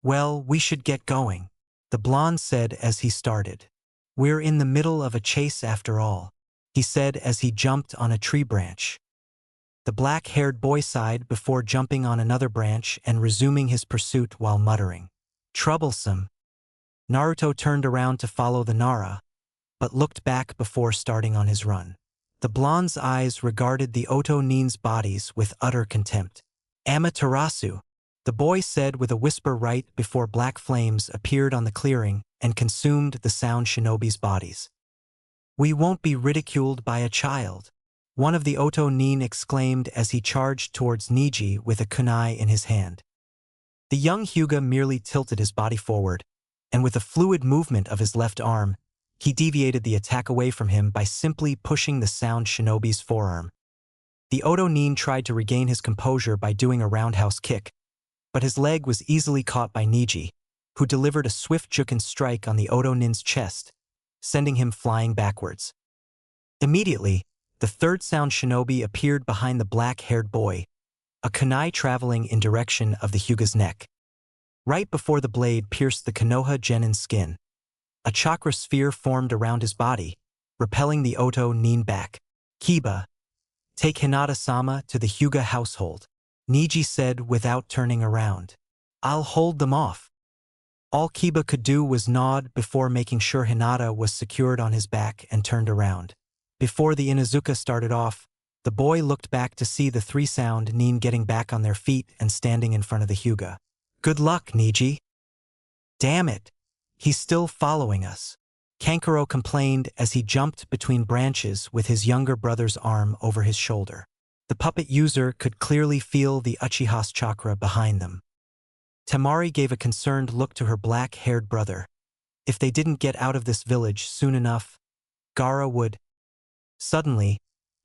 "Well, we should get going," the blonde said as he started. "We're in the middle of a chase after all," he said as he jumped on a tree branch. The black-haired boy sighed before jumping on another branch and resuming his pursuit while muttering, "Troublesome." Naruto turned around to follow the Nara, but looked back before starting on his run. The blonde's eyes regarded the Oto Nin's bodies with utter contempt. "Amaterasu," the boy said with a whisper right before black flames appeared on the clearing and consumed the sound shinobi's bodies. "We won't be ridiculed by a child," one of the Oto Nin exclaimed as he charged towards Niji with a kunai in his hand. The young Hyuga merely tilted his body forward, and with a fluid movement of his left arm, he deviated the attack away from him by simply pushing the sound shinobi's forearm. The Oto Nin tried to regain his composure by doing a roundhouse kick, but his leg was easily caught by Niji, who delivered a swift juken strike on the Oto Nin's chest, sending him flying backwards. Immediately, the third sound shinobi appeared behind the black-haired boy, a kunai traveling in direction of the Hyuga's neck. Right before the blade pierced the Konoha genin's skin, a chakra sphere formed around his body, repelling the Oto Nin back. "Kiba, take Hinata-sama to the Hyuga household," Niji said without turning around. "I'll hold them off." All Kiba could do was nod before making sure Hinata was secured on his back and turned around. Before the Inuzuka started off, the boy looked back to see the three sound Nin getting back on their feet and standing in front of the Hyuga. "Good luck, Niji." "Damn it, he's still following us," Kankuro complained as he jumped between branches with his younger brother's arm over his shoulder. The puppet user could clearly feel the Uchiha's chakra behind them. Temari gave a concerned look to her black-haired brother. If they didn't get out of this village soon enough, Gaara would. Suddenly,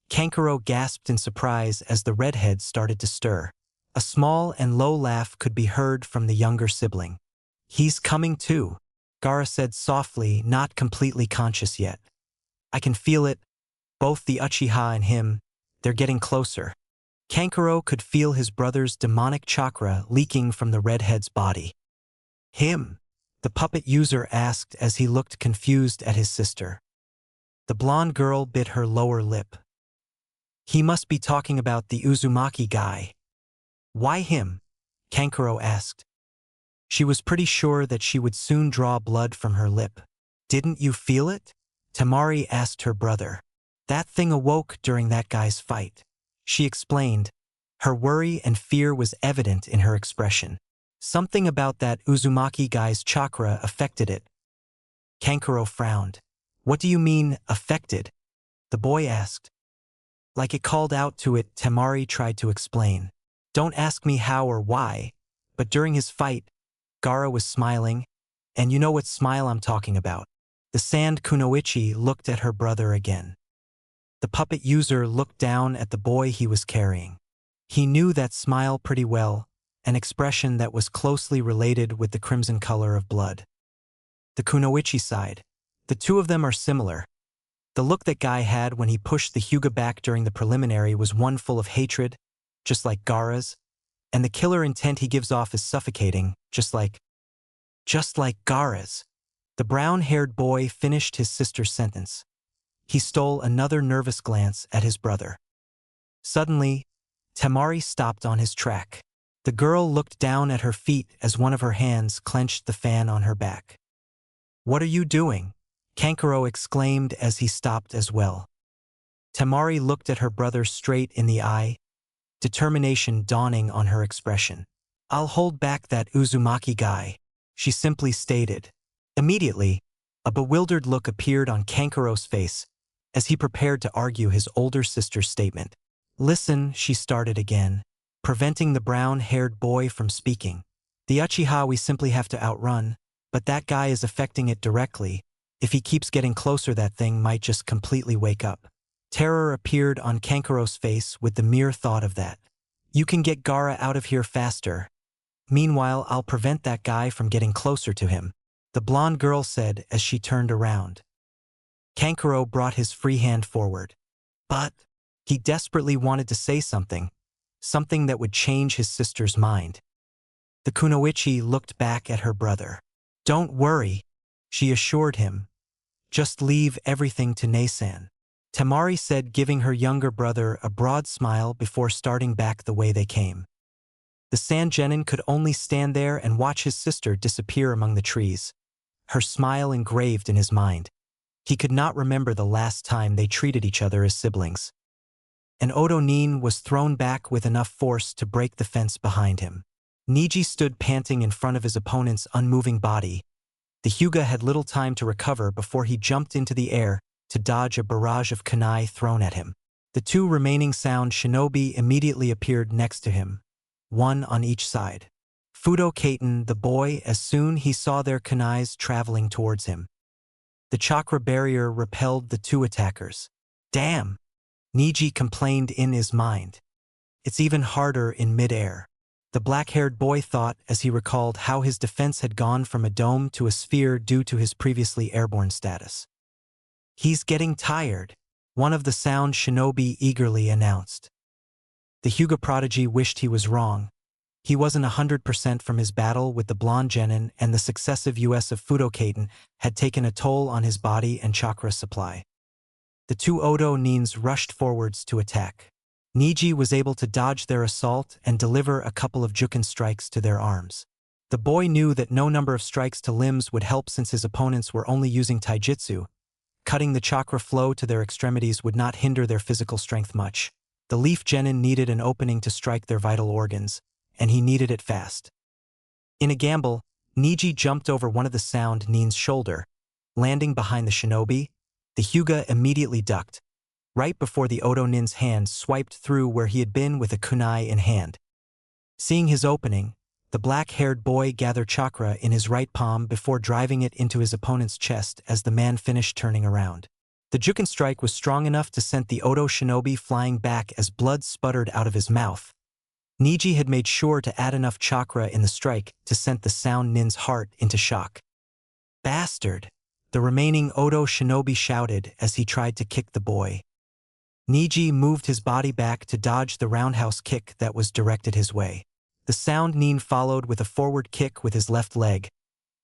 Kankuro gasped in surprise as the redhead started to stir. A small and low laugh could be heard from the younger sibling. "He's coming too," Gaara said softly, not completely conscious yet. "I can feel it. Both the Uchiha and him, they're getting closer." Kankuro could feel his brother's demonic chakra leaking from the redhead's body. "Him?" the puppet user asked as he looked confused at his sister. The blonde girl bit her lower lip. "He must be talking about the Uzumaki guy." "Why him?" Kankuro asked. She was pretty sure that she would soon draw blood from her lip. "Didn't you feel it?" Temari asked her brother. "That thing awoke during that guy's fight," she explained. Her worry and fear was evident in her expression. "Something about that Uzumaki guy's chakra affected it." Kankuro frowned. "What do you mean, affected?" the boy asked. "Like it called out to it," Temari tried to explain. "Don't ask me how or why, but during his fight, Gaara was smiling, and you know what smile I'm talking about." The sand kunoichi looked at her brother again. The puppet user looked down at the boy he was carrying. He knew that smile pretty well, an expression that was closely related with the crimson color of blood. The kunoichi sighed. "The two of them are similar." The look that Guy had when he pushed the Hyuga back during the preliminary was one full of hatred, just like Gaara's. and the killer intent he gives off is suffocating, just like Gaara's. The brown-haired boy finished his sister's sentence. He stole another nervous glance at his brother. Suddenly, Temari stopped on his track. The girl looked down at her feet as one of her hands clenched the fan on her back. "What are you doing?" Kankuro exclaimed as he stopped as well. Temari looked at her brother straight in the eye, determination dawning on her expression. "I'll hold back that Uzumaki guy," she simply stated. Immediately, a bewildered look appeared on Kankuro's face as he prepared to argue his older sister's statement. "Listen," she started again, preventing the brown-haired boy from speaking. "The Uchiha we simply have to outrun, but that guy is affecting it directly. If he keeps getting closer, that thing might just completely wake up." Terror appeared on Kankuro's face with the mere thought of that. "You can get Gaara out of here faster. Meanwhile, I'll prevent that guy from getting closer to him," the blonde girl said as she turned around. Kankuro brought his free hand forward. But he desperately wanted to say something that would change his sister's mind. The kunoichi looked back at her brother. "Don't worry," she assured him. "Just leave everything to Nei-san," Temari said, giving her younger brother a broad smile before starting back the way they came. The Sand Genin could only stand there and watch his sister disappear among the trees, her smile engraved in his mind. He could not remember the last time they treated each other as siblings. An Odo Nin was thrown back with enough force to break the fence behind him. Niji stood panting in front of his opponent's unmoving body. The Hyuga had little time to recover before he jumped into the air to dodge a barrage of kunai thrown at him. The two remaining sound shinobi immediately appeared next to him, one on each side. Fudo Kaiten the boy as soon he saw their kunais traveling towards him. The chakra barrier repelled the two attackers. "Damn," Niji complained in his mind. "It's even harder in mid-air." The black-haired boy thought as he recalled how his defense had gone from a dome to a sphere due to his previously airborne status. "He's getting tired," one of the sound shinobi eagerly announced. The Hyuga prodigy wished he was wrong. He wasn't 100% from his battle with the blonde genin, and the successive US of Fudo Kaiten had taken a toll on his body and chakra supply. The two Odo Nins rushed forwards to attack. Niji was able to dodge their assault and deliver a couple of juken strikes to their arms. The boy knew that no number of strikes to limbs would help since his opponents were only using taijutsu. Cutting the chakra flow to their extremities would not hinder their physical strength much. The leaf genin needed an opening to strike their vital organs, and he needed it fast. In a gamble, Niji jumped over one of the sound Nin's shoulder, landing behind the shinobi. The Hyuga immediately ducked, right before the Odo Nin's hand swiped through where he had been with a kunai in hand. Seeing his opening, the black-haired boy gathered chakra in his right palm before driving it into his opponent's chest as the man finished turning around. The juken strike was strong enough to send the Odo shinobi flying back as blood sputtered out of his mouth. Niji had made sure to add enough chakra in the strike to send the sound nin's heart into shock. "Bastard!" the remaining Odo shinobi shouted as he tried to kick the boy. Niji moved his body back to dodge the roundhouse kick that was directed his way. The sound nin followed with a forward kick with his left leg,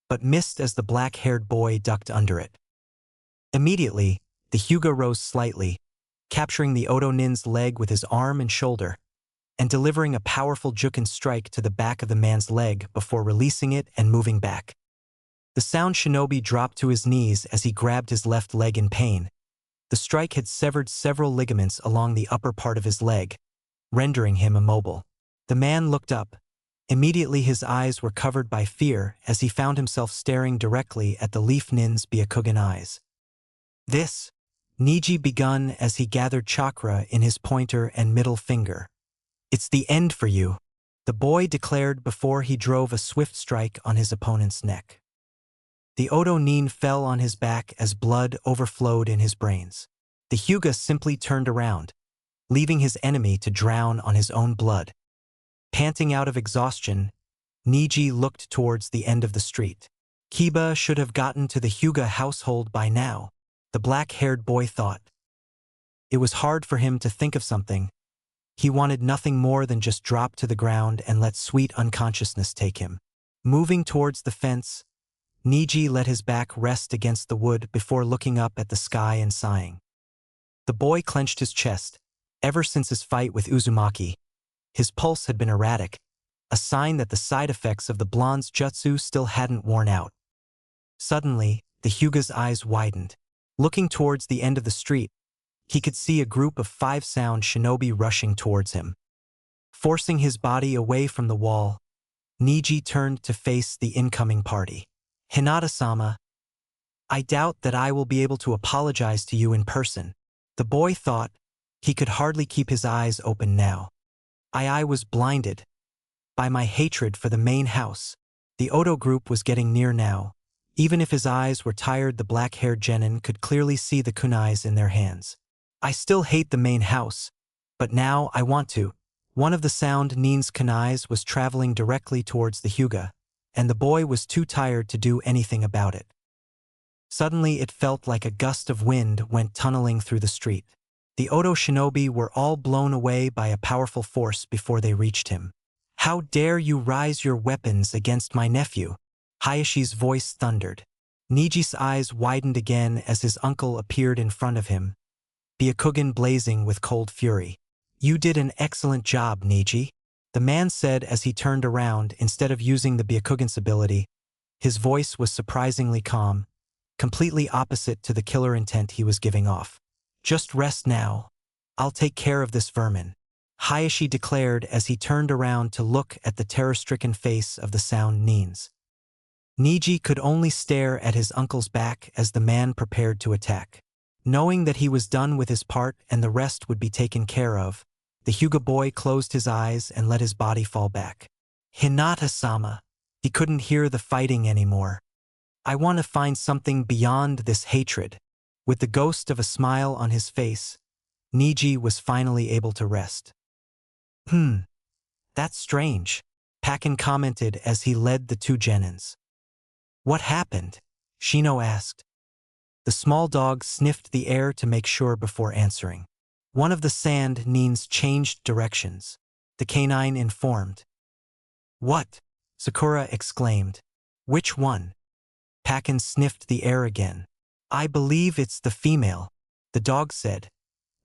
but missed as the black-haired boy ducked under it. Immediately, the Hyuga rose slightly, capturing the Odo nin's leg with his arm and shoulder, and delivering a powerful juken strike to the back of the man's leg before releasing it and moving back. The sound shinobi dropped to his knees as he grabbed his left leg in pain. The strike had severed several ligaments along the upper part of his leg, rendering him immobile. The man looked up. Immediately his eyes were covered by fear as he found himself staring directly at the leaf nin's Byakugan eyes. "This," Niji begun as he gathered chakra in his pointer and middle finger. "It's the end for you," the boy declared before he drove a swift strike on his opponent's neck. The Odo Nin fell on his back as blood overflowed in his brains. The Hyuga simply turned around, leaving his enemy to drown on his own blood. Panting out of exhaustion, Niji looked towards the end of the street. Kiba should have gotten to the Hyuga household by now, the black-haired boy thought. It was hard for him to think of something. He wanted nothing more than just drop to the ground and let sweet unconsciousness take him. Moving towards the fence, Niji let his back rest against the wood before looking up at the sky and sighing. The boy clenched his chest. Ever since his fight with Uzumaki, his pulse had been erratic, a sign that the side effects of the blonde's jutsu still hadn't worn out. Suddenly, the Hyuga's eyes widened. Looking towards the end of the street, he could see a group of 5 sound shinobi rushing towards him. Forcing his body away from the wall, Niji turned to face the incoming party. "Hinata-sama, I doubt that I will be able to apologize to you in person." The boy thought. He could hardly keep his eyes open now. I was blinded by my hatred for the main house. The Odo group was getting near now. Even if his eyes were tired, the black-haired genin could clearly see the kunais in their hands. "I still hate the main house, but now I want to." One of the sound nin's kunais was traveling directly towards the Hyuga, and the boy was too tired to do anything about it. Suddenly it felt like a gust of wind went tunneling through the street. The Odo shinobi were all blown away by a powerful force before they reached him. "How dare you raise your weapons against my nephew?" Hayashi's voice thundered. Niji's eyes widened again as his uncle appeared in front of him, Byakugan blazing with cold fury. "You did an excellent job, Niji," the man said as he turned around. Instead of using the Byakugan's ability, his voice was surprisingly calm, completely opposite to the killer intent he was giving off. "Just rest now. I'll take care of this vermin," Hayashi declared as he turned around to look at the terror-stricken face of the sound nins. Niji could only stare at his uncle's back as the man prepared to attack. Knowing that he was done with his part and the rest would be taken care of, the Hyuga boy closed his eyes and let his body fall back. "Hinata-sama." He couldn't hear the fighting anymore. "I want to find something beyond this hatred." With the ghost of a smile on his face, Niji was finally able to rest. That's strange," Pakin commented as he led the 2 genins. "What happened?" Shino asked. The small dog sniffed the air to make sure before answering. "One of the sand nins changed directions," the canine informed. "What?" Sakura exclaimed. "Which one?" Pakin sniffed the air again. "I believe it's the female," the dog said.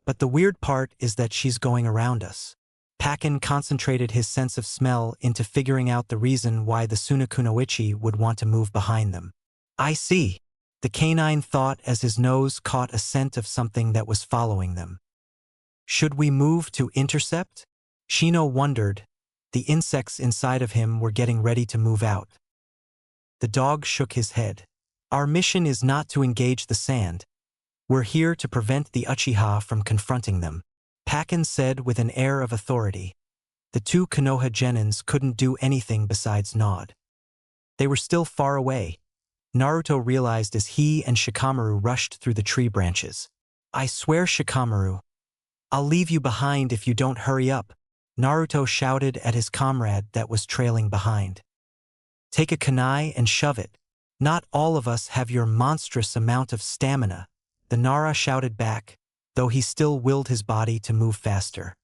"But the weird part is that she's going around us." Pakin concentrated his sense of smell into figuring out the reason why the Sunakunoichi would want to move behind them. "I see," the canine thought as his nose caught a scent of something that was following them. "Should we move to intercept?" Shino wondered. The insects inside of him were getting ready to move out. The dog shook his head. "Our mission is not to engage the sand. We're here to prevent the Uchiha from confronting them," Pakin said with an air of authority. The 2 Konoha genins couldn't do anything besides nod. They were still far away, Naruto realized as he and Shikamaru rushed through the tree branches. "I swear, Shikamaru, I'll leave you behind if you don't hurry up," Naruto shouted at his comrade that was trailing behind. "Take a kunai and shove it. Not all of us have your monstrous amount of stamina," the Nara shouted back, though he still willed his body to move faster.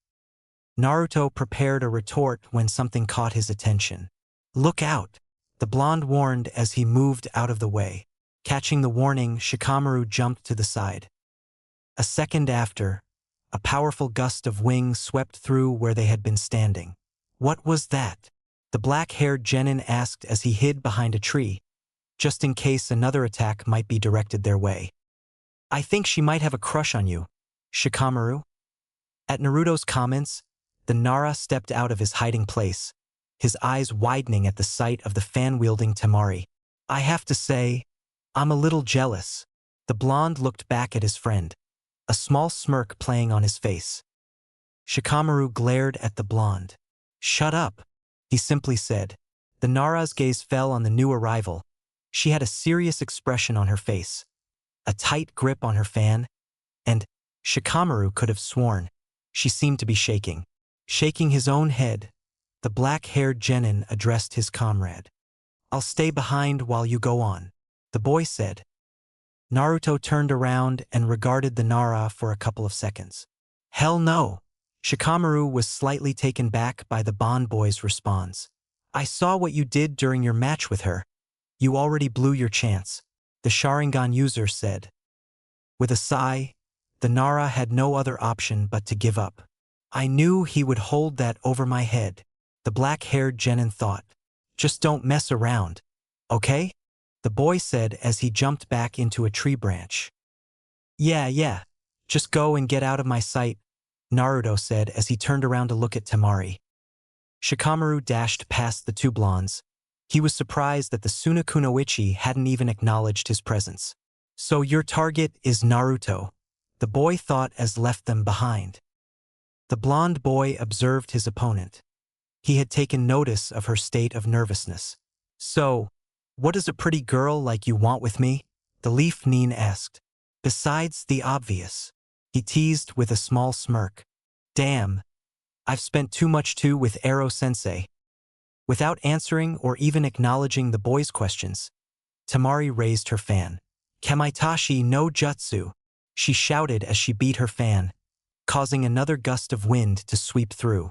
Naruto prepared a retort when something caught his attention. "Look out," the blonde warned as he moved out of the way. Catching the warning, Shikamaru jumped to the side. A second after, a powerful gust of wind swept through where they had been standing. "What was that?" the black-haired genin asked as he hid behind a tree, just in case another attack might be directed their way. "I think she might have a crush on you, Shikamaru." At Naruto's comments, the Nara stepped out of his hiding place, his eyes widening at the sight of the fan-wielding Temari. "I have to say, I'm a little jealous." The blonde looked back at his friend, a small smirk playing on his face. Shikamaru glared at the blonde. "Shut up," he simply said. The Nara's gaze fell on the new arrival. She had a serious expression on her face, a tight grip on her fan, and Shikamaru could have sworn she seemed to be shaking. Shaking his own head, the black-haired genin addressed his comrade. "I'll stay behind while you go on," the boy said. Naruto turned around and regarded the Nara for a couple of seconds. "Hell no," Shikamaru was slightly taken back by the Bond boy's response. I saw what you did during your match with her. You already blew your chance, the Sharingan user said. With a sigh, the Nara had no other option but to give up. I knew he would hold that over my head, the black-haired genin thought. Just don't mess around, okay? The boy said as he jumped back into a tree branch. Yeah, just go and get out of my sight, Naruto said as he turned around to look at Temari. Shikamaru dashed past the two blondes. He was surprised that the Sunakunoichi hadn't even acknowledged his presence. So your target is Naruto, the boy thought as left them behind. The blonde boy observed his opponent. He had taken notice of her state of nervousness. So, what does a pretty girl like you want with me? The leaf Nin asked. Besides the obvious, he teased with a small smirk. Damn, I've spent too much too with Ero-sensei. Without answering or even acknowledging the boy's questions, Temari raised her fan. Kamaitachi no jutsu, she shouted as she beat her fan, causing another gust of wind to sweep through.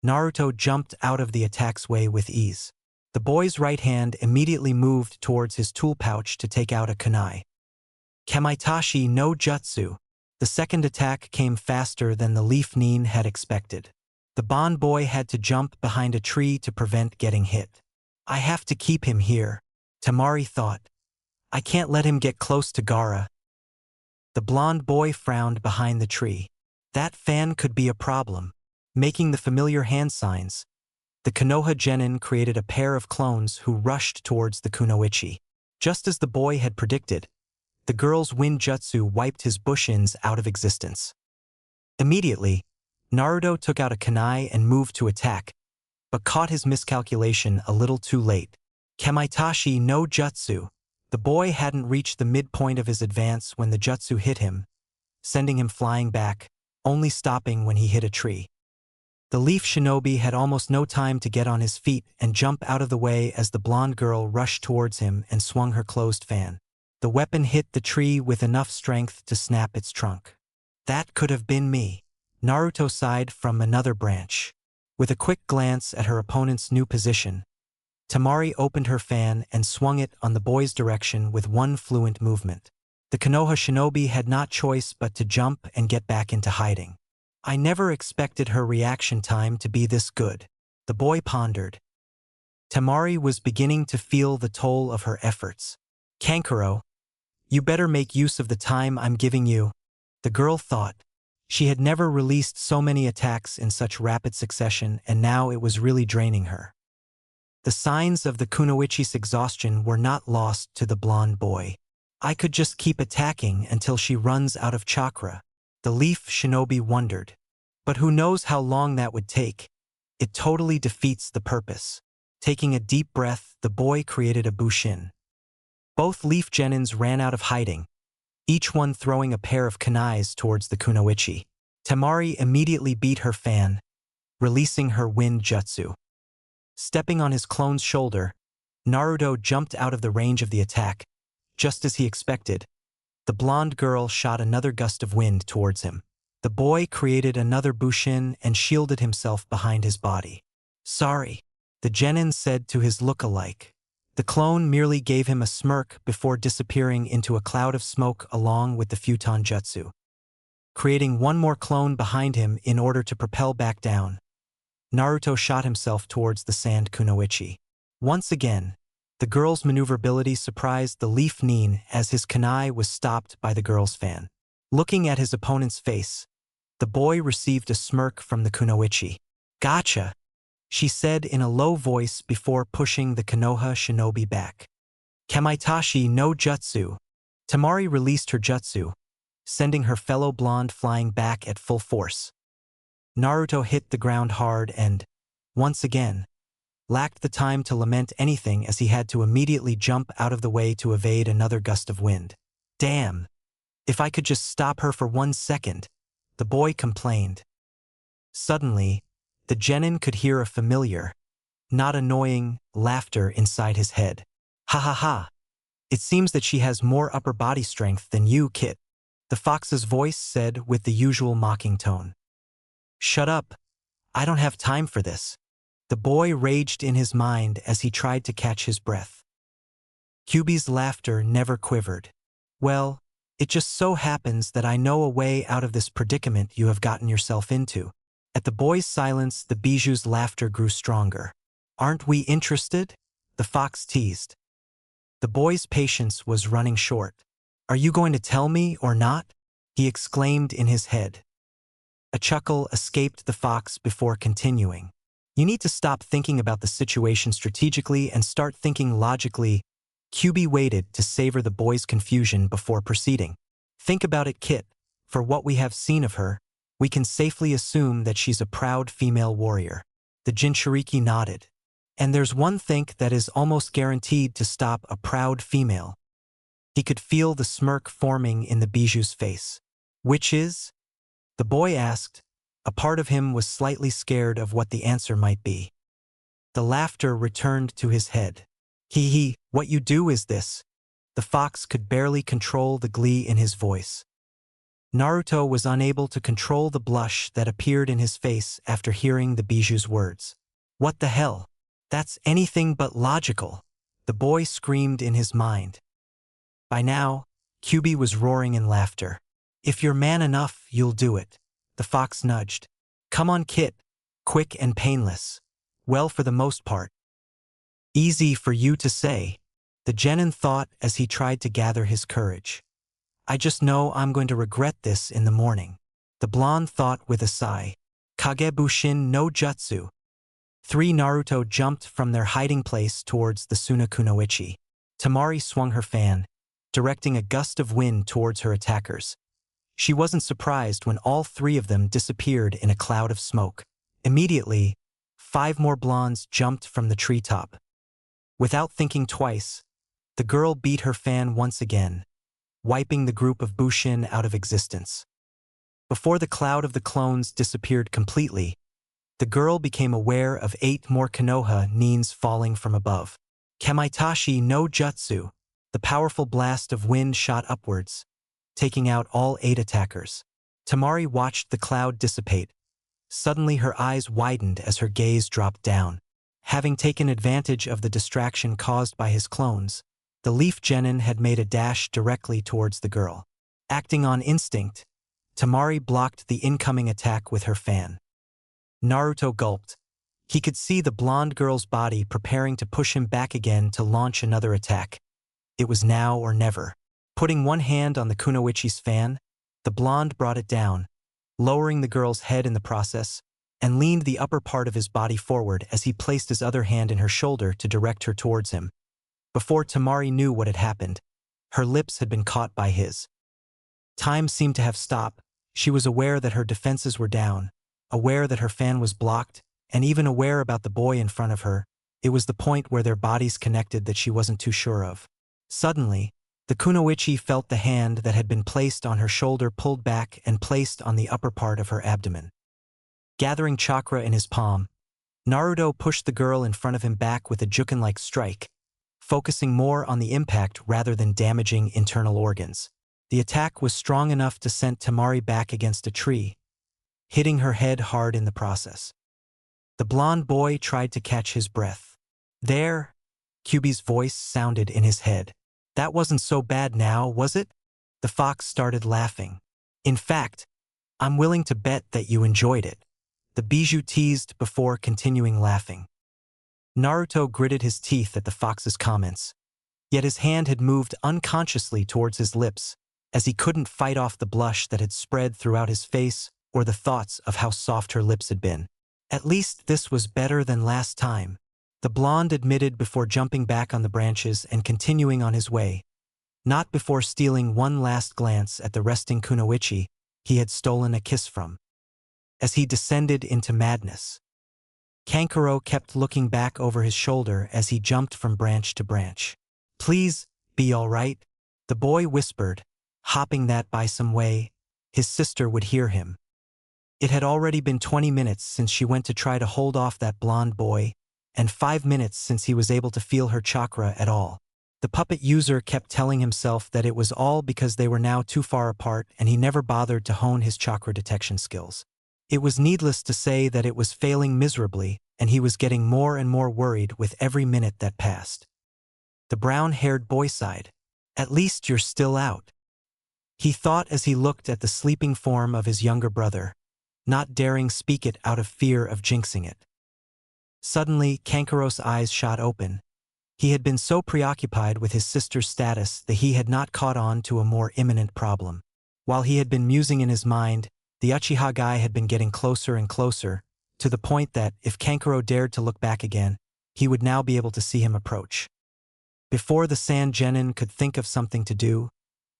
Naruto jumped out of the attack's way with ease. The boy's right hand immediately moved towards his tool pouch to take out a kunai. Kamaitachi no jutsu. The second attack came faster than the leaf Nin had expected. The Bond boy had to jump behind a tree to prevent getting hit. I have to keep him here, Temari thought. I can't let him get close to Gaara. The blonde boy frowned behind the tree. That fan could be a problem. Making the familiar hand signs, the Konoha genin created a pair of clones who rushed towards the Kunoichi. Just as the boy had predicted, the girl's wind jutsu wiped his bushins out of existence. Immediately, Naruto took out a kunai and moved to attack, but caught his miscalculation a little too late. Kamaitachi no jutsu. The boy hadn't reached the midpoint of his advance when the jutsu hit him, sending him flying back, only stopping when he hit a tree. The leaf shinobi had almost no time to get on his feet and jump out of the way as the blonde girl rushed towards him and swung her closed fan. The weapon hit the tree with enough strength to snap its trunk. That could have been me, Naruto sighed from another branch. With a quick glance at her opponent's new position, Temari opened her fan and swung it on the boy's direction with one fluent movement. The Konoha shinobi had not choice but to jump and get back into hiding. I never expected her reaction time to be this good, the boy pondered. Temari was beginning to feel the toll of her efforts. Kankuro, you better make use of the time I'm giving you, the girl thought. She had never released so many attacks in such rapid succession, and now it was really draining her. The signs of the Kunoichi's exhaustion were not lost to the blonde boy. I could just keep attacking until she runs out of chakra, the leaf shinobi wondered. But who knows how long that would take? It totally defeats the purpose. Taking a deep breath, the boy created a bushin. Both leaf genins ran out of hiding, each one throwing a pair of kunais towards the Kunoichi. Temari immediately beat her fan, releasing her wind jutsu. Stepping on his clone's shoulder, Naruto jumped out of the range of the attack. Just as he expected, the blonde girl shot another gust of wind towards him. The boy created another bushin and shielded himself behind his body. Sorry, the genin said to his look-alike. The clone merely gave him a smirk before disappearing into a cloud of smoke along with the futon jutsu. Creating one more clone behind him in order to propel back down, Naruto shot himself towards the sand Kunoichi. Once again, the girl's maneuverability surprised the leaf Nin as his kunai was stopped by the girl's fan. Looking at his opponent's face, the boy received a smirk from the Kunoichi. Gotcha, she said in a low voice before pushing the Konoha shinobi back. Kamaitachi no jutsu. Temari released her jutsu, sending her fellow blonde flying back at full force. Naruto hit the ground hard and, once again, lacked the time to lament anything as he had to immediately jump out of the way to evade another gust of wind. Damn! If I could just stop her for 1 second, the boy complained. Suddenly, the genin could hear a familiar, not annoying, laughter inside his head. Ha ha ha! It seems that she has more upper body strength than you, Kit, the fox's voice said with the usual mocking tone. Shut up. I don't have time for this. The boy raged in his mind as he tried to catch his breath. Kyubi's laughter never quivered. Well, it just so happens that I know a way out of this predicament you have gotten yourself into. At the boy's silence, the bijou's laughter grew stronger. Aren't we interested? The fox teased. The boy's patience was running short. Are you going to tell me or not? He exclaimed in his head. A chuckle escaped the fox before continuing. You need to stop thinking about the situation strategically and start thinking logically. Kyubi waited to savor the boy's confusion before proceeding. Think about it, Kit. For what we have seen of her, we can safely assume that she's a proud female warrior. The Jinchuriki nodded. And there's one thing that is almost guaranteed to stop a proud female. He could feel the smirk forming in the bijou's face. Which is? The boy asked. A part of him was slightly scared of what the answer might be. The laughter returned to his head. Hee, what you do is this. The fox could barely control the glee in his voice. Naruto was unable to control the blush that appeared in his face after hearing the bijou's words. What the hell? That's anything but logical, the boy screamed in his mind. By now, Kyubi was roaring in laughter. If you're man enough, you'll do it. The fox nudged. Come on, Kit. Quick and painless. Well, for the most part. Easy for you to say, the genin thought as he tried to gather his courage. I just know I'm going to regret this in the morning. The blonde thought with a sigh. Kagebushin no jutsu. 3 Naruto jumped from their hiding place towards the Sunakunoichi. Temari swung her fan, directing a gust of wind towards her attackers. She wasn't surprised when all 3 of them disappeared in a cloud of smoke. Immediately, 5 more blondes jumped from the treetop. Without thinking twice, the girl beat her fan once again, wiping the group of Bushin out of existence. Before the cloud of the clones disappeared completely, the girl became aware of 8 more Konoha nins falling from above. Kamaitashi no jutsu, the powerful blast of wind shot upwards, taking out all 8 attackers. Temari watched the cloud dissipate. Suddenly her eyes widened as her gaze dropped down. Having taken advantage of the distraction caused by his clones, the leaf genin had made a dash directly towards the girl. Acting on instinct, Temari blocked the incoming attack with her fan. Naruto gulped. He could see the blonde girl's body preparing to push him back again to launch another attack. It was now or never. Putting one hand on the Kunoichi's fan, the blonde brought it down, lowering the girl's head in the process, and leaned the upper part of his body forward as he placed his other hand in her shoulder to direct her towards him. Before Temari knew what had happened, her lips had been caught by his. Time seemed to have stopped. She was aware that her defenses were down, aware that her fan was blocked, and even aware about the boy in front of her. It was the point where their bodies connected that she wasn't too sure of. Suddenly, the Kunoichi felt the hand that had been placed on her shoulder pulled back and placed on the upper part of her abdomen. Gathering chakra in his palm, Naruto pushed the girl in front of him back with a Juken-like strike, focusing more on the impact rather than damaging internal organs. The attack was strong enough to send Temari back against a tree, hitting her head hard in the process. The blonde boy tried to catch his breath. There, Kyubi's voice sounded in his head. That wasn't so bad now, was it? The fox started laughing. In fact, I'm willing to bet that you enjoyed it. The bijou teased before continuing laughing. Naruto gritted his teeth at the fox's comments, yet his hand had moved unconsciously towards his lips, as he couldn't fight off the blush that had spread throughout his face or the thoughts of how soft her lips had been. At least this was better than last time, the blonde admitted before jumping back on the branches and continuing on his way, not before stealing one last glance at the resting Kunoichi he had stolen a kiss from. As he descended into madness, Kankuro kept looking back over his shoulder as he jumped from branch to branch. Please, be all right, the boy whispered, hopping that by some way his sister would hear him. It had already been 20 minutes since she went to try to hold off that blonde boy, and 5 minutes since he was able to feel her chakra at all. The puppet user kept telling himself that it was all because they were now too far apart and he never bothered to hone his chakra detection skills. It was needless to say that it was failing miserably, and he was getting more and more worried with every minute that passed. The brown-haired boy sighed. "At least you're still out," he thought as he looked at the sleeping form of his younger brother, not daring speak it out of fear of jinxing it. Suddenly, Kankaro's eyes shot open. He had been so preoccupied with his sister's status that he had not caught on to a more imminent problem. While he had been musing in his mind, the Uchiha guy had been getting closer and closer, to the point that, if Kankaro dared to look back again, he would now be able to see him approach. Before the Sand Genin could think of something to do,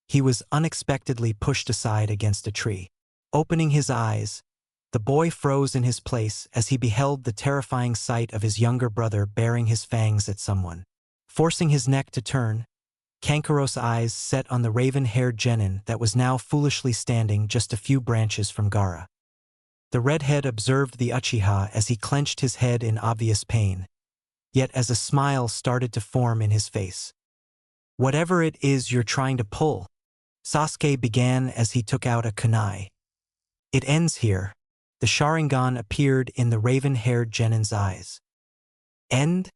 he was unexpectedly pushed aside against a tree. Opening his eyes, the boy froze in his place as he beheld the terrifying sight of his younger brother baring his fangs at someone. Forcing his neck to turn, Kankaro's eyes set on the raven-haired genin that was now foolishly standing just a few branches from Gaara. The redhead observed the Uchiha as he clenched his head in obvious pain, yet as a smile started to form in his face. "Whatever it is you're trying to pull," Sasuke began as he took out a kunai. "It ends here." The Sharingan appeared in the raven-haired genin's eyes. "End?"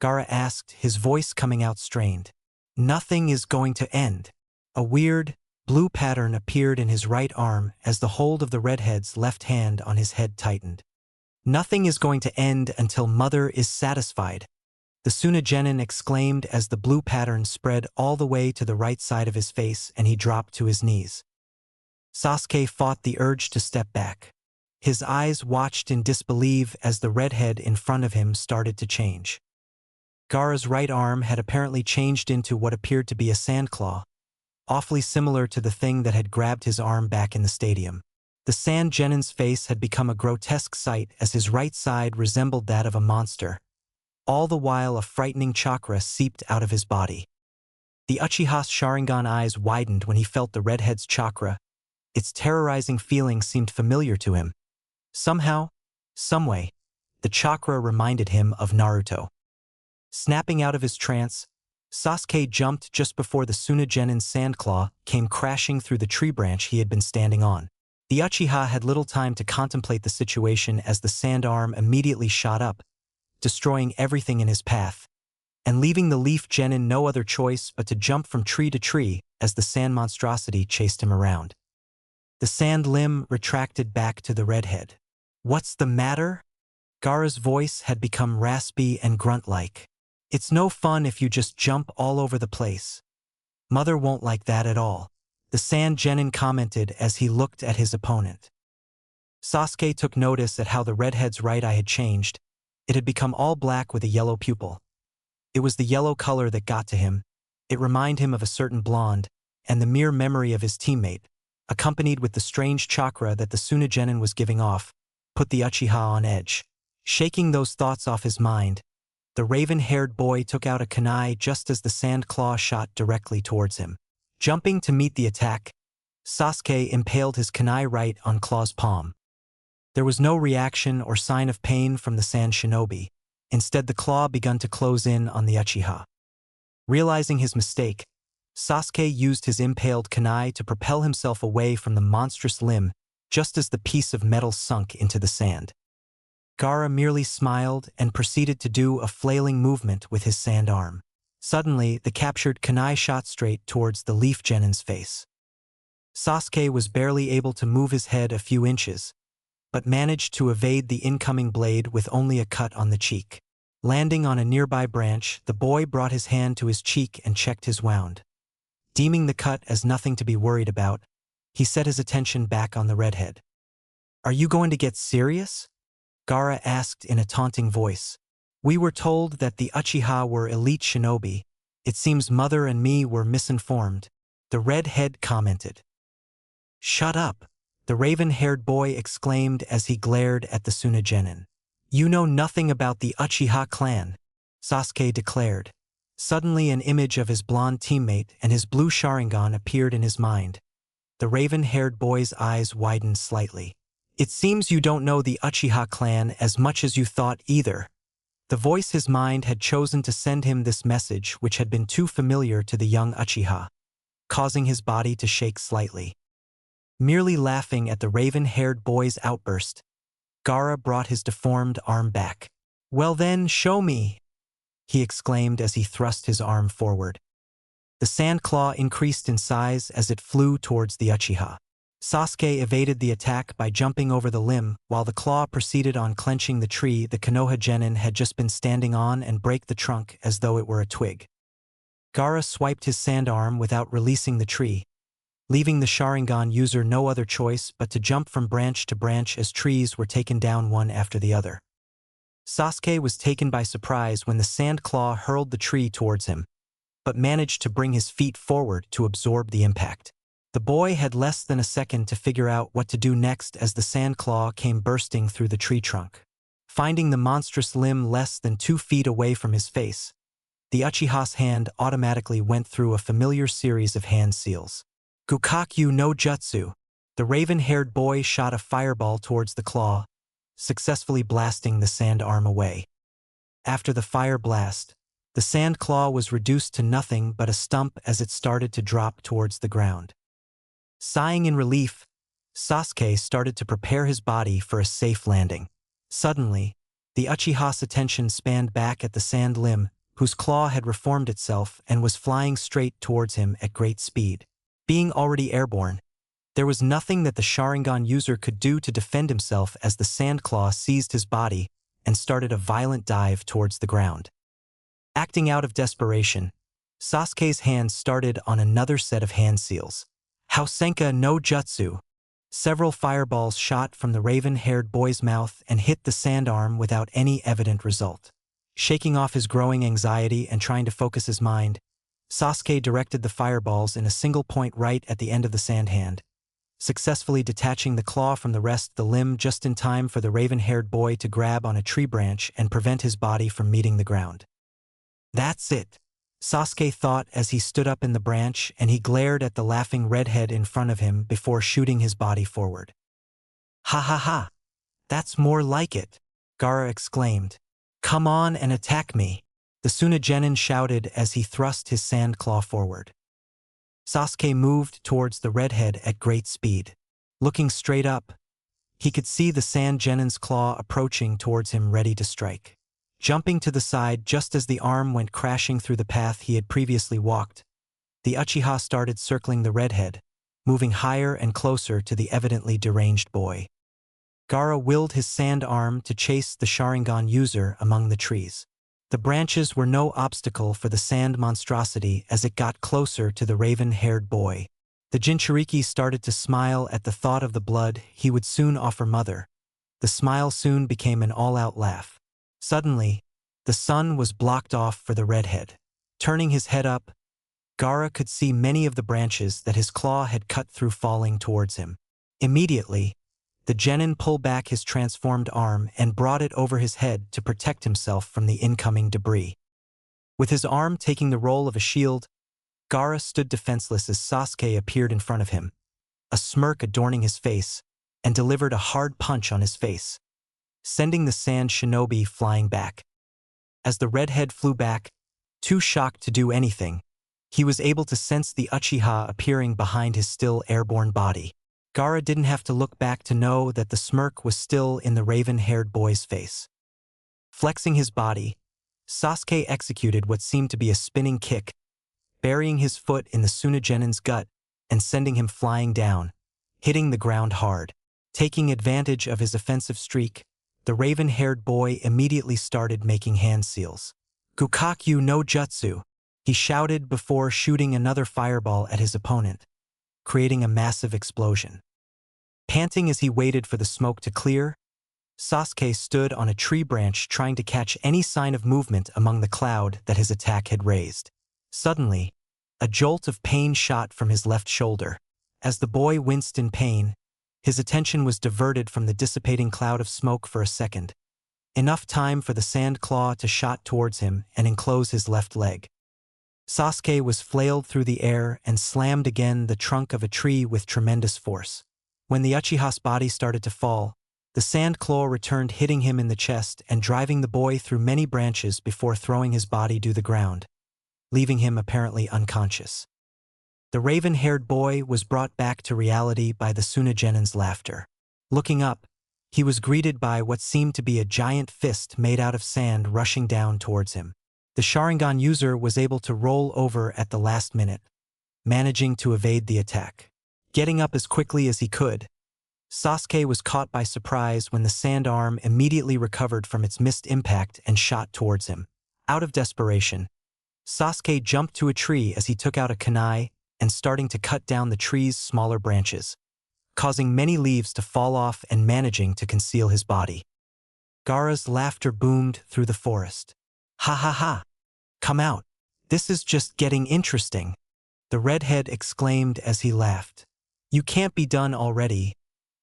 Gaara asked, his voice coming out strained. "Nothing is going to end." A weird, blue pattern appeared in his right arm as the hold of the redhead's left hand on his head tightened. "Nothing is going to end until Mother is satisfied," the Suna Genin exclaimed as the blue pattern spread all the way to the right side of his face and he dropped to his knees. Sasuke fought the urge to step back. His eyes watched in disbelief as the redhead in front of him started to change. Gaara's right arm had apparently changed into what appeared to be a sandclaw, awfully similar to the thing that had grabbed his arm back in the stadium. The Sand Genin's face had become a grotesque sight as his right side resembled that of a monster. All the while a frightening chakra seeped out of his body. The Uchiha's Sharingan eyes widened when he felt the redhead's chakra. Its terrorizing feeling seemed familiar to him. Somehow, someway, the chakra reminded him of Naruto. Snapping out of his trance, Sasuke jumped just before the Suna Genin's sandclaw came crashing through the tree branch he had been standing on. The Uchiha had little time to contemplate the situation as the sand arm immediately shot up, destroying everything in his path, and leaving the Leaf Genin no other choice but to jump from tree to tree as the sand monstrosity chased him around. The sand limb retracted back to the redhead. "What's the matter?" Gaara's voice had become raspy and grunt-like. "It's no fun if you just jump all over the place. Mother won't like that at all," the Sand Genin commented as he looked at his opponent. Sasuke took notice at how the redhead's right eye had changed. It had become all black with a yellow pupil. It was the yellow color that got to him. It reminded him of a certain blonde, and the mere memory of his teammate, accompanied with the strange chakra that the Suna Genin was giving off, put the Uchiha on edge. Shaking those thoughts off his mind, the raven-haired boy took out a kunai just as the sand claw shot directly towards him. Jumping to meet the attack, Sasuke impaled his kunai right on Claw's palm. There was no reaction or sign of pain from the sand shinobi. Instead, the claw began to close in on the Uchiha. Realizing his mistake, Sasuke used his impaled kunai to propel himself away from the monstrous limb just as the piece of metal sunk into the sand. Gaara merely smiled and proceeded to do a flailing movement with his sand arm. Suddenly, the captured kunai shot straight towards the Leaf Genin's face. Sasuke was barely able to move his head a few inches, but managed to evade the incoming blade with only a cut on the cheek. Landing on a nearby branch, the boy brought his hand to his cheek and checked his wound. Deeming the cut as nothing to be worried about, he set his attention back on the redhead. "Are you going to get serious?" Gaara asked in a taunting voice. "We were told that the Uchiha were elite shinobi. It seems Mother and me were misinformed," the redhead commented. "Shut up," the raven-haired boy exclaimed as he glared at the Suna Genin. "You know nothing about the Uchiha clan," Sasuke declared. Suddenly an image of his blonde teammate and his blue Sharingan appeared in his mind. The raven-haired boy's eyes widened slightly. "It seems you don't know the Uchiha clan as much as you thought either." The voice his mind had chosen to send him this message which had been too familiar to the young Uchiha, causing his body to shake slightly. Merely laughing at the raven-haired boy's outburst, Gaara brought his deformed arm back. "Well then, show me," he exclaimed as he thrust his arm forward. The sand claw increased in size as it flew towards the Uchiha. Sasuke evaded the attack by jumping over the limb, while the claw proceeded on clenching the tree the Konoha Genin had just been standing on and break the trunk as though it were a twig. Gaara swiped his sand arm without releasing the tree, leaving the Sharingan user no other choice but to jump from branch to branch as trees were taken down one after the other. Sasuke was taken by surprise when the sand claw hurled the tree towards him, but managed to bring his feet forward to absorb the impact. The boy had less than a second to figure out what to do next as the sand claw came bursting through the tree trunk. Finding the monstrous limb less than 2 feet away from his face, the Uchiha's hand automatically went through a familiar series of hand seals. Gukakyu no Jutsu. The raven-haired boy shot a fireball towards the claw, successfully blasting the sand arm away. After the fire blast, the sand claw was reduced to nothing but a stump as it started to drop towards the ground. Sighing in relief, Sasuke started to prepare his body for a safe landing. Suddenly, the Uchiha's attention spanned back at the sand limb, whose claw had reformed itself and was flying straight towards him at great speed. Being already airborne, there was nothing that the Sharingan user could do to defend himself as the sand claw seized his body and started a violent dive towards the ground. Acting out of desperation, Sasuke's hands started on another set of hand seals. Housenka no Jutsu. Several fireballs shot from the raven-haired boy's mouth and hit the sand arm without any evident result. Shaking off his growing anxiety and trying to focus his mind, Sasuke directed the fireballs in a single point right at the end of the sand hand, successfully detaching the claw from the rest of the limb just in time for the raven-haired boy to grab on a tree branch and prevent his body from meeting the ground. "That's it," Sasuke thought as he stood up in the branch and he glared at the laughing redhead in front of him before shooting his body forward. "Ha ha ha! That's more like it," Gaara exclaimed. "Come on and attack me," the Tsunagenin shouted as he thrust his sand claw forward. Sasuke moved towards the redhead at great speed. Looking straight up, he could see the sand genin's claw approaching towards him ready to strike. Jumping to the side just as the arm went crashing through the path he had previously walked, the Uchiha started circling the redhead, moving higher and closer to the evidently deranged boy. Gaara willed his sand arm to chase the Sharingan user among the trees. The branches were no obstacle for the sand monstrosity as it got closer to the raven-haired boy. The Jinchuriki started to smile at the thought of the blood he would soon offer Mother. The smile soon became an all-out laugh. Suddenly, the sun was blocked off for the redhead. Turning his head up, Gaara could see many of the branches that his claw had cut through falling towards him. Immediately, the genin pulled back his transformed arm and brought it over his head to protect himself from the incoming debris. With his arm taking the role of a shield, Gaara stood defenseless as Sasuke appeared in front of him, a smirk adorning his face, and delivered a hard punch on his face, sending the sand shinobi flying back. As the redhead flew back, too shocked to do anything, he was able to sense the Uchiha appearing behind his still airborne body. Gaara didn't have to look back to know that the smirk was still in the raven-haired boy's face. Flexing his body, Sasuke executed what seemed to be a spinning kick, burying his foot in the Tsunagenin's gut and sending him flying down, hitting the ground hard. Taking advantage of his offensive streak, the raven-haired boy immediately started making hand seals. "Gukakyu no Jutsu," he shouted before shooting another fireball at his opponent, creating a massive explosion. Panting as he waited for the smoke to clear, Sasuke stood on a tree branch trying to catch any sign of movement among the cloud that his attack had raised. Suddenly, a jolt of pain shot from his left shoulder. As the boy winced in pain, his attention was diverted from the dissipating cloud of smoke for a second. Enough time for the sand claw to shot towards him and enclose his left leg. Sasuke was flailed through the air and slammed again the trunk of a tree with tremendous force. When the Uchiha's body started to fall, the sand claw returned, hitting him in the chest and driving the boy through many branches before throwing his body to the ground, leaving him apparently unconscious. The raven-haired boy was brought back to reality by the Tsunagenin's laughter. Looking up, he was greeted by what seemed to be a giant fist made out of sand rushing down towards him. The Sharingan user was able to roll over at the last minute, managing to evade the attack. Getting up as quickly as he could, Sasuke was caught by surprise when the sand arm immediately recovered from its missed impact and shot towards him. Out of desperation, Sasuke jumped to a tree as he took out a kunai and starting to cut down the tree's smaller branches, causing many leaves to fall off and managing to conceal his body. Gaara's laughter boomed through the forest. "Ha ha ha! Come out! This is just getting interesting!" the redhead exclaimed as he laughed. "You can't be done already.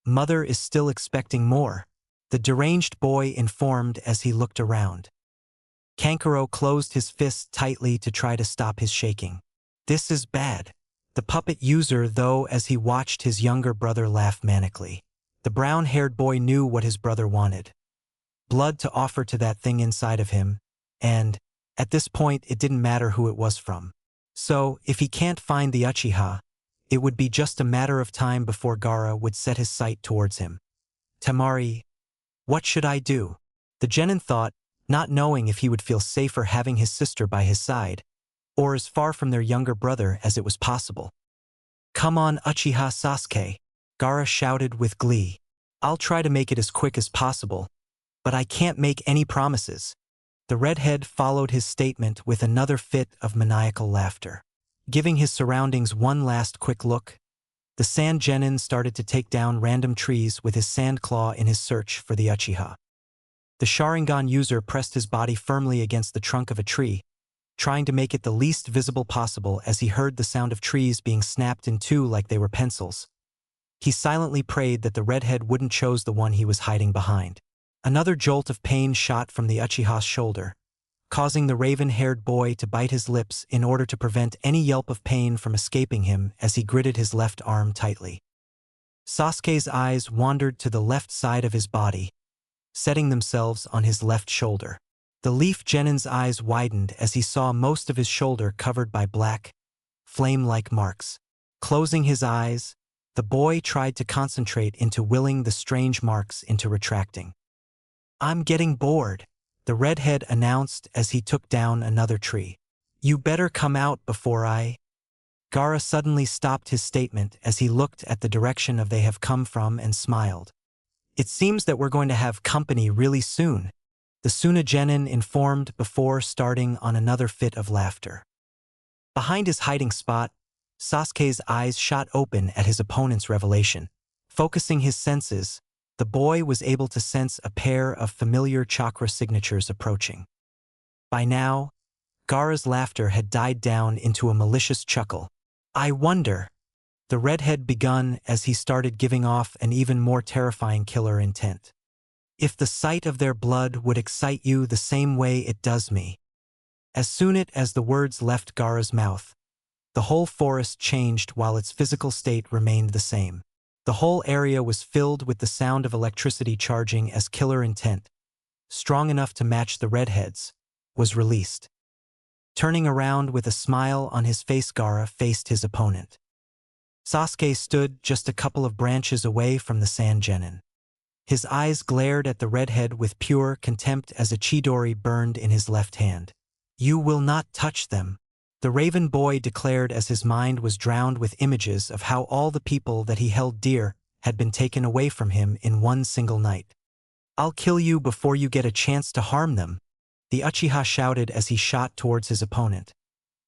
Mother is still expecting more," the deranged boy informed as he looked around. Kankuro closed his fist tightly to try to stop his shaking. "This is bad." The puppet user, though, as he watched his younger brother laugh manically. The brown-haired boy knew what his brother wanted. Blood to offer to that thing inside of him, and, at this point, it didn't matter who it was from. So, if he can't find the Uchiha, it would be just a matter of time before Gaara would set his sight towards him. "Temari, what should I do?" the genin thought, not knowing if he would feel safer having his sister by his side, or as far from their younger brother as it was possible. "Come on, Uchiha Sasuke," Gaara shouted with glee. "I'll try to make it as quick as possible, but I can't make any promises." The redhead followed his statement with another fit of maniacal laughter. Giving his surroundings one last quick look, the sand genin started to take down random trees with his sand claw in his search for the Uchiha. The Sharingan user pressed his body firmly against the trunk of a tree, trying to make it the least visible possible as he heard the sound of trees being snapped in two like they were pencils. He silently prayed that the redhead wouldn't choose the one he was hiding behind. Another jolt of pain shot from the Uchiha's shoulder, causing the raven-haired boy to bite his lips in order to prevent any yelp of pain from escaping him as he gritted his left arm tightly. Sasuke's eyes wandered to the left side of his body, setting themselves on his left shoulder. The leaf genin's eyes widened as he saw most of his shoulder covered by black, flame-like marks. Closing his eyes, the boy tried to concentrate into willing the strange marks into retracting. "I'm getting bored," the redhead announced as he took down another tree. "You better come out before I—" Gaara suddenly stopped his statement as he looked at the direction they have come from and smiled. "It seems that we're going to have company really soon," the Tsunagenin informed before starting on another fit of laughter. Behind his hiding spot, Sasuke's eyes shot open at his opponent's revelation. Focusing his senses, the boy was able to sense a pair of familiar chakra signatures approaching. By now, Gaara's laughter had died down into a malicious chuckle. "I wonder," the redhead begun as he started giving off an even more terrifying killer intent, "if the sight of their blood would excite you the same way it does me." As soon as the words left Gaara's mouth, the whole forest changed while its physical state remained the same. The whole area was filled with the sound of electricity charging as killer intent, strong enough to match the redhead's, was released. Turning around with a smile on his face, Gaara faced his opponent. Sasuke stood just a couple of branches away from the sand genin. His eyes glared at the redhead with pure contempt as a chidori burned in his left hand. "You will not touch them," the raven boy declared as his mind was drowned with images of how all the people that he held dear had been taken away from him in one single night. "I'll kill you before you get a chance to harm them," the Uchiha shouted as he shot towards his opponent,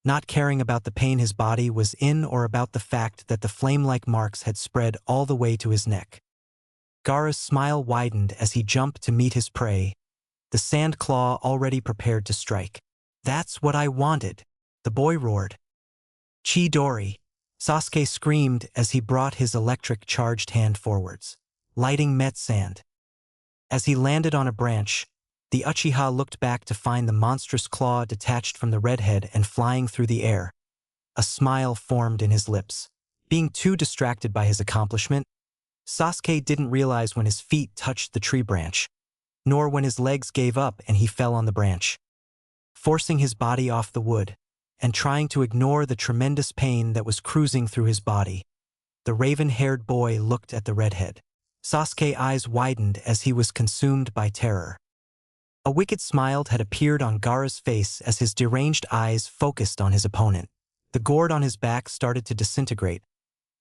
not caring about the pain his body was in or about the fact that the flame-like marks had spread all the way to his neck. Gaara's smile widened as he jumped to meet his prey, the sand claw already prepared to strike. "That's what I wanted," the boy roared. "Chidori," Sasuke screamed as he brought his electric-charged hand forwards, lighting met sand. As he landed on a branch, the Uchiha looked back to find the monstrous claw detached from the redhead and flying through the air. A smile formed in his lips. Being too distracted by his accomplishment, Sasuke didn't realize when his feet touched the tree branch, nor when his legs gave up and he fell on the branch. Forcing his body off the wood, and trying to ignore the tremendous pain that was cruising through his body. The raven-haired boy looked at the redhead. Sasuke's eyes widened as he was consumed by terror. A wicked smile had appeared on Gaara's face as his deranged eyes focused on his opponent. The gourd on his back started to disintegrate,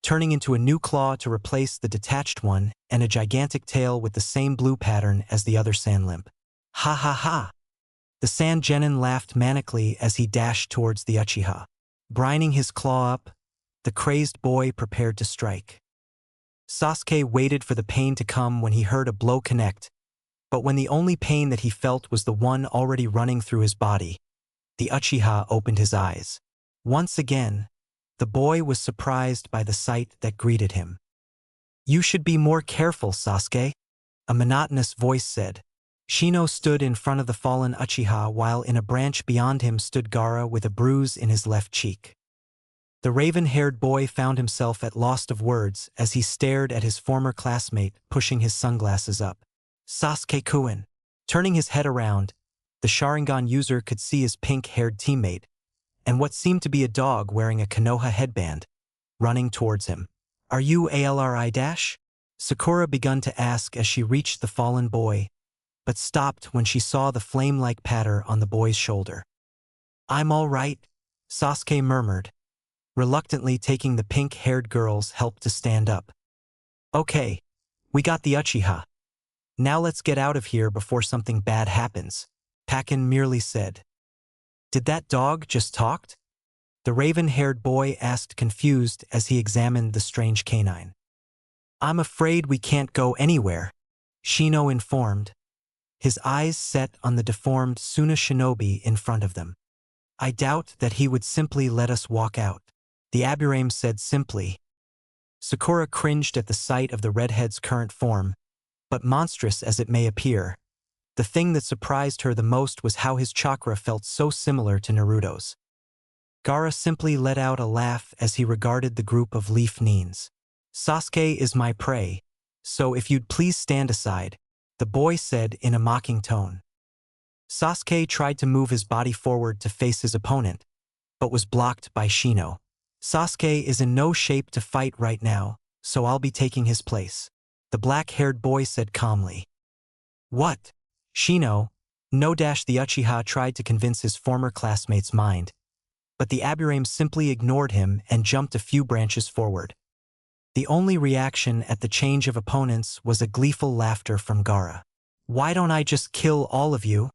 turning into a new claw to replace the detached one and a gigantic tail with the same blue pattern as the other sand limp. Ha ha ha! The sand genin laughed manically as he dashed towards the Uchiha. Brining his claw up, the crazed boy prepared to strike. Sasuke waited for the pain to come when he heard a blow connect, but when the only pain that he felt was the one already running through his body, the Uchiha opened his eyes. Once again, the boy was surprised by the sight that greeted him. "You should be more careful, Sasuke," a monotonous voice said. Shino stood in front of the fallen Uchiha while in a branch beyond him stood Gaara with a bruise in his left cheek. The raven-haired boy found himself at loss of words as he stared at his former classmate pushing his sunglasses up. Sasuke-kun. Turning his head around, the Sharingan user could see his pink-haired teammate, and what seemed to be a dog wearing a Konoha headband, running towards him. "Are you ALRI-?" Sakura begun to ask as she reached the fallen boy, but stopped when she saw the flame-like patter on the boy's shoulder. "I'm all right," Sasuke murmured, reluctantly taking the pink-haired girl's help to stand up. "Okay, we got the Uchiha. Now let's get out of here before something bad happens," Pakin merely said. "Did that dog just talk?" The raven-haired boy asked, confused as he examined the strange canine. "I'm afraid we can't go anywhere," Shino informed, his eyes set on the deformed Suna shinobi in front of them. "I doubt that he would simply let us walk out," the Aburame said simply. Sakura cringed at the sight of the redhead's current form, but monstrous as it may appear, the thing that surprised her the most was how his chakra felt so similar to Naruto's. Gaara simply let out a laugh as he regarded the group of leaf nines. "Sasuke is my prey, so if you'd please stand aside," the boy said in a mocking tone. Sasuke tried to move his body forward to face his opponent, but was blocked by Shino. "Sasuke is in no shape to fight right now, so I'll be taking his place," the black-haired boy said calmly. "What? Shino?" The Uchiha tried to convince his former classmate's mind, but the Aburame simply ignored him and jumped a few branches forward. The only reaction at the change of opponents was a gleeful laughter from Gaara. "Why don't I just kill all of you?"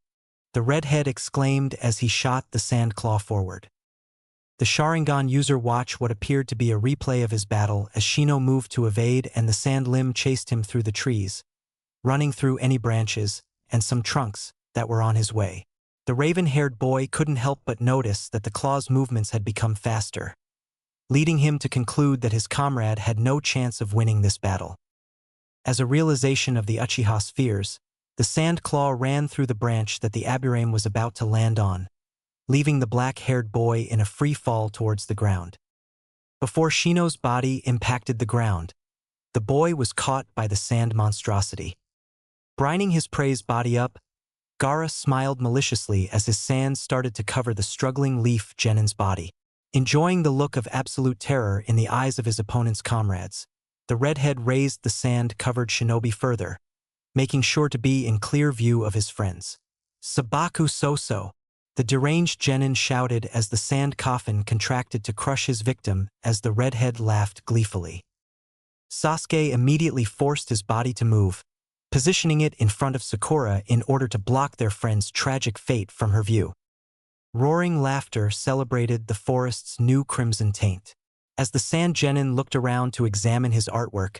the redhead exclaimed as he shot the sand claw forward. The Sharingan user watched what appeared to be a replay of his battle as Shino moved to evade and the sand limb chased him through the trees, running through any branches and some trunks that were on his way. The raven-haired boy couldn't help but notice that the claw's movements had become faster, leading him to conclude that his comrade had no chance of winning this battle. As a realization of the Uchiha's fears, the sand claw ran through the branch that the Aburame was about to land on, leaving the black-haired boy in a free fall towards the ground. Before Shino's body impacted the ground, the boy was caught by the sand monstrosity. Brining his prey's body up, Gaara smiled maliciously as his sand started to cover the struggling leaf genin's body. Enjoying the look of absolute terror in the eyes of his opponent's comrades, the redhead raised the sand-covered shinobi further, making sure to be in clear view of his friends. "Sabaku Soso," the deranged genin shouted as the sand coffin contracted to crush his victim as the redhead laughed gleefully. Sasuke immediately forced his body to move, positioning it in front of Sakura in order to block their friend's tragic fate from her view. Roaring laughter celebrated the forest's new crimson taint. As the sand genin looked around to examine his artwork,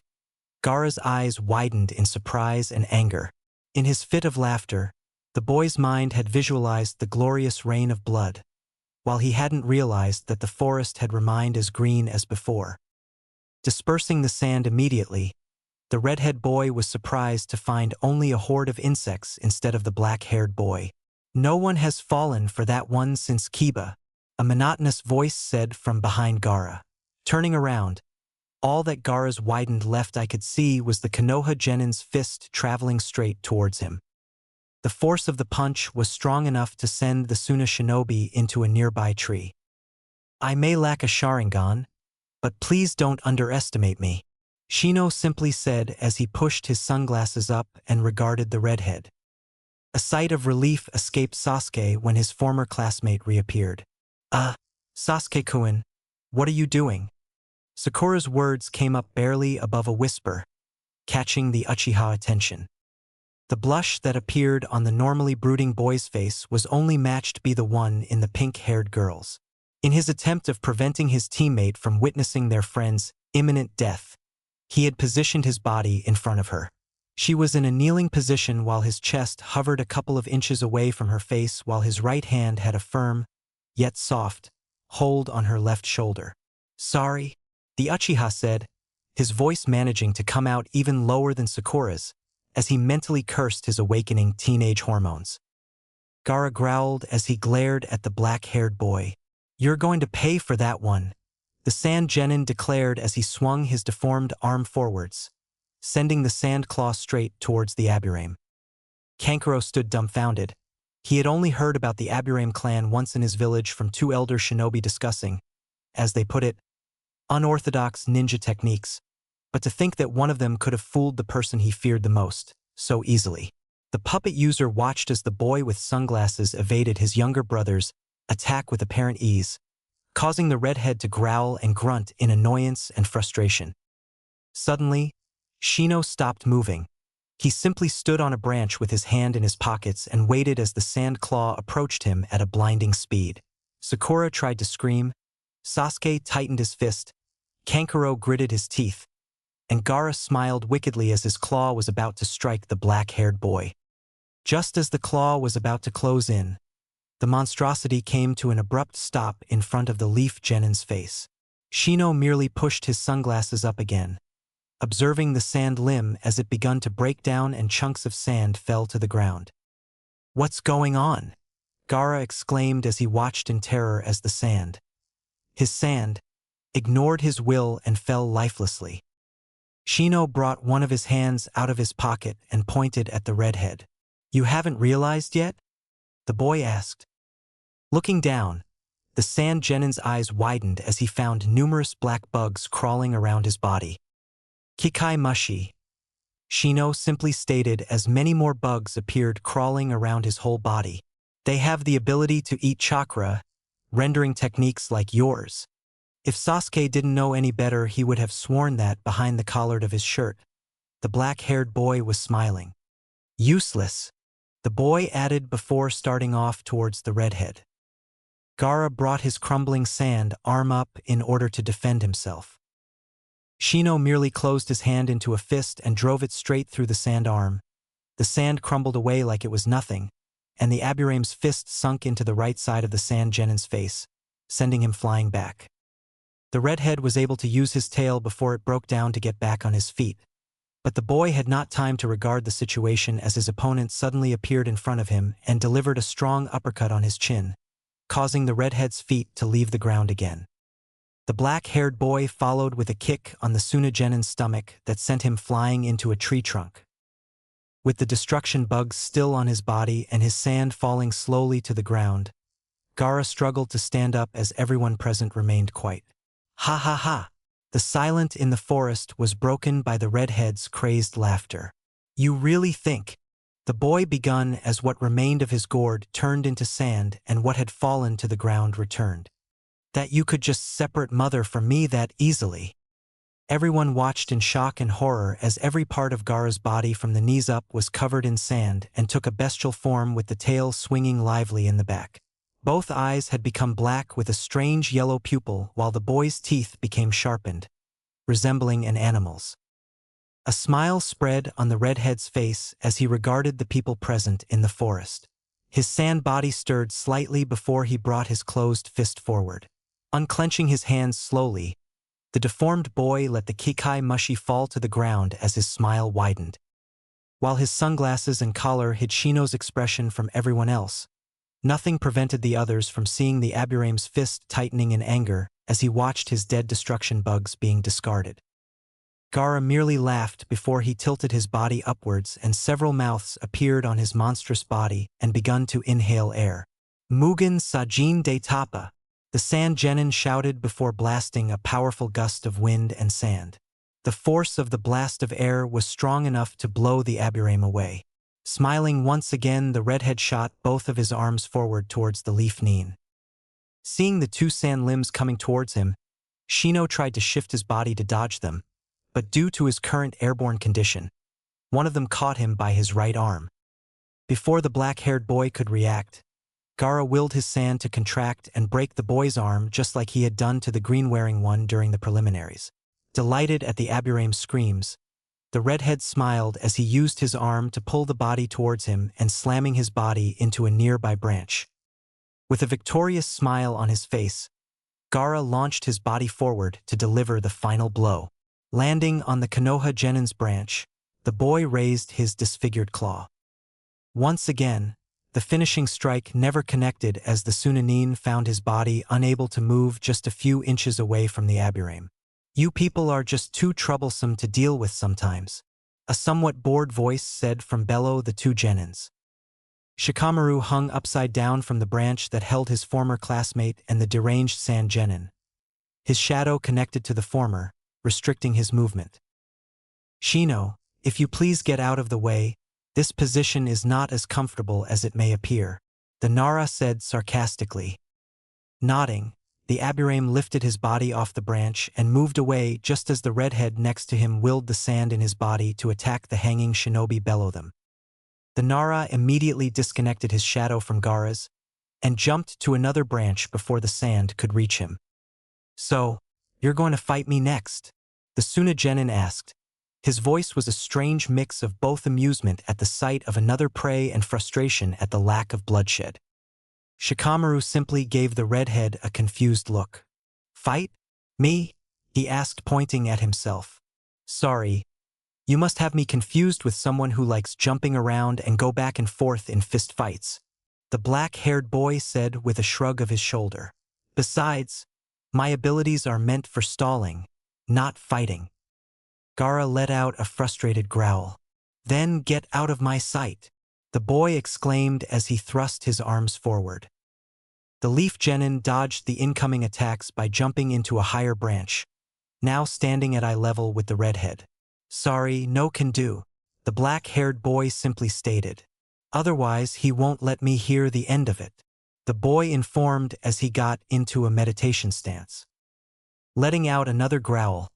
Gaara's eyes widened in surprise and anger. In his fit of laughter, the boy's mind had visualized the glorious rain of blood, while he hadn't realized that the forest had remained as green as before. Dispersing the sand immediately, the redhead boy was surprised to find only a horde of insects instead of the black-haired boy. "No one has fallen for that one since Kiba," a monotonous voice said from behind Gaara. Turning around, all that Gaara's widened left eye could see was the Konoha genin's fist traveling straight towards him. The force of the punch was strong enough to send the Suna shinobi into a nearby tree. I may lack a Sharingan, but please don't underestimate me, Shino simply said as he pushed his sunglasses up and regarded the redhead. A sight of relief escaped Sasuke when his former classmate reappeared. Sasuke-kun, what are you doing? Sakura's words came up barely above a whisper, catching the Uchiha attention. The blush that appeared on the normally brooding boy's face was only matched by the one in the pink-haired girl's. In his attempt of preventing his teammate from witnessing their friend's imminent death, he had positioned his body in front of her. She was in a kneeling position while his chest hovered a couple of inches away from her face while his right hand had a firm, yet soft, hold on her left shoulder. Sorry, the Uchiha said, his voice managing to come out even lower than Sakura's, as he mentally cursed his awakening teenage hormones. Gaara growled as he glared at the black-haired boy. You're going to pay for that one, the Sand Genin declared as he swung his deformed arm forwards, sending the sand claw straight towards the Aburame. Kankuro stood dumbfounded. He had only heard about the Aburame clan once in his village from two elder shinobi discussing, as they put it, unorthodox ninja techniques, but to think that one of them could have fooled the person he feared the most, so easily. The puppet user watched as the boy with sunglasses evaded his younger brother's attack with apparent ease, causing the redhead to growl and grunt in annoyance and frustration. Suddenly, Shino stopped moving. He simply stood on a branch with his hand in his pockets and waited as the sand claw approached him at a blinding speed. Sakura tried to scream, Sasuke tightened his fist, Kankuro gritted his teeth, and Gaara smiled wickedly as his claw was about to strike the black-haired boy. Just as the claw was about to close in, the monstrosity came to an abrupt stop in front of the Leaf Genin's face. Shino merely pushed his sunglasses up again, observing the sand limb as it begun to break down and chunks of sand fell to the ground. What's going on? Gaara exclaimed as he watched in terror as the sand, his sand, ignored his will and fell lifelessly. Shino brought one of his hands out of his pocket and pointed at the redhead. You haven't realized yet? The boy asked. Looking down, the Sand Genin's eyes widened as he found numerous black bugs crawling around his body. Kikai Mushi, Shino simply stated as many more bugs appeared crawling around his whole body. They have the ability to eat chakra, rendering techniques like yours. If Sasuke didn't know any better, he would have sworn that behind the collar of his shirt. The black-haired boy was smiling. Useless, the boy added before starting off towards the redhead. Gaara brought his crumbling sand arm up in order to defend himself. Shino merely closed his hand into a fist and drove it straight through the sand arm. The sand crumbled away like it was nothing, and the Aburame's fist sunk into the right side of the Sand Genin's face, sending him flying back. The redhead was able to use his tail before it broke down to get back on his feet, but the boy had not time to regard the situation as his opponent suddenly appeared in front of him and delivered a strong uppercut on his chin, causing the redhead's feet to leave the ground again. The black-haired boy followed with a kick on the Suna Genin's stomach that sent him flying into a tree trunk. With the destruction bugs still on his body and his sand falling slowly to the ground, Gaara struggled to stand up as everyone present remained quiet. Ha ha ha! The silence in the forest was broken by the redhead's crazed laughter. You really think? The boy begun as what remained of his gourd turned into sand and what had fallen to the ground returned. That you could just separate mother from me that easily? Everyone watched in shock and horror as every part of Gaara's body from the knees up was covered in sand and took a bestial form with the tail swinging lively in the back. Both eyes had become black with a strange yellow pupil while the boy's teeth became sharpened, resembling an animal's. A smile spread on the redhead's face as he regarded the people present in the forest. His sand body stirred slightly before he brought his closed fist forward. Unclenching his hands slowly, the deformed boy let the Kikai Mushi fall to the ground as his smile widened. While his sunglasses and collar hid Shino's expression from everyone else, nothing prevented the others from seeing the Aburame's fist tightening in anger as he watched his dead destruction bugs being discarded. Gaara merely laughed before he tilted his body upwards and several mouths appeared on his monstrous body and begun to inhale air. Mugen Sajin de Tapa, The sand genin shouted before blasting a powerful gust of wind and sand. The force of the blast of air was strong enough to blow the aburame away. Smiling once again, the redhead shot both of his arms forward towards the leaf nin. Seeing the two sand limbs coming towards him, Shino tried to shift his body to dodge them, but due to his current airborne condition, one of them caught him by his right arm. Before the black-haired boy could react, Gaara willed his sand to contract and break the boy's arm just like he had done to the green-wearing one during the preliminaries. Delighted at the aburame's screams, the redhead smiled as he used his arm to pull the body towards him and slamming his body into a nearby branch. With a victorious smile on his face, Gaara launched his body forward to deliver the final blow. Landing on the Konoha Genin's branch, the boy raised his disfigured claw. Once again, the finishing strike never connected as the Sunanin found his body unable to move just a few inches away from the aburame. "You people are just too troublesome to deal with sometimes," a somewhat bored voice said from below the two genins. Shikamaru hung upside down from the branch that held his former classmate and the deranged sand genin. His shadow connected to the former, restricting his movement. "Shino, if you please get out of the way, this position is not as comfortable as it may appear," the Nara said sarcastically. Nodding, the aburame lifted his body off the branch and moved away just as the redhead next to him willed the sand in his body to attack the hanging shinobi below them. The Nara immediately disconnected his shadow from Gaara's and jumped to another branch before the sand could reach him. "So, you're going to fight me next?" the Suna genin asked. His voice was a strange mix of both amusement at the sight of another prey and frustration at the lack of bloodshed. Shikamaru simply gave the redhead a confused look. "Fight? Me?" he asked, pointing at himself. "Sorry. You must have me confused with someone who likes jumping around and go back and forth in fist fights," the black-haired boy said with a shrug of his shoulder. "Besides, my abilities are meant for stalling, not fighting." Gaara let out a frustrated growl. "Then get out of my sight," the boy exclaimed as he thrust his arms forward. The leaf genin dodged the incoming attacks by jumping into a higher branch, now standing at eye level with the redhead. "Sorry, no can do," the black-haired boy simply stated. "Otherwise he won't let me hear the end of it," the boy informed as he got into a meditation stance. Letting out another growl,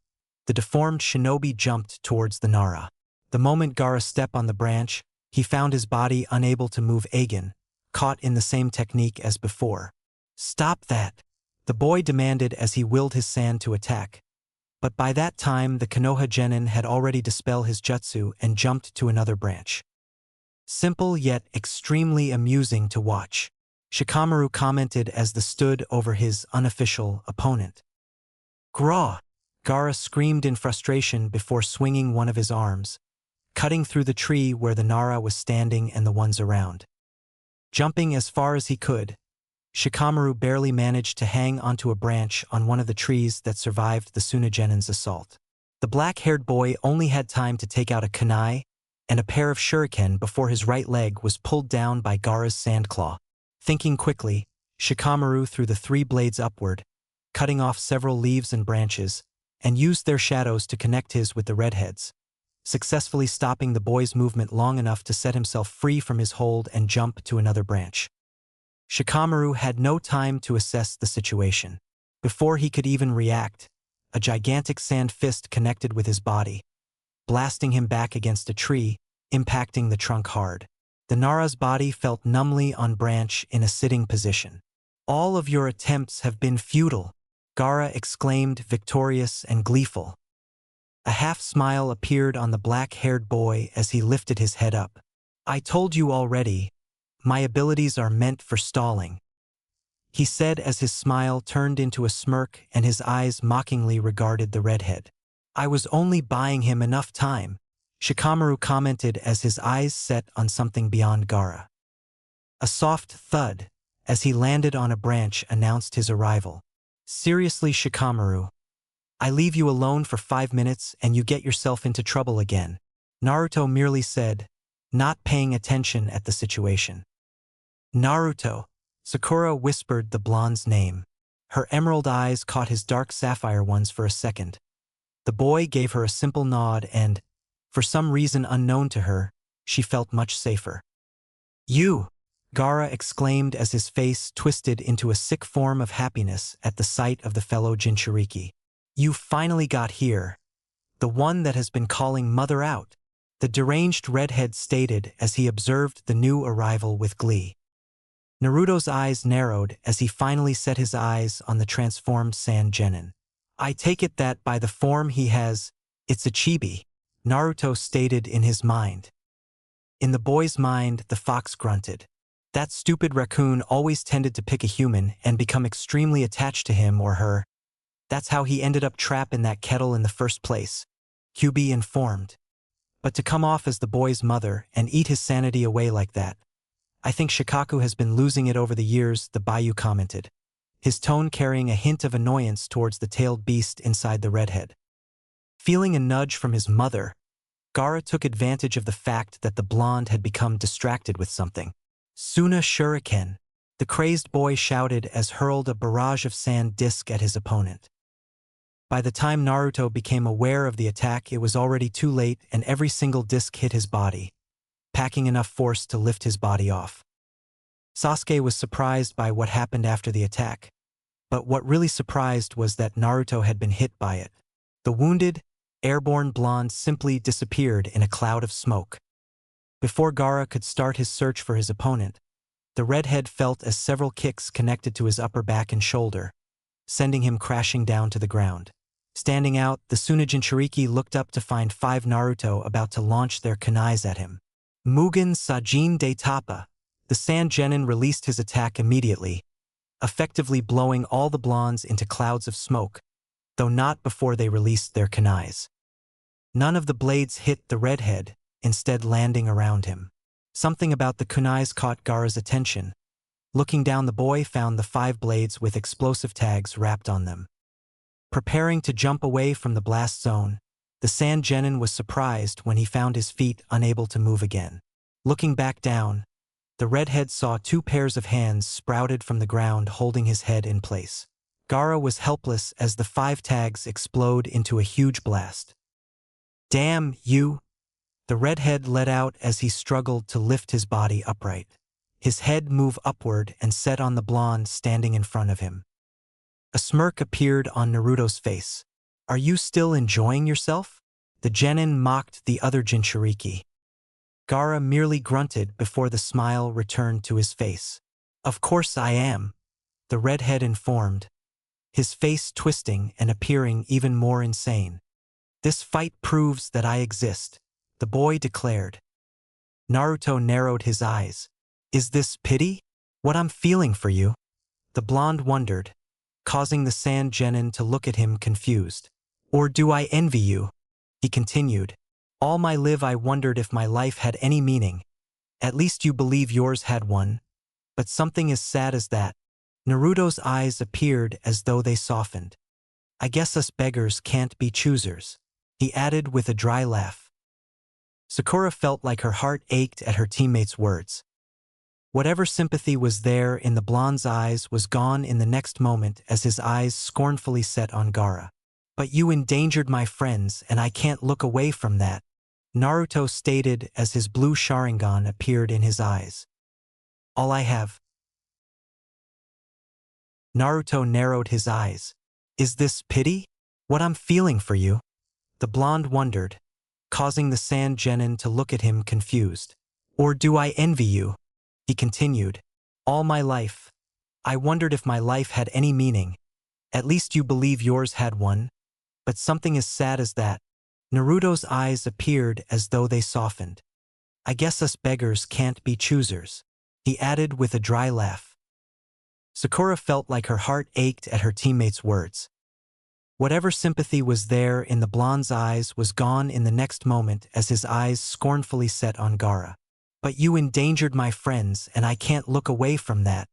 the deformed shinobi jumped towards the Nara. The moment Gaara stepped on the branch, he found his body unable to move again, caught in the same technique as before. "Stop that!" the boy demanded as he willed his sand to attack. But by that time the Konoha genin had already dispelled his jutsu and jumped to another branch. "Simple yet extremely amusing to watch," Shikamaru commented as they stood over his unofficial opponent. "Graw!" Gaara screamed in frustration before swinging one of his arms, cutting through the tree where the Nara was standing and the ones around. Jumping as far as he could, Shikamaru barely managed to hang onto a branch on one of the trees that survived the Suna genin's assault. The black-haired boy only had time to take out a kunai and a pair of shuriken before his right leg was pulled down by Gaara's sandclaw. Thinking quickly, Shikamaru threw the three blades upward, cutting off several leaves and branches, and used their shadows to connect his with the redhead's, successfully stopping the boy's movement long enough to set himself free from his hold and jump to another branch. Shikamaru had no time to assess the situation. Before he could even react, a gigantic sand fist connected with his body, blasting him back against a tree, impacting the trunk hard. The Nara's body felt numbly on branch in a sitting position. "All of your attempts have been futile," Gaara exclaimed, victorious and gleeful. A half-smile appeared on the black-haired boy as he lifted his head up. "I told you already, my abilities are meant for stalling," he said as his smile turned into a smirk and his eyes mockingly regarded the redhead. "I was only buying him enough time," Shikamaru commented as his eyes set on something beyond Gaara. A soft thud, as he landed on a branch, announced his arrival. "Seriously, Shikamaru, I leave you alone for 5 minutes and you get yourself into trouble again," Naruto merely said, not paying attention at the situation. "Naruto," Sakura whispered the blonde's name. Her emerald eyes caught his dark sapphire ones for a second. The boy gave her a simple nod and, for some reason unknown to her, she felt much safer. "You!" Gaara exclaimed as his face twisted into a sick form of happiness at the sight of the fellow Jinchuriki. "You finally got here. The one that has been calling mother out," the deranged redhead stated as he observed the new arrival with glee. Naruto's eyes narrowed as he finally set his eyes on the transformed Sand Genin. "I take it that by the form he has, it's a chibi," Naruto stated in his mind. In the boy's mind, the fox grunted. That stupid raccoon always tended to pick a human and become extremely attached to him or her. That's how he ended up trapped in that kettle in the first place, Kyubi informed. But to come off as the boy's mother and eat his sanity away like that, I think Shikaku has been losing it over the years, the Baiyu commented, his tone carrying a hint of annoyance towards the tailed beast inside the redhead. Feeling a nudge from his mother, Gaara took advantage of the fact that the blonde had become distracted with something. "Suna Shuriken," the crazed boy shouted as hurled a barrage of sand disc at his opponent. By the time Naruto became aware of the attack, it was already too late and every single disc hit his body, packing enough force to lift his body off. Sasuke was surprised by what happened after the attack, but what really surprised was that Naruto had been hit by it. The wounded, airborne blonde simply disappeared in a cloud of smoke. Before Gaara could start his search for his opponent, the redhead felt as several kicks connected to his upper back and shoulder, sending him crashing down to the ground. Standing out, the Tsunejin Shiriki looked up to find 5 Naruto about to launch their kunais at him. Mugen Sajin de Tapa. The Sand Genin released his attack immediately, effectively blowing all the blondes into clouds of smoke, though not before they released their kunais. None of the blades hit the redhead, instead landing around him. Something about the kunais caught Gaara's attention. Looking down, the boy found the 5 blades with explosive tags wrapped on them. Preparing to jump away from the blast zone, the Sand Genin was surprised when he found his feet unable to move again. Looking back down, the redhead saw 2 pairs of hands sprouted from the ground holding his head in place. Gaara was helpless as the 5 tags explode into a huge blast. "Damn you!" the redhead let out as he struggled to lift his body upright. His head moved upward and set on the blonde standing in front of him. A smirk appeared on Naruto's face. "Are you still enjoying yourself?" The genin mocked the other Jinchuriki. Gaara merely grunted before the smile returned to his face. "Of course I am," the redhead informed, his face twisting and appearing even more insane. "This fight proves that I exist," the boy declared. Naruto narrowed his eyes. "Is this pity? What I'm feeling for you?" The blonde wondered, causing the Sand Genin to look at him confused. "Or do I envy you?" he continued. "All my life I wondered if my life had any meaning. At least you believe yours had one. But something as sad as that." Naruto's eyes appeared as though they softened. "I guess us beggars can't be choosers," he added with a dry laugh. Sakura felt like her heart ached at her teammate's words. Whatever sympathy was there in the blonde's eyes was gone in the next moment as his eyes scornfully set on Gaara. "But you endangered my friends and I can't look away from that," Naruto stated as his blue Sharingan appeared in his eyes. "All I have." Naruto narrowed his eyes. "Is this pity? What I'm feeling for you?" The blonde wondered, causing the Sand Genin to look at him confused. "Or do I envy you?" he continued. "All my life I wondered if my life had any meaning. At least you believe yours had one. But something as sad as that." Naruto's eyes appeared as though they softened. "I guess us beggars can't be choosers," he added with a dry laugh. Sakura felt like her heart ached at her teammate's words. Whatever sympathy was there in the blonde's eyes was gone in the next moment as his eyes scornfully set on Gaara. "But you endangered my friends and I can't look away from that,"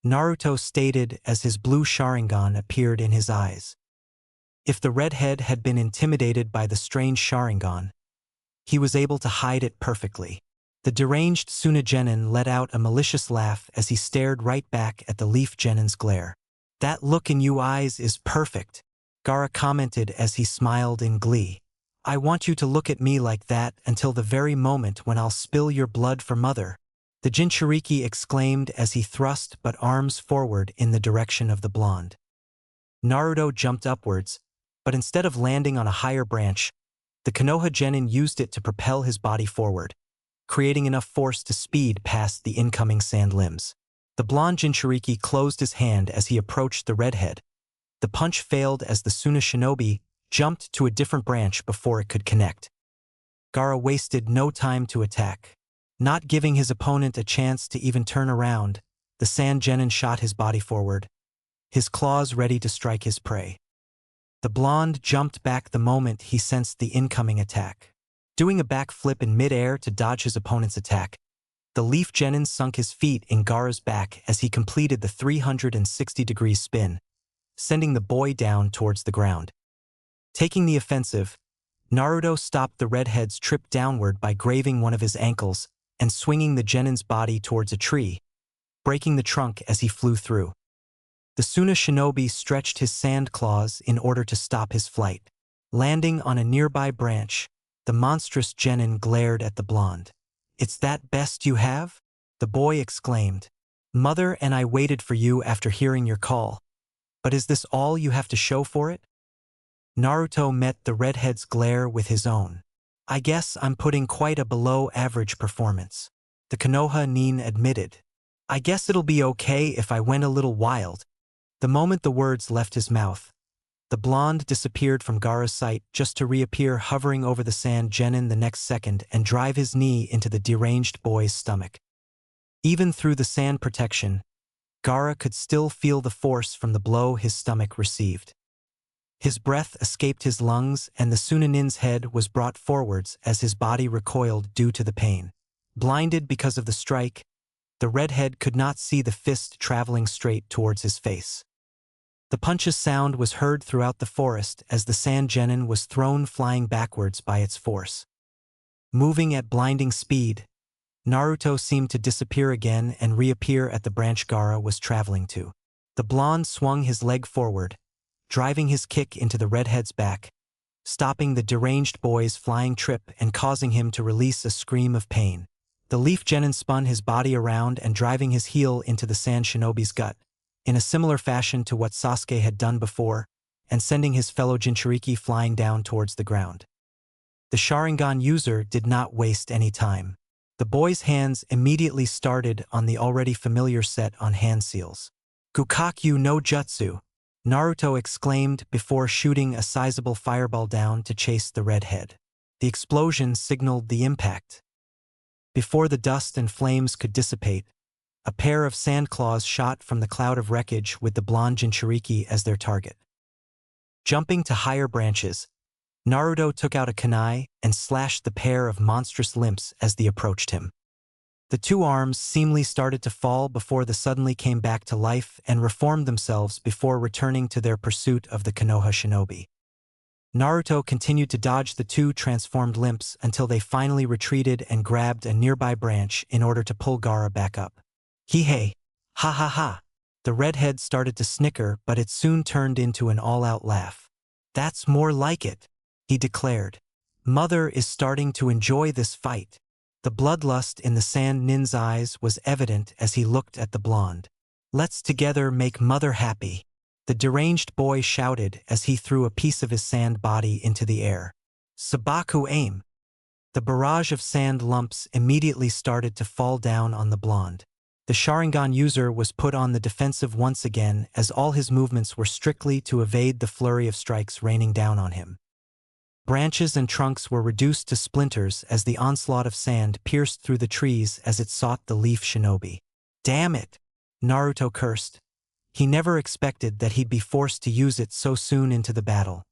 Naruto stated as his blue Sharingan appeared in his eyes. If the redhead had been intimidated by the strange Sharingan, he was able to hide it perfectly. The deranged Tsunegenin let out a malicious laugh as he stared right back at the Leaf Genin's glare. That look in your eyes is perfect, Gaara commented as he smiled in glee. I want you to look at me like that until the very moment when I'll spill your blood for mother. The Jinchuriki exclaimed as he thrust but arms forward in the direction of the blonde. Naruto jumped upwards, but instead of landing on a higher branch, the Konoha Genin used it to propel his body forward, creating enough force to speed past the incoming sand limbs. The blonde Jinchuriki closed his hand as he approached the redhead. The punch failed as the Suna shinobi jumped to a different branch before it could connect. Gaara wasted no time to attack. Not giving his opponent a chance to even turn around, the Sand Genin shot his body forward, his claws ready to strike his prey. The blonde jumped back the moment he sensed the incoming attack. Doing a backflip in midair to dodge his opponent's attack, the Leaf Genin sunk his feet in Gaara's back as he completed the 360-degree spin, sending the boy down towards the ground. Taking the offensive, Naruto stopped the redhead's trip downward by grazing one of his ankles and swinging the Genin's body towards a tree, breaking the trunk as he flew through. The Suna shinobi stretched his sand claws in order to stop his flight. Landing on a nearby branch, the monstrous Genin glared at the blonde. It's that best you have? The boy exclaimed. Mother and I waited for you after hearing your call. But is this all you have to show for it? Naruto met the redhead's glare with his own. I guess I'm putting quite a below-average performance. The Konoha Nin admitted. I guess it'll be okay if I went a little wild. The moment the words left his mouth, the blonde disappeared from Gaara's sight just to reappear hovering over the Sand Genin the next second and drive his knee into the deranged boy's stomach. Even through the sand protection, Gaara could still feel the force from the blow his stomach received. His breath escaped his lungs and the Sunanin's head was brought forwards as his body recoiled due to the pain. Blinded because of the strike, the redhead could not see the fist traveling straight towards his face. The punch's sound was heard throughout the forest as the Sand Genin was thrown flying backwards by its force. Moving at blinding speed, Naruto seemed to disappear again and reappear at the branch Gaara was traveling to. The blonde swung his leg forward, driving his kick into the redhead's back, stopping the deranged boy's flying trip and causing him to release a scream of pain. The Leaf Genin spun his body around and driving his heel into the Sand Shinobi's gut, in a similar fashion to what Sasuke had done before, and sending his fellow Jinchuriki flying down towards the ground. The Sharingan user did not waste any time. The boy's hands immediately started on the already familiar set on hand seals. Gukakyu no Jutsu, Naruto exclaimed before shooting a sizable fireball down to chase the redhead. The explosion signaled the impact. Before the dust and flames could dissipate, a pair of sand claws shot from the cloud of wreckage with the blonde Jinchuriki as their target. Jumping to higher branches, Naruto took out a kunai and slashed the pair of monstrous limbs as they approached him. The two arms seemingly started to fall before they suddenly came back to life and reformed themselves before returning to their pursuit of the Konoha shinobi. Naruto continued to dodge the two transformed limbs until they finally retreated and grabbed a nearby branch in order to pull Gaara back up. Hee-hey, ha ha ha. The redhead started to snicker, but it soon turned into an all-out laugh. That's more like it, he declared. Mother is starting to enjoy this fight. The bloodlust in the Sand Nin's eyes was evident as he looked at the blonde. Let's together make mother happy. The deranged boy shouted as he threw a piece of his sand body into the air. Sabaku aim. The barrage of sand lumps immediately started to fall down on the blonde. The Sharingan user was put on the defensive once again as all his movements were strictly to evade the flurry of strikes raining down on him. Branches and trunks were reduced to splinters as the onslaught of sand pierced through the trees as it sought the Leaf Shinobi. Damn it! Naruto cursed. He never expected that he'd be forced to use it so soon into the battle.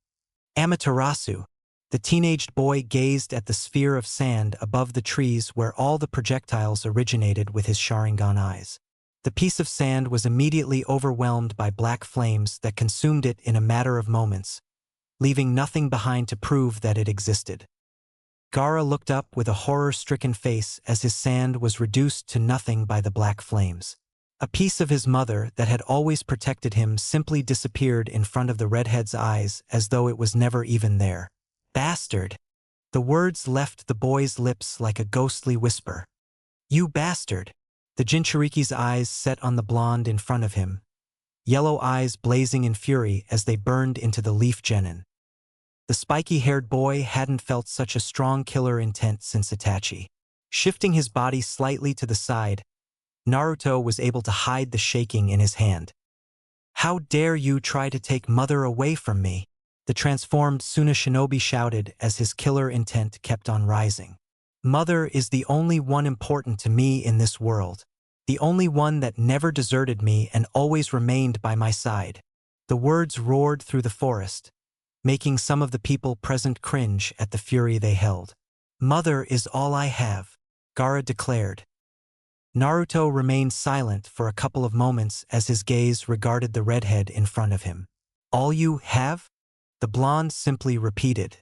Amaterasu. The teenaged boy gazed at the sphere of sand above the trees where all the projectiles originated with his Sharingan eyes. The piece of sand was immediately overwhelmed by black flames that consumed it in a matter of moments, leaving nothing behind to prove that it existed. Gaara looked up with a horror-stricken face as his sand was reduced to nothing by the black flames. A piece of his mother that had always protected him simply disappeared in front of the redhead's eyes as though it was never even there. Bastard! The words left the boy's lips like a ghostly whisper. You bastard! The Jinchuriki's eyes set on the blonde in front of him, yellow eyes blazing in fury as they burned into the leaf genin. The spiky-haired boy hadn't felt such a strong killer intent since Itachi. Shifting his body slightly to the side, Naruto was able to hide the shaking in his hand. How dare you try to take mother away from me? The transformed Suna shinobi shouted as his killer intent kept on rising. Mother is the only one important to me in this world. The only one that never deserted me and always remained by my side. The words roared through the forest, making some of the people present cringe at the fury they held. Mother is all I have, Gaara declared. Naruto remained silent for a couple of moments as his gaze regarded the redhead in front of him. All you have? The blonde simply repeated.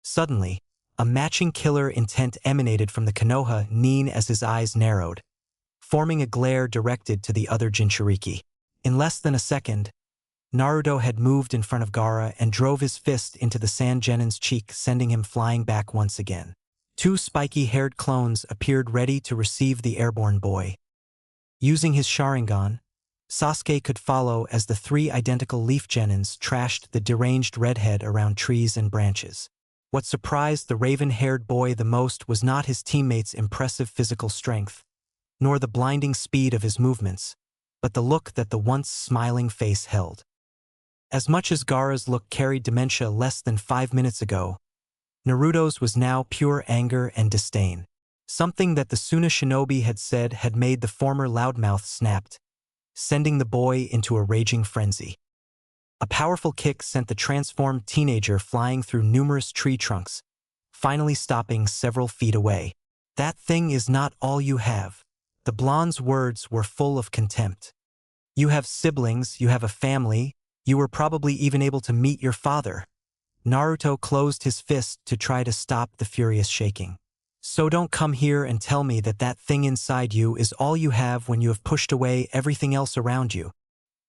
Suddenly, a matching killer intent emanated from the Konoha nin as his eyes narrowed, forming a glare directed to the other Jinchuriki. In less than a second, Naruto had moved in front of Gaara and drove his fist into the Sand Genin's cheek, sending him flying back once again. Two spiky-haired clones appeared ready to receive the airborne boy. Using his Sharingan, Sasuke could follow as the three identical leaf genins trashed the deranged redhead around trees and branches. What surprised the raven-haired boy the most was not his teammates' impressive physical strength, nor the blinding speed of his movements, but the look that the once smiling face held. As much as Gaara's look carried dementia less than 5 minutes ago, Naruto's was now pure anger and disdain. Something that the Suna shinobi had said had made the former loudmouth snapped, sending the boy into a raging frenzy. A powerful kick sent the transformed teenager flying through numerous tree trunks, finally stopping several feet away. That thing is not all you have. The blonde's words were full of contempt. You have siblings, you have a family, you were probably even able to meet your father. Naruto closed his fist to try to stop the furious shaking. So don't come here and tell me that that thing inside you is all you have when you have pushed away everything else around you.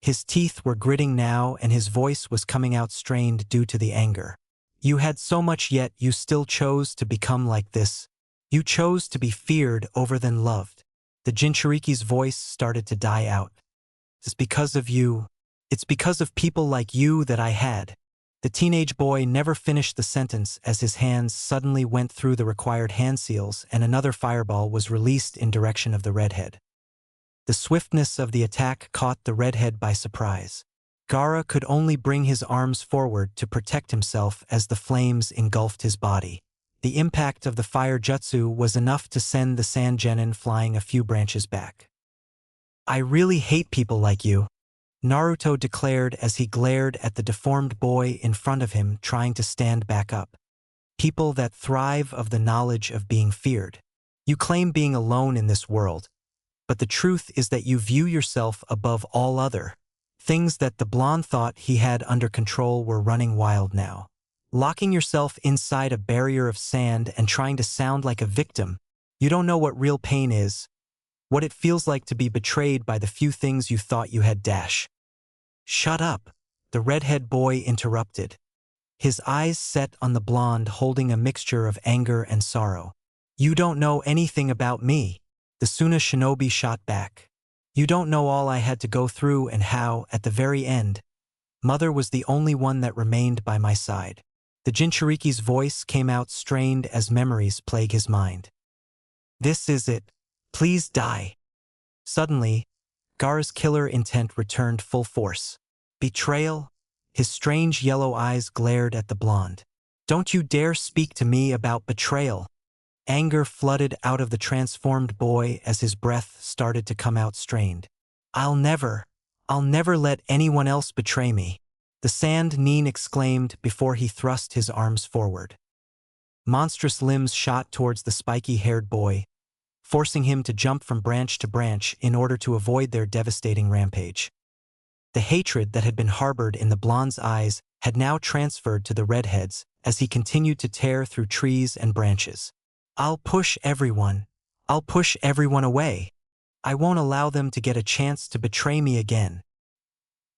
His teeth were gritting now and his voice was coming out strained due to the anger. You had so much yet you still chose to become like this. You chose to be feared over than loved. The Jinchuriki's voice started to die out. It's because of you. It's because of people like you that I had. The teenage boy never finished the sentence as his hands suddenly went through the required hand seals and another fireball was released in direction of the redhead. The swiftness of the attack caught the redhead by surprise. Gaara could only bring his arms forward to protect himself as the flames engulfed his body. The impact of the fire jutsu was enough to send the Sand Genin flying a few branches back. I really hate people like you, Naruto declared as he glared at the deformed boy in front of him trying to stand back up. People that thrive of the knowledge of being feared. You claim being alone in this world, but the truth is that you view yourself above all other. Things that the blonde thought he had under control were running wild now. Locking yourself inside a barrier of sand and trying to sound like a victim, you don't know what real pain is, what it feels like to be betrayed by the few things you thought you had. Shut up, the redhead boy interrupted. His eyes set on the blonde holding a mixture of anger and sorrow. You don't know anything about me, the Suna shinobi shot back. You don't know all I had to go through and how, at the very end, mother was the only one that remained by my side. The Jinchuriki's voice came out strained as memories plague his mind. This is it. Please die. Suddenly, Gaara's killer intent returned full force. Betrayal? His strange yellow eyes glared at the blonde. Don't you dare speak to me about betrayal. Anger flooded out of the transformed boy as his breath started to come out strained. I'll never let anyone else betray me, the Sand Nin exclaimed before he thrust his arms forward. Monstrous limbs shot towards the spiky-haired boy, forcing him to jump from branch to branch in order to avoid their devastating rampage. The hatred that had been harbored in the blonde's eyes had now transferred to the redhead's as he continued to tear through trees and branches. I'll push everyone away. I won't allow them to get a chance to betray me again,"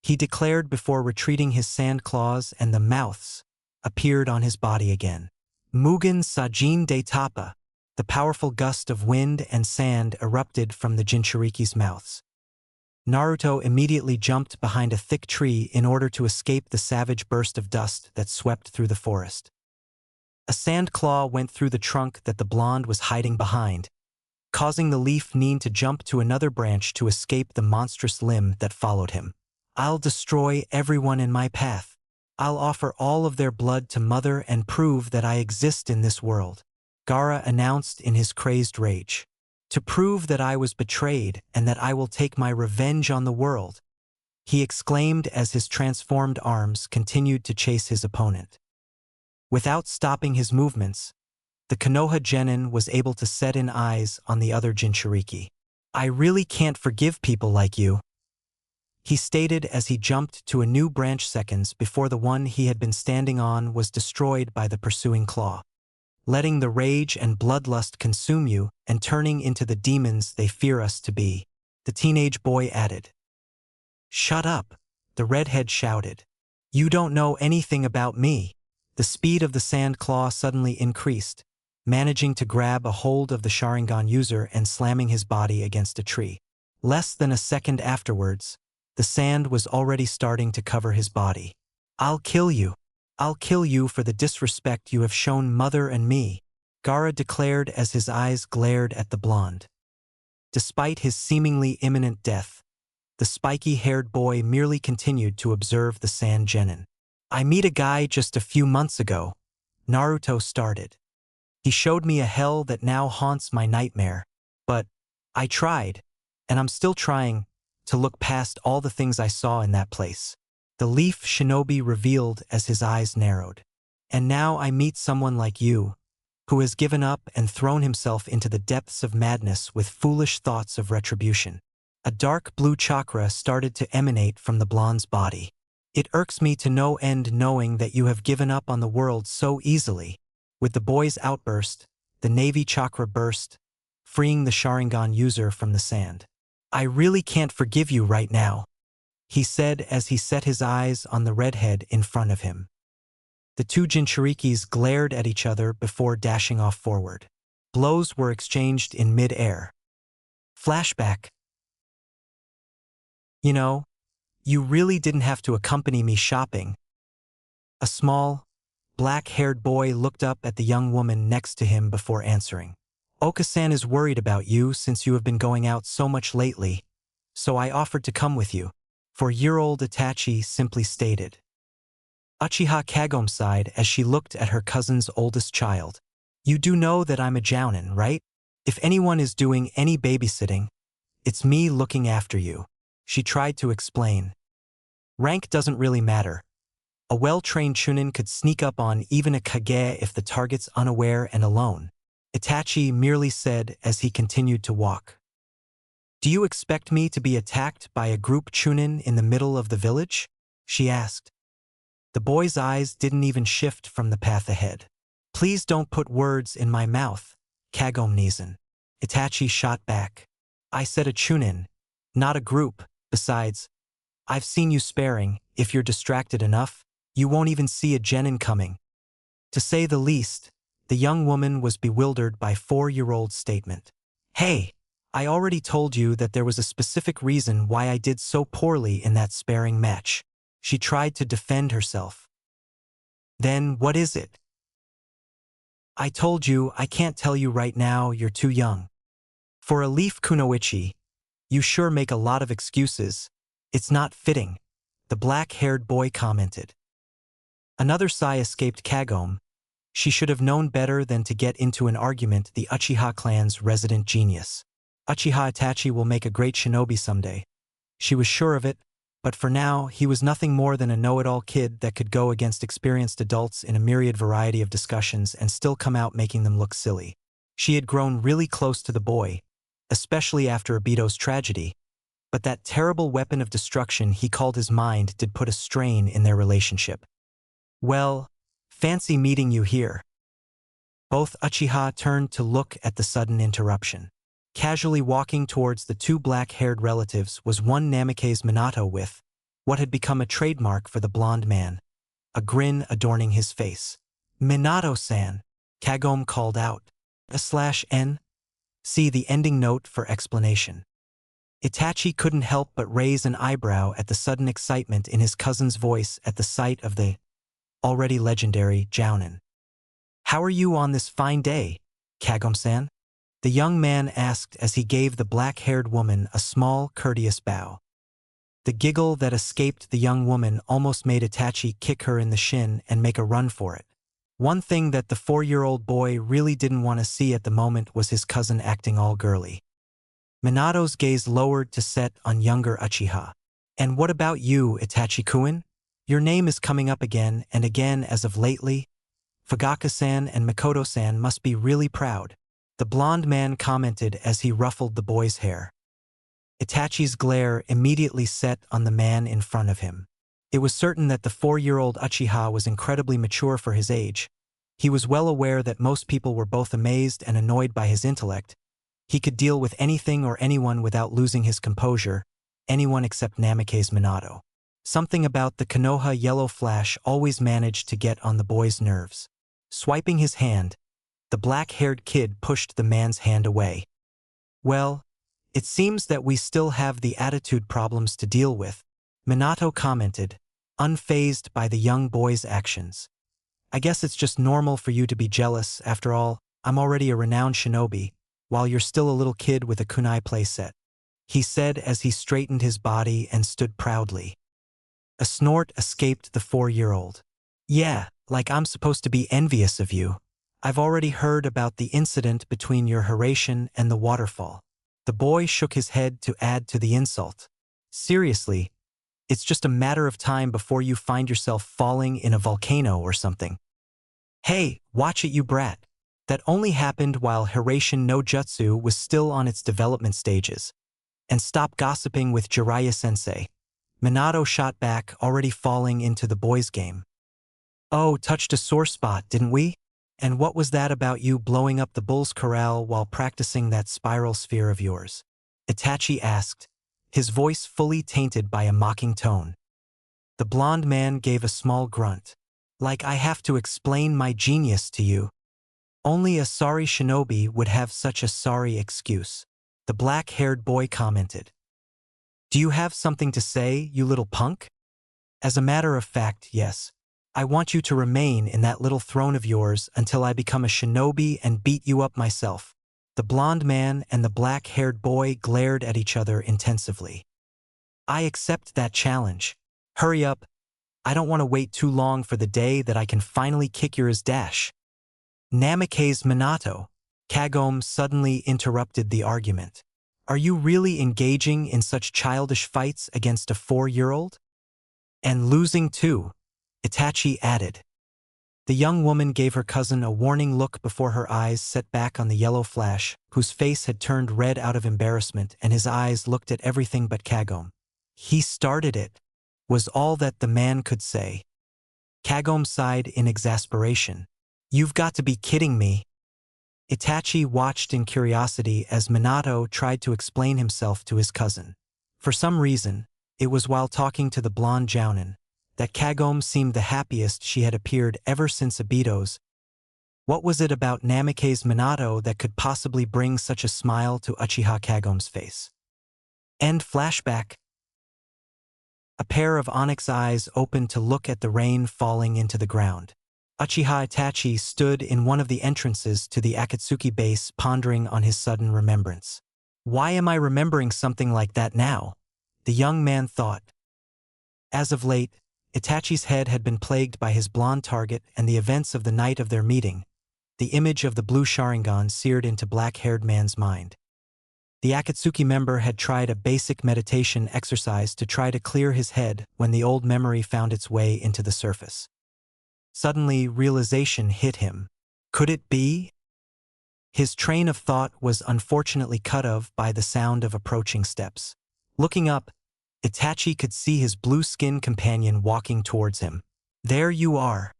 he declared before retreating his sand claws, and the mouths appeared on his body again. Mugen Sajin de Tapa, the powerful gust of wind and sand erupted from the Jinchuriki's mouths. Naruto immediately jumped behind a thick tree in order to escape the savage burst of dust that swept through the forest. A sand claw went through the trunk that the blonde was hiding behind, causing the leaf Neen to jump to another branch to escape the monstrous limb that followed him. "I'll destroy everyone in my path. I'll offer all of their blood to Mother and prove that I exist in this world," Gaara announced in his crazed rage. "To prove that I was betrayed and that I will take my revenge on the world," he exclaimed as his transformed arms continued to chase his opponent. Without stopping his movements, the Konoha Genin was able to set in eyes on the other Jinchuriki. "I really can't forgive people like you," he stated as he jumped to a new branch seconds before the one he had been standing on was destroyed by the pursuing claw. "Letting the rage and bloodlust consume you and turning into the demons they fear us to be," the teenage boy added. "Shut up," the redhead shouted. "You don't know anything about me." The speed of the sand claw suddenly increased, managing to grab a hold of the Sharingan user and slamming his body against a tree. Less than a second afterwards, the sand was already starting to cover his body. "I'll kill you. I'll kill you for the disrespect you have shown Mother and me," Gaara declared as his eyes glared at the blonde. Despite his seemingly imminent death, the spiky-haired boy merely continued to observe the sand genin. "I met a guy just a few months ago," Naruto started. "He showed me a hell that now haunts my nightmare. But I tried, and I'm still trying, to look past all the things I saw in that place," the leaf shinobi revealed as his eyes narrowed. "And now I meet someone like you, who has given up and thrown himself into the depths of madness with foolish thoughts of retribution." A dark blue chakra started to emanate from the blonde's body. "It irks me to no end knowing that you have given up on the world so easily." With the boy's outburst, the Navy chakra burst, freeing the Sharingan user from the sand. "I really can't forgive you right now," he said as he set his eyes on the redhead in front of him. The two Jinchurikis glared at each other before dashing off forward. Blows were exchanged in mid-air. Flashback. "You know, you really didn't have to accompany me shopping." A small, black-haired boy looked up at the young woman next to him before answering. "Okasan is worried about you since you have been going out so much lately, so I offered to come with you," 4-year-old Itachi simply stated. Uchiha Kagome sighed as she looked at her cousin's oldest child. "You do know that I'm a jounin, right? If anyone is doing any babysitting, it's me looking after you," she tried to explain. "Rank doesn't really matter. A well-trained chunin could sneak up on even a Kage if the target's unaware and alone," Itachi merely said as he continued to walk. "Do you expect me to be attacked by a group chunin in the middle of the village?" she asked. The boy's eyes didn't even shift from the path ahead. "Please don't put words in my mouth, Kagome Nizen," Itachi shot back. "I said a chunin, not a group. Besides, I've seen you sparring. If you're distracted enough, you won't even see a genin coming." To say the least, the young woman was bewildered by 4-year-old's statement. "Hey, I already told you that there was a specific reason why I did so poorly in that sparring match," she tried to defend herself. "Then what is it?" "I told you I can't tell you right now, you're too young. For a leaf kunoichi, you sure make a lot of excuses. It's not fitting," the black-haired boy commented. Another sigh escaped Kagome. She should have known better than to get into an argument the Uchiha clan's resident genius. Uchiha Itachi will make a great shinobi someday. She was sure of it, but for now he was nothing more than a know-it-all kid that could go against experienced adults in a myriad variety of discussions and still come out making them look silly. She had grown really close to the boy, especially after Obito's tragedy, but that terrible weapon of destruction he called his mind did put a strain in their relationship. "Well, fancy meeting you here." Both Uchiha turned to look at the sudden interruption. Casually walking towards the two black-haired relatives was one Namikaze Minato with what had become a trademark for the blonde man, a grin adorning his face. "Minato-san," Kagome called out. /N. See the ending note for explanation. Itachi couldn't help but raise an eyebrow at the sudden excitement in his cousin's voice at the sight of the already legendary Jounin. "How are you on this fine day, Kagome-san?" the young man asked as he gave the black-haired woman a small, courteous bow. The giggle that escaped the young woman almost made Itachi kick her in the shin and make a run for it. One thing that the 4-year-old boy really didn't want to see at the moment was his cousin acting all girly. Minato's gaze lowered to set on younger Uchiha. "And what about you, Itachi-kun? Your name is coming up again and again as of lately. Fugaka-san and Mikoto-san must be really proud," the blonde man commented as he ruffled the boy's hair. Itachi's glare immediately set on the man in front of him. It was certain that the 4-year-old Uchiha was incredibly mature for his age. He was well aware that most people were both amazed and annoyed by his intellect. He could deal with anything or anyone without losing his composure, anyone except Namikaze Minato. Something about the Konoha yellow flash always managed to get on the boy's nerves. Swiping his hand, the black-haired kid pushed the man's hand away. "Well, it seems that we still have the attitude problems to deal with," Minato commented, unfazed by the young boy's actions. "I guess it's just normal for you to be jealous. After all, I'm already a renowned shinobi, while you're still a little kid with a kunai playset," he said as he straightened his body and stood proudly. A snort escaped the 4-year-old. "Yeah, like I'm supposed to be envious of you. I've already heard about the incident between your Hiraishin and the waterfall." The boy shook his head to add to the insult. "Seriously, it's just a matter of time before you find yourself falling in a volcano or something." "Hey, watch it, you brat. That only happened while Hiraishin no Jutsu was still on its development stages. And stop gossiping with Jiraiya-sensei," Minato shot back, already falling into the boys' game. "Oh, touched a sore spot, didn't we? And what was that about you blowing up the bull's corral while practicing that spiral sphere of yours?" Itachi asked, his voice fully tainted by a mocking tone. The blonde man gave a small grunt. "Like I have to explain my genius to you. Only a sorry shinobi would have such a sorry excuse," the black-haired boy commented. "Do you have something to say, you little punk?" "As a matter of fact, yes. I want you to remain in that little throne of yours until I become a shinobi and beat you up myself." The blonde man and the black-haired boy glared at each other intensively. "I accept that challenge. Hurry up. I don't want to wait too long for the day that I can finally kick your dash." "Namikaze Minato," Kagome suddenly interrupted the argument. "Are you really engaging in such childish fights against a 4-year-old? And losing too," Itachi added. The young woman gave her cousin a warning look before her eyes set back on the yellow flash, whose face had turned red out of embarrassment, and his eyes looked at everything but Kagome. "He started it," was all that the man could say. Kagome sighed in exasperation. "You've got to be kidding me." Itachi watched in curiosity as Minato tried to explain himself to his cousin. For some reason, it was while talking to the blonde Jounin that Kagome seemed the happiest she had appeared ever since Obito's. What was it about Namikaze Minato that could possibly bring such a smile to Uchiha Kagome's face? End flashback. A pair of onyx eyes opened to look at the rain falling into the ground. Uchiha Itachi stood in one of the entrances to the Akatsuki base, pondering on his sudden remembrance. "Why am I remembering something like that now?" the young man thought. As of late, Itachi's head had been plagued by his blonde target and the events of the night of their meeting. The image of the blue Sharingan seared into black-haired man's mind. The Akatsuki member had tried a basic meditation exercise to try to clear his head when the old memory found its way into the surface. Suddenly, realization hit him. Could it be? His train of thought was unfortunately cut off by the sound of approaching steps. Looking up, Itachi could see his blue-skinned companion walking towards him. "There you are,"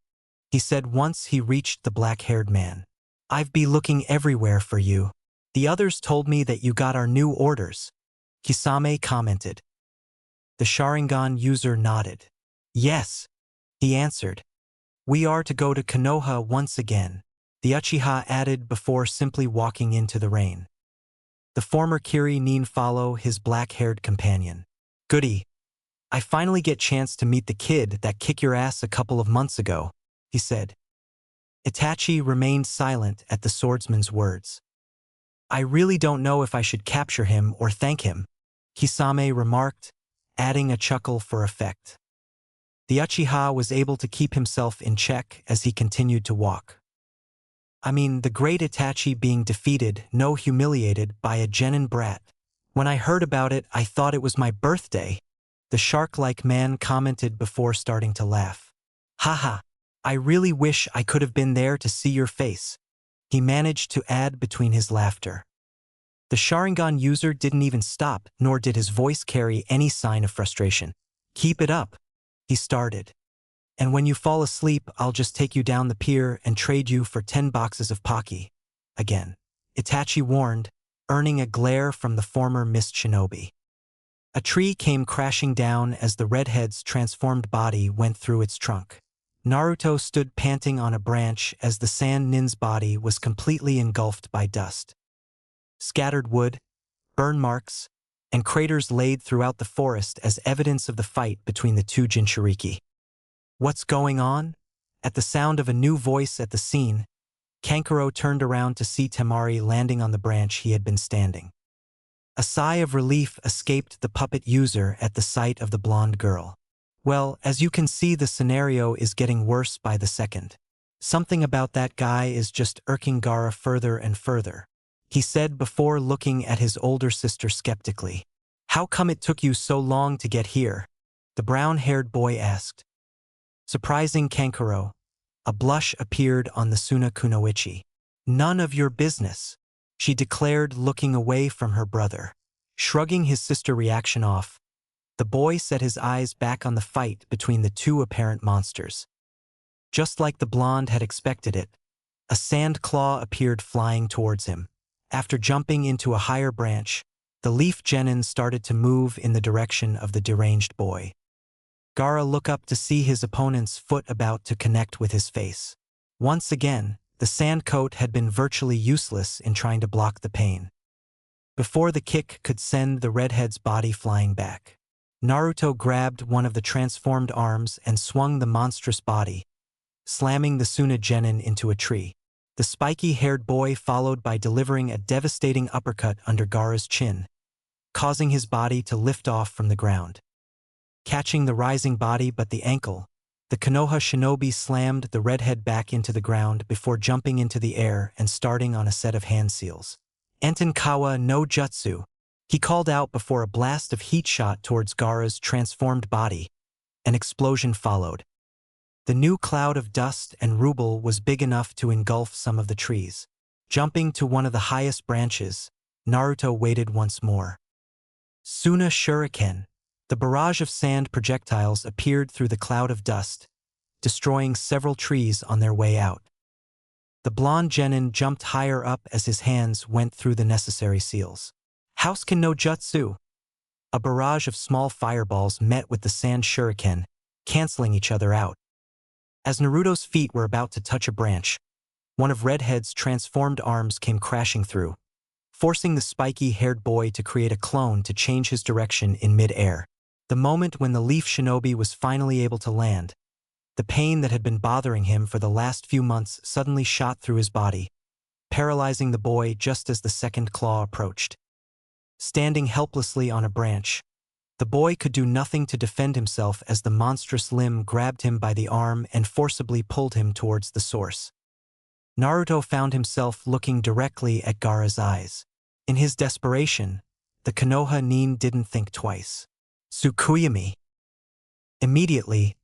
he said once he reached the black-haired man. "I've been looking everywhere for you." The others told me that you got our new orders, Kisame commented. The Sharingan user nodded. Yes, he answered. We are to go to Konoha once again, the Uchiha added before simply walking into the rain. The former Kiri Nin follow his black-haired companion. Goody. I finally get chance to meet the kid that kicked your ass a couple of months ago, he said. Itachi remained silent at the swordsman's words. I really don't know if I should capture him or thank him, Kisame remarked, adding a chuckle for effect. The Uchiha was able to keep himself in check as he continued to walk. I mean, the great Itachi being defeated, no humiliated, by a genin brat. When I heard about it, I thought it was my birthday, the shark-like man commented before starting to laugh. Haha, I really wish I could have been there to see your face, he managed to add between his laughter. The Sharingan user didn't even stop, nor did his voice carry any sign of frustration. Keep it up, he started. And when you fall asleep, I'll just take you down the pier and trade you for 10 boxes of Pocky. Again, Itachi warned, earning a glare from the former Mist Shinobi. A tree came crashing down as the redhead's transformed body went through its trunk. Naruto stood panting on a branch as the Sand Nin's body was completely engulfed by dust. Scattered wood, burn marks, and craters laid throughout the forest as evidence of the fight between the two Jinchuriki. What's going on? At the sound of a new voice at the scene, Kankuro turned around to see Temari landing on the branch he had been standing. A sigh of relief escaped the puppet user at the sight of the blonde girl. Well, as you can see, the scenario is getting worse by the second. Something about that guy is just irking Gaara further and further, he said before looking at his older sister skeptically. How come it took you so long to get here? The brown-haired boy asked. Surprising Kankuro, a blush appeared on the Suna Kunoichi. None of your business, she declared, looking away from her brother. Shrugging his sister reaction off, the boy set his eyes back on the fight between the two apparent monsters. Just like the blonde had expected it, a sand claw appeared flying towards him. After jumping into a higher branch, the leaf genin started to move in the direction of the deranged boy. Gaara looked up to see his opponent's foot about to connect with his face. Once again, the sand coat had been virtually useless in trying to block the pain. Before the kick could send the redhead's body flying back, Naruto grabbed one of the transformed arms and swung the monstrous body, slamming the Suna genin into a tree. The spiky-haired boy followed by delivering a devastating uppercut under Gaara's chin, causing his body to lift off from the ground. Catching the rising body but the ankle, the Konoha shinobi slammed the redhead back into the ground before jumping into the air and starting on a set of hand seals. Entenkawa no Jutsu, he called out before a blast of heat shot towards Gaara's transformed body. An explosion followed. The new cloud of dust and rubble was big enough to engulf some of the trees. Jumping to one of the highest branches, Naruto waited once more. Suna Shuriken. The barrage of sand projectiles appeared through the cloud of dust, destroying several trees on their way out. The blonde genin jumped higher up as his hands went through the necessary seals. Housekin no Jutsu. A barrage of small fireballs met with the sand shuriken, canceling each other out. As Naruto's feet were about to touch a branch, one of Redhead's transformed arms came crashing through, forcing the spiky-haired boy to create a clone to change his direction in mid-air. The moment when the Leaf Shinobi was finally able to land, the pain that had been bothering him for the last few months suddenly shot through his body, paralyzing the boy just as the second claw approached. Standing helplessly on a branch, the boy could do nothing to defend himself as the monstrous limb grabbed him by the arm and forcibly pulled him towards the source. Naruto found himself looking directly at Gaara's eyes. In his desperation, the Konoha Nin didn't think twice. Tsukuyami. Immediately,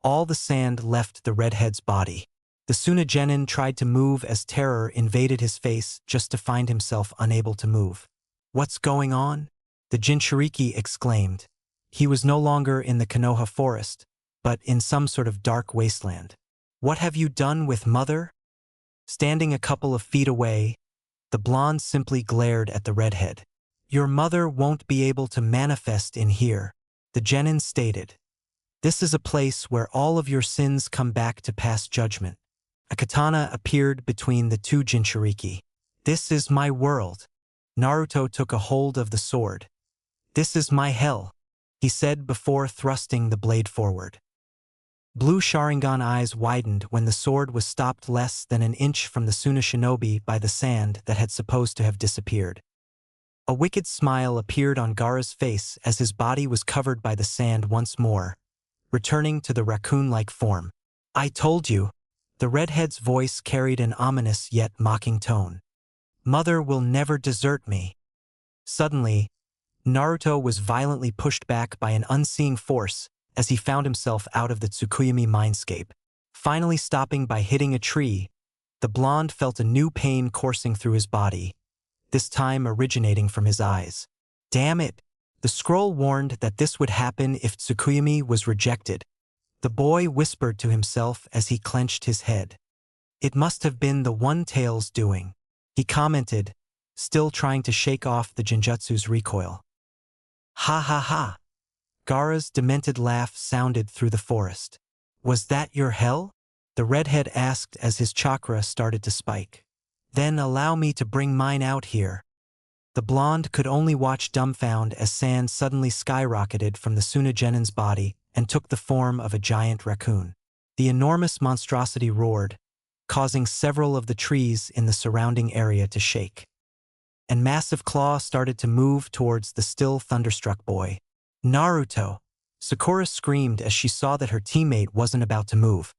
all the sand left the redhead's body. The Suna genin tried to move as terror invaded his face just to find himself unable to move. What's going on? The Jinchuriki exclaimed. He was no longer in the Konoha forest, but in some sort of dark wasteland. What have you done with Mother? Standing a couple of feet away, The blonde simply glared at the redhead. Your mother won't be able to manifest in here, the genin stated. This is a place where all of your sins come back to pass judgment. A katana appeared between the two Jinchuriki. This is my world. Naruto took a hold of the sword. This is my hell, he said before thrusting the blade forward. Blue Sharingan eyes widened when the sword was stopped less than an inch from the Suna shinobi by the sand that had supposed to have disappeared. A wicked smile appeared on Gaara's face as his body was covered by the sand once more, returning to the raccoon-like form. I told you. The redhead's voice carried an ominous yet mocking tone. Mother will never desert me. Suddenly, Naruto was violently pushed back by an unseeing force as he found himself out of the Tsukuyami mindscape. Finally stopping by hitting a tree, the blonde felt a new pain coursing through his body, this time originating from his eyes. Damn it! The scroll warned that this would happen if Tsukuyami was rejected. The boy whispered to himself as he clenched his head. It must have been the One Tail's doing, he commented, still trying to shake off the Genjutsu's recoil. Ha ha ha! Gaara's demented laugh sounded through the forest. Was that your hell? The redhead asked as his chakra started to spike. Then allow me to bring mine out here. The blonde could only watch dumbfounded as sand suddenly skyrocketed from the Suna genin's body and took the form of a giant raccoon. The enormous monstrosity roared, causing several of the trees in the surrounding area to shake. And massive claw started to move towards the still thunderstruck boy. Naruto! Sakura screamed as she saw that her teammate wasn't about to move.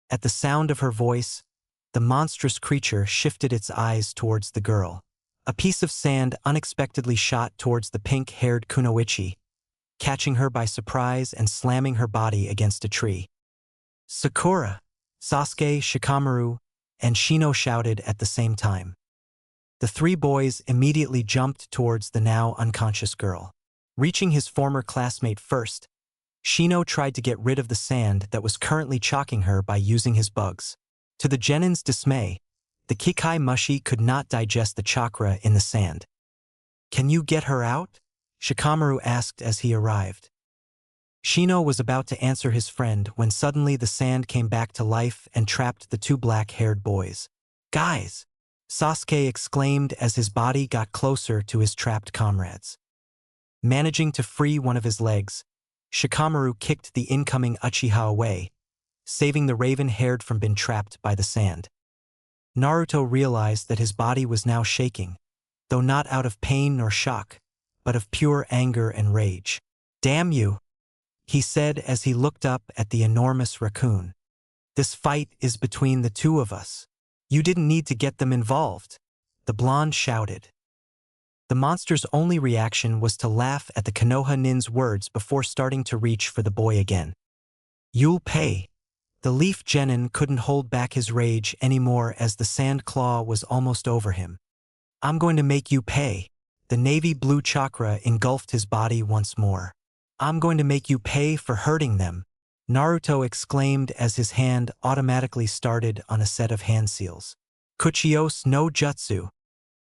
At the sound of her voice, the monstrous creature shifted its eyes towards the girl. A piece of sand unexpectedly shot towards the pink-haired Kunoichi, catching her by surprise and slamming her body against a tree. Sakura! Sasuke, Shikamaru, and Shino shouted at the same time. The three boys immediately jumped towards the now unconscious girl. Reaching his former classmate first, Shino tried to get rid of the sand that was currently choking her by using his bugs. To the genin's dismay, the Kikai Mushi could not digest the chakra in the sand. Can you get her out? Shikamaru asked as he arrived. Shino was about to answer his friend when suddenly the sand came back to life and trapped the two black-haired boys. Guys! Sasuke exclaimed as his body got closer to his trapped comrades. Managing to free one of his legs, Shikamaru kicked the incoming Uchiha away, saving the raven-haired from being trapped by the sand. Naruto realized that his body was now shaking, though not out of pain nor shock, but of pure anger and rage. Damn you! He said as he looked up at the enormous raccoon. This fight is between the two of us. You didn't need to get them involved, the blonde shouted. The monster's only reaction was to laugh at the Konoha nin's words before starting to reach for the boy again. You'll pay. The leaf genin couldn't hold back his rage anymore as the sand claw was almost over him. I'm going to make you pay. The navy blue chakra engulfed his body once more. I'm going to make you pay for hurting them, Naruto exclaimed as his hand automatically started on a set of hand seals. Kuchios no Jutsu.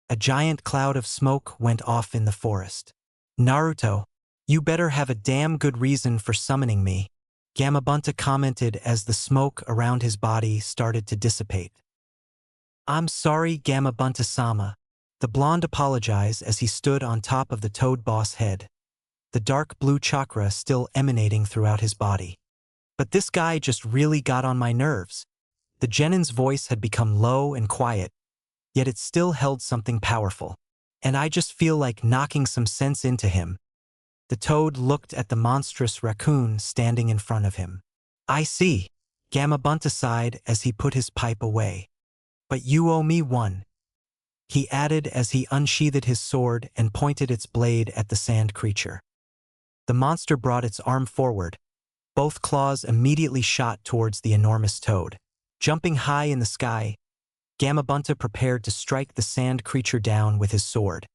A giant cloud of smoke went off in the forest. Naruto, you better have a damn good reason for summoning me, Gamabunta commented as the smoke around his body started to dissipate. I'm sorry, Gamabunta-sama. The blonde apologized as he stood on top of the toad boss head, the dark blue chakra still emanating throughout his body. But this guy just really got on my nerves. The genin's voice had become low and quiet, yet it still held something powerful. And I just feel like knocking some sense into him. The toad looked at the monstrous raccoon standing in front of him. I see, Gamabunta sighed as he put his pipe away. But you owe me one, he added as he unsheathed his sword and pointed its blade at the sand creature. The monster brought its arm forward. Both claws immediately shot towards the enormous toad. Jumping high in the sky, Gamabunta prepared to strike the sand creature down with his sword.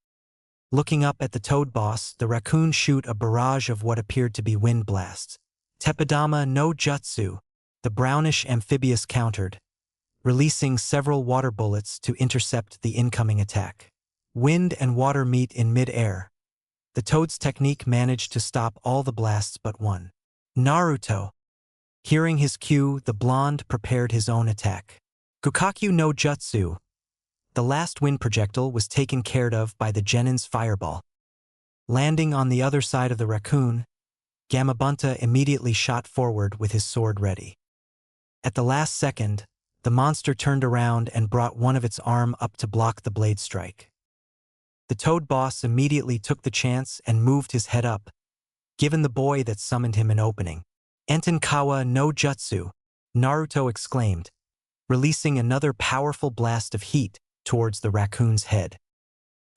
Looking up at the toad boss, the raccoon shoot a barrage of what appeared to be wind blasts. Tepidama no Jutsu, the brownish amphibious countered, releasing several water bullets to intercept the incoming attack. Wind and water meet in mid-air. The Toad's technique managed to stop all the blasts but one. Naruto. Hearing his cue, the blonde prepared his own attack. Gukakyu no Jutsu. The last wind projectile was taken care of by the Genin's fireball. Landing on the other side of the raccoon, Gamabunta immediately shot forward with his sword ready. At the last second, the monster turned around and brought one of its arm up to block the blade strike. The Toad boss immediately took the chance and moved his head up, giving the boy that summoned him an opening. Entenkawa no Jutsu, Naruto exclaimed, releasing another powerful blast of heat towards the raccoon's head.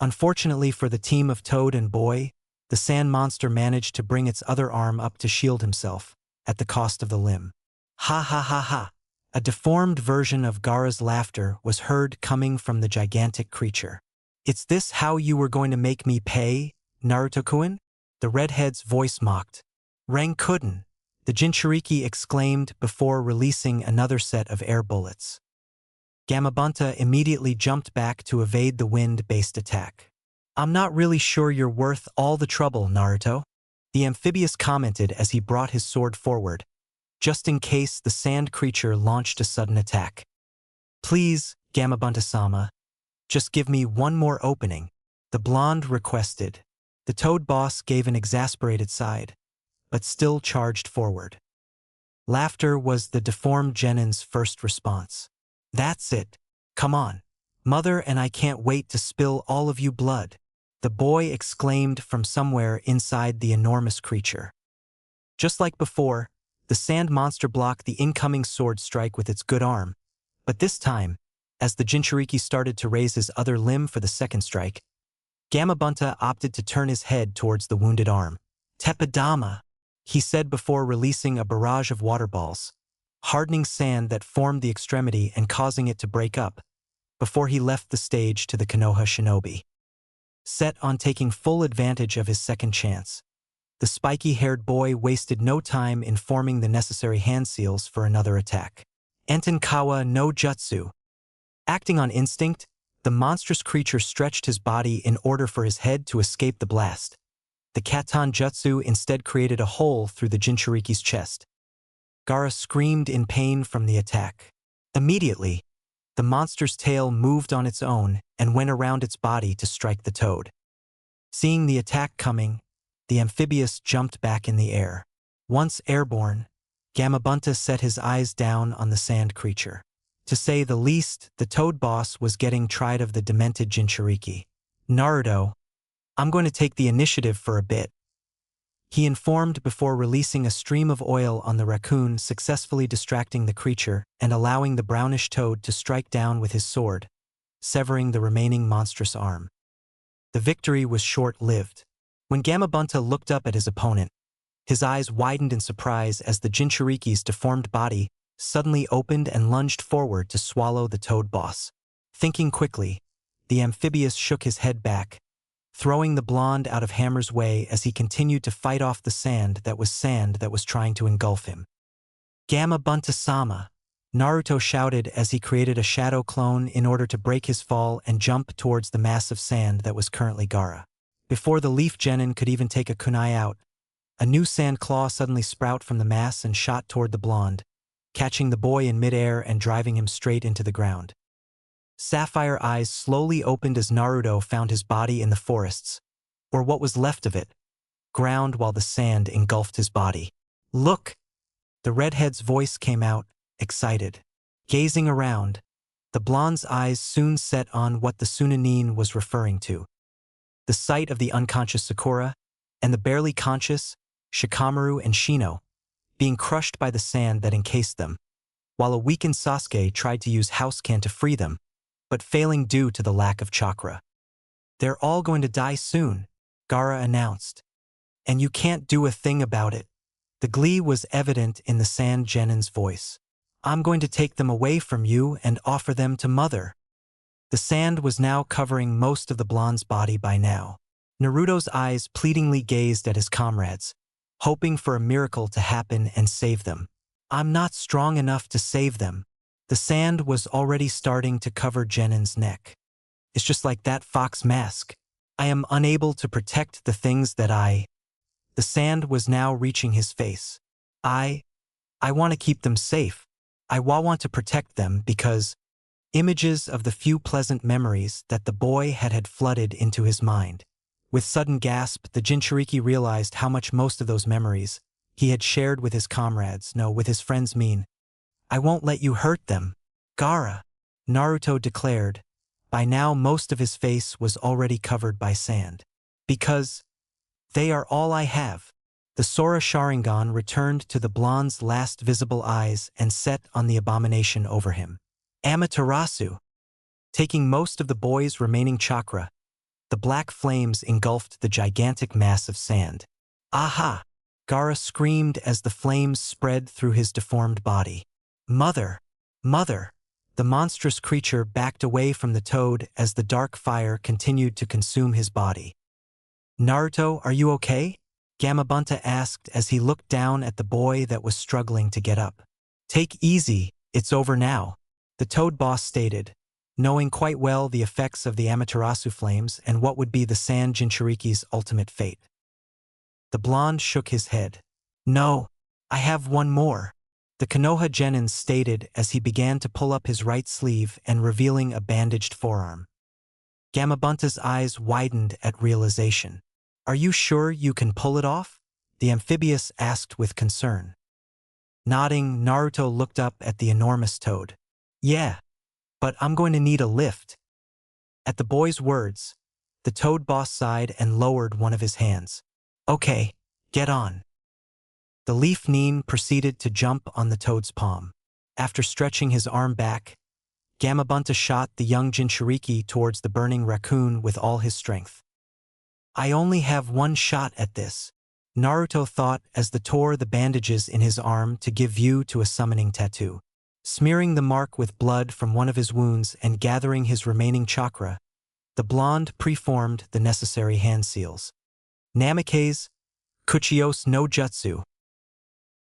Unfortunately for the team of Toad and Boy, the sand monster managed to bring its other arm up to shield himself, at the cost of the limb. Ha ha ha ha! A deformed version of Gaara's laughter was heard coming from the gigantic creature. "It's this how you were going to make me pay, Naruto-kun?" The redhead's voice mocked. "Rankuden," the Jinchuriki exclaimed before releasing another set of air bullets. Gamabunta immediately jumped back to evade the wind-based attack. "I'm not really sure you're worth all the trouble, Naruto," the amphibious commented as he brought his sword forward, just in case the sand creature launched a sudden attack. "Please, Gamabunta-sama, just give me one more opening," the blonde requested. The Toad boss gave an exasperated sigh, but still charged forward. Laughter was the deformed Genin's first response. "That's it. Come on. Mother and I can't wait to spill all of you blood," the boy exclaimed from somewhere inside the enormous creature. Just like before, the sand monster blocked the incoming sword strike with its good arm, but this time, as the Jinchuriki started to raise his other limb for the second strike, Gamabunta opted to turn his head towards the wounded arm. "Teppadama," he said before releasing a barrage of water balls, hardening sand that formed the extremity and causing it to break up, before he left the stage to the Konoha shinobi. Set on taking full advantage of his second chance, the spiky-haired boy wasted no time in forming the necessary hand seals for another attack. Entenkawa no Jutsu. Acting on instinct, the monstrous creature stretched his body in order for his head to escape the blast. The Katon Jutsu instead created a hole through the Jinchuriki's chest. Gaara screamed in pain from the attack. Immediately, the monster's tail moved on its own and went around its body to strike the Toad. Seeing the attack coming, the amphibious jumped back in the air. Once airborne, Gamabunta set his eyes down on the sand creature. To say the least, the Toad boss was getting tried of the demented Jinchuriki. "Naruto, I'm going to take the initiative for a bit," he informed before releasing a stream of oil on the raccoon, successfully distracting the creature and allowing the brownish Toad to strike down with his sword, severing the remaining monstrous arm. The victory was short-lived. When Gamabunta looked up at his opponent, his eyes widened in surprise as the Jinchuriki's deformed body suddenly opened and lunged forward to swallow the Toad boss. Thinking quickly, the amphibious shook his head back, throwing the blonde out of Hammer's way as he continued to fight off the sand that was trying to engulf him. "Gamabunta-sama," Naruto shouted as he created a shadow clone in order to break his fall and jump towards the mass of sand that was currently Gaara. Before the leaf genin could even take a kunai out, a new sand claw suddenly sprouted from the mass and shot toward the blonde, catching the boy in midair and driving him straight into the ground. Sapphire eyes slowly opened as Naruto found his body in the forests, or what was left of it, ground while the sand engulfed his body. "Look!" The redhead's voice came out, excited. Gazing around, the blonde's eyes soon set on what the Sunanin was referring to. The sight of the unconscious Sakura and the barely conscious Shikamaru and Shino being crushed by the sand that encased them, while a weakened Sasuke tried to use Housecan to free them, but failing due to the lack of chakra. "They're all going to die soon," Gaara announced. "And you can't do a thing about it." The glee was evident in the sand genin's voice. "I'm going to take them away from you and offer them to Mother." The sand was now covering most of the blonde's body by now. Naruto's eyes pleadingly gazed at his comrades, hoping for a miracle to happen and save them. "I'm not strong enough to save them," The sand was already starting to cover Genin's neck. It's just like that fox mask. I am unable to protect the things that I... The sand was now reaching his face. I want to keep them safe. I want to protect them because... Images of the few pleasant memories that the boy had flooded into his mind. With sudden gasp, the Jinchuriki realized how much most of those memories he had shared with his comrades, no, with his friends mean. I won't let you hurt them. Gaara, Naruto declared. By now most of his face was already covered by sand. Because they are all I have. The Sora Sharingan returned to the blonde's last visible eyes and set on the abomination over him. Amaterasu. Taking most of the boy's remaining chakra, the black flames engulfed the gigantic mass of sand. Aha! Gaara screamed as the flames spread through his deformed body. Mother! Mother! The monstrous creature backed away from the toad as the dark fire continued to consume his body. Naruto, are you okay? Gamabunta asked as he looked down at the boy that was struggling to get up. Take easy, it's over now. The Toad Boss stated, knowing quite well the effects of the Amaterasu flames and what would be the Sand Jinchuriki's ultimate fate. The blonde shook his head. No, I have one more. The Konoha Genin stated as he began to pull up his right sleeve and revealing a bandaged forearm. Gamabunta's eyes widened at realization. Are you sure you can pull it off? The amphibious asked with concern. Nodding, Naruto looked up at the enormous toad. Yeah, but I'm going to need a lift. At the boy's words, the Toad Boss sighed and lowered one of his hands. Okay, get on. The Leaf Nin proceeded to jump on the toad's palm. After stretching his arm back, Gamabunta shot the young Jinchuriki towards the burning raccoon with all his strength. I only have one shot at this, Naruto thought as he tore the bandages in his arm to give view to a summoning tattoo. Smearing the mark with blood from one of his wounds and gathering his remaining chakra, the blonde preformed the necessary hand seals. Namikaze, Kuchios no Jutsu.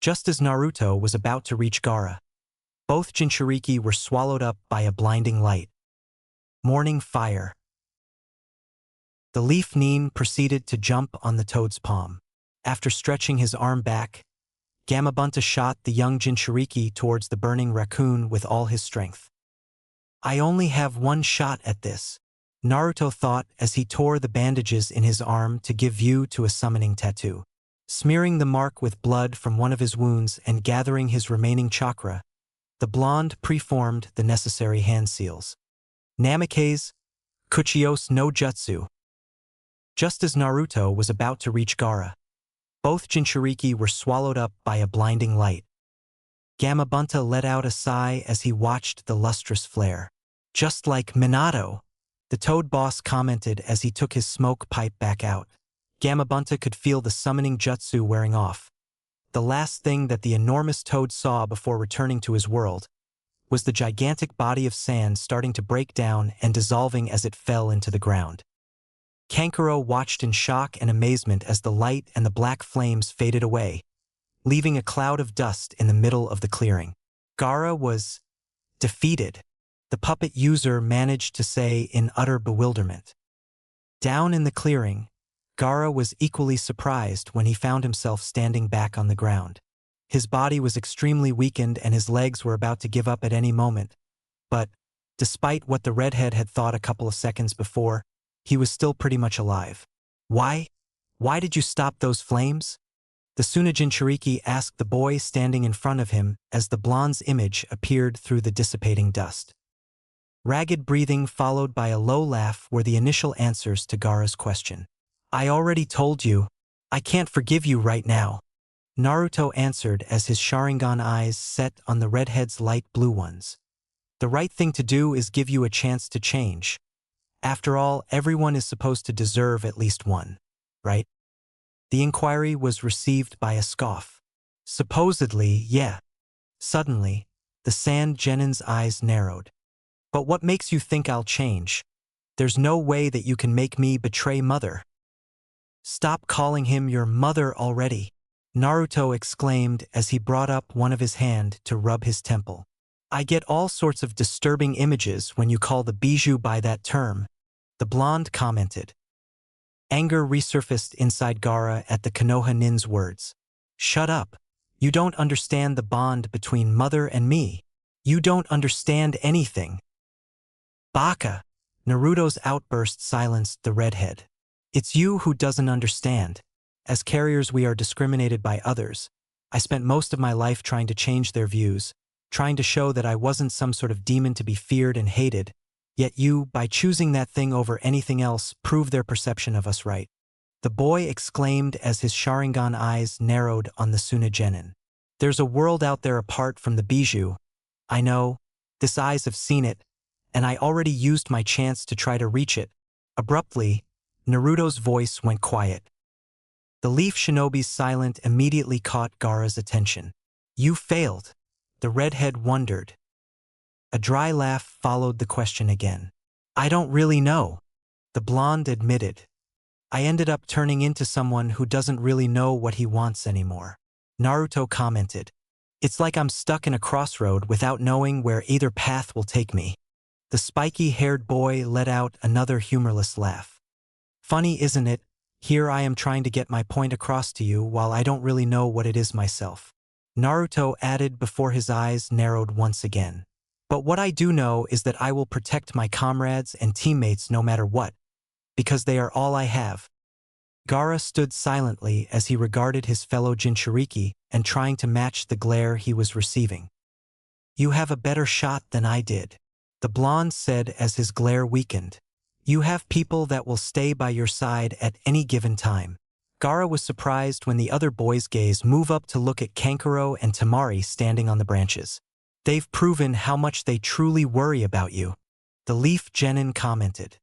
Just as Naruto was about to reach Gaara, both Jinchuriki were swallowed up by a blinding light. Morning fire. The Leaf Nin proceeded to jump on the toad's palm. After stretching his arm back, Gamabunta shot the young Jinchuriki towards the burning raccoon with all his strength. I only have one shot at this, Naruto thought as he tore the bandages in his arm to give view to a summoning tattoo. Smearing the mark with blood from one of his wounds and gathering his remaining chakra, the blonde preformed the necessary hand seals. Namikaze, Kuchios no Jutsu. Just as Naruto was about to reach Gaara, both Jinchuriki were swallowed up by a blinding light. Gamabunta let out a sigh as he watched the lustrous flare. Just like Minato, the Toad Boss commented as he took his smoke pipe back out. Gamabunta could feel the summoning jutsu wearing off. The last thing that the enormous toad saw before returning to his world was the gigantic body of sand starting to break down and dissolving as it fell into the ground. Kankuro watched in shock and amazement as the light and the black flames faded away, leaving a cloud of dust in the middle of the clearing. Gaara was defeated, the puppet user managed to say in utter bewilderment. Down in the clearing, Gaara was equally surprised when he found himself standing back on the ground. His body was extremely weakened and his legs were about to give up at any moment. But, despite what the redhead had thought a couple of seconds before, he was still pretty much alive. Why? Why did you stop those flames? The Suna Jinchuriki asked the boy standing in front of him as the blonde's image appeared through the dissipating dust. Ragged breathing followed by a low laugh were the initial answers to Gaara's question. I already told you, I can't forgive you right now. Naruto answered as his Sharingan eyes set on the redhead's light blue ones. The right thing to do is give you a chance to change. After all, everyone is supposed to deserve at least one, right? The inquiry was received by a scoff. Supposedly, yeah. Suddenly, the Sand Genin's eyes narrowed. But what makes you think I'll change? There's no way that you can make me betray Mother. Stop calling him your mother already, Naruto exclaimed as he brought up one of his hand to rub his temple. I get all sorts of disturbing images when you call the bijou by that term, the blonde commented. Anger resurfaced inside Gaara at the Konoha nin's words. Shut up. You don't understand the bond between mother and me. You don't understand anything. Baka! Naruto's outburst silenced the redhead. It's you who doesn't understand. As carriers we are discriminated by others. I spent most of my life trying to change their views, trying to show that I wasn't some sort of demon to be feared and hated. Yet you, by choosing that thing over anything else, prove their perception of us right. The boy exclaimed as his Sharingan eyes narrowed on the Sunagenin. There's a world out there apart from the bijou. I know. This eyes have seen it, and I already used my chance to try to reach it. Abruptly, Naruto's voice went quiet. The Leaf Shinobi's silence immediately caught Gaara's attention. You failed. The redhead wondered. A dry laugh followed the question again. I don't really know. The blonde admitted. I ended up turning into someone who doesn't really know what he wants anymore. Naruto commented. It's like I'm stuck in a crossroad without knowing where either path will take me. The spiky-haired boy let out another humorless laugh. Funny, isn't it? Here I am trying to get my point across to you while I don't really know what it is myself. Naruto added before his eyes narrowed once again. But what I do know is that I will protect my comrades and teammates no matter what, because they are all I have. Gaara stood silently as he regarded his fellow Jinchuriki and trying to match the glare he was receiving. You have a better shot than I did, the blonde said as his glare weakened. You have people that will stay by your side at any given time. Gaara was surprised when the other boys' gaze moved up to look at Kankuro and Temari standing on the branches. They've proven how much they truly worry about you, the Leaf Genin commented.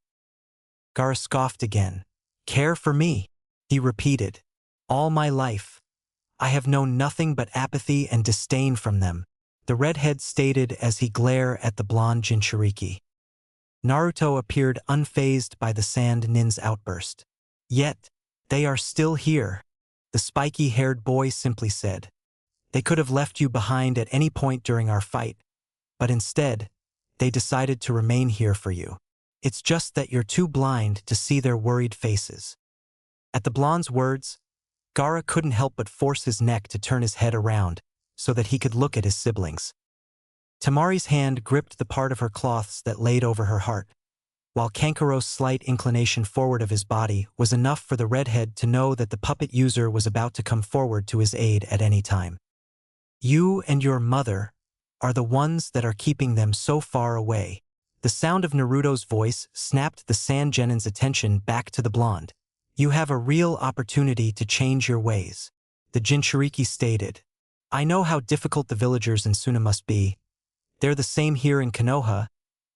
Gaara scoffed again. Care for me, he repeated. All my life. I have known nothing but apathy and disdain from them, the redhead stated as he glared at the blonde Jinchuriki. Naruto appeared unfazed by the Sand Nin's outburst. Yet, they are still here, the spiky-haired boy simply said. They could have left you behind at any point during our fight, but instead, they decided to remain here for you. It's just that you're too blind to see their worried faces. At the blonde's words, Gaara couldn't help but force his neck to turn his head around so that he could look at his siblings. Temari's hand gripped the part of her cloths that laid over her heart, while Kankuro's slight inclination forward of his body was enough for the redhead to know that the puppet user was about to come forward to his aid at any time. You and your mother are the ones that are keeping them so far away. The sound of Naruto's voice snapped the Sand Genin's attention back to the blonde. You have a real opportunity to change your ways, the Jinchuriki stated. I know how difficult the villagers in Suna must be. They're the same here in Konoha,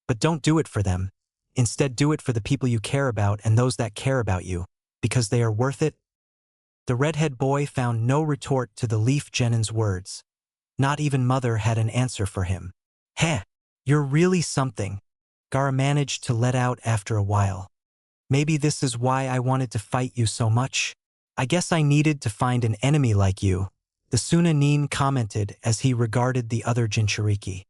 but don't do it for them. Instead, do it for the people you care about and those that care about you, because they are worth it. The redhead boy found no retort to the Leaf Genin's words. Not even Mother had an answer for him. Heh, you're really something, Gaara managed to let out after a while. Maybe this is why I wanted to fight you so much. I guess I needed to find an enemy like you, the Sunanin commented as he regarded the other Jinchuriki.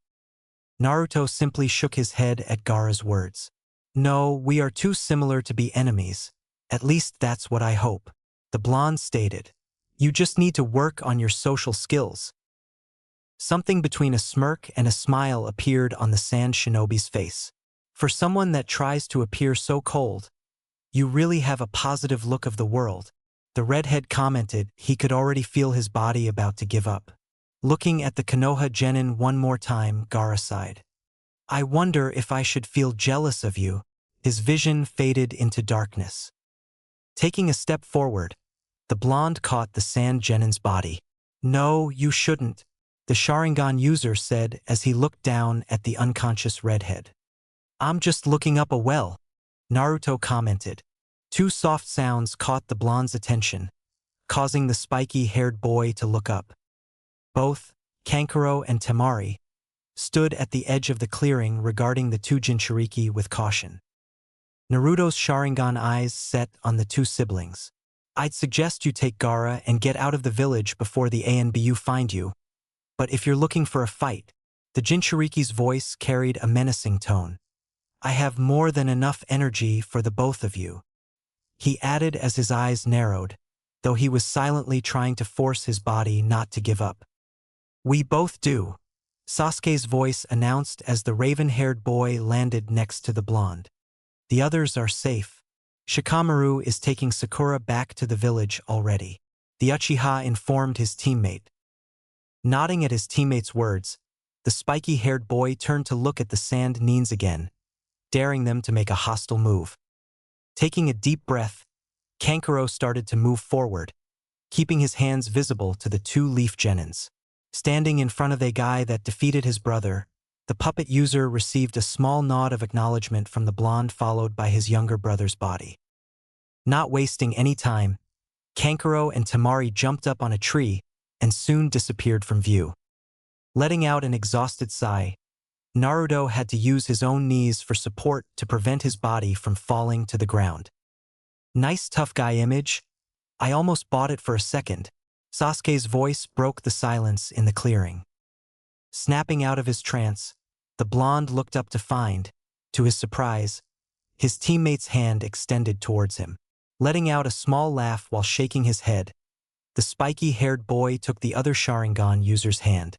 Naruto simply shook his head at Gaara's words. No, we are too similar to be enemies. At least that's what I hope, the blonde stated. You just need to work on your social skills. Something between a smirk and a smile appeared on the Sand Shinobi's face. For someone that tries to appear so cold, you really have a positive look of the world, the redhead commented. He could already feel his body about to give up. Looking at the Konoha Genin one more time, Gaara sighed. I wonder if I should feel jealous of you. His vision faded into darkness. Taking a step forward, the blonde caught the Sand Genin's body. No, you shouldn't, the Sharingan user said as he looked down at the unconscious redhead. I'm just looking up a well, Naruto commented. Two soft sounds caught the blonde's attention, causing the spiky-haired boy to look up. Both, Kankuro and Temari, stood at the edge of the clearing regarding the two Jinchuriki with caution. Naruto's Sharingan eyes set on the two siblings. I'd suggest you take Gaara and get out of the village before the ANBU find you. But if you're looking for a fight, The Jinchuriki's voice carried a menacing tone. I have more than enough energy for the both of you. He added as his eyes narrowed, though he was silently trying to force his body not to give up. We both do, Sasuke's voice announced as the raven-haired boy landed next to the blonde. The others are safe. Shikamaru is taking Sakura back to the village already, the Uchiha informed his teammate. Nodding at his teammate's words, the spiky-haired boy turned to look at the sand Nins again, daring them to make a hostile move. Taking a deep breath, Kankuro started to move forward, keeping his hands visible to the two leaf genins. Standing in front of the guy that defeated his brother, the puppet user received a small nod of acknowledgement from the blonde followed by his younger brother's body. Not wasting any time, Kankuro and Tamari jumped up on a tree and soon disappeared from view. Letting out an exhausted sigh, Naruto had to use his own knees for support to prevent his body from falling to the ground. Nice tough guy image. I almost bought it for a second. Sasuke's voice broke the silence in the clearing. Snapping out of his trance, the blonde looked up to find, to his surprise, his teammate's hand extended towards him. Letting out a small laugh while shaking his head, the spiky-haired boy took the other Sharingan user's hand.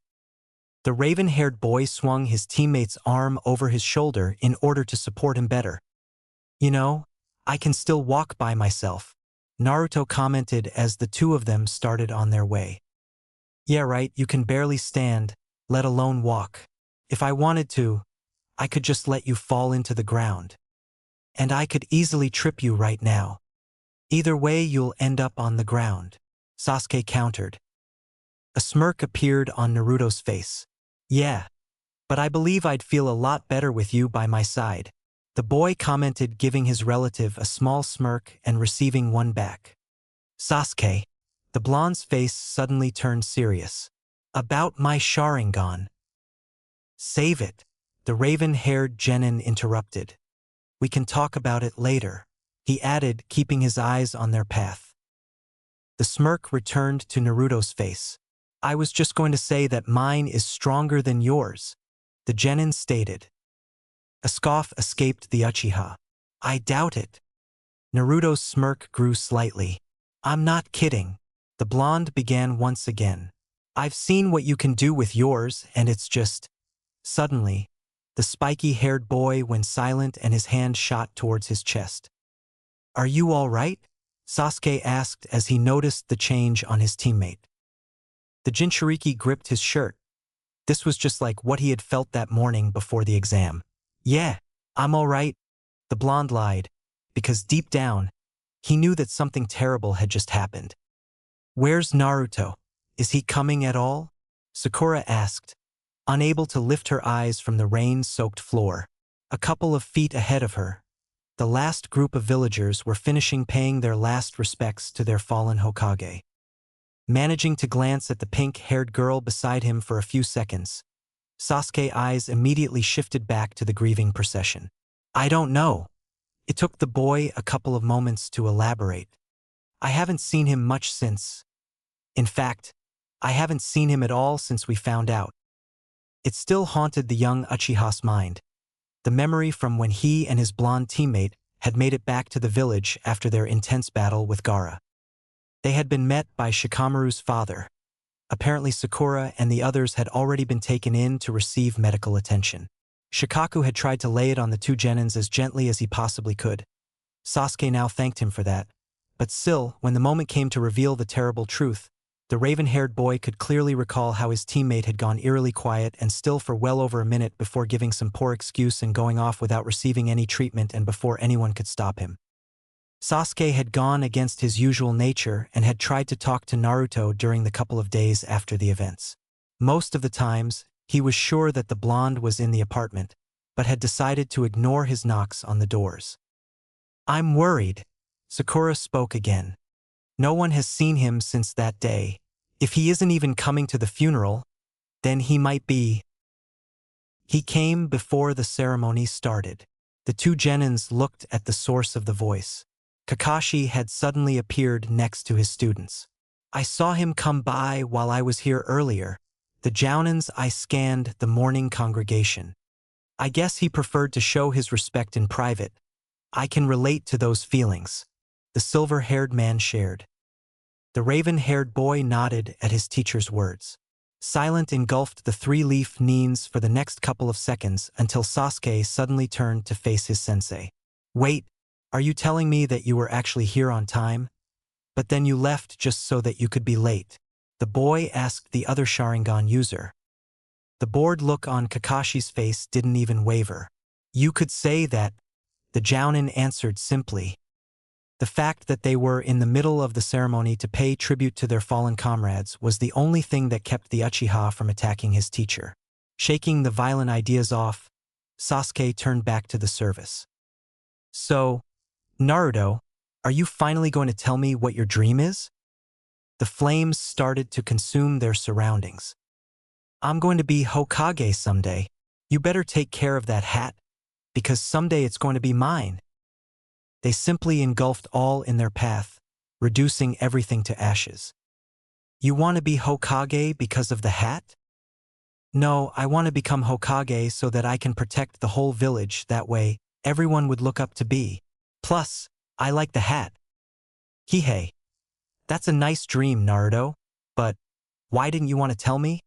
The raven-haired boy swung his teammate's arm over his shoulder in order to support him better. You know, I can still walk by myself, Naruto commented as the two of them started on their way. Yeah right, you can barely stand, let alone walk. If I wanted to, I could just let you fall into the ground. And I could easily trip you right now. Either way you'll end up on the ground, Sasuke countered. A smirk appeared on Naruto's face. Yeah, but I believe I'd feel a lot better with you by my side, the boy commented, giving his relative a small smirk and receiving one back. Sasuke, the blonde's face suddenly turned serious. About my Sharingan. Save it, the raven-haired genin interrupted. We can talk about it later, he added, keeping his eyes on their path. The smirk returned to Naruto's face. I was just going to say that mine is stronger than yours, the genin stated. A scoff escaped the Uchiha. I doubt it. Naruto's smirk grew slightly. I'm not kidding. The blonde began once again. I've seen what you can do with yours, and it's just... Suddenly, the spiky-haired boy went silent and his hand shot towards his chest. Are you all right? Sasuke asked as he noticed the change on his teammate. The Jinchuriki gripped his shirt. This was just like what he had felt that morning before the exam. Yeah, I'm all right, the blonde lied, because deep down, he knew that something terrible had just happened. Where's Naruto? Is he coming at all? Sakura asked, unable to lift her eyes from the rain-soaked floor. A couple of feet ahead of her, the last group of villagers were finishing paying their last respects to their fallen Hokage. Managing to glance at the pink-haired girl beside him for a few seconds, Sasuke's eyes immediately shifted back to the grieving procession. I don't know. It took the boy a couple of moments to elaborate. I haven't seen him much since. In fact, I haven't seen him at all since we found out. It still haunted the young Uchiha's mind. The memory from when he and his blonde teammate had made it back to the village after their intense battle with Gaara. They had been met by Shikamaru's father. Apparently Sakura and the others had already been taken in to receive medical attention. Shikaku had tried to lay it on the two genins as gently as he possibly could. Sasuke now thanked him for that. But still, when the moment came to reveal the terrible truth, the raven-haired boy could clearly recall how his teammate had gone eerily quiet and still for well over a minute before giving some poor excuse and going off without receiving any treatment and before anyone could stop him. Sasuke had gone against his usual nature and had tried to talk to Naruto during the couple of days after the events. Most of the times, he was sure that the blonde was in the apartment, but had decided to ignore his knocks on the doors. I'm worried, Sakura spoke again. No one has seen him since that day. If he isn't even coming to the funeral, then he might be. He came before the ceremony started. The two genins looked at the source of the voice. Kakashi had suddenly appeared next to his students. I saw him come by while I was here earlier, The Jounins I scanned the morning congregation. I guess he preferred to show his respect in private. I can relate to those feelings. The silver-haired man shared. The raven-haired boy nodded at his teacher's words. Silence engulfed the three-leaf Nines for the next couple of seconds until Sasuke suddenly turned to face his sensei. Wait, are you telling me that you were actually here on time? But then you left just so that you could be late? The boy asked the other Sharingan user. The bored look on Kakashi's face didn't even waver. You could say that, the Jounin answered simply. The fact that they were in the middle of the ceremony to pay tribute to their fallen comrades was the only thing that kept the Uchiha from attacking his teacher. Shaking the violent ideas off, Sasuke turned back to the service. So, Naruto, are you finally going to tell me what your dream is? The flames started to consume their surroundings. I'm going to be Hokage someday. You better take care of that hat, because someday it's going to be mine. They simply engulfed all in their path, reducing everything to ashes. You want to be Hokage because of the hat? No, I want to become Hokage so that I can protect the whole village. That way, everyone would look up to me. Plus, I like the hat. Hey, that's a nice dream, Naruto. But why didn't you want to tell me?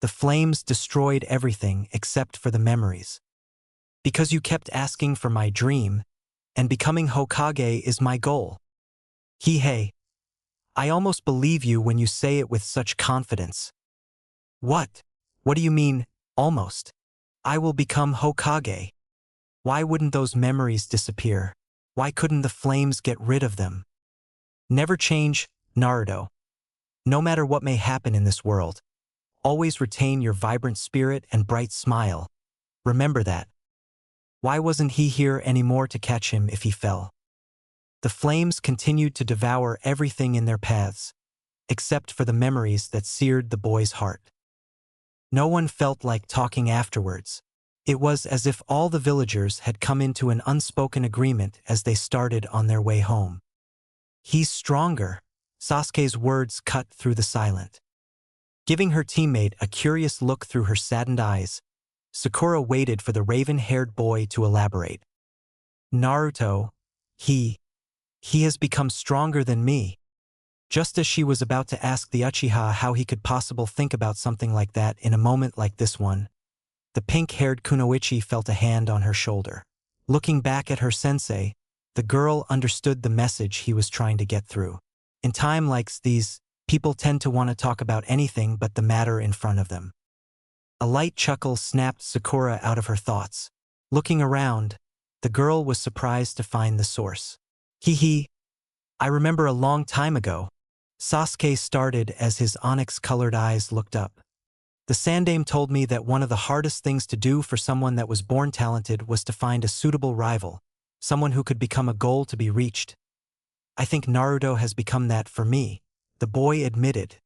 The flames destroyed everything except for the memories. Because you kept asking for my dream, and becoming Hokage is my goal. Hey, I almost believe you when you say it with such confidence. What? What do you mean, almost? I will become Hokage. Why wouldn't those memories disappear? Why couldn't the flames get rid of them? Never change, Naruto. No matter what may happen in this world, always retain your vibrant spirit and bright smile. Remember that. Why wasn't he here anymore to catch him if he fell? The flames continued to devour everything in their paths, except for the memories that seared the boy's heart. No one felt like talking afterwards. It was as if all the villagers had come into an unspoken agreement as they started on their way home. He's stronger, Sasuke's words cut through the silence. Giving her teammate a curious look through her saddened eyes, Sakura waited for the raven-haired boy to elaborate. Naruto, he has become stronger than me. Just as she was about to ask the Uchiha how he could possibly think about something like that in a moment like this one, the pink-haired Kunoichi felt a hand on her shoulder. Looking back at her sensei, the girl understood the message he was trying to get through. In times like these, people tend to want to talk about anything but the matter in front of them. A light chuckle snapped Sakura out of her thoughts. Looking around, the girl was surprised to find the source. I remember a long time ago. Sasuke started as his onyx-colored eyes looked up. The Sandaime told me that one of the hardest things to do for someone that was born talented was to find a suitable rival, someone who could become a goal to be reached. I think Naruto has become that for me, the boy admitted.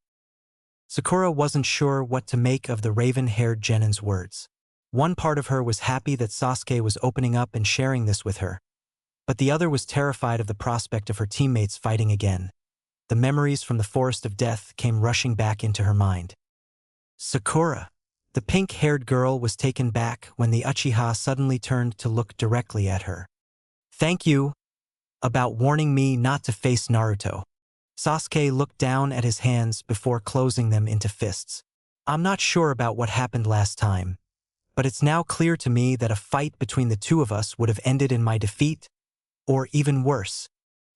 Sakura wasn't sure what to make of the raven-haired Genin's words. One part of her was happy that Sasuke was opening up and sharing this with her, but the other was terrified of the prospect of her teammates fighting again. The memories from the Forest of Death came rushing back into her mind. Sakura. The pink-haired girl was taken back when the Uchiha suddenly turned to look directly at her. Thank you about warning me not to face Naruto. Sasuke looked down at his hands before closing them into fists. I'm not sure about what happened last time, but it's now clear to me that a fight between the two of us would have ended in my defeat, or even worse.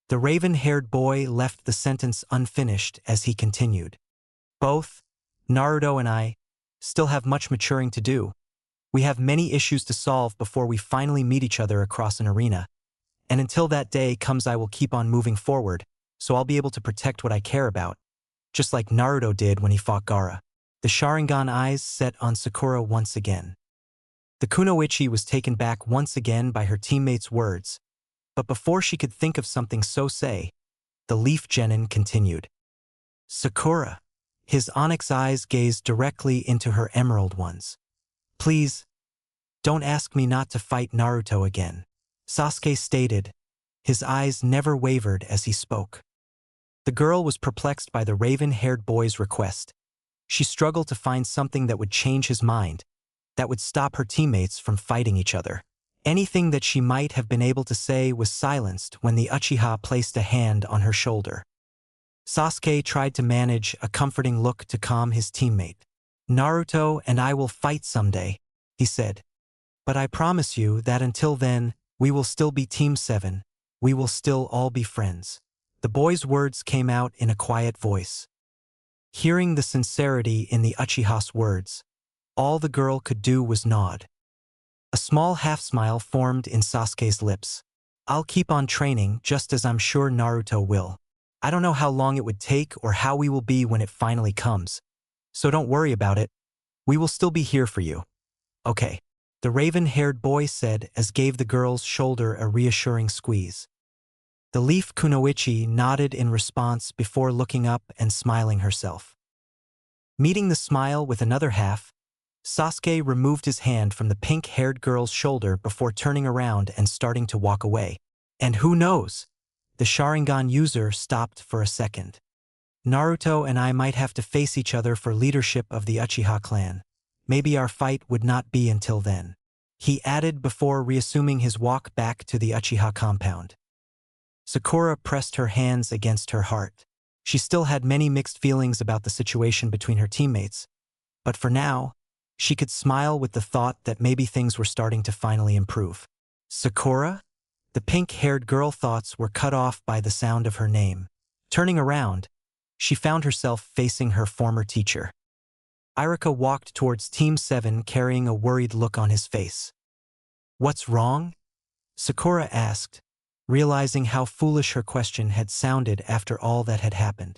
The raven-haired boy left the sentence unfinished as he continued. Both, Naruto and I, still have much maturing to do. We have many issues to solve before we finally meet each other across an arena. And until that day comes, I will keep on moving forward, so I'll be able to protect what I care about, just like Naruto did when he fought Gaara. The Sharingan eyes set on Sakura once again. The Kunoichi was taken back once again by her teammates' words, but before she could think of something so say, the Leaf Genin continued. Sakura. His onyx eyes gazed directly into her emerald ones. Please, don't ask me not to fight Naruto again, Sasuke stated. His eyes never wavered as he spoke. The girl was perplexed by the raven-haired boy's request. She struggled to find something that would change his mind, that would stop her teammates from fighting each other. Anything that she might have been able to say was silenced when the Uchiha placed a hand on her shoulder. Sasuke tried to manage a comforting look to calm his teammate. "Naruto and I will fight someday," he said. "But I promise you that until then, we will still be Team 7. We will still all be friends." The boy's words came out in a quiet voice. Hearing the sincerity in the Uchiha's words, all the girl could do was nod. A small half-smile formed in Sasuke's lips. "I'll keep on training just as I'm sure Naruto will. I don't know how long it would take or how we will be when it finally comes. So don't worry about it. We will still be here for you. Okay," the raven-haired boy said as gave the girl's shoulder a reassuring squeeze. The leaf kunoichi nodded in response before looking up and smiling herself. Meeting the smile with another half, Sasuke removed his hand from the pink-haired girl's shoulder before turning around and starting to walk away. And who knows? The Sharingan user stopped for a second. "Naruto and I might have to face each other for leadership of the Uchiha clan. Maybe our fight would not be until then," he added before reassuming his walk back to the Uchiha compound. Sakura pressed her hands against her heart. She still had many mixed feelings about the situation between her teammates, but for now, she could smile with the thought that maybe things were starting to finally improve. "Sakura?" The pink-haired girl thoughts were cut off by the sound of her name. Turning around, she found herself facing her former teacher. Irika walked towards Team 7 carrying a worried look on his face. "What's wrong?" Sakura asked, realizing how foolish her question had sounded after all that had happened.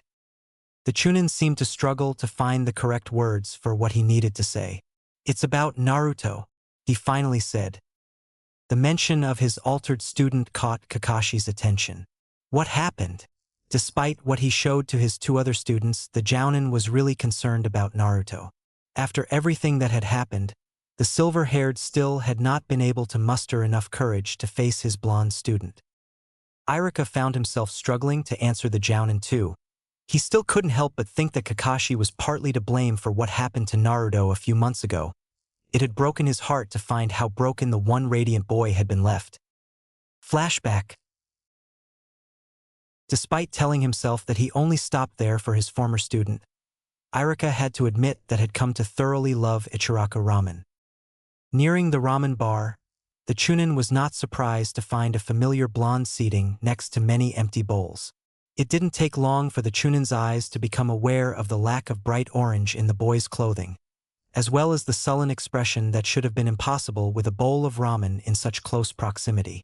The Chunin seemed to struggle to find the correct words for what he needed to say. "It's about Naruto," he finally said. The mention of his altered student caught Kakashi's attention. What happened? Despite what he showed to his two other students, the Jounin was really concerned about Naruto. After everything that had happened, the silver-haired still had not been able to muster enough courage to face his blonde student. Irika found himself struggling to answer the Jounin too. He still couldn't help but think that Kakashi was partly to blame for what happened to Naruto a few months ago. It had broken his heart to find how broken the one radiant boy had been left. Flashback. Despite telling himself that he only stopped there for his former student, Irika had to admit that had come to thoroughly love Ichiraka ramen. Nearing the ramen bar, the Chunin was not surprised to find a familiar blonde seating next to many empty bowls. It didn't take long for the Chunin's eyes to become aware of the lack of bright orange in the boy's clothing, as well as the sullen expression that should have been impossible with a bowl of ramen in such close proximity.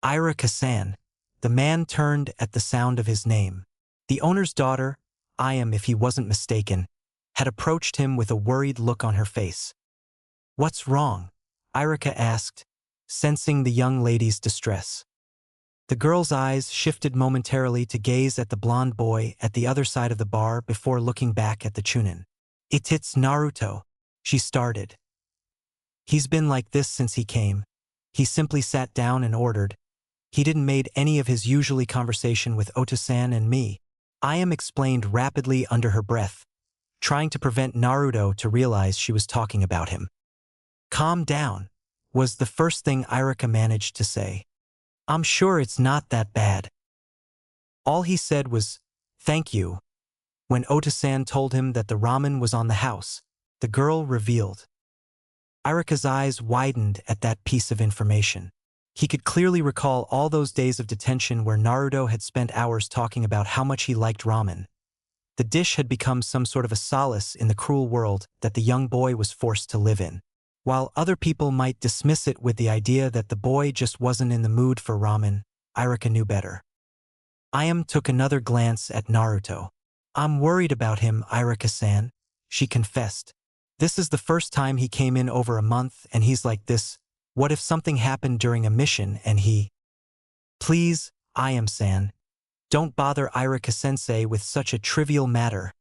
Irika-san. The man turned at the sound of his name. The owner's daughter, Ayam if he wasn't mistaken, had approached him with a worried look on her face. "What's wrong?" Irika asked, sensing the young lady's distress. The girl's eyes shifted momentarily to gaze at the blonde boy at the other side of the bar before looking back at the Chunin. It's Naruto," she started. "He's been like this since he came. He simply sat down and ordered. He didn't made any of his usually conversation with Ota-san and me." Ayam explained rapidly under her breath, trying to prevent Naruto to realize she was talking about him. "Calm down," was the first thing Irika managed to say. "I'm sure it's not that bad." All he said was, "Thank you." When Ota-san told him that the ramen was on the house, the girl revealed. Irika's eyes widened at that piece of information. He could clearly recall all those days of detention where Naruto had spent hours talking about how much he liked ramen. The dish had become some sort of a solace in the cruel world that the young boy was forced to live in. While other people might dismiss it with the idea that the boy just wasn't in the mood for ramen, Irika knew better. Ayam took another glance at Naruto. "I'm worried about him, Irika-san," she confessed. "This is the first time he came in over a month and he's like this. What if something happened during a mission and he—" "Please, Ayam-san, don't bother Irika-sensei with such a trivial matter."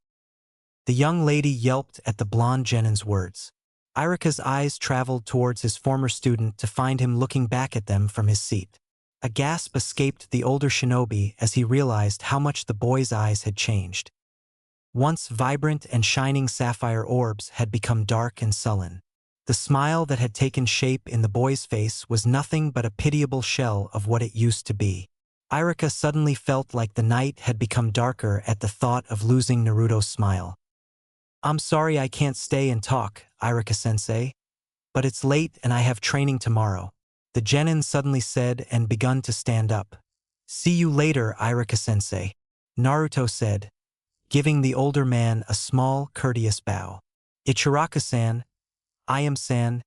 The young lady yelped at the blonde Genin's words. Irika's eyes traveled towards his former student to find him looking back at them from his seat. A gasp escaped the older shinobi as he realized how much the boy's eyes had changed. Once vibrant and shining sapphire orbs had become dark and sullen. The smile that had taken shape in the boy's face was nothing but a pitiable shell of what it used to be. Irika suddenly felt like the night had become darker at the thought of losing Naruto's smile. "I'm sorry I can't stay and talk, Irika-sensei. But it's late and I have training tomorrow," the genin suddenly said and begun to stand up. "See you later, Irika-sensei," Naruto said, giving the older man a small, courteous bow. "Ichiraka-san, I am-san,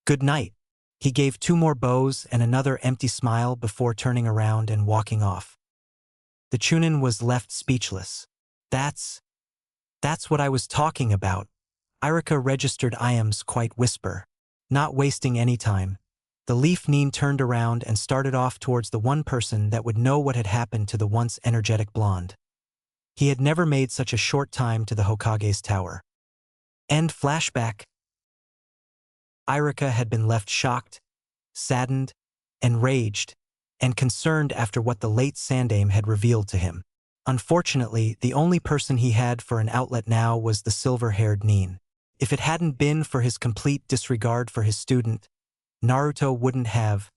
good night." He gave 2 more bows and another empty smile before turning around and walking off. The Chunin was left speechless. That's what I was talking about," Irika registered Iam's quiet whisper. Not wasting any time, the Leaf Nin turned around and started off towards the one person that would know what had happened to the once energetic blonde. He had never made such a short time to the Hokage's tower. End flashback. Irika had been left shocked, saddened, enraged, and concerned after what the late Sandaime had revealed to him. Unfortunately, the only person he had for an outlet now was the silver-haired Nin. If it hadn't been for his complete disregard for his student, Naruto wouldn't have.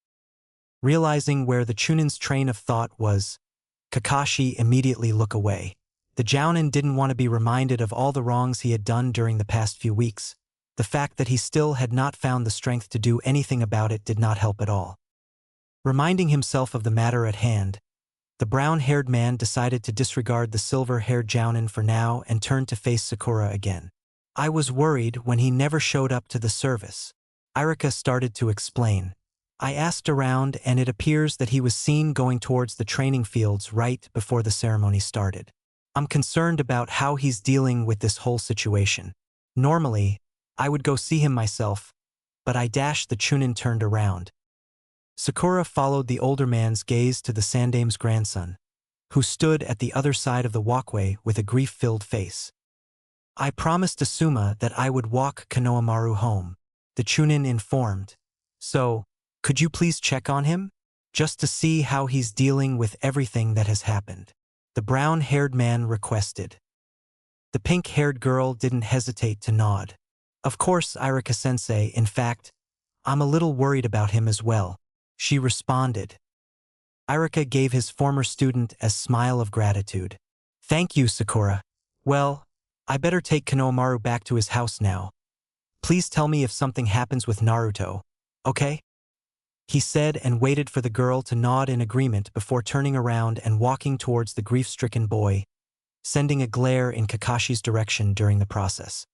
Realizing where the Chunin's train of thought was, Kakashi immediately looked away. The Jounin didn't want to be reminded of all the wrongs he had done during the past few weeks. The fact that he still had not found the strength to do anything about it did not help at all. Reminding himself of the matter at hand, the brown-haired man decided to disregard the silver-haired Jounin for now and turned to face Sakura again. "I was worried when he never showed up to the service," Irika started to explain. "I asked around and it appears that he was seen going towards the training fields right before the ceremony started. I'm concerned about how he's dealing with this whole situation. Normally, I would go see him myself, but the Chunin turned around." Sakura followed the older man's gaze to the Sandaime's grandson, who stood at the other side of the walkway with a grief-filled face. "I promised Asuma that I would walk Konohamaru home," the Chunin informed. "So, could you please check on him? Just to see how he's dealing with everything that has happened," the brown-haired man requested. The pink-haired girl didn't hesitate to nod. "Of course, Irika-sensei, in fact, I'm a little worried about him as well," she responded. Irika gave his former student a smile of gratitude. "Thank you, Sakura. Well, I better take Konohamaru back to his house now. Please tell me if something happens with Naruto, okay?" he said and waited for the girl to nod in agreement before turning around and walking towards the grief-stricken boy, sending a glare in Kakashi's direction during the process.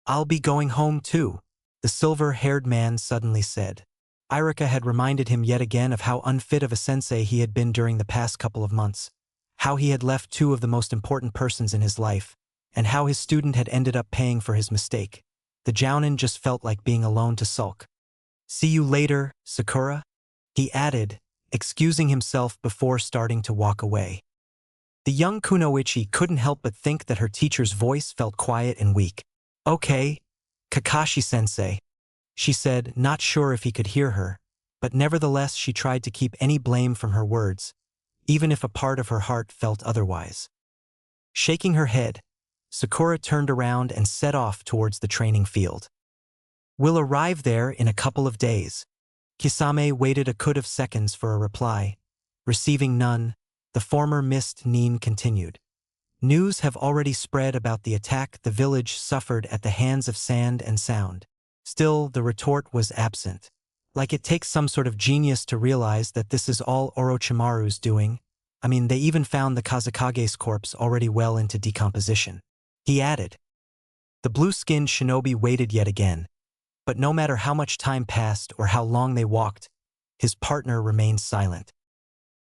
"I'll be going home too," the silver-haired man suddenly said. Irika had reminded him yet again of how unfit of a sensei he had been during the past couple of months, how he had left 2 of the most important persons in his life, and how his student had ended up paying for his mistake. The Jounin just felt like being alone to sulk. "See you later, Sakura," he added, excusing himself before starting to walk away. The young Kunoichi couldn't help but think that her teacher's voice felt quiet and weak. "Okay, Kakashi-sensei," she said, not sure if he could hear her, but nevertheless she tried to keep any blame from her words, even if a part of her heart felt otherwise. Shaking her head, Sakura turned around and set off towards the training field. "We'll arrive there in a couple of days." Kisame waited a could of seconds for a reply. Receiving none, the former Mist Nin continued. "News have already spread about the attack the village suffered at the hands of Sand and Sound." Still, the retort was absent. Like it takes some sort of genius to realize that this is all Orochimaru's doing. I mean, they even found the Kazekage's corpse already well into decomposition. He added. The blue-skinned shinobi waited yet again, but no matter how much time passed or how long they walked, his partner remained silent.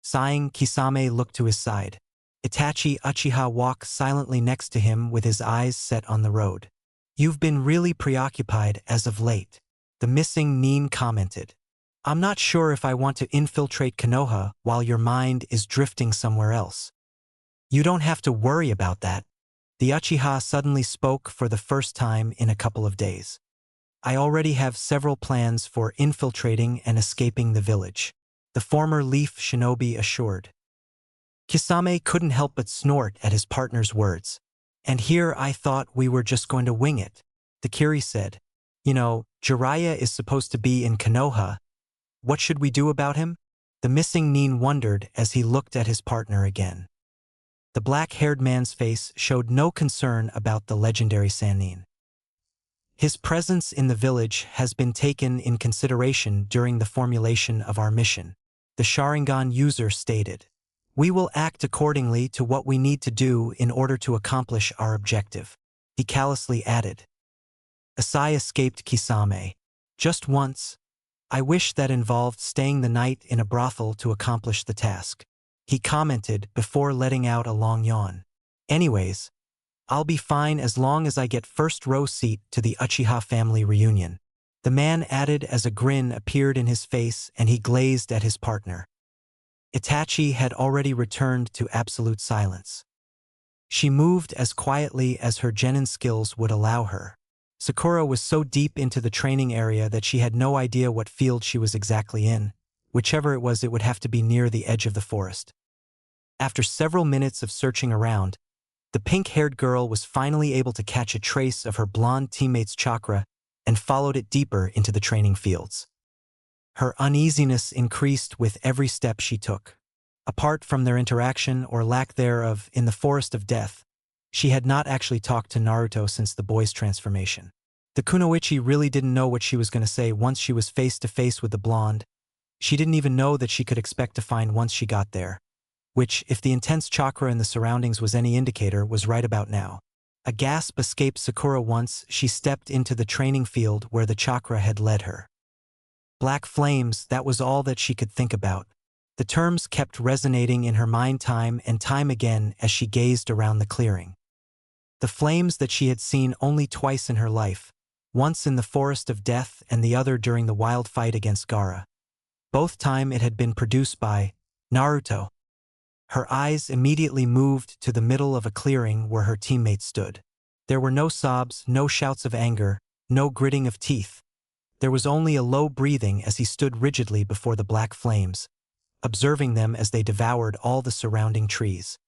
Sighing, Kisame looked to his side. Itachi Uchiha walked silently next to him with his eyes set on the road. "You've been really preoccupied as of late," the missing Nin commented. "I'm not sure if I want to infiltrate Konoha while your mind is drifting somewhere else." "You don't have to worry about that," the Uchiha suddenly spoke for the first time in a couple of days. "I already have several plans for infiltrating and escaping the village," the former Leaf Shinobi assured. Kisame couldn't help but snort at his partner's words. And here I thought we were just going to wing it. The Kiri said. Jiraiya is supposed to be in Konoha. What should we do about him? The missing Nin wondered as he looked at his partner again. The black-haired man's face showed no concern about the legendary Sannin. His presence in the village has been taken in consideration during the formulation of our mission, the Sharingan user stated. We will act accordingly to what we need to do in order to accomplish our objective, he callously added. Asai escaped Kisame. Just once. I wish that involved staying the night in a brothel to accomplish the task, he commented before letting out a long yawn. Anyways, I'll be fine as long as I get first row seat to the Uchiha family reunion, the man added as a grin appeared in his face and he glazed at his partner. Itachi had already returned to absolute silence. She moved as quietly as her genin skills would allow her. Sakura was so deep into the training area that she had no idea what field she was exactly in. Whichever it was, it would have to be near the edge of the forest. After several minutes of searching around, the pink-haired girl was finally able to catch a trace of her blonde teammate's chakra and followed it deeper into the training fields. Her uneasiness increased with every step she took. Apart from their interaction or lack thereof in the Forest of Death, she had not actually talked to Naruto since the boy's transformation. The kunoichi really didn't know what she was going to say once she was face to face with the blonde. She didn't even know that she could expect to find once she got there, which, if the intense chakra in the surroundings was any indicator, was right about now. A gasp escaped Sakura once she stepped into the training field where the chakra had led her. Black flames, that was all that she could think about. The terms kept resonating in her mind time and time again as she gazed around the clearing. The flames that she had seen only twice in her life, once in the Forest of Death and the other during the wild fight against Gaara. Both time it had been produced by Naruto. Her eyes immediately moved to the middle of a clearing where her teammate stood. There were no sobs, no shouts of anger, no gritting of teeth. There was only a low breathing as he stood rigidly before the black flames, observing them as they devoured all the surrounding trees.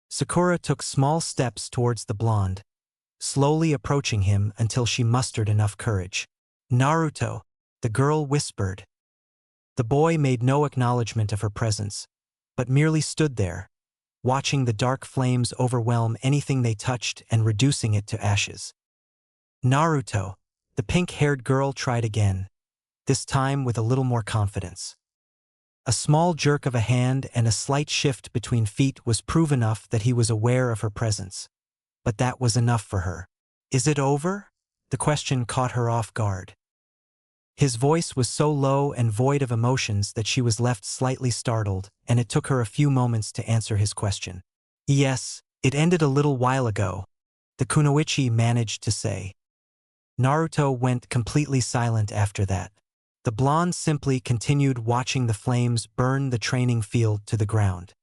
Sakura took small steps towards the blonde, slowly approaching him until she mustered enough courage. Naruto, the girl whispered. The boy made no acknowledgement of her presence, but merely stood there, watching the dark flames overwhelm anything they touched and reducing it to ashes. Naruto, the pink-haired girl tried again, this time with a little more confidence. A small jerk of a hand and a slight shift between feet was proof enough that he was aware of her presence. But that was enough for her. Is it over? The question caught her off guard. His voice was so low and void of emotions that she was left slightly startled, and it took her a few moments to answer his question. Yes, it ended a little while ago, the kunoichi managed to say. Naruto went completely silent after that. The blonde simply continued watching the flames burn the training field to the ground.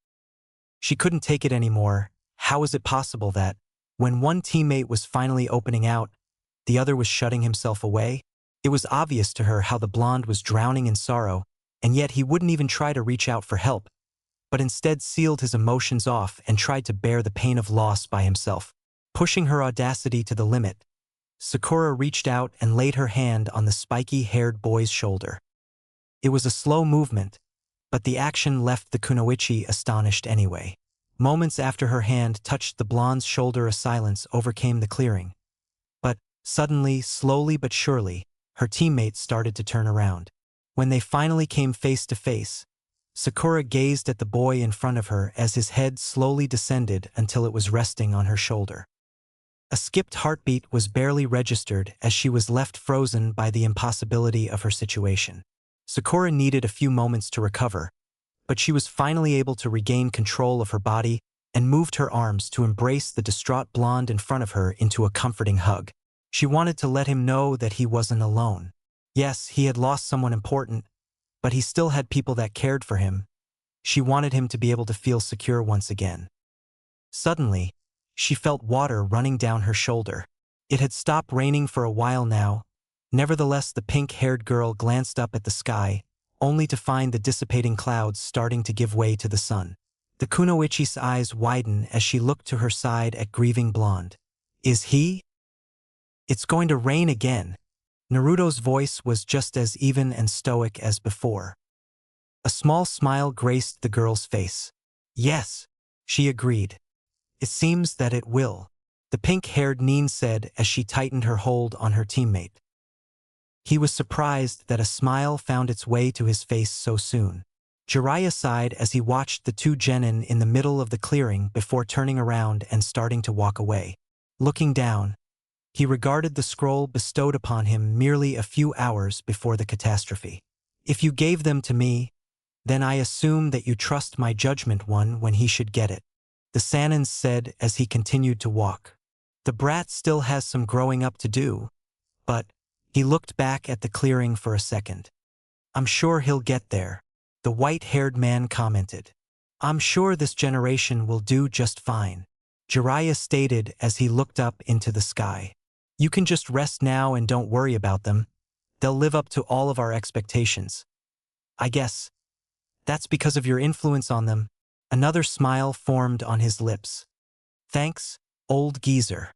She couldn't take it anymore. How was it possible that, when one teammate was finally opening out, the other was shutting himself away? It was obvious to her how the blonde was drowning in sorrow, and yet he wouldn't even try to reach out for help, but instead sealed his emotions off and tried to bear the pain of loss by himself. Pushing her audacity to the limit, Sakura reached out and laid her hand on the spiky-haired boy's shoulder. It was a slow movement, but the action left the kunoichi astonished anyway. Moments after her hand touched the blonde's shoulder, a silence overcame the clearing. But, suddenly, slowly but surely, her teammates started to turn around. When they finally came face to face, Sakura gazed at the boy in front of her as his head slowly descended until it was resting on her shoulder. A skipped heartbeat was barely registered as she was left frozen by the impossibility of her situation. Sakura needed a few moments to recover, but she was finally able to regain control of her body and moved her arms to embrace the distraught blonde in front of her into a comforting hug. She wanted to let him know that he wasn't alone. Yes, he had lost someone important, but he still had people that cared for him. She wanted him to be able to feel secure once again. Suddenly, she felt water running down her shoulder. It had stopped raining for a while now. Nevertheless, the pink-haired girl glanced up at the sky, only to find the dissipating clouds starting to give way to the sun. The kunoichi's eyes widen as she looked to her side at grieving blonde. Is he? It's going to rain again. Naruto's voice was just as even and stoic as before. A small smile graced the girl's face. Yes, she agreed. It seems that it will, the pink-haired Nin said as she tightened her hold on her teammate. He was surprised that a smile found its way to his face so soon. Jiraiya sighed as he watched the two genin in the middle of the clearing before turning around and starting to walk away. Looking down, he regarded the scroll bestowed upon him merely a few hours before the catastrophe. If you gave them to me, then I assume that you trust my judgment one when he should get it, the Sannin said as he continued to walk. The brat still has some growing up to do, but he looked back at the clearing for a second. I'm sure he'll get there, the white-haired man commented. I'm sure this generation will do just fine, Jiraiya stated as he looked up into the sky. You can just rest now and don't worry about them. They'll live up to all of our expectations. I guess that's because of your influence on them. Another smile formed on his lips. Thanks, old geezer.